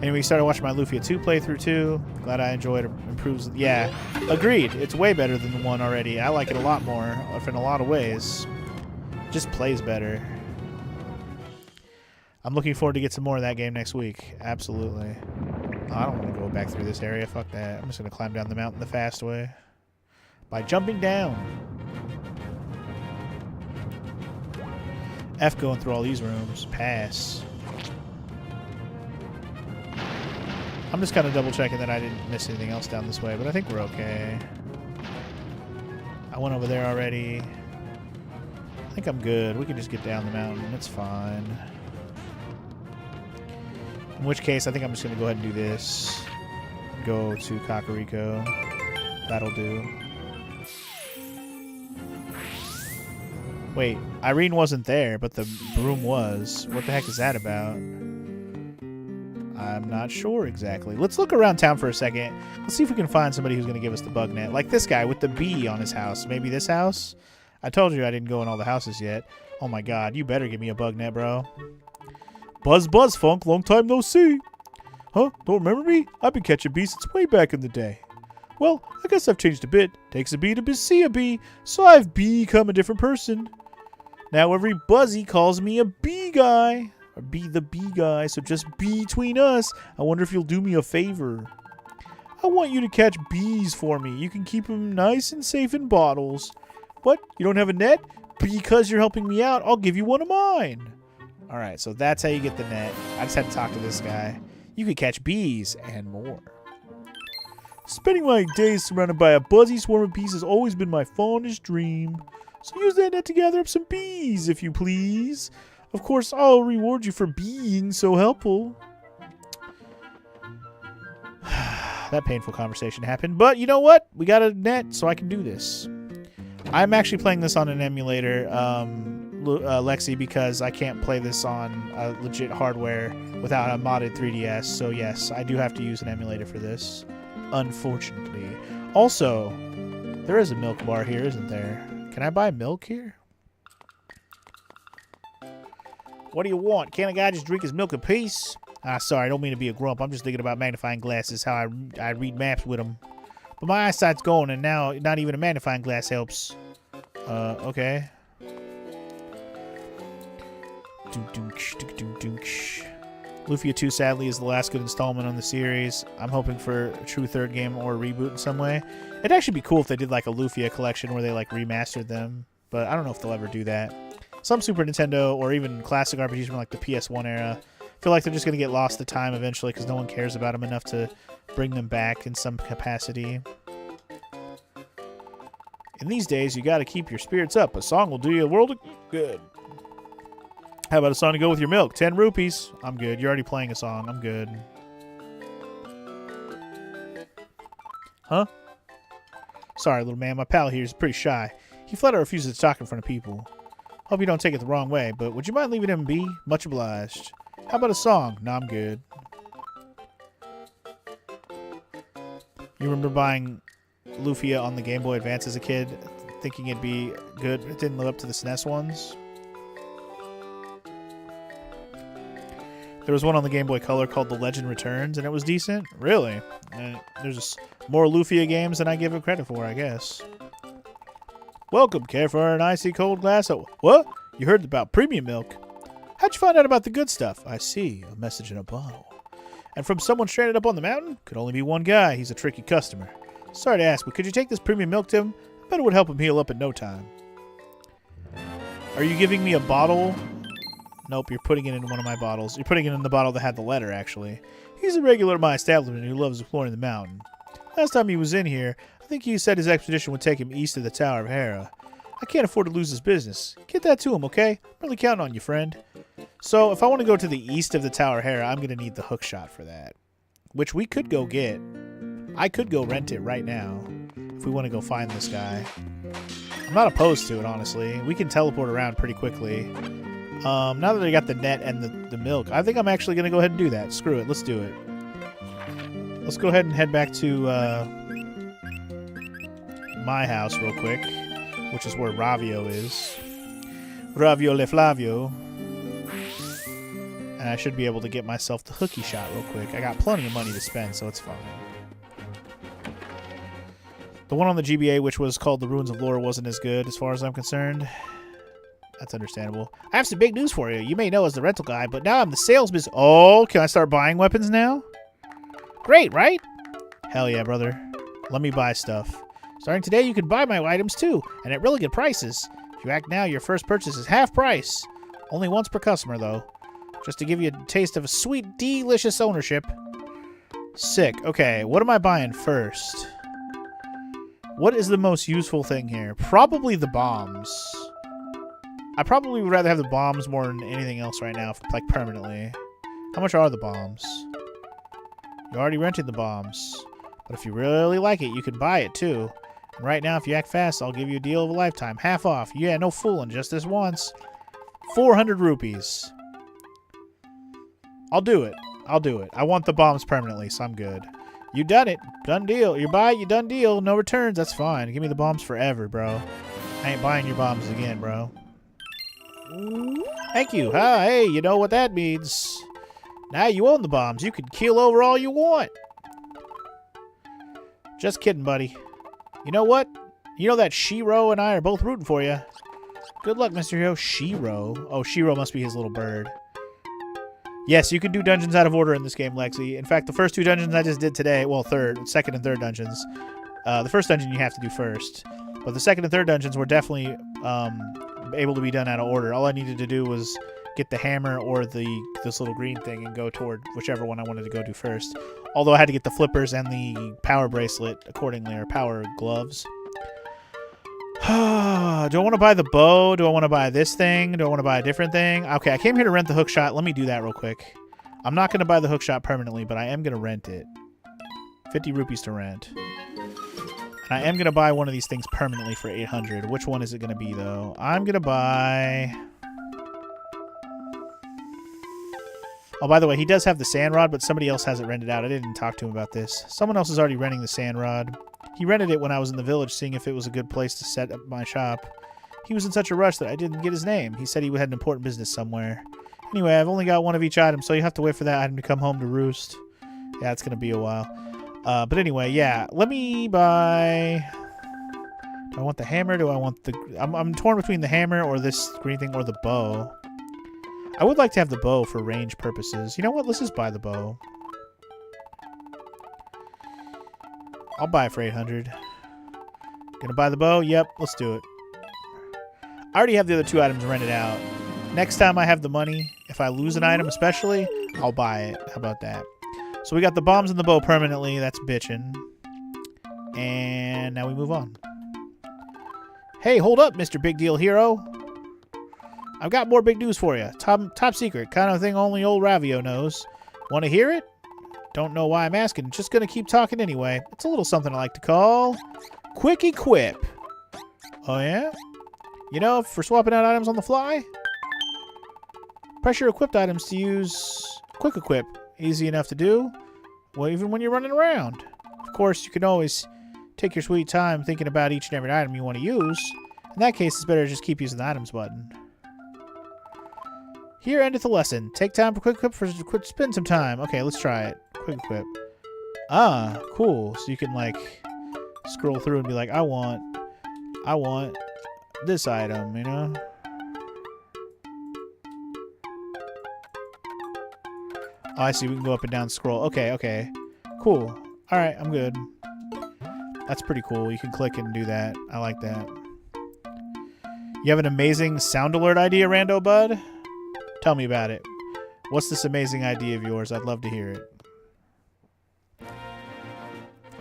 Anyway, started watching my Lufia 2 playthrough too. Glad I enjoyed it. Improves. Yeah, agreed. It's way better than the 1 already. I like it a lot more in a lot of ways. Just plays better. I'm looking forward to get some more of that game next week. Absolutely. Oh, I don't want to go back through this area. Fuck that. I'm just going to climb down the mountain the fast way. By jumping down. F going through all these rooms. Pass. I'm just kind of double checking that I didn't miss anything else down this way, but I think we're okay. I went over there already. I think I'm good. We can just get down the mountain. It's fine. In which case, I think I'm just going to go ahead and do this. Go to Kakariko. That'll do. Wait, Irene wasn't there, but the broom was. What the heck is that about? I'm not sure exactly. Let's look around town for a second. Let's see if we can find somebody who's going to give us the bug net. Like this guy with the bee on his house. Maybe this house? I told you I didn't go in all the houses yet. Oh my god, you better give me a bug net, bro. Buzz Buzz Funk, long time no see. Huh? Don't remember me? I've been catching bees since way back in the day. Well, I guess I've changed a bit. Takes a bee to see a bee, so I've become a different person. Now every Buzzy calls me a bee guy. Or be the bee guy, so just between us, I wonder if you'll do me a favor. I want you to catch bees for me. You can keep them nice and safe in bottles. What? You don't have a net? Because you're helping me out, I'll give you one of mine. Alright, so that's how you get the net. I just had to talk to this guy. You can catch bees and more. Spending my days surrounded by a buzzy swarm of bees has always been my fondest dream. So use that net to gather up some bees, if you please. Of course, I'll reward you for being so helpful. That painful conversation happened. But you know what? We got a net, so I can do this. I'm actually playing this on an emulator, Lexi, because I can't play this on legit hardware without a modded 3DS. So yes, I do have to use an emulator for this, unfortunately. Also, there is a milk bar here, isn't there? Can I buy milk here? What do you want? Can't a guy just drink his milk in peace? Ah, sorry, I don't mean to be a grump. I'm just thinking about magnifying glasses, how I read maps with them. But my eyesight's going, and now not even a magnifying glass helps. Okay. Lufia 2, sadly, is the last good installment on the series. I'm hoping for a true third game or a reboot in some way. It'd actually be cool if they did like a Lufia collection where they like remastered them. But I don't know if they'll ever do that. Some Super Nintendo or even classic RPGs from like the PS1 era feel like they're just going to get lost to time eventually because no one cares about them enough to bring them back in some capacity. In these days, you got to keep your spirits up. A song will do you a world of good. How about a song to go with your milk? 10 rupees. I'm good. You're already playing a song. I'm good. Huh? Sorry, little man. My pal here is pretty shy. He flat out refuses to talk in front of people. Hope you don't take it the wrong way, but would you mind leaving him be? Much obliged. How about a song? No, I'm good. You remember buying Lufia on the Game Boy Advance as a kid, thinking it'd be good, but it didn't live up to the SNES ones? There was one on the Game Boy Color called The Legend Returns, and it was decent. Really? There's just more Lufia games than I give it credit for, I guess. Welcome, care for an icy cold glass of... What? You heard about premium milk? How'd you find out about the good stuff? I see. A message in a bottle. And from someone stranded up on the mountain? Could only be one guy. He's a tricky customer. Sorry to ask, but could you take this premium milk to him? I bet it would help him heal up in no time. Are you giving me a bottle? Nope, you're putting it in one of my bottles. You're putting it in the bottle that had the letter, actually. He's a regular at my establishment who loves exploring the mountain. Last time he was in here, I think he said his expedition would take him east of the Tower of Hera. I can't afford to lose his business. Get that to him, okay? I'm really counting on you, friend. So, if I want to go to the east of the Tower of Hera, I'm going to need the hook shot for that. Which we could go get. I could go rent it right now. If we want to go find this guy. I'm not opposed to it, honestly. We can teleport around pretty quickly. Now that I got the net and the milk, I think I'm actually going to go ahead and do that. Screw it. Let's do it. Let's go ahead and head back to my house real quick, which is where Ravio is. Ravio Le Flavio. And I should be able to get myself the hooky shot real quick. I got plenty of money to spend, so it's fine. The one on the GBA, which was called the Ruins of Lore, wasn't as good as far as I'm concerned. That's understandable. I have some big news for you. You may know as the rental guy, but now I'm the salesman. Oh, can I start buying weapons now? Great, right? Hell yeah, brother. Let me buy stuff. Starting today, you can buy my items too, and at really good prices. If you act now, your first purchase is half price. Only once per customer, though. Just to give you a taste of a sweet, delicious ownership. Sick. Okay, what am I buying first? What is the most useful thing here? Probably the bombs. I probably would rather have the bombs more than anything else right now, like permanently. How much are the bombs? You're already renting the bombs. But if you really like it, you can buy it too. And right now, if you act fast, I'll give you a deal of a lifetime. Half off. Yeah, no fooling. Just this once. 400 rupees. I'll do it. I'll do it. I want the bombs permanently, so I'm good. You done it. Done deal. You buy it, you done deal. No returns. That's fine. Give me the bombs forever, bro. I ain't buying your bombs again, bro. Thank you. Ah, hey, you know what that means. Now you own the bombs. You can keel over all you want. Just kidding, buddy. You know what? You know that Shiro and I are both rooting for you. Good luck, Mr. Hero. Shiro? Oh, Shiro must be his little bird. Yes, you can do dungeons out of order in this game, Lexi. In fact, the first 2 dungeons I just did today, well, second and third dungeons. The first dungeon you have to do first. But the second and third dungeons were definitely able to be done out of order. All I needed to do was get the hammer or this little green thing and go toward whichever one I wanted to go to first. Although I had to get the flippers and the power bracelet accordingly, or power gloves. Do I want to buy the bow? Do I want to buy this thing? Do I want to buy a different thing? Okay, I came here to rent the hook shot. Let me do that real quick. I'm not going to buy the hook shot permanently, but I am going to rent it. 50 rupees to rent. And I am going to buy one of these things permanently for 800. Which one is it going to be, though? I'm going to buy... Oh, by the way, he does have the sand rod, but somebody else has it rented out. I didn't talk to him about this. Someone else is already renting the sand rod. He rented it when I was in the village, seeing if it was a good place to set up my shop. He was in such a rush that I didn't get his name. He said he had an important business somewhere. Anyway, I've only got one of each item, so you have to wait for that item to come home to roost. Yeah, it's going to be a while. But anyway, yeah. Let me buy... Do I want the hammer? Do I want the... I'm torn between the hammer or this green thing or the bow. I would like to have the bow for range purposes. You know what? Let's just buy the bow. I'll buy it for 800. Gonna buy the bow? Yep, let's do it. I already have the other 2 items rented out. Next time I have the money, if I lose an item especially, I'll buy it. How about that? So we got the bombs and the bow permanently. That's bitchin'. And now we move on. Hey, hold up, Mr. Big Deal Hero. I've got more big news for you. Top secret. Kind of thing only old Ravio knows. Want to hear it? Don't know why I'm asking. Just gonna keep talking anyway. It's a little something I like to call Quick Equip. Oh yeah? You know, for swapping out items on the fly? Press your equipped items to use Quick Equip. Easy enough to do. Well, even when you're running around. Of course, you can always take your sweet time thinking about each and every item you want to use. In that case, it's better to just keep using the items button. Here endeth the lesson. Take time for Quick Equip spend some time. Okay, let's try it. Quick Equip. Ah, cool. So you can like scroll through and be like, I want this item, you know? Oh, I see. We can go up and down scroll. Okay. Cool. All right, I'm good. That's pretty cool. You can click and do that. I like that. You have an amazing sound alert idea, Rando Bud? Tell me about it. What's this amazing idea of yours? I'd love to hear it.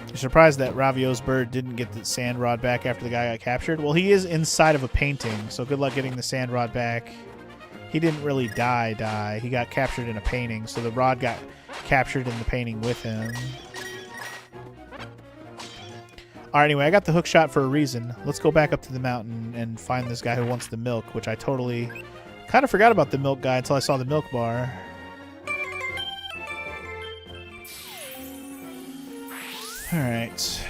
You're surprised that Ravio's bird didn't get the sand rod back after the guy got captured? Well, he is inside of a painting, so good luck getting the sand rod back. He didn't really die. He got captured in a painting, so the rod got captured in the painting with him. Alright, anyway, I got the hook shot for a reason. Let's go back up to the mountain and find this guy who wants the milk, which I totally... kind of forgot about the milk guy until I saw the milk bar. Alright.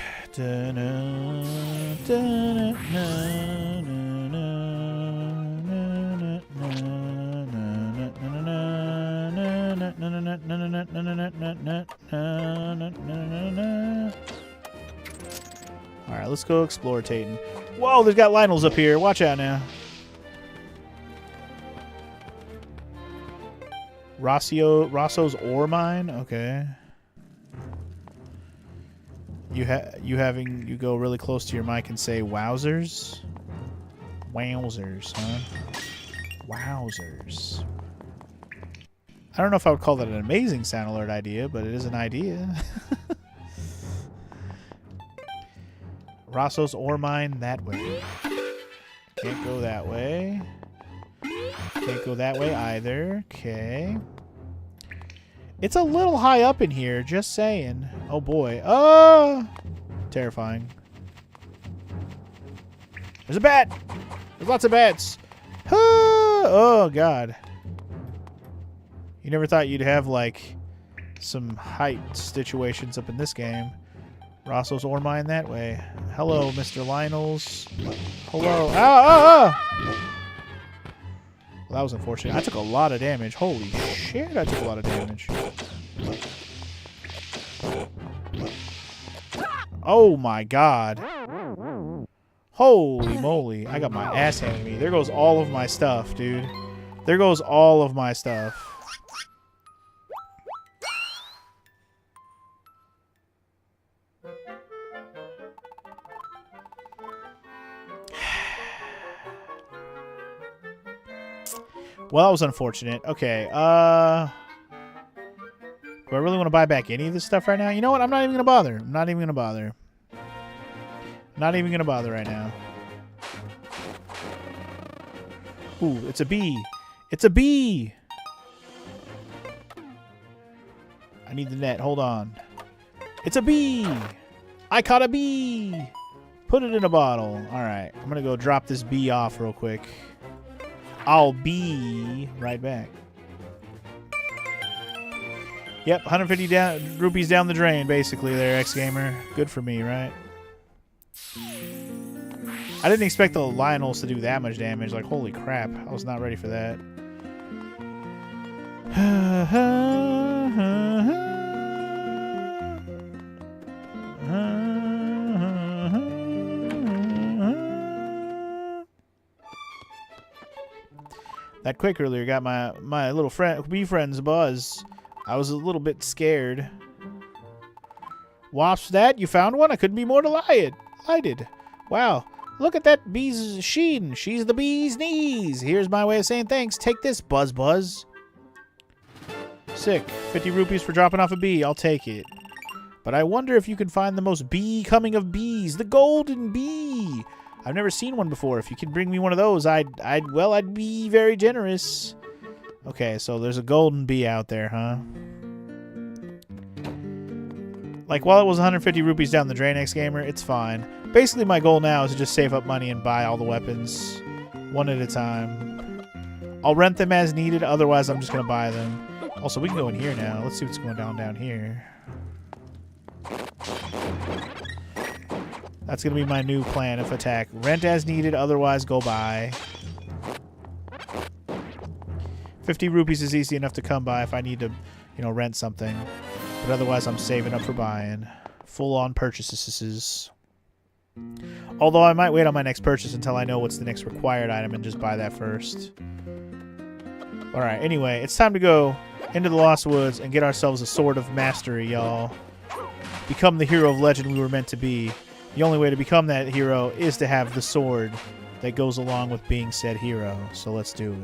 Alright, let's go explore Tayton. Whoa, there's got Lionels up here. Watch out now. Rosso's ore mine? Okay. You go really close to your mic and say wowzers? Wowzers, huh? Wowzers. I don't know if I would call that an amazing sound alert idea, but it is an idea. Rosso's ore mine that way. Can't go that way. Can't go that way either. Okay. It's a little high up in here, just saying. Oh boy. Oh! Terrifying. There's a bat! There's lots of bats! Oh god. You never thought you'd have, like, some height situations up in this game. Rosso's ore mine that way. Hello, Mr. Lionels. Hello. Ah! Well, that was unfortunate. I took a lot of damage. Holy shit, I took a lot of damage. Oh my god. Holy moly. I got my ass handed to me. There goes all of my stuff, dude. There goes all of my stuff. Well, that was unfortunate. Okay, do I really want to buy back any of this stuff right now? You know what? I'm not even going to bother. I'm not even going to bother. Not even going to bother right now. Ooh, it's a bee. It's a bee! I need the net. Hold on. It's a bee! I caught a bee! Put it in a bottle. Alright, I'm going to go drop this bee off real quick. I'll be right back. Yep, 150 rupees down the drain, basically, there, X-Gamer. Good for me, right? I didn't expect the Lionels to do that much damage. Like, holy crap. I was not ready for that. That quick earlier got my little bee friend's buzz. I was a little bit scared. Wasp that? You found one? I couldn't be more delighted. Wow. Look at that bee's sheen. She's the bee's knees. Here's my way of saying thanks. Take this, Buzz. Sick. 50 rupees for dropping off a bee. I'll take it. But I wonder if you can find the most becoming of bees. The golden bee. I've never seen one before. If you can bring me one of those, I'd be very generous. Okay, so there's a golden bee out there, huh? Like, while it was 150 rupees down the drain, X-Gamer, it's fine. Basically, my goal now is to just save up money and buy all the weapons one at a time. I'll rent them as needed, otherwise I'm just going to buy them. Also, we can go in here now. Let's see what's going down here. That's going to be my new plan of attack. Rent as needed, otherwise go buy. 50 rupees is easy enough to come by if I need to, you know, rent something. But otherwise I'm saving up for buying. Full-on purchases. Although I might wait on my next purchase until I know what's the next required item and just buy that first. Alright, anyway, it's time to go into the Lost Woods and get ourselves a Sword of Mastery, y'all. Become the hero of legend we were meant to be. The only way to become that hero is to have the sword that goes along with being said hero. So let's do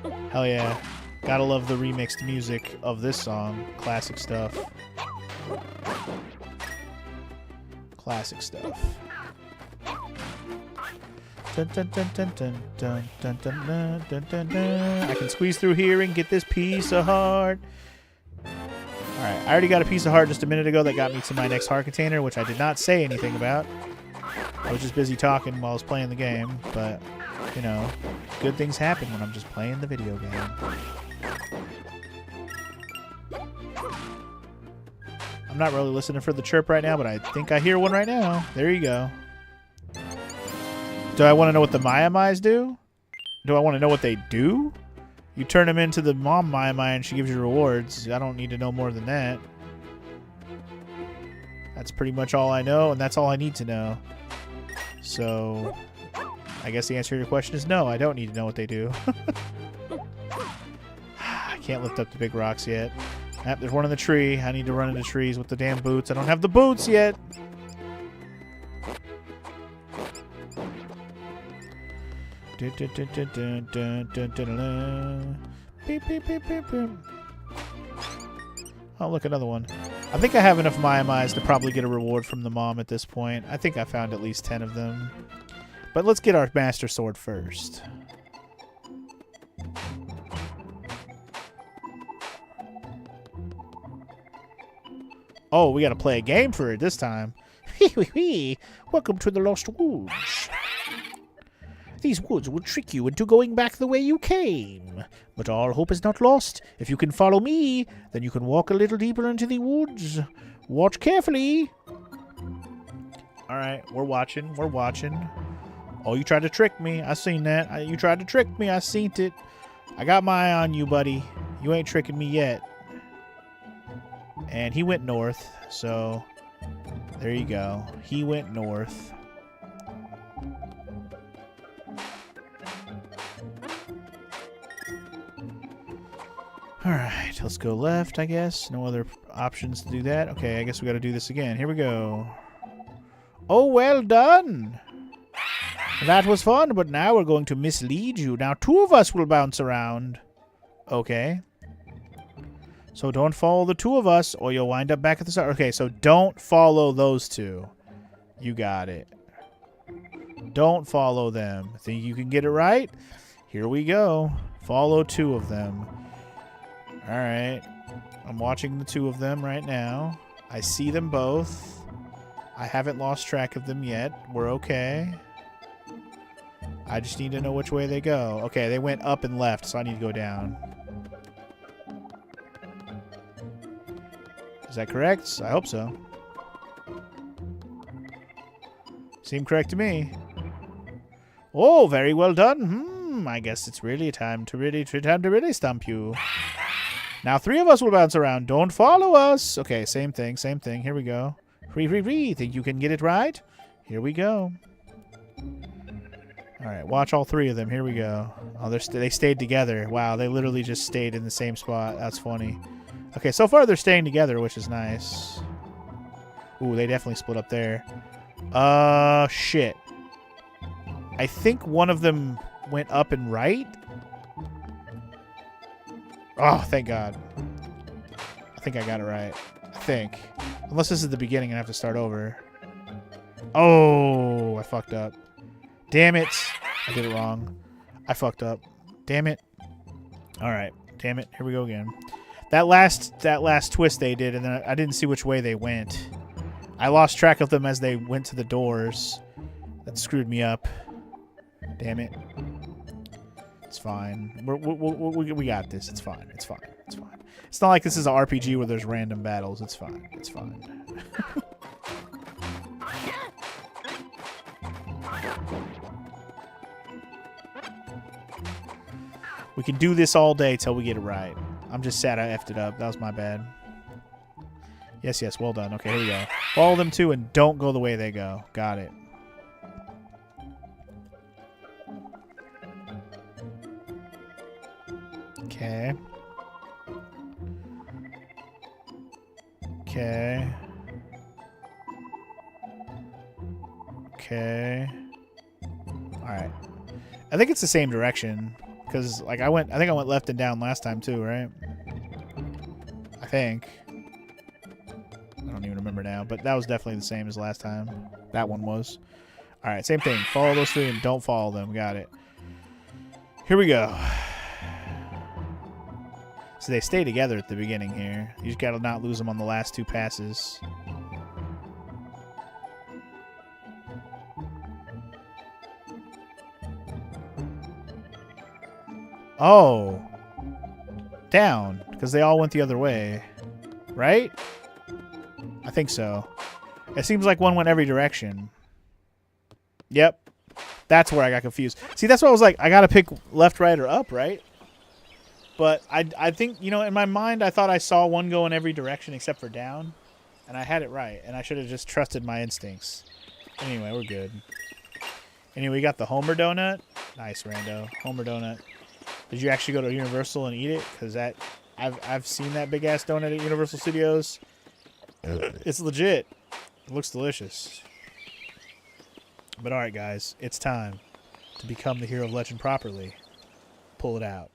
it. Hell yeah. Gotta love the remixed music of this song. Classic stuff. Classic stuff. Dun, dun, dun, dun, dun, dun, dun, dun, dun, dun, dun. I can squeeze through here and get this piece of heart. Alright, I already got a piece of heart just a minute ago that got me to my next heart container, which I did not say anything about. I was just busy talking while I was playing the game, but, you know, good things happen when I'm just playing the video game. I'm not really listening for the chirp right now, but I think I hear one right now. There you go. Do I want to know what the Maya Mize do? Do I want to know what they do? You turn him into the mom Mai and she gives you rewards. I don't need to know more than that. That's pretty much all I know, and that's all I need to know. So, I guess the answer to your question is no, I don't need to know what they do. I can't lift up the big rocks yet. Yep, there's one in the tree. I need to run into trees with the damn boots. I don't have the boots yet. Oh, look, another one. I think I have enough Mai to probably get a reward from the mom at this point. I think I found at least 10 of them. But let's get our Master Sword first. Oh, we gotta play a game for it this time. Welcome to the Lost Woods. These woods will trick you into going back the way you came. But all hope is not lost. If you can follow me, then you can walk a little deeper into the woods. Watch carefully. Alright, we're watching. We're watching. Oh, you tried to trick me. I seen that. You tried to trick me. I seen it. I got my eye on you, buddy. You ain't tricking me yet. And he went north, so there you go. He went north. Alright, let's go left, I guess. No other options to do that. Okay, I guess we gotta do this again. Here we go. Oh, well done! That was fun, but now we're going to mislead you. Now 2 of us will bounce around. Okay. So don't follow the 2 of us, or you'll wind up back at the start. Okay, so don't follow those 2. You got it. Don't follow them. Think you can get it right? Here we go. Follow 2 of them. Alright. I'm watching the 2 of them right now. I see them both. I haven't lost track of them yet. We're okay. I just need to know which way they go. Okay, they went up and left, so I need to go down. Is that correct? I hope so. Seemed correct to me. Oh, very well done. I guess it's really time to really stump you. Now 3 of us will bounce around. Don't follow us. Okay, same thing, same thing. Here we go. Free. Think you can get it right? Here we go. All right, watch all 3 of them. Here we go. Oh, they stayed together. Wow, they literally just stayed in the same spot. That's funny. Okay, so far they're staying together, which is nice. Ooh, they definitely split up there. Shit. I think one of them went up and right. Oh, thank God. I think I got it right. I think. Unless this is the beginning and I have to start over. Oh, I fucked up. Damn it. I did it wrong. I fucked up. Damn it. Alright. Damn it. Here we go again. That last twist they did, and then I didn't see which way they went. I lost track of them as they went to the doors. That screwed me up. Damn it. It's fine. We got this. It's fine. It's fine. It's fine. It's not like this is an RPG where there's random battles. It's fine. It's fine. We can do this all day till we get it right. I'm just sad I effed it up. That was my bad. Yes, yes. Well done. Okay, here we go. Follow them too and don't go the way they go. Got it. Okay. Okay. Okay. Alright. I think it's the same direction. Because, like, I think I went left and down last time, too, right? I think. I don't even remember now. But that was definitely the same as last time. That one was. Alright, same thing. Follow those 3 and don't follow them. Got it. Here we go. So they stay together at the beginning here. You just gotta not lose them on the last 2 passes. Oh. Down. Because they all went the other way. Right? I think so. It seems like one went every direction. Yep. That's where I got confused. See, that's what I was like. I gotta pick left, right, or up, right? But I think, you know, in my mind, I thought I saw one go in every direction except for down. And I had it right. And I should have just trusted my instincts. Anyway, we're good. Anyway, we got the Homer donut. Nice, Rando. Homer donut. Did you actually go to Universal and eat it? Because that I've seen that big ass donut at Universal Studios. It's legit. It looks delicious. But alright, guys, it's time to become the hero of legend properly. Pull it out.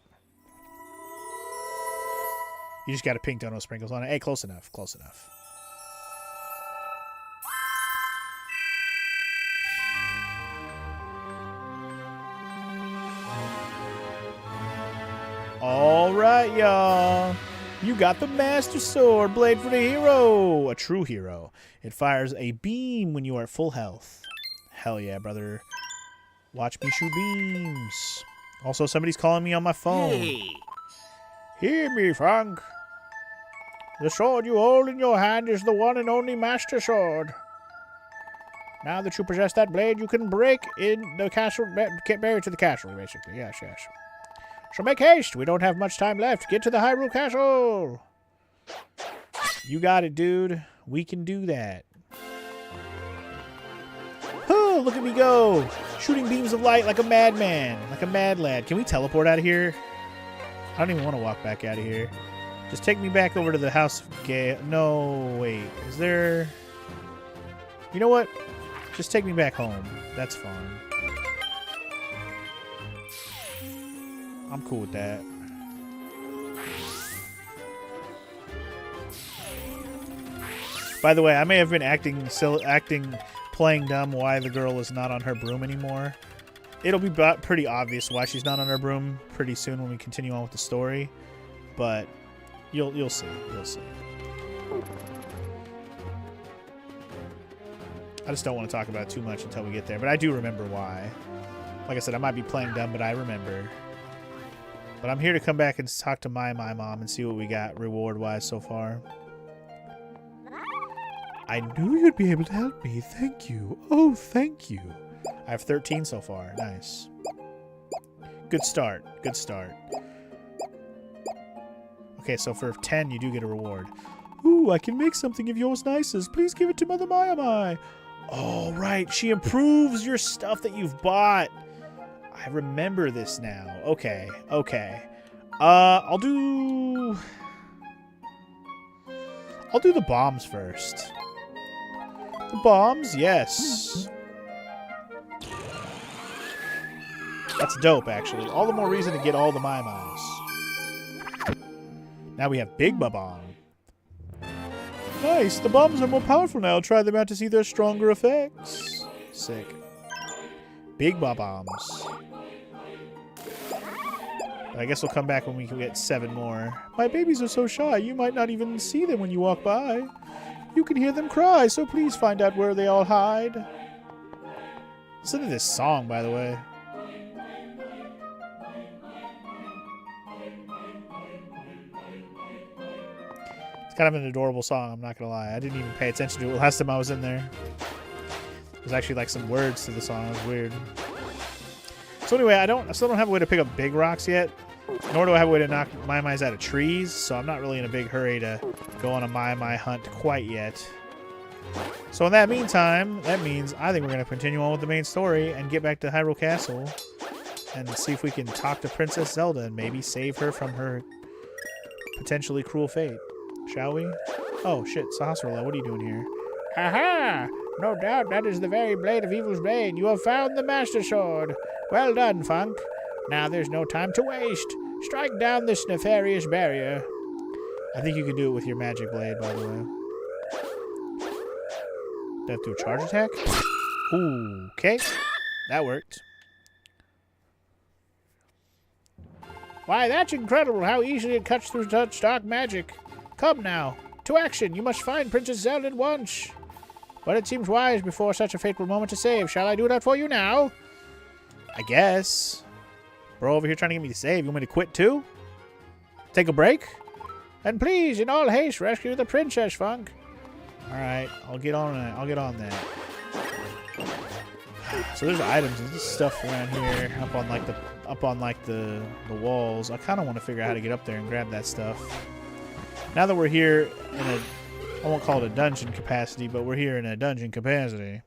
You just got a pink donut sprinkles on it. Hey, close enough. Close enough. All right, y'all. You got the Master Sword, blade for the hero. A true hero. It fires a beam when you are at full health. Hell yeah, brother. Watch me shoot beams. Also, somebody's calling me on my phone. Hey. Hear me, Frank. The sword you hold in your hand is the one and only Master Sword. Now that you possess that blade, you can break in the castle, barrier to the castle, basically. Yes, yes. So make haste. We don't have much time left. Get to the Hyrule Castle. You got it, dude. We can do that. Oh, look at me go. Shooting beams of light like a madman. Like a mad lad. Can we teleport out of here? I don't even want to walk back out of here. Just take me back over to the House of Gay. No, wait. Is there... You know what? Just take me back home. That's fine. I'm cool with that. By the way, I may have been playing dumb why the girl is not on her broom anymore. It'll be pretty obvious why she's not on her broom pretty soon when we continue on with the story. But you'll see. You'll see. I just don't want to talk about it too much until we get there. But I do remember why. Like I said, I might be playing dumb, but I remember. But I'm here to come back and talk to my mom and see what we got reward-wise so far. I knew you'd be able to help me. Thank you. Oh, thank you. I have 13 so far. Nice. Good start. Good start. Okay, so for 10, you do get a reward. Ooh, I can make something of yours nicest. Please give it to Mother Maiamai. Oh, right. She improves your stuff that you've bought. I remember this now. Okay, okay. I'll do the bombs first. The bombs, yes. That's dope, actually. All the more reason to get all the Maimais. Now we have Big Bomb. Nice, the bombs are more powerful now. Try them out to see their stronger effects. Sick. Big bombs. I guess we'll come back when we can get 7 more. My babies are so shy, you might not even see them when you walk by. You can hear them cry, so please find out where they all hide. Listen to this song, by the way. It's kind of an adorable song, I'm not gonna lie. I didn't even pay attention to it last time I was in there. There's actually like some words to the song. It was weird. So anyway, I still don't have a way to pick up big rocks yet, nor do I have a way to knock Maimais out of trees, so I'm not really in a big hurry to go on a Maimai hunt quite yet. So in that meantime, that means I think we're going to continue on with the main story and get back to Hyrule Castle and see if we can talk to Princess Zelda and maybe save her from her potentially cruel fate. Shall we? Oh shit, Sahasrahla, what are you doing here? Aha! No doubt that is the very blade of evil's blade. You have found the Master Sword. Well done, Funk. Now there's no time to waste. Strike down this nefarious barrier. I think you can do it with your magic blade, by the way. Do I have to do a charge attack? Ooh, okay. That worked. Why, that's incredible how easily it cuts through such dark magic. Come now, to action. You must find Princess Zelda at once. But it seems wise before such a fateful moment to save. Shall I do that for you now? I guess. Bro over here trying to get me to save. You want me to quit too? Take a break? And please, in all haste, rescue the princess, Funk. Alright, I'll get on that. I'll get on that. So there's items and stuff around here up on like the up on like the walls. I kind of want to figure out how to get up there and grab that stuff. Now that we're here in a, I won't call it a dungeon capacity, but we're here in a dungeon capacity.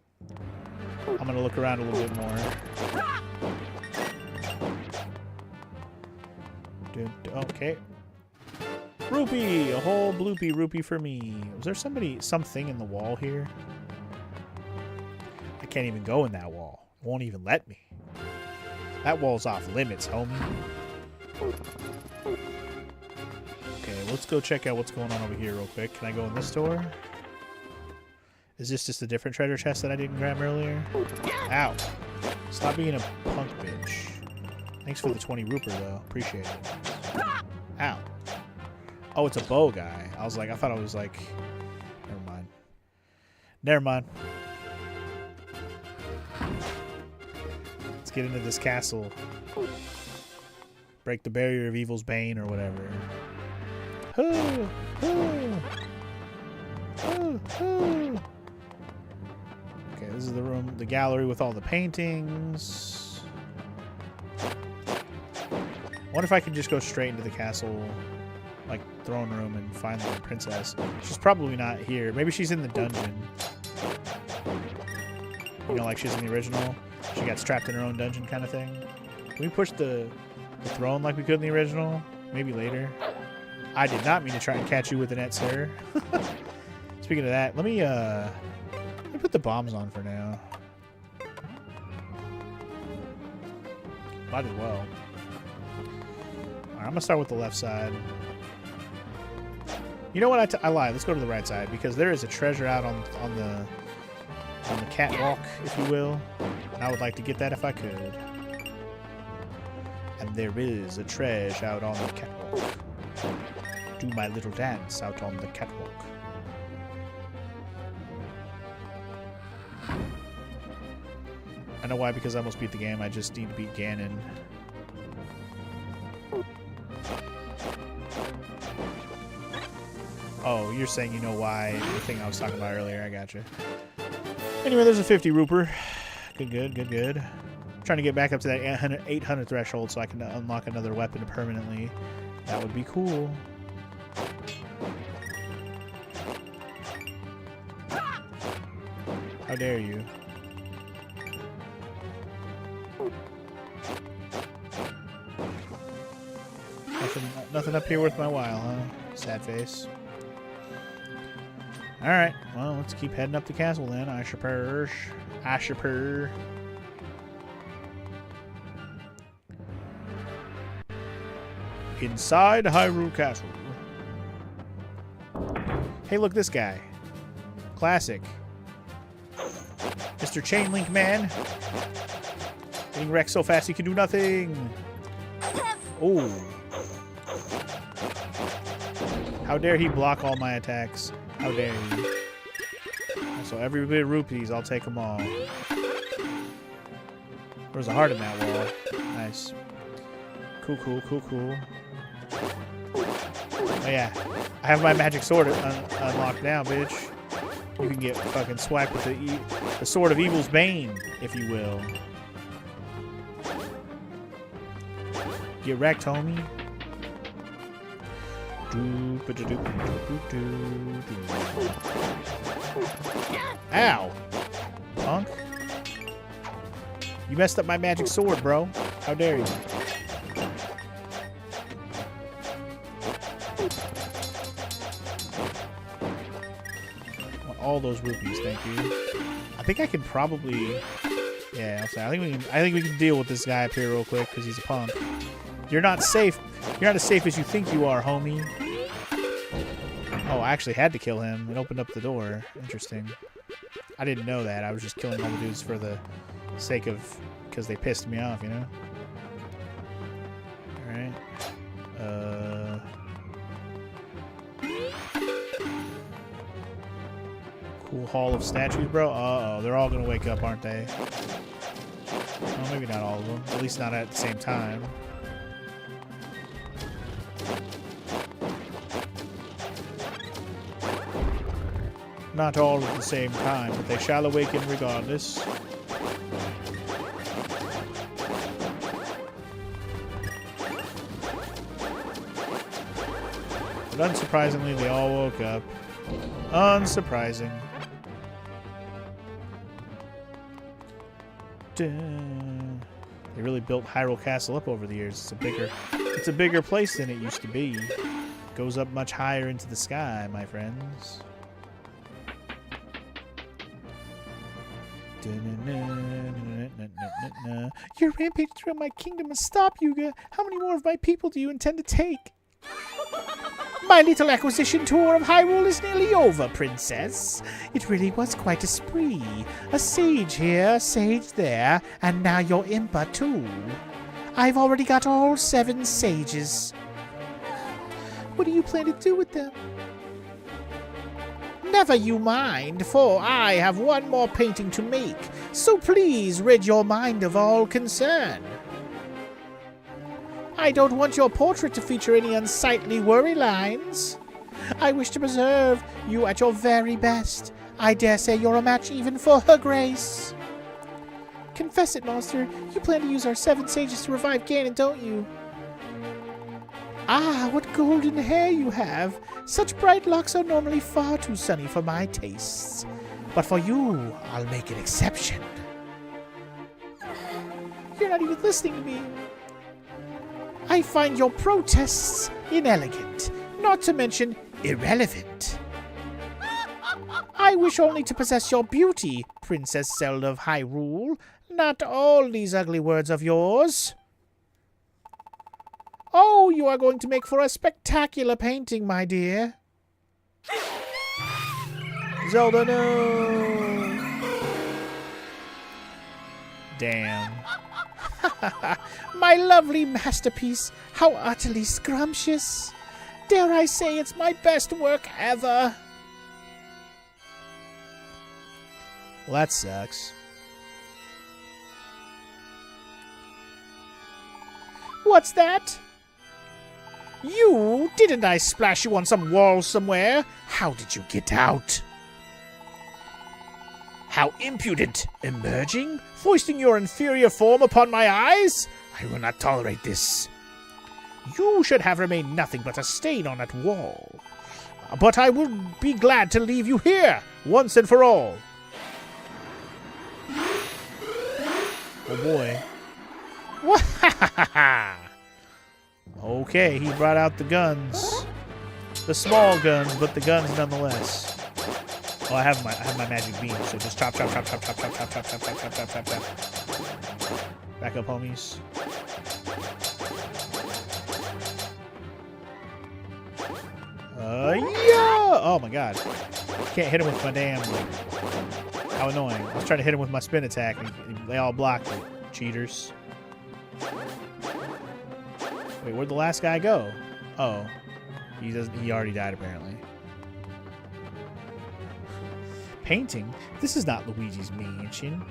I'm going to look around a little bit more. Okay. Rupee! A whole bloopy rupee for me. Was there something in the wall here? I can't even go in that wall. It won't even let me. That wall's off limits, homie. Okay, let's go check out what's going on over here real quick. Can I go in this door? Is this just a different treasure chest that I didn't grab earlier? Ow. Stop being a punk bitch. Thanks for the 20 rupee, though. Appreciate it. Ow. Oh, it's a bow guy. I thought I was like... Never mind. Never mind. Let's get into this castle. Break the barrier of evil's bane or whatever. Hoo! Hoo! Hoo! Hoo! Okay, this is the room, the gallery with all the paintings. I wonder if I can just go straight into the castle, like throne room, and find the princess. She's probably not here. Maybe she's in the dungeon. You know, like she's in the original. She got trapped in her own dungeon kind of thing. Can we push the throne like we could in the original? Maybe later. I did not mean to try and catch you with the net, sir. Speaking of that, let me put the bombs on for now. Might as well. Alright, I'm gonna start with the left side. You know what? I lied. Let's go to the right side because there is a treasure out on the catwalk, if you will. And I would like to get that if I could. And there is a treasure out on the catwalk. Do my little dance out on the catwalk. I know why, because I almost beat the game. I just need to beat Ganon. Oh, you're saying you know why the thing I was talking about earlier. I gotcha. Anyway, there's a 50 rupee. Good, good, good, good. I'm trying to get back up to that 800 threshold so I can unlock another weapon permanently. That would be cool. How dare you? Nothing up here worth my while, huh? Sad face. Alright, well, let's keep heading up the castle then. I suppose. Inside Hyrule Castle. Hey, look, this guy. Classic. Mr. Chain Link Man. Getting wrecked so fast he can do nothing. Oh. How dare he block all my attacks. How dare he. So every bit of rupees, I'll take them all. There's a heart in that wall. Nice. Cool, cool, cool, cool. Oh yeah. I have my magic sword unlocked now, bitch. You can get fucking swacked with the sword of evil's bane, if you will. Get wrecked, homie. Ow! Punk. You messed up my magic sword, bro. How dare you? I want all those rupees, thank you. I think I can probably... Yeah, I'll say. I think we can deal with this guy up here real quick because he's a punk. You're not safe. You're not as safe as you think you are, homie. Oh, I actually had to kill him. It opened up the door. Interesting. I didn't know that. I was just killing all the dudes for the sake of... because they pissed me off, you know? Alright. Cool hall of statues, bro. Uh-oh. They're all gonna wake up, aren't they? Well, maybe not all of them. At least not at the same time. Not all at the same time, but they shall awaken regardless. But unsurprisingly, they all woke up. Unsurprising. Dun. They really built Hyrule Castle up over the years. It's a bigger place than it used to be. It goes up much higher into the sky, my friends. Your rampage through my kingdom must stop, Yuga. How many more of my people do you intend to take? My little acquisition tour of Hyrule is nearly over, Princess. It really was quite a spree. A sage here, a sage there, and now your Impa too. I've already got all 7 sages. What do you plan to do with them? Never you mind, for I have one more painting to make, so please rid your mind of all concern. I don't want your portrait to feature any unsightly worry lines. I wish to preserve you at your very best. I dare say you're a match even for Her Grace. Confess it, monster. You plan to use our 7 sages to revive Ganon, don't you? Ah, what golden hair you have. Such bright locks are normally far too sunny for my tastes. But for you, I'll make an exception. You're not even listening to me. I find your protests inelegant, not to mention irrelevant. I wish only to possess your beauty, Princess Zelda of Hyrule, not all these ugly words of yours. Oh, you are going to make for a spectacular painting, my dear. Zelda, no! Damn. My lovely masterpiece, how utterly scrumptious. Dare I say it's my best work ever. Well, that sucks. What's that? You? Didn't I splash you on some wall somewhere? How did you get out? How impudent! Emerging? Foisting your inferior form upon my eyes? I will not tolerate this. You should have remained nothing but a stain on that wall. But I will be glad to leave you here, once and for all. Oh boy. Okay, he brought out the guns. The small guns, but the guns nonetheless. Oh, I have my magic beam, so just chop. Back up, homies. Yeah! Oh my god. Can't hit him with my damn... How annoying. I was trying to hit him with my spin attack, and they all blocked it. Cheaters. Wait, where'd the last guy go? Oh. He already died, apparently. Painting? This is not Luigi's Mansion.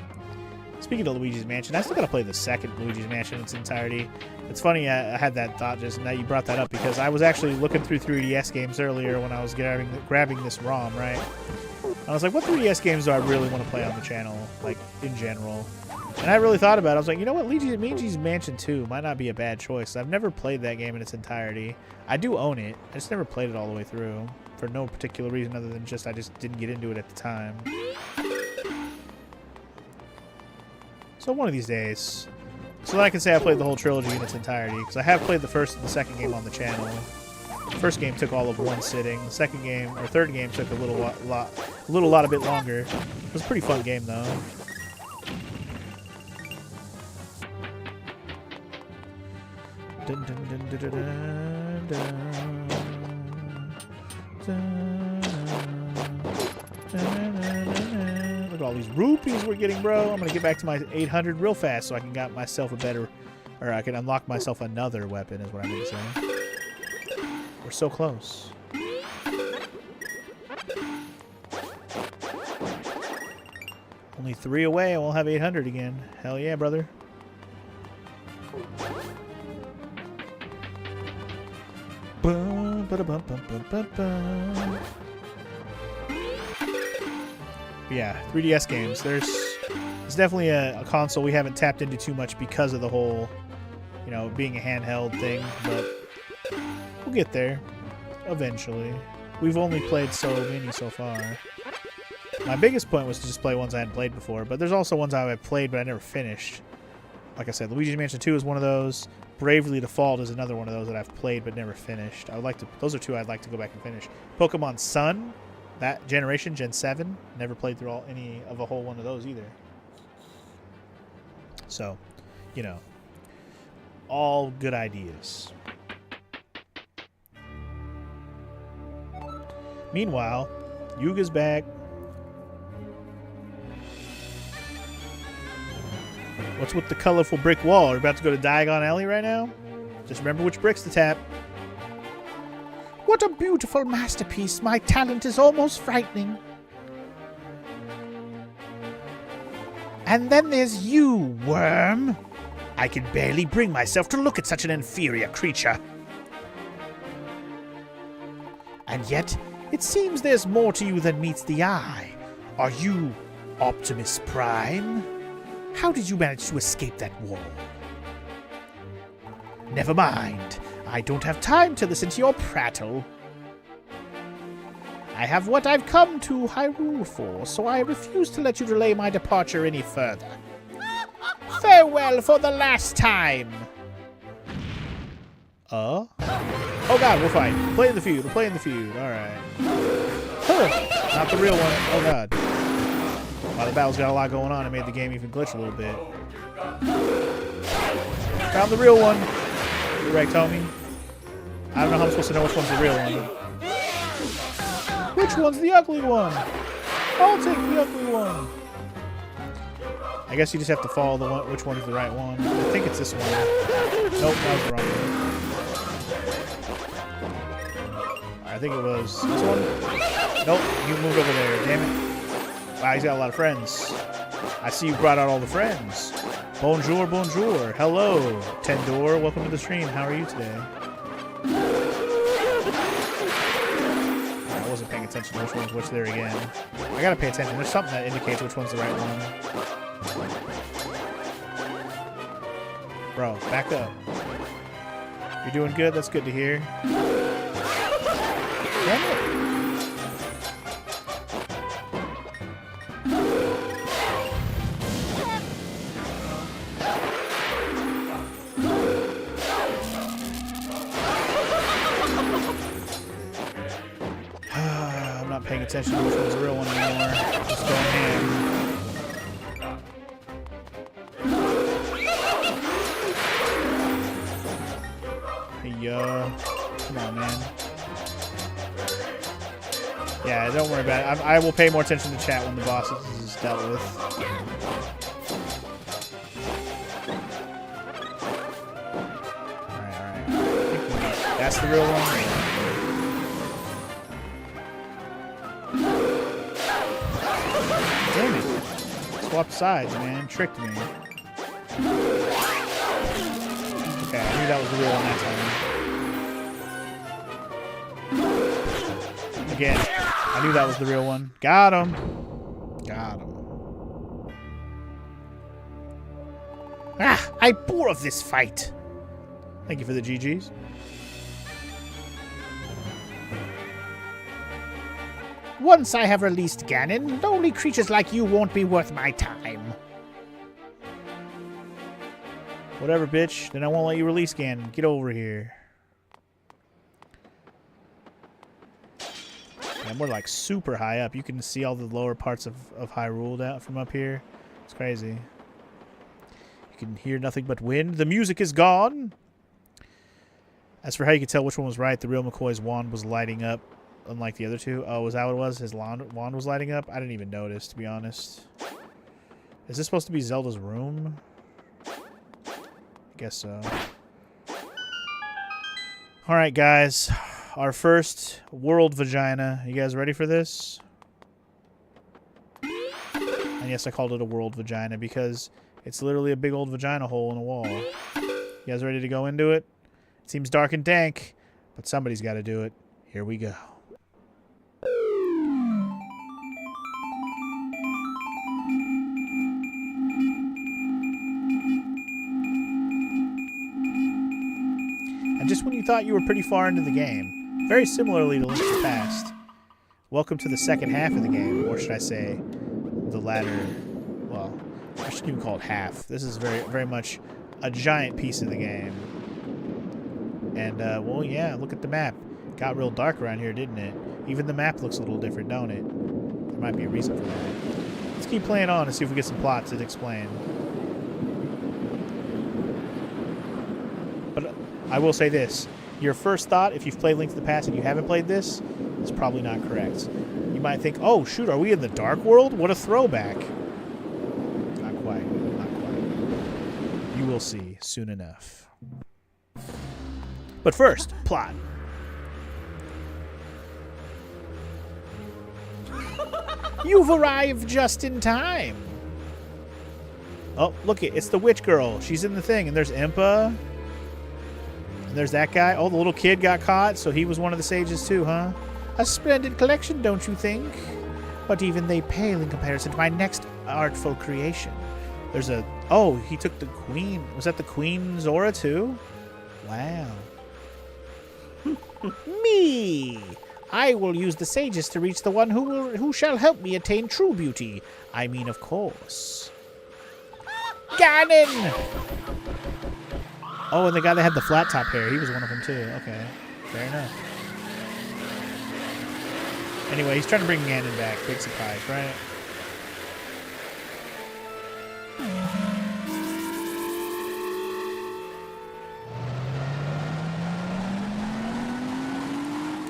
Speaking of Luigi's Mansion, I still gotta play the second Luigi's Mansion in its entirety. It's funny, I had that thought just now you brought that up, because I was actually looking through 3DS games earlier when I was grabbing this ROM, right? I was like, what 3DS games do I really want to play on the channel, like, in general? And I really thought about it. I was like, you know what, Luigi's Mansion 2 might not be a bad choice. I've never played that game in its entirety. I do own it. I just never played it all the way through. For no particular reason other than just I just didn't get into it at the time. So one of these days, so that I can say I played the whole trilogy in its entirety, because I have played the first and the second game on the channel. The first game took all of one sitting. The second game, or third game, took a lot a bit longer. It was a pretty fun game though. Dun, dun, dun, dun, dun, dun, dun. Look at all these rupees we're getting, bro. I'm gonna get back to my 800 real fast so I can get myself a better, or I can unlock myself another weapon is what I mean to say. We're so close. Only 3 away and we'll have 800 again. Hell yeah, brother. Yeah, 3DS games. It's definitely a console we haven't tapped into too much because of the whole, you know, being a handheld thing, but we'll get there. Eventually. We've only played so many so far. My biggest point was to just play ones I hadn't played before, but there's also ones I have played but I never finished. Like I said, Luigi's Mansion 2 is one of those. Bravely Default is another one of those that I've played but never finished. I would like to. Those are two I'd like to go back and finish. Pokemon Sun, that generation, Gen 7, never played through any of a whole one of those either. So, you know, all good ideas. Meanwhile, Yuga's back. What's with the colorful brick wall? We're about to go to Diagon Alley right now? Just remember which bricks to tap. What a beautiful masterpiece. My talent is almost frightening. And then there's you, worm. I can barely bring myself to look at such an inferior creature. And yet, it seems there's more to you than meets the eye. Are you Optimus Prime? How did you manage to escape that wall? Never mind. I don't have time to listen to your prattle. I have what I've come to Hyrule for, so I refuse to let you delay my departure any further. Farewell for the last time! Oh god, we're fighting. Playing the feud. We're playing the feud. Alright. Huh. Not the real one. Oh god. Wow, the battle's got a lot going on. It made the game even glitch a little bit. Found the real one. Correct, homie. I don't know how I'm supposed to know which one's the real one. Which one's the ugly one? I'll take the ugly one. I guess you just have to follow the one. Which one's the right one? I think it's this one. Nope, that was the wrong one. I think it was this one. Nope, you moved over there. Damn it. Wow, he's got a lot of friends. I see you brought out all the friends. Bonjour, bonjour. Hello, Tendor. Welcome to the stream. How are you today? I wasn't paying attention to which one's which there again. I gotta pay attention. There's something that indicates which one's the right one. Bro, back up. You're doing good? That's good to hear. Damn it. I'm not paying attention to which one's the real one anymore. Just going ham. Come on, man. Yeah, don't worry about it. I will pay more attention to chat when the boss is dealt with. Alright. That's the real one. Damn it. Swapped sides, man. Tricked me. Okay, I knew that was the real one that time. Again, I knew that was the real one. Got him. Got him. Ah, I bore of this fight. Thank you for the GGs. Once I have released Ganon, lonely creatures like you won't be worth my time. Whatever, bitch. Then I won't let you release Ganon. Get over here. And we're like super high up. You can see all the lower parts of Hyrule down from up here. It's crazy. You can hear nothing but wind. The music is gone. As for how you can tell which one was right, the real McCoy's wand was lighting up, unlike the other two. Oh, was that what it was? His wand was lighting up? I didn't even notice, to be honest. Is this supposed to be Zelda's room? I guess so. Alright, guys. Our first world vagina. You guys ready for this? And yes, I called it a world vagina because it's literally a big old vagina hole in a wall. You guys ready to go into it? It seems dark and dank, but somebody's got to do it. Here we go. And just when you thought you were pretty far into the game, very similarly to Link to the Past. Welcome to the second half of the game, or should I say, the latter. Well, I shouldn't even call it half. This is very much a giant piece of the game. And well, yeah, look at the map. Got real dark around here, didn't it? Even the map looks a little different, don't it? There might be a reason for that. Let's keep playing on and see if we get some plots that explain. But I will say this. Your first thought, if you've played Link to the Past and you haven't played this, is probably not correct. You might think, oh, shoot, are we in the Dark World? What a throwback. Not quite. Not quite. You will see soon enough. But first, plot. You've arrived just in time. Oh, look it. It's the witch girl. She's in the thing. And there's Impa. And there's that guy. Oh, the little kid got caught, so he was one of the sages too, huh? A splendid collection, don't you think? But even they pale in comparison to my next artful creation. There's a... Oh, he took the queen. Was that the Queen Zora too? Wow. Me! I will use the sages to reach the one who shall help me attain true beauty. I mean, of course. Ganon! Oh, and the guy that had the flat top hair, he was one of them too. Okay, fair enough. Anyway, he's trying to bring Ganon back. Big surprise, right?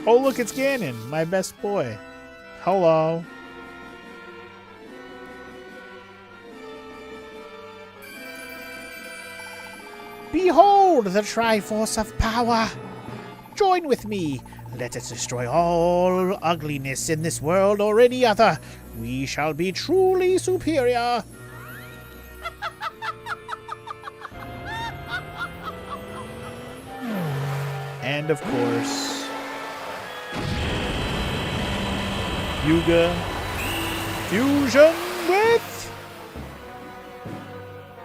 Oh, look, it's Ganon, my best boy. Hello. Behold the Triforce of Power! Join with me. Let us destroy all ugliness in this world or any other. We shall be truly superior. And of course, Yuga fusion with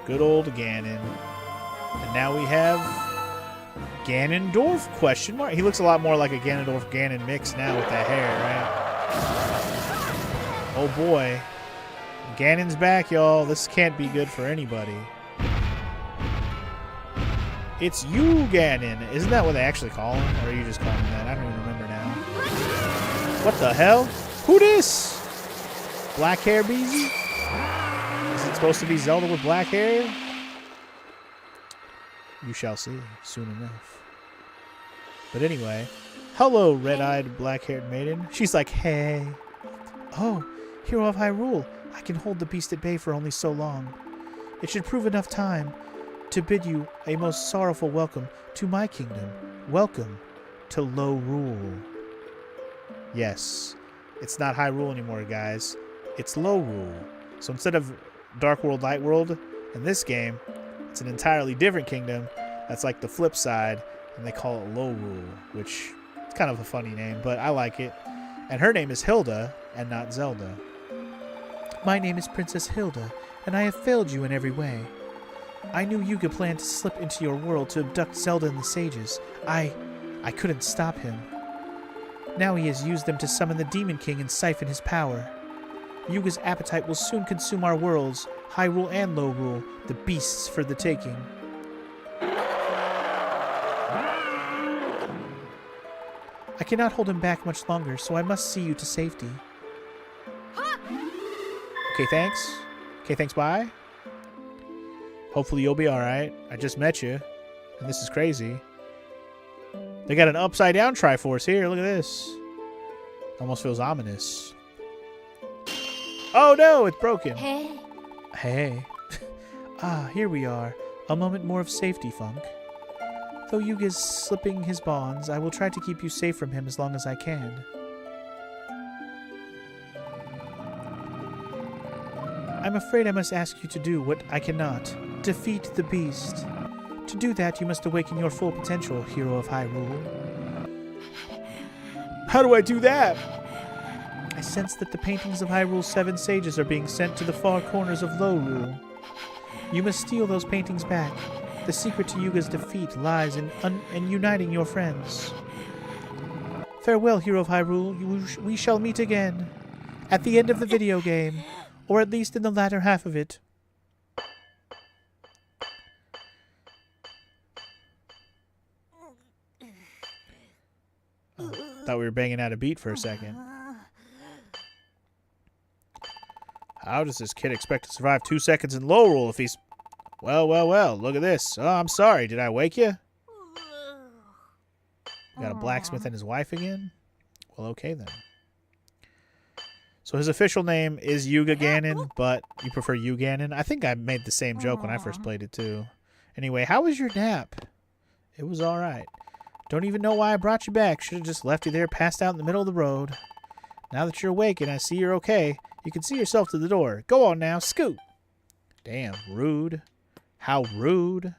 good old Ganon. And now we have Ganondorf, question mark? He looks a lot more like a Ganondorf-Ganon mix now with that hair, right? Oh boy. Ganon's back, y'all. This can't be good for anybody. It's you, Ganon. Isn't that what they actually call him? Or are you just calling him that? I don't even remember now. What the hell? Who this? Black hair, Beezy? Is it supposed to be Zelda with black hair? You shall see soon enough. But anyway, hello, red-eyed, black-haired maiden. She's like, hey. Oh, hero of Hyrule, I can hold the beast at bay for only so long. It should prove enough time to bid you a most sorrowful welcome to my kingdom. Welcome to Lorule. Yes, it's not Hyrule anymore, guys. It's Lorule. So instead of Dark World, Light World, in this game, it's an entirely different kingdom. That's like the flip side, and they call it Lorule, which is kind of a funny name, but I like it. And her name is Hilda, and not Zelda. My name is Princess Hilda, and I have failed you in every way. I knew Yuga planned to slip into your world to abduct Zelda and the sages. I couldn't stop him. Now he has used them to summon the Demon King and siphon his power. Yuga's appetite will soon consume our worlds, Hyrule and Lorule, the beasts for the taking. I cannot hold him back much longer, so I must see you to safety. Okay, thanks. Okay, thanks, bye. Hopefully you'll be alright. I just met you, and this is crazy. They got an upside-down Triforce here. Look at this. Almost feels ominous. Oh no, it's broken. Hey. Hey. Ah, here we are. A moment more of safety, Funk. Though Yuga's slipping his bonds, I will try to keep you safe from him as long as I can. I'm afraid I must ask you to do what I cannot. Defeat the beast. To do that, you must awaken your full potential, hero of Hyrule. How do I do that? I sense that the paintings of Hyrule's 7 sages are being sent to the far corners of Lorule. You must steal those paintings back. The secret to Yuga's defeat lies in uniting your friends. Farewell, hero of Hyrule. We shall meet again. At the end of the video game. Or at least in the latter half of it. Oh, thought we were banging out a beat for a second. How does this kid expect to survive 2 seconds in Lorule if he's... Well, well, well, look at this. Oh, I'm sorry. Did I wake you? Got a blacksmith and his wife again? Well, okay then. So his official name is Yuga Ganon, but you prefer Yu Ganon? I think I made the same joke when I first played it too. Anyway, how was your nap? It was alright. Don't even know why I brought you back. Should have just left you there passed out in the middle of the road. Now that you're awake and I see you're okay, you can see yourself to the door. Go on now, scoot. Damn, rude. How rude.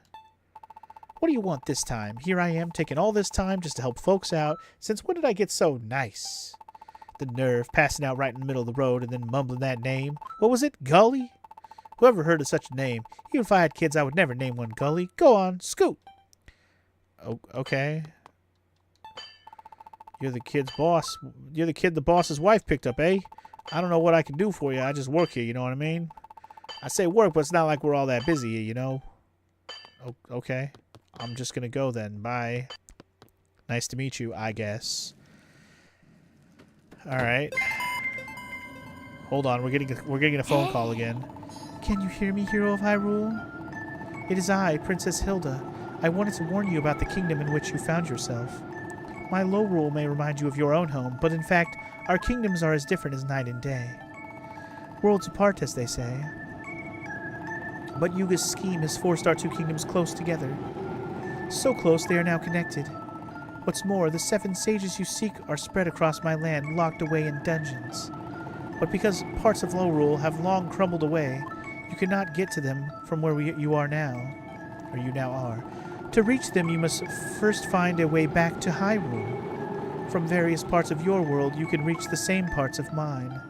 What do you want this time? Here I am, taking all this time just to help folks out. Since when did I get so nice? The nerve, passing out right in the middle of the road and then mumbling that name. What was it? Gully? Whoever heard of such a name? Even if I had kids, I would never name one Gully. Go on, scoot. Oh, okay. You're the kid's boss. You're the kid the boss's wife picked up, eh? I don't know what I can do for you. I just work here, you know what I mean? I say work, but it's not like we're all that busy, you know? Okay. I'm just gonna go then. Bye. Nice to meet you, I guess. Alright. Hold on, we're getting a phone call again. Can you hear me, hero of Hyrule? It is I, Princess Hilda. I wanted to warn you about the kingdom in which you found yourself. My Lorule may remind you of your own home, but in fact, our kingdoms are as different as night and day. Worlds apart, as they say. But Yuga's scheme has forced our two kingdoms close together. So close they are now connected. What's more, the 7 sages you seek are spread across my land, locked away in dungeons. But because parts of Lorule have long crumbled away, you cannot get to them from where you are now. Or you now are. To reach them, you must first find a way back to Hyrule. From various parts of your world, you can reach the same parts of mine.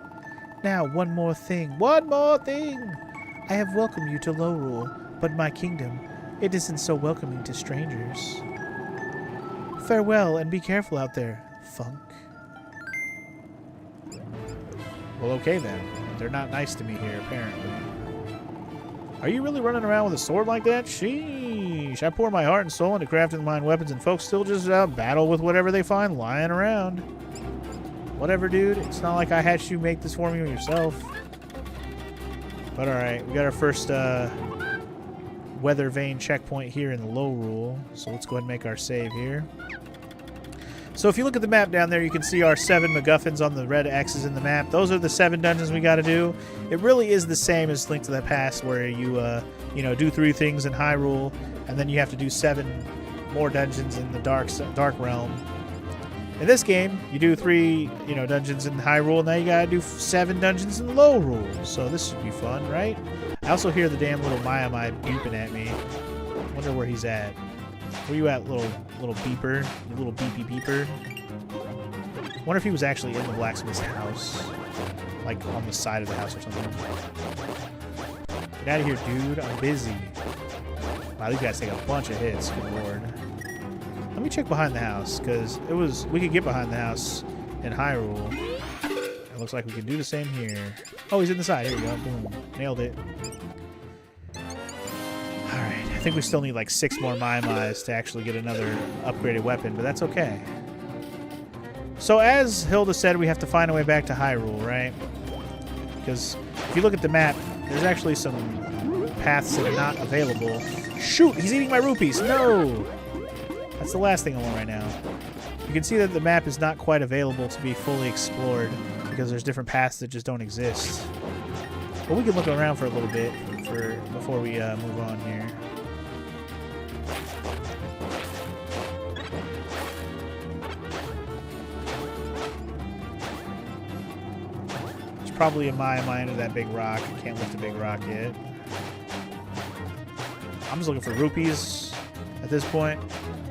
Now, one more thing. One more thing! I have welcomed you to Lorule, but my kingdom, it isn't so welcoming to strangers. Farewell, and be careful out there, Funk. Well, okay then. They're not nice to me here, apparently. Are you really running around with a sword like that? Sheesh. I pour my heart and soul into crafting mine weapons, and folks still just battle with whatever they find lying around. Whatever, dude. It's not like I had you make this for me yourself. But alright, we got our first weather vane checkpoint here in Lorule. So let's go ahead and make our save here. So if you look at the map down there, you can see our 7 MacGuffins on the red X's in the map. Those are the 7 dungeons we got to do. It really is the same as Link to the Past, where you, you know, do 3 things in Hyrule, and then you have to do 7 more dungeons in the Dark Realm. In this game, you do 3, you know, dungeons in Hyrule, and now you gotta do 7 dungeons in Lorule. So this should be fun, right? I also hear the damn little Maiamai beeping at me. Wonder where he's at. Where you at, little beeper? You little beepy beeper? Wonder if he was actually in the blacksmith's house. Like, on the side of the house or something. Get out of here, dude. I'm busy. Wow, these guys take a bunch of hits. Good lord. Let me check behind the house, because we could get behind the house in Hyrule. It looks like we can do the same here. Oh, he's in the side. Here we go. Boom. Nailed it. Alright, I think we still need like 6 more Maimais to actually get another upgraded weapon, but that's okay. So as Hilda said, we have to find a way back to Hyrule, right? Because if you look at the map, there's actually some paths that are not available. Shoot! He's eating my rupees! No! That's the last thing I want right now. You can see that the map is not quite available to be fully explored because there's different paths that just don't exist. But we can look around for a little bit before we move on here. There's probably a Maimai under that big rock. I can't lift a big rock yet. I'm just looking for rupees at this point.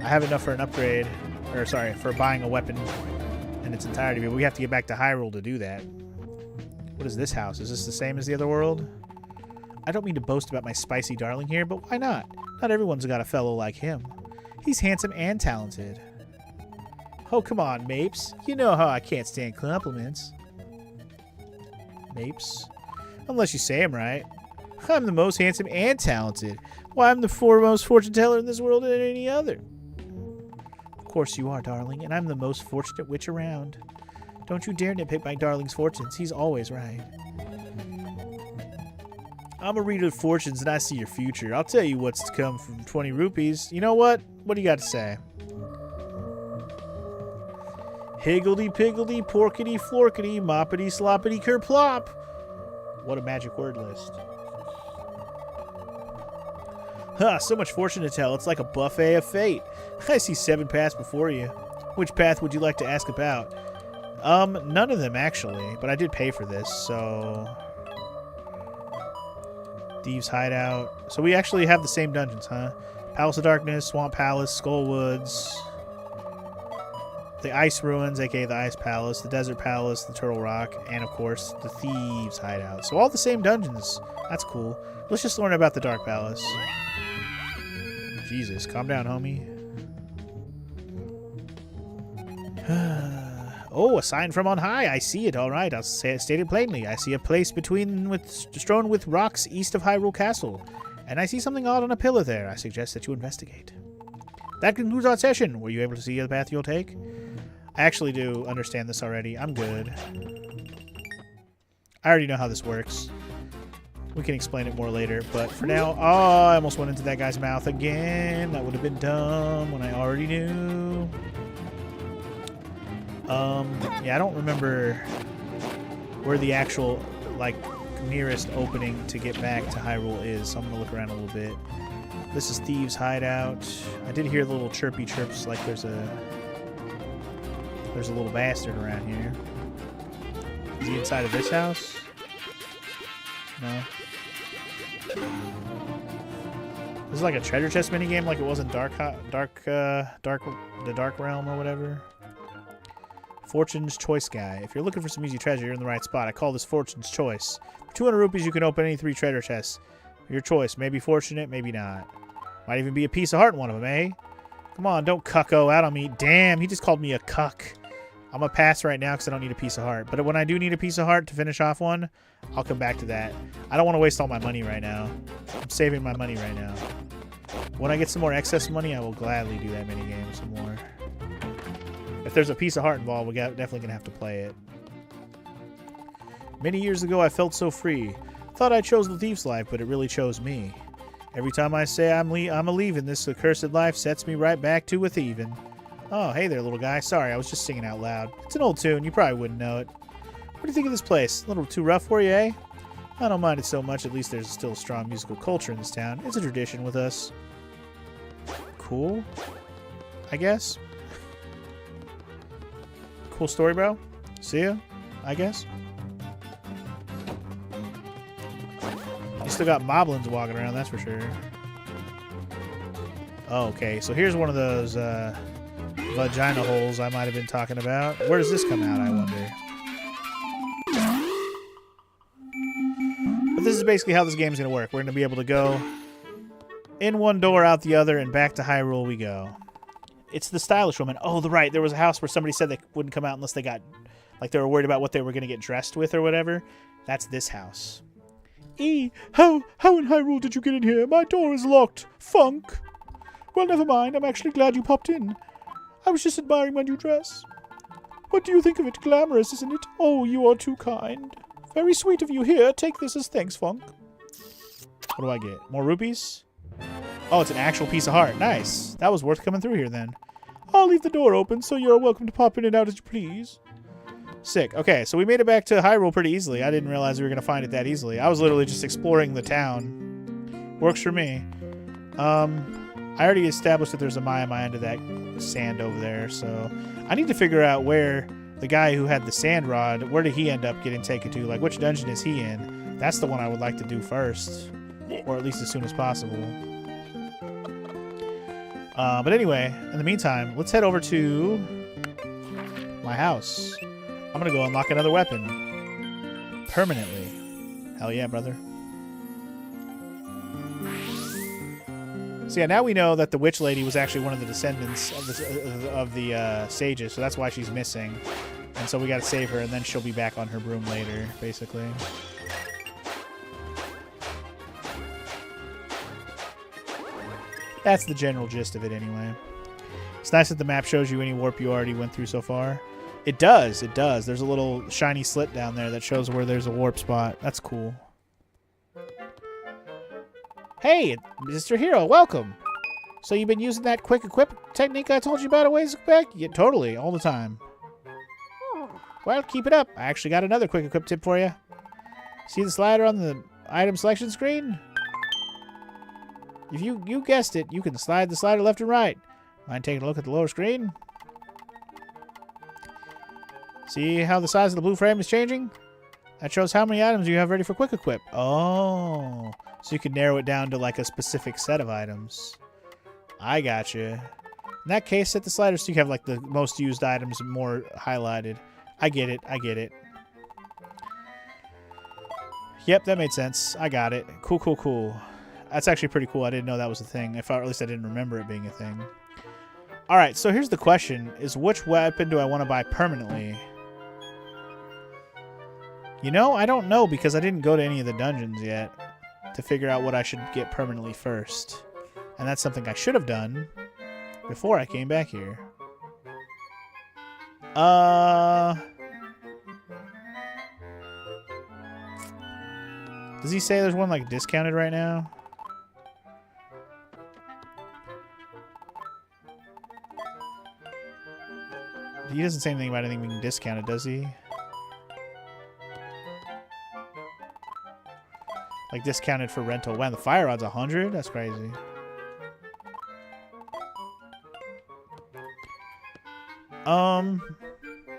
I have enough for an upgrade, or sorry, for buying a weapon in its entirety, but we have to get back to Hyrule to do that. What is this house? Is this the same as the other world? I don't mean to boast about my spicy darling here, but why not? Not everyone's got a fellow like him. He's handsome and talented. Oh, come on, Mapes. You know how I can't stand compliments. Mapes. Unless you say I'm right. I'm the most handsome and talented. Why, I'm the foremost fortune teller in this world than any other. Of course you are, darling, and I'm the most fortunate witch around. Don't you dare nitpick my darling's fortunes. He's always right. I'm a reader of fortunes and I see your future. I'll tell you what's to come from 20 rupees. You know what? What do you got to say? Higgledy-piggledy, porkity-florkity, moppity-sloppity-kerplop. What a magic word list. So much fortune to tell. It's like a buffet of fate. I see 7 paths before you. Which path would you like to ask about? None of them, actually. But I did pay for this, so... Thieves' Hideout. So we actually have the same dungeons, huh? Palace of Darkness, Swamp Palace, Skull Woods... The Ice Ruins, aka the Ice Palace, the Desert Palace, the Turtle Rock, and of course, the Thieves' Hideout. So all the same dungeons. That's cool. Let's just learn about the Dark Palace. Jesus, calm down, homie. Oh, a sign from on high. I see it. All right, I'll state it plainly. I see a place strewn with rocks east of Hyrule Castle, and I see something odd on a pillar there. I suggest that you investigate. That concludes our session. Were you able to see the path you'll take? I actually do understand this already. I'm good. I already know how this works. We can explain it more later, but for now... Oh, I almost went into that guy's mouth again. That would have been dumb when I already knew. Yeah, I don't remember where the actual, like, nearest opening to get back to Hyrule is, so I'm gonna look around a little bit. This is Thieves' Hideout. I did hear the little chirpy chirps like there's a little bastard around here. Is he inside of this house? No. This is like a treasure chest minigame like it was in the Dark Realm or whatever. Fortune's Choice Guy. If you're looking for some easy treasure, you're in the right spot. I call this Fortune's Choice. For 200 rupees, you can open any 3 treasure chests. Your choice. Maybe fortunate, maybe not. Might even be a piece of heart in one of them, eh? Come on, don't cucko out on me. Damn, he just called me a cuck. I'm going to pass right now because I don't need a piece of heart. But when I do need a piece of heart to finish off one, I'll come back to that. I don't want to waste all my money right now. I'm saving my money right now. When I get some more excess money, I will gladly do that minigame some more. If there's a piece of heart involved, we're definitely going to have to play it. Many years ago, I felt so free. Thought I chose the thief's life, but it really chose me. Every time I say I'm a-leaving, this accursed life sets me right back to a thieving. Oh, hey there, little guy. Sorry, I was just singing out loud. It's an old tune. You probably wouldn't know it. What do you think of this place? A little too rough for you, eh? I don't mind it so much. At least there's still a strong musical culture in this town. It's a tradition with us. Cool, I guess. Cool story, bro. See ya, I guess. You still got moblins walking around, that's for sure. Oh, okay, so here's one of those vagina holes I might have been talking about. Where does this come out, I wonder? But this is basically how this game's going to work. We're going to be able to go in one door, out the other, and back to Hyrule we go. It's the stylish woman. Oh, right. There was a house where somebody said they wouldn't come out unless they got, like, they were worried about what they were going to get dressed with or whatever. That's this house. How in Hyrule did you get in here? My door is locked. Funk. Well, never mind. I'm actually glad you popped in. I was just admiring my new dress. What do you think of it? Glamorous, isn't it? Oh, you are too kind. Very sweet of you. Here, take this as thanks, Funk. What do I get? More rupees? Oh, it's an actual piece of heart. Nice. That was worth coming through here then. I'll leave the door open, so you're welcome to pop in and out as you please. Sick. Okay, so we made it back to Hyrule pretty easily. I didn't realize we were going to find it that easily. I was literally just exploring the town. Works for me. I already established that there's a Maya under that sand over there, so I need to figure out where the guy who had the sand rod, where did he end up getting taken to? Like, which dungeon is he in? That's the one I would like to do first, or at least as soon as possible. But anyway, in the meantime, let's head over to my house. I'm gonna go unlock another weapon. Permanently. Hell yeah, brother. So yeah, now we know that the witch lady was actually one of the descendants of the sages, so that's why she's missing. And so we gotta save her, and then she'll be back on her broom later, basically. That's the general gist of it anyway. It's nice that the map shows you any warp you already went through so far. It does, it does. There's a little shiny slit down there that shows where there's a warp spot. That's cool. Hey, Mr. Hero, welcome. So you've been using that quick equip technique I told you about a ways back? Yeah, totally, all the time. Well, keep it up. I actually got another quick equip tip for you. See the slider on the item selection screen? If you guessed it, you can slide the slider left and right. Mind taking a look at the lower screen? See how the size of the blue frame is changing? That shows how many items you have ready for quick equip. Oh, so you can narrow it down to like a specific set of items. I gotcha. In that case, set the slider so you have like the most used items more highlighted. I get it. I get it. Yep, that made sense. I got it. Cool, cool, cool. That's actually pretty cool. I didn't know that was a thing. Or at least I didn't remember it being a thing. Alright, so here's the question. Is which weapon do I want to buy permanently? You know, I don't know because I didn't go to any of the dungeons yet to figure out what I should get permanently first. And that's something I should have done before I came back here. Does he say there's one like discounted right now? He doesn't say anything about anything being discounted, does he? Like discounted for rental. Wow, the fire rod's 100? That's crazy.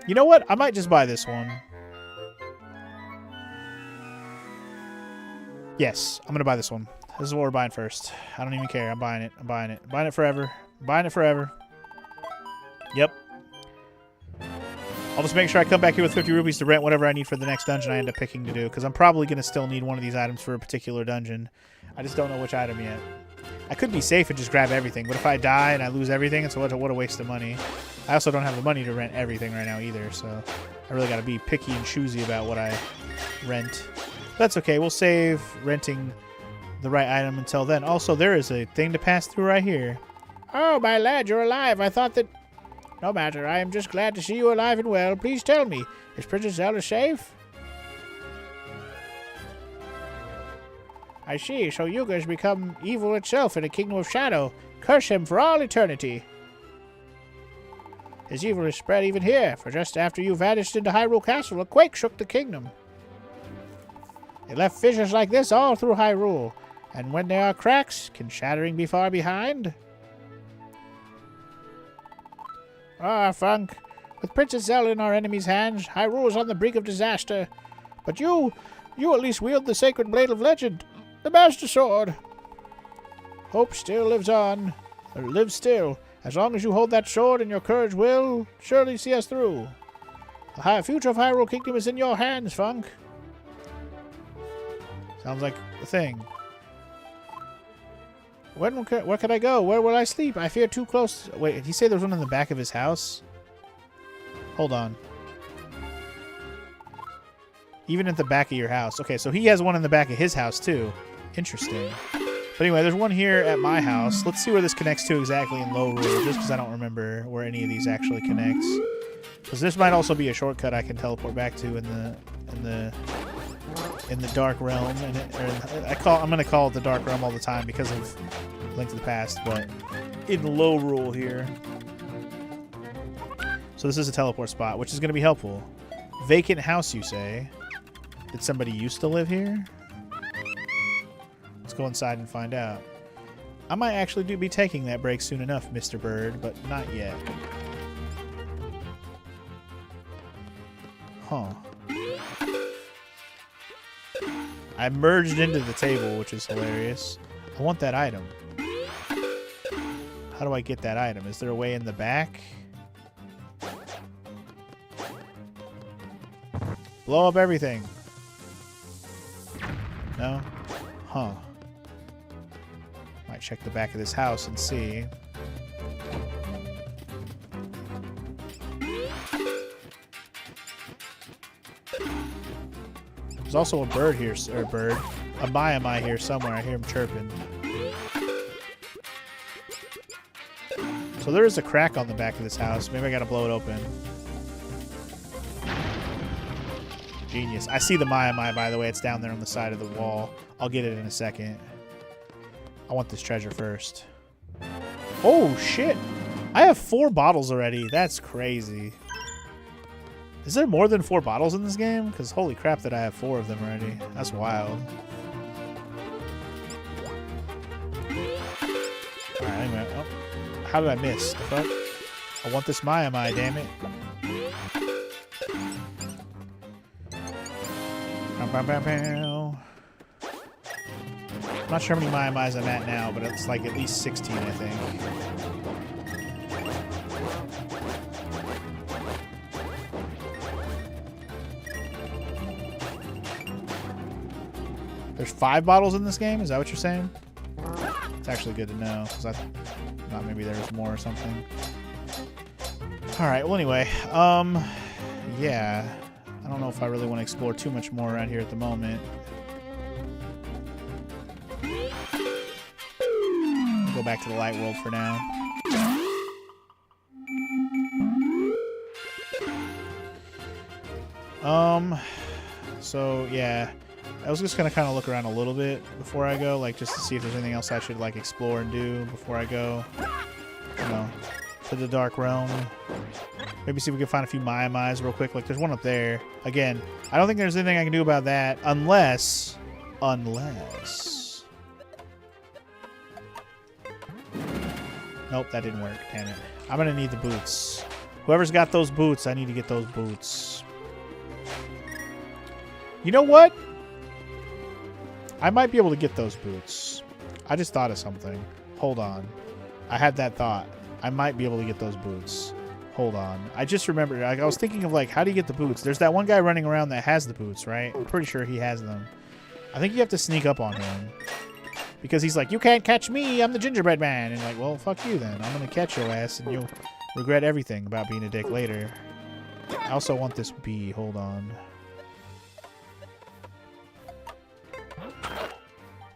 You know what? I might just buy this one. Yes, I'm gonna buy this one. This is what we're buying first. I don't even care. I'm buying it. I'm buying it. I'm buying it forever. I'm buying it forever. Yep. I'll just make sure I come back here with 50 rupees to rent whatever I need for the next dungeon I end up picking to do, because I'm probably going to still need one of these items for a particular dungeon. I just don't know which item yet. I could be safe and just grab everything, but if I die and I lose everything, it's what a waste of money. I also don't have the money to rent everything right now either, so I really got to be picky and choosy about what I rent. That's okay. We'll save renting the right item until then. Also, there is a thing to pass through right here. Oh, my lad, you're alive. I thought that... No matter, I am just glad to see you alive and well. Please tell me, is Princess Zelda safe? I see, so Yuga has become evil itself in a kingdom of shadow. Curse him for all eternity. His evil is spread even here, for just after you vanished into Hyrule Castle, a quake shook the kingdom. It left fissures like this all through Hyrule, and when there are cracks, can shattering be far behind? Ah, Funk. With Princess Zelda in our enemy's hands, Hyrule is on the brink of disaster. But you at least wield the sacred blade of legend, the Master Sword. Hope still lives on, or lives still. As long as you hold that sword, and your courage will surely see us through. The high future of Hyrule Kingdom is in your hands, Funk. Sounds like a thing. Where can I go? Where will I sleep? I fear too close. Wait, did he say there's one in the back of his house? Hold on. Even at the back of your house. Okay, so he has one in the back of his house too. Interesting. But anyway, there's one here at my house. Let's see where this connects to exactly in Lorule, just because I don't remember where any of these actually connects. Because this might also be a shortcut I can teleport back to in the Dark Realm, and I'm gonna call it the Dark Realm all the time because of Link to the Past, but in Lorule here. So this is a teleport spot, which is gonna be helpful. Vacant house, you say? Did somebody used to live here? Let's go inside and find out. I might actually be taking that break soon enough, Mr. Bird, but not yet. Huh. I merged into the table, which is hilarious. I want that item. How do I get that item? Is there a way in the back? Blow up everything. No? Huh. Might check the back of this house and see. There's also a bird here, or a Mai here somewhere. I hear him chirping. So there is a crack on the back of this house. Maybe I gotta blow it open. Genius. I see the Mai, by the way. It's down there on the side of the wall. I'll get it in a second. I want this treasure first. Oh, shit. I have 4 bottles already. That's crazy. Is there more than 4 bottles in this game? Because holy crap that I have 4 of them already. That's wild. Alright, anyway. Oh, how did I miss? The fuck? I want this Mai, damn it. I'm not sure how many Mai-Mais I'm at now, but it's like at least 16, I think. There's 5 bottles in this game? Is that what you're saying? It's actually good to know, because I thought maybe there was more or something. Alright, well anyway, yeah. I don't know if I really want to explore too much more around here at the moment. I'll go back to the light world for now. So yeah, I was just gonna kind of look around a little bit before I go, like just to see if there's anything else I should like explore and do before I go, you know, to the Dark Realm. Maybe see if we can find a few Mai-Mais real quick. Like there's one up there. Again, I don't think there's anything I can do about that unless. Nope, that didn't work. Damn it. I'm gonna need the boots. Whoever's got those boots, I need to get those boots. You know what? I might be able to get those boots. I just thought of something. Hold on. I had that thought. I might be able to get those boots. Hold on. I just remembered. I was thinking of, like, how do you get the boots? There's that one guy running around that has the boots, right? I'm pretty sure he has them. I think you have to sneak up on him. Because he's like, you can't catch me. I'm the gingerbread man. And like, well, fuck you then. I'm going to catch your ass and you'll regret everything about being a dick later. I also want this bee. Hold on.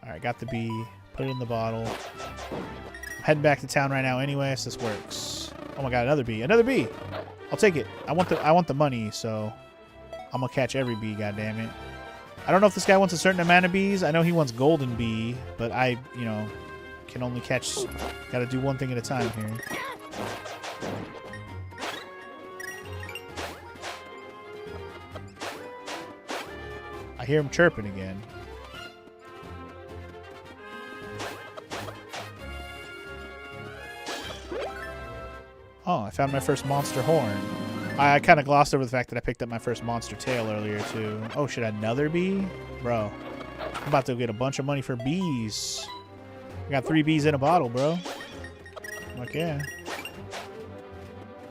Alright, got the bee. Put it in the bottle. I'm heading back to town right now anyway, so this works. Oh my god, another bee. Another bee! I'll take it. I want the money, so I'm gonna catch every bee, goddammit. I don't know if this guy wants a certain amount of bees. I know he wants golden bee, but I, you know, can only catch... Gotta do one thing at a time here. I hear him chirping again. Oh, I found my first monster horn. I kind of glossed over the fact that I picked up my first monster tail earlier, too. Oh, shit, another bee? Bro, I'm about to get a bunch of money for bees. I got 3 bees in a bottle, bro. Like, yeah.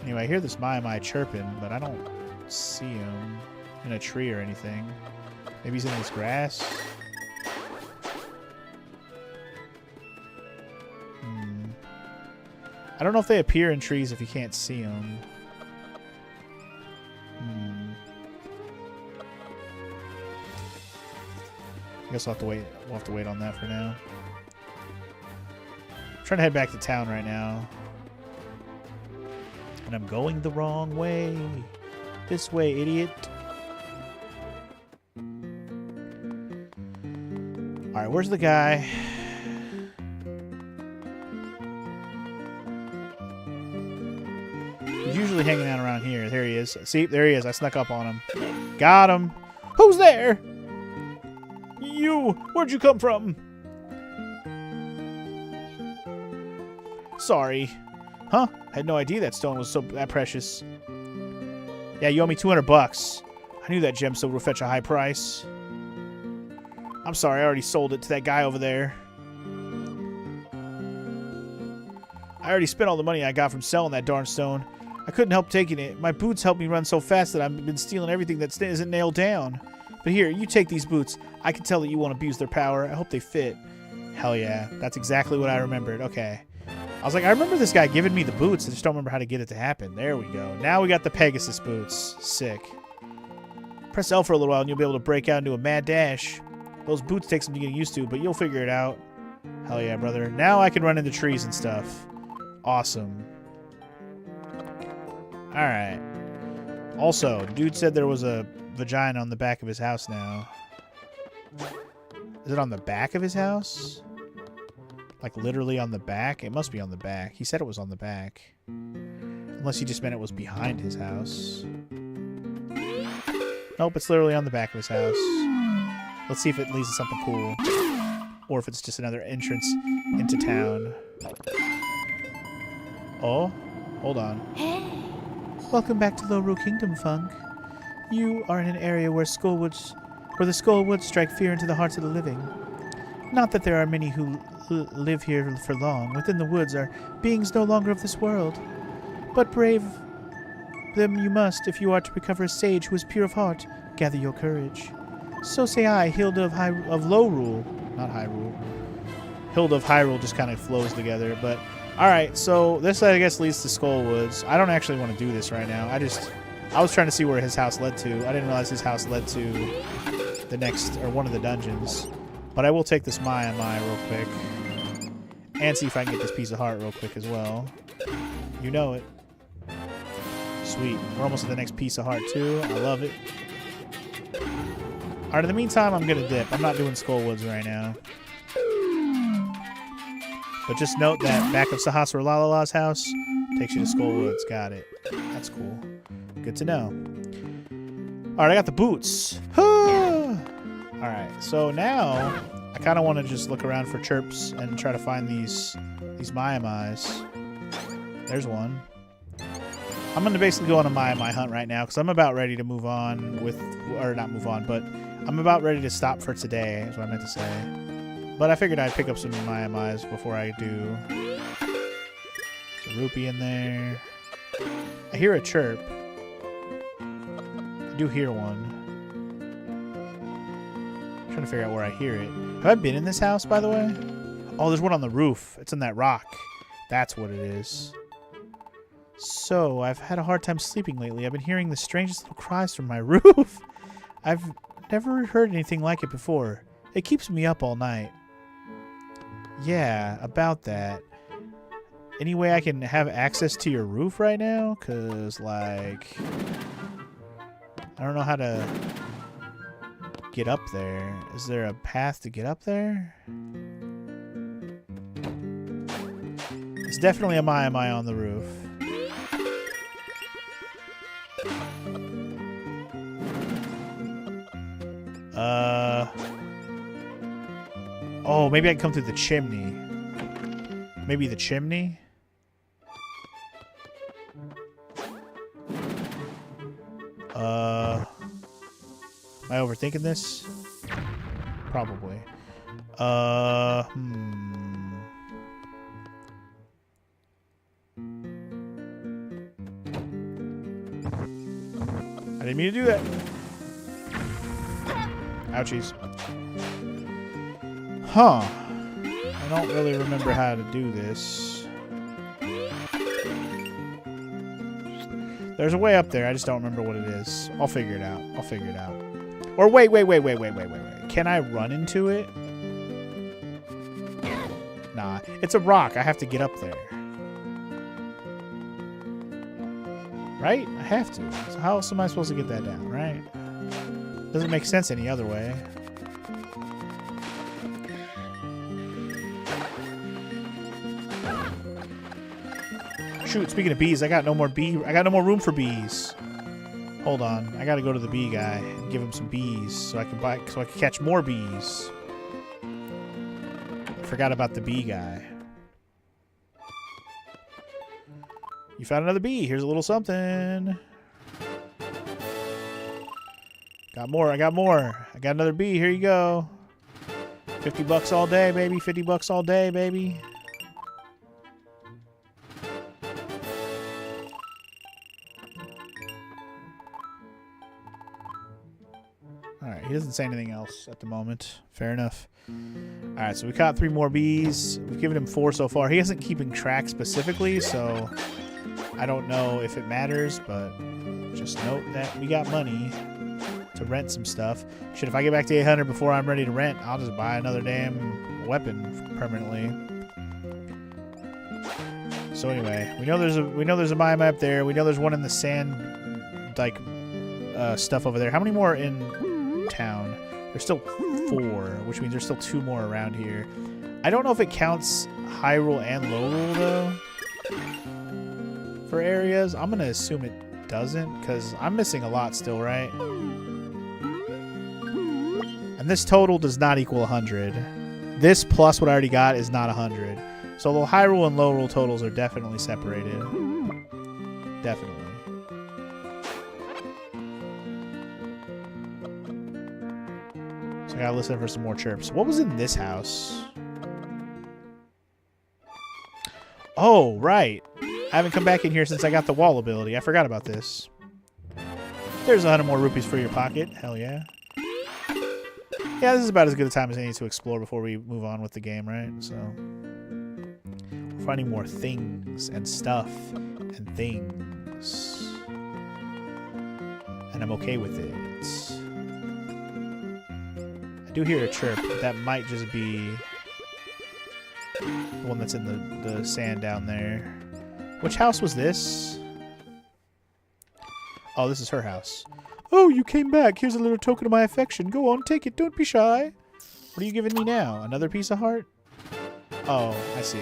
Anyway, I hear this Mai chirping, but I don't see him in a tree or anything. Maybe he's in this grass. I don't know if they appear in trees if you can't see them. I guess I'll have to wait. We'll have to wait on that for now. I'm trying to head back to town right now. And I'm going the wrong way. This way, idiot. Alright, where's the guy? He's usually hanging out around here. There he is. See, there he is. I snuck up on him. Got him. Who's there? You. Where'd you come from? Sorry. Huh? I had no idea that stone was that precious. Yeah, you owe me 200 bucks. I knew that gemstone would fetch a high price. I'm sorry, I already sold it to that guy over there. I already spent all the money I got from selling that darn stone. I couldn't help taking it. My boots helped me run so fast that I've been stealing everything that isn't nailed down. But here, you take these boots. I can tell that you won't abuse their power. I hope they fit. Hell yeah. That's exactly what I remembered. Okay. I was like, I remember this guy giving me the boots. I just don't remember how to get it to happen. There we go. Now we got the Pegasus boots. Sick. Press L for a little while and you'll be able to break out into a mad dash. Those boots take some getting used to, but you'll figure it out. Hell yeah, brother. Now I can run into trees and stuff. Awesome. Alright. Also, dude said there was a vagina on the back of his house now. Is it on the back of his house? Like literally on the back? It must be on the back. He said it was on the back. Unless he just meant it was behind his house. Nope, it's literally on the back of his house. Let's see if it leads to something cool. Or if it's just another entrance into town. Oh, hold on. Welcome back to Lorule Kingdom, Funk. You are in an area where the Skullwoods strike fear into the hearts of the living. Not that there are many who live here for long. Within the woods are beings no longer of this world. But brave them you must if you are to recover a sage who is pure of heart. Gather your courage. So say I, Hilda of Lorule. Not Hyrule. Hilda of Hyrule just kind of flows together, but alright, so this I guess leads to Skullwoods. I don't actually want to do this right now. I was trying to see where his house led to. I didn't realize his house led to the next, or one of the dungeons. But I will take this Mai real quick. And see if I can get this piece of heart real quick as well. You know it. Sweet. We're almost at the next piece of heart too. I love it. Alright, in the meantime, I'm going to dip. I'm not doing Skullwoods right now. But just note that back of Sahasra Lalala's house takes you to Skullwoods. Got it. That's cool. Good to know. Alright, I got the boots. Alright, so now I kind of want to just look around for chirps and try to find these Mai-Mais. There's one. I'm going to basically go on a Mai hunt right now because I'm about ready to move on with, or not move on, but I'm about ready to stop for today, is what I meant to say. But I figured I'd pick up some Mai before I do. There's a rupee in there. I hear a chirp. I do hear one. I'm trying to figure out where I hear it. Have I been in this house, by the way? Oh, there's one on the roof. It's in that rock. That's what it is. So, I've had a hard time sleeping lately. I've been hearing the strangest little cries from my roof. I've never heard anything like it before. It keeps me up all night. Yeah, about that. Any way I can have access to your roof right now? Because, like, I don't know how to get up there. Is there a path to get up there? It's definitely a Mai on the roof. Oh, maybe I can come through the chimney. Maybe the chimney? Am I overthinking this? Probably. I didn't mean to do that. Ouchies. Huh. I don't really remember how to do this. There's a way up there. I just don't remember what it is. I'll figure it out. I'll figure it out. Or wait. Can I run into it? Nah. It's a rock. I have to get up there. Right? I have to. So how else am I supposed to get that down, right? Doesn't make sense any other way. Shoot, speaking of bees, I got no more room for bees. Hold on. I gotta go to the bee guy and give him some bees so I can catch more bees. I forgot about the bee guy. You found another bee. Here's a little something. Got more. I got more. I got another bee. Here you go. $50 all day, baby. $50 all day, baby. Alright, he doesn't say anything else at the moment. Fair enough. Alright, so we caught 3 more bees. We've given him 4 so far. He isn't keeping track specifically, so I don't know if it matters, but just note that we got money to rent some stuff. Shit, if I get back to 800 before I'm ready to rent, I'll just buy another damn weapon permanently. So anyway, we know there's a biome up there. We know there's one in the sand, like, stuff over there. How many more in town? There's still 4, which means there's still 2 more around here. I don't know if it counts Hyrule and Lorule though for areas. I'm gonna assume it doesn't because I'm missing a lot still, right? And this total does not equal 100. This plus what I already got is not 100. So the Hyrule and Lorule totals are definitely separated. Definitely. So I gotta listen for some more chirps. What was in this house? Oh, right. I haven't come back in here since I got the wall ability. I forgot about this. There's 100 more rupees for your pocket. Hell yeah. Yeah, this is about as good a time as any to explore before we move on with the game, right? So, we're finding more things and stuff and things. And I'm okay with it. I do hear a chirp, but that might just be the one that's in the sand down there. Which house was this? Oh, this is her house. Oh, you came back. Here's a little token of my affection. Go on, take it. Don't be shy. What are you giving me now? Another piece of heart? Oh, I see.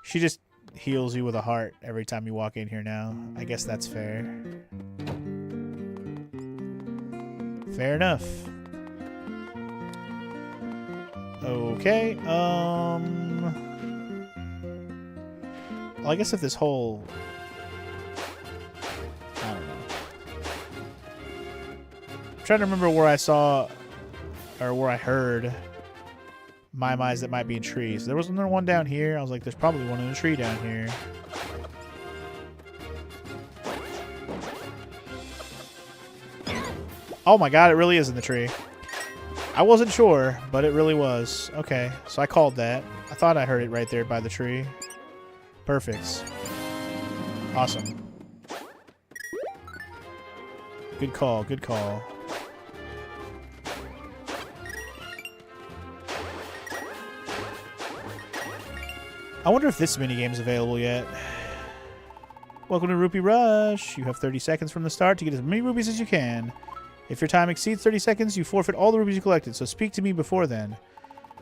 She just heals you with a heart every time you walk in here now. I guess that's fair. Fair enough. Okay, well, I guess if this whole... I don't know. I'm trying to remember where I saw, or where I heard Mai-Mai's that might be in trees. There wasn't there one down here? I was like, there's probably one in a tree down here. Oh my god, it really is in the tree. I wasn't sure, but it really was. Okay, so I called that. I thought I heard it right there by the tree. Perfect. Awesome. Good call, good call. I wonder if this minigame is available yet. Welcome to Rupee Rush. You have 30 seconds from the start to get as many rupees as you can. If your time exceeds 30 seconds, you forfeit all the rupees you collected, so speak to me before then.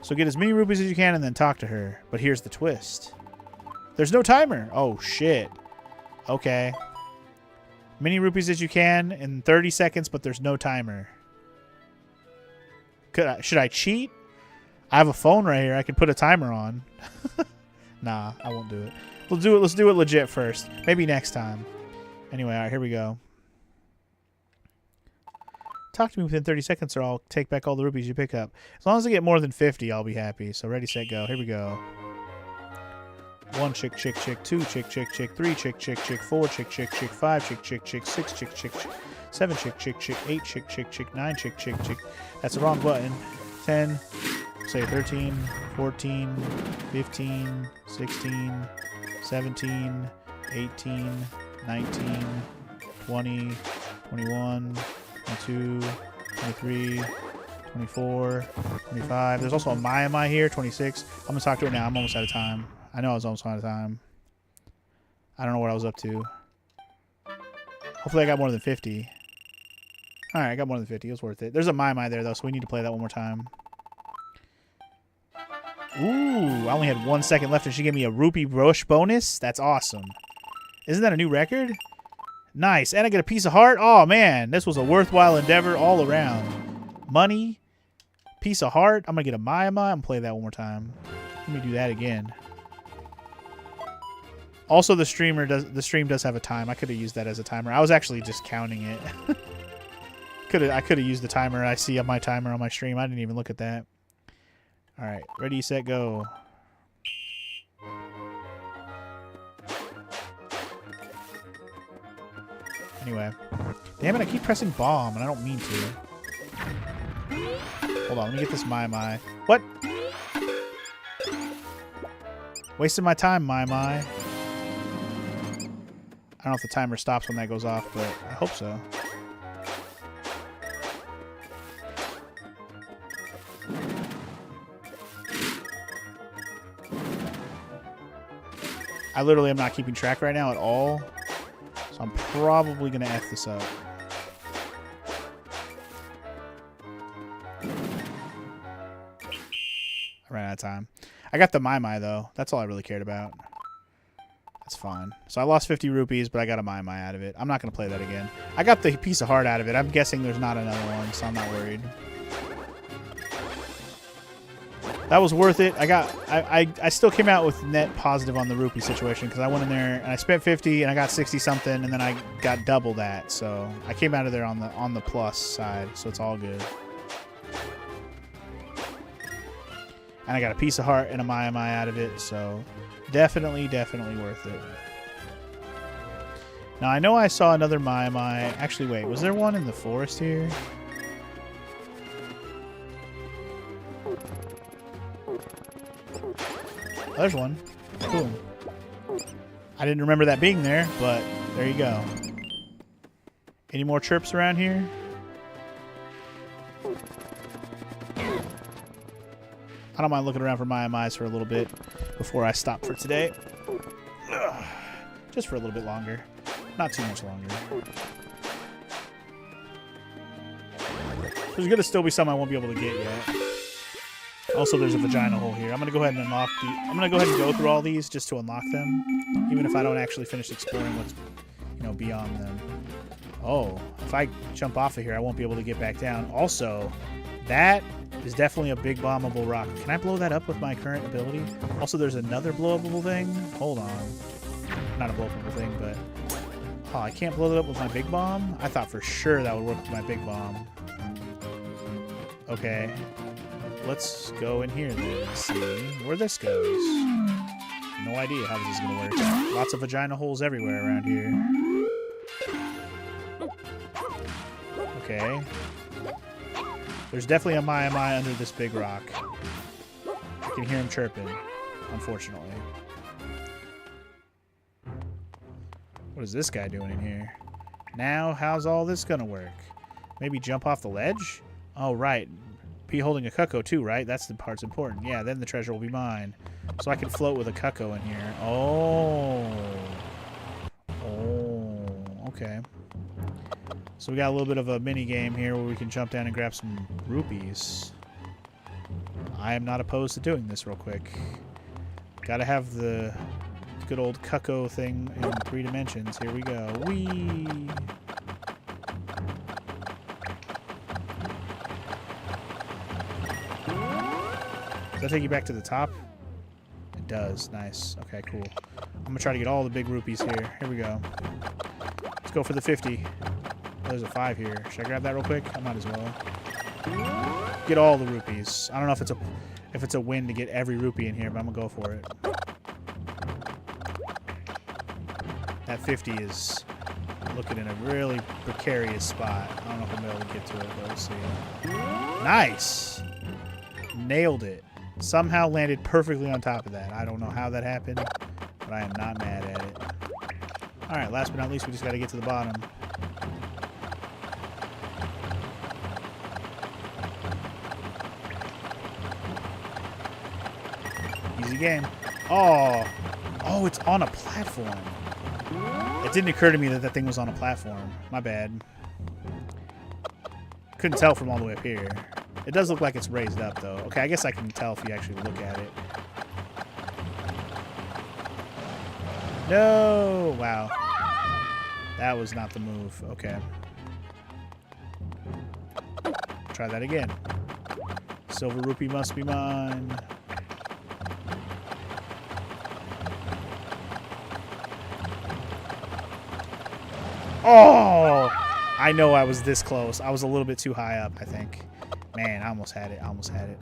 So get as many rupees as you can and then talk to her. But here's the twist. There's no timer. Oh, shit. Okay. Many rupees as you can in 30 seconds, but there's no timer. Should I cheat? I have a phone right here. I can put a timer on. Nah, I won't do it. Let's do it legit first. Maybe next time. Anyway, all right, here we go. Talk to me within 30 seconds or I'll take back all the rupees you pick up. As long as I get more than 50, I'll be happy. So ready, set, go. Here we go. 1 chick, chick, chick. 2 chick, chick, chick. 3 chick, chick, chick. 4 chick, chick, chick. 5 chick, chick, chick. 6 chick, chick, chick. 7 chick, chick, chick. 8 chick, chick, chick. 9 chick, chick, chick. That's the wrong button. 10. Say 13, 14, 15, 16, 17, 18, 19, 20, 21, 22, 23, 24, 25. There's also a Mai here, 26. I'm going to talk to her now. I'm almost out of time. I know I was almost out of time. I don't know what I was up to. Hopefully I got more than 50. Alright, I got more than 50. It was worth it. There's a Mai there, though, so we need to play that one more time. Ooh, I only had 1 second left and she gave me a Rupee Rush bonus? That's awesome. Isn't that a new record? Nice. And I get a piece of heart? Oh, man. This was a worthwhile endeavor all around. Money. Piece of heart. I'm going to get a Mai. I'm going to play that one more time. Let me do that again. Also, the stream does have a time. I could have used that as a timer. I was actually just counting it. I could have used the timer I see on my timer on my stream. I didn't even look at that. All right. Ready, set, go. Anyway. Damn it, I keep pressing bomb, and I don't mean to. Hold on, let me get this Mai. What? Wasting my time, Mai. I don't know if the timer stops when that goes off, but I hope so. I literally am not keeping track right now at all, so I'm probably going to F this up. I ran out of time. I got the Mai though. That's all I really cared about. That's fine. So I lost 50 rupees, but I got a Mai out of it. I'm not going to play that again. I got the piece of heart out of it. I'm guessing there's not another one, so I'm not worried. That was worth it. I still came out with net positive on the rupee situation because I went in there and I spent 50 and I got 60 something and then I got double that. So I came out of there on the plus side, so it's all good. And I got a piece of heart and a Mai out of it, so definitely worth it. Now I know I saw another Mai. Actually, wait, was there one in the forest here? Oh, there's one. Cool. I didn't remember that being there, but there you go. Any more chirps around here? I don't mind looking around for Mai's for a little bit before I stop for today. Ugh. Just for a little bit longer. Not too much longer. There's going to still be some I won't be able to get yet. Also, there's a vagina hole here. I'm going to go ahead and unlock the... I'm going to go ahead and go through all these just to unlock them. Even if I don't actually finish exploring what's, beyond them. Oh, if I jump off of here, I won't be able to get back down. Also, that is definitely a big bombable rock. Can I blow that up with my current ability? Also, there's another blowable thing. Hold on. Not a blowable thing, but... Oh, I can't blow that up with my big bomb? I thought for sure that would work with my big bomb. Okay. Let's go in here then and see where this goes. No idea how this is going to work. Lots of vagina holes everywhere around here. Okay. There's definitely a Mai under this big rock. I can hear him chirping, unfortunately. What is this guy doing in here? Now, how's all this going to work? Maybe jump off the ledge? Oh, right. Be holding a cuckoo too, right? That's the part's important. Yeah, then the treasure will be mine. So I can float with a cuckoo in here. Oh. Oh, okay. So we got a little bit of a mini game here where we can jump down and grab some rupees. I am not opposed to doing this real quick. Gotta have the good old cuckoo thing in 3 dimensions. Here we go. Whee! Does that take you back to the top? It does. Nice. Okay, cool. I'm going to try to get all the big rupees here. Here we go. Let's go for the 50. Oh, there's a 5 here. Should I grab that real quick? I might as well. Get all the rupees. I don't know if it's a win to get every rupee in here, but I'm going to go for it. That 50 is looking in a really precarious spot. I don't know if I'm able to get to it, but we'll see. Nice! Nailed it. Somehow landed perfectly on top of that. I don't know how that happened, but I am not mad at it. Alright, last but not least, we just got to get to the bottom. Easy game. Oh! Oh, it's on a platform. It didn't occur to me that that thing was on a platform. My bad. Couldn't tell from all the way up here. It does look like it's raised up, though. Okay, I guess I can tell if you actually look at it. No! Wow. That was not the move. Okay. Try that again. Silver rupee must be mine. Oh! I know I was this close. I was a little bit too high up, I think. Man, I almost had it. I almost had it.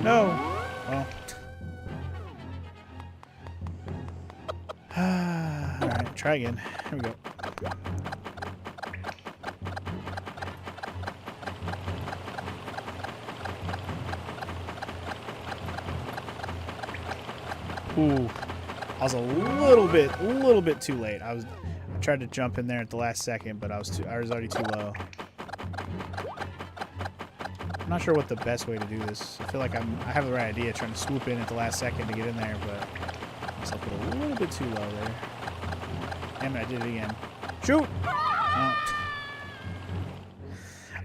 No. Well. try again. Here we go. Ooh, I was a little bit too late. I tried to jump in there at the last second, but I was already too low. I'm not sure what the best way to do this. I feel like I have the right idea, trying to swoop in at the last second to get in there, but I put a little bit too low there. Damn it, I did it again. Shoot! Oh.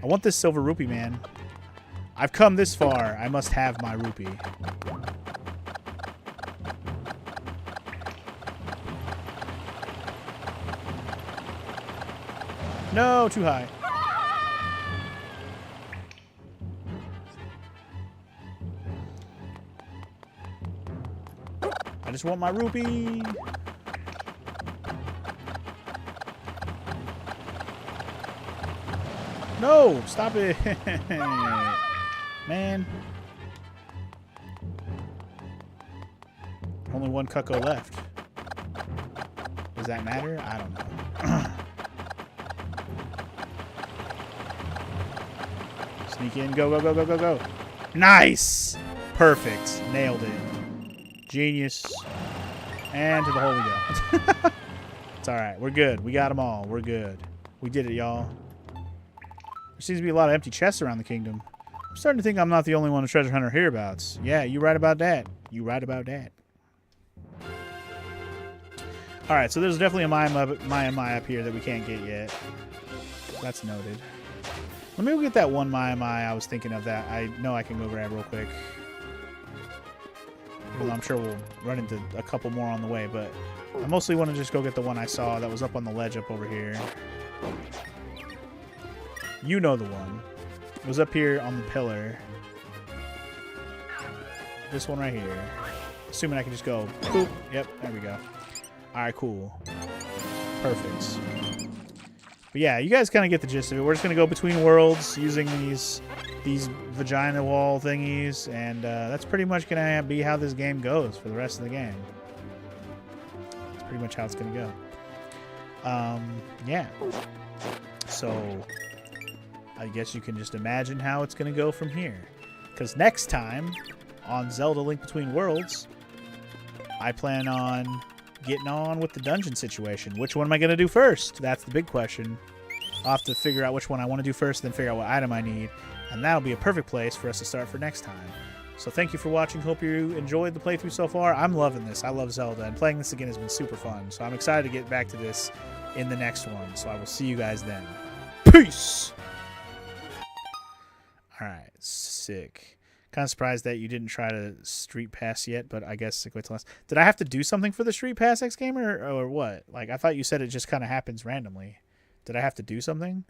I want this silver rupee, man. I've come this far. I must have my rupee. No, too high. I just want my rupee. No, stop it. Man. Only one Cucko left. Does that matter? I don't know. Sneak in. Go, go, go, go, go, go. Nice. Perfect. Nailed it. Genius. And to the hole we go. It's alright. We're good. We got them all. We're good. We did it, y'all. There seems to be a lot of empty chests around the kingdom. I'm starting to think I'm not the only one a treasure hunter hereabouts. Yeah, you right about that. You right about that. Alright, so there's definitely a Mai up here that we can't get yet. That's noted. Let me go get that one Mai I was thinking of that I know I can go grab real quick. Even though I'm sure we'll run into a couple more on the way, but I mostly want to just go get the one I saw that was up on the ledge up over here. You know the one. It was up here on the pillar. This one right here. Assuming I can just go, boop. Yep, there we go. Alright, cool. Perfect. But yeah, you guys kind of get the gist of it. We're just going to go between worlds using these vagina wall thingies, and that's pretty much going to be how this game goes for the rest of the game. That's pretty much how it's going to go. Yeah. So I guess you can just imagine how it's going to go from here. Because next time on Zelda Link Between Worlds, I plan on getting on with the dungeon situation. Which one am I going to do first? That's the big question. I'll have to figure out which one I want to do first, then figure out what item I need. And that'll be a perfect place for us to start for next time. So thank you for watching. Hope you enjoyed the playthrough so far. I'm loving this. I love Zelda, and playing this again has been super fun. So I'm excited to get back to this in the next one. So I will see you guys then. Peace! Alright, sick. Kind of surprised that you didn't try to street pass yet, but I guess wait till last. Did I have to do something for the street pass, X Gamer, or what? Like, I thought you said it just kind of happens randomly. Did I have to do something?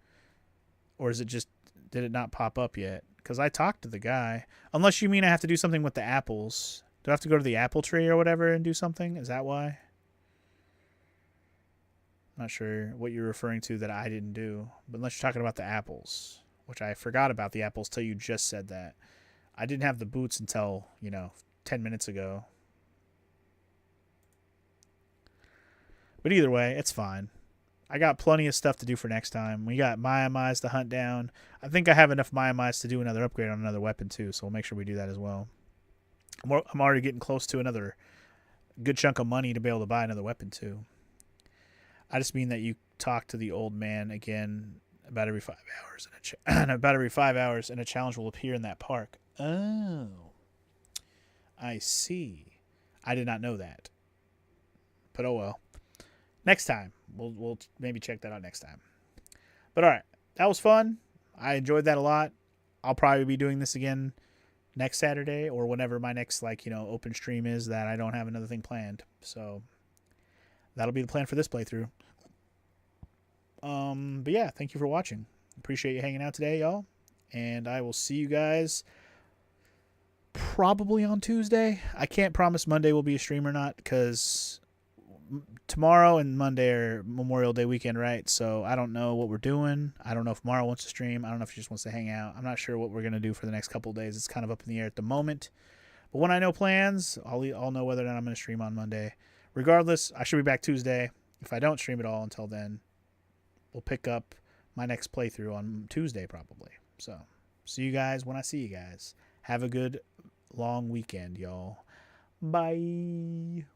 Or is it just, did it not pop up yet? Because I talked to the guy. Unless you mean I have to do something with the apples. Do I have to go to the apple tree or whatever and do something? Is that why? I'm not sure what you're referring to that I didn't do. But unless you're talking about the apples, which I forgot about the apples till you just said that. I didn't have the boots until, 10 minutes ago. But either way, it's fine. I got plenty of stuff to do for next time. We got Mai to hunt down. I think I have enough Mai to do another upgrade on another weapon too, so we'll make sure we do that as well. I'm already getting close to another good chunk of money to be able to buy another weapon too. I just mean that you talk to the old man again about every 5 hours, and about every 5 hours, and a challenge will appear in that park. Oh, I see. I did not know that. But oh well. Next time. We'll maybe check that out next time. But alright. That was fun. I enjoyed that a lot. I'll probably be doing this again next Saturday or whenever my next open stream is that I don't have another thing planned. So that'll be the plan for this playthrough. But yeah, thank you for watching. Appreciate you hanging out today, y'all. And I will see you guys probably on Tuesday. I can't promise Monday will be a stream or not because tomorrow and Monday are Memorial Day weekend, right? So I don't know what we're doing. I don't know if Mara wants to stream. I don't know if she just wants to hang out. I'm not sure what we're going to do for the next couple of days. It's kind of up in the air at the moment. But when I know plans, I'll know whether or not I'm going to stream on Monday. Regardless, I should be back Tuesday. If I don't stream it all until then, we'll pick up my next playthrough on Tuesday probably. So, see you guys when I see you guys. Have a good long weekend, y'all. Bye.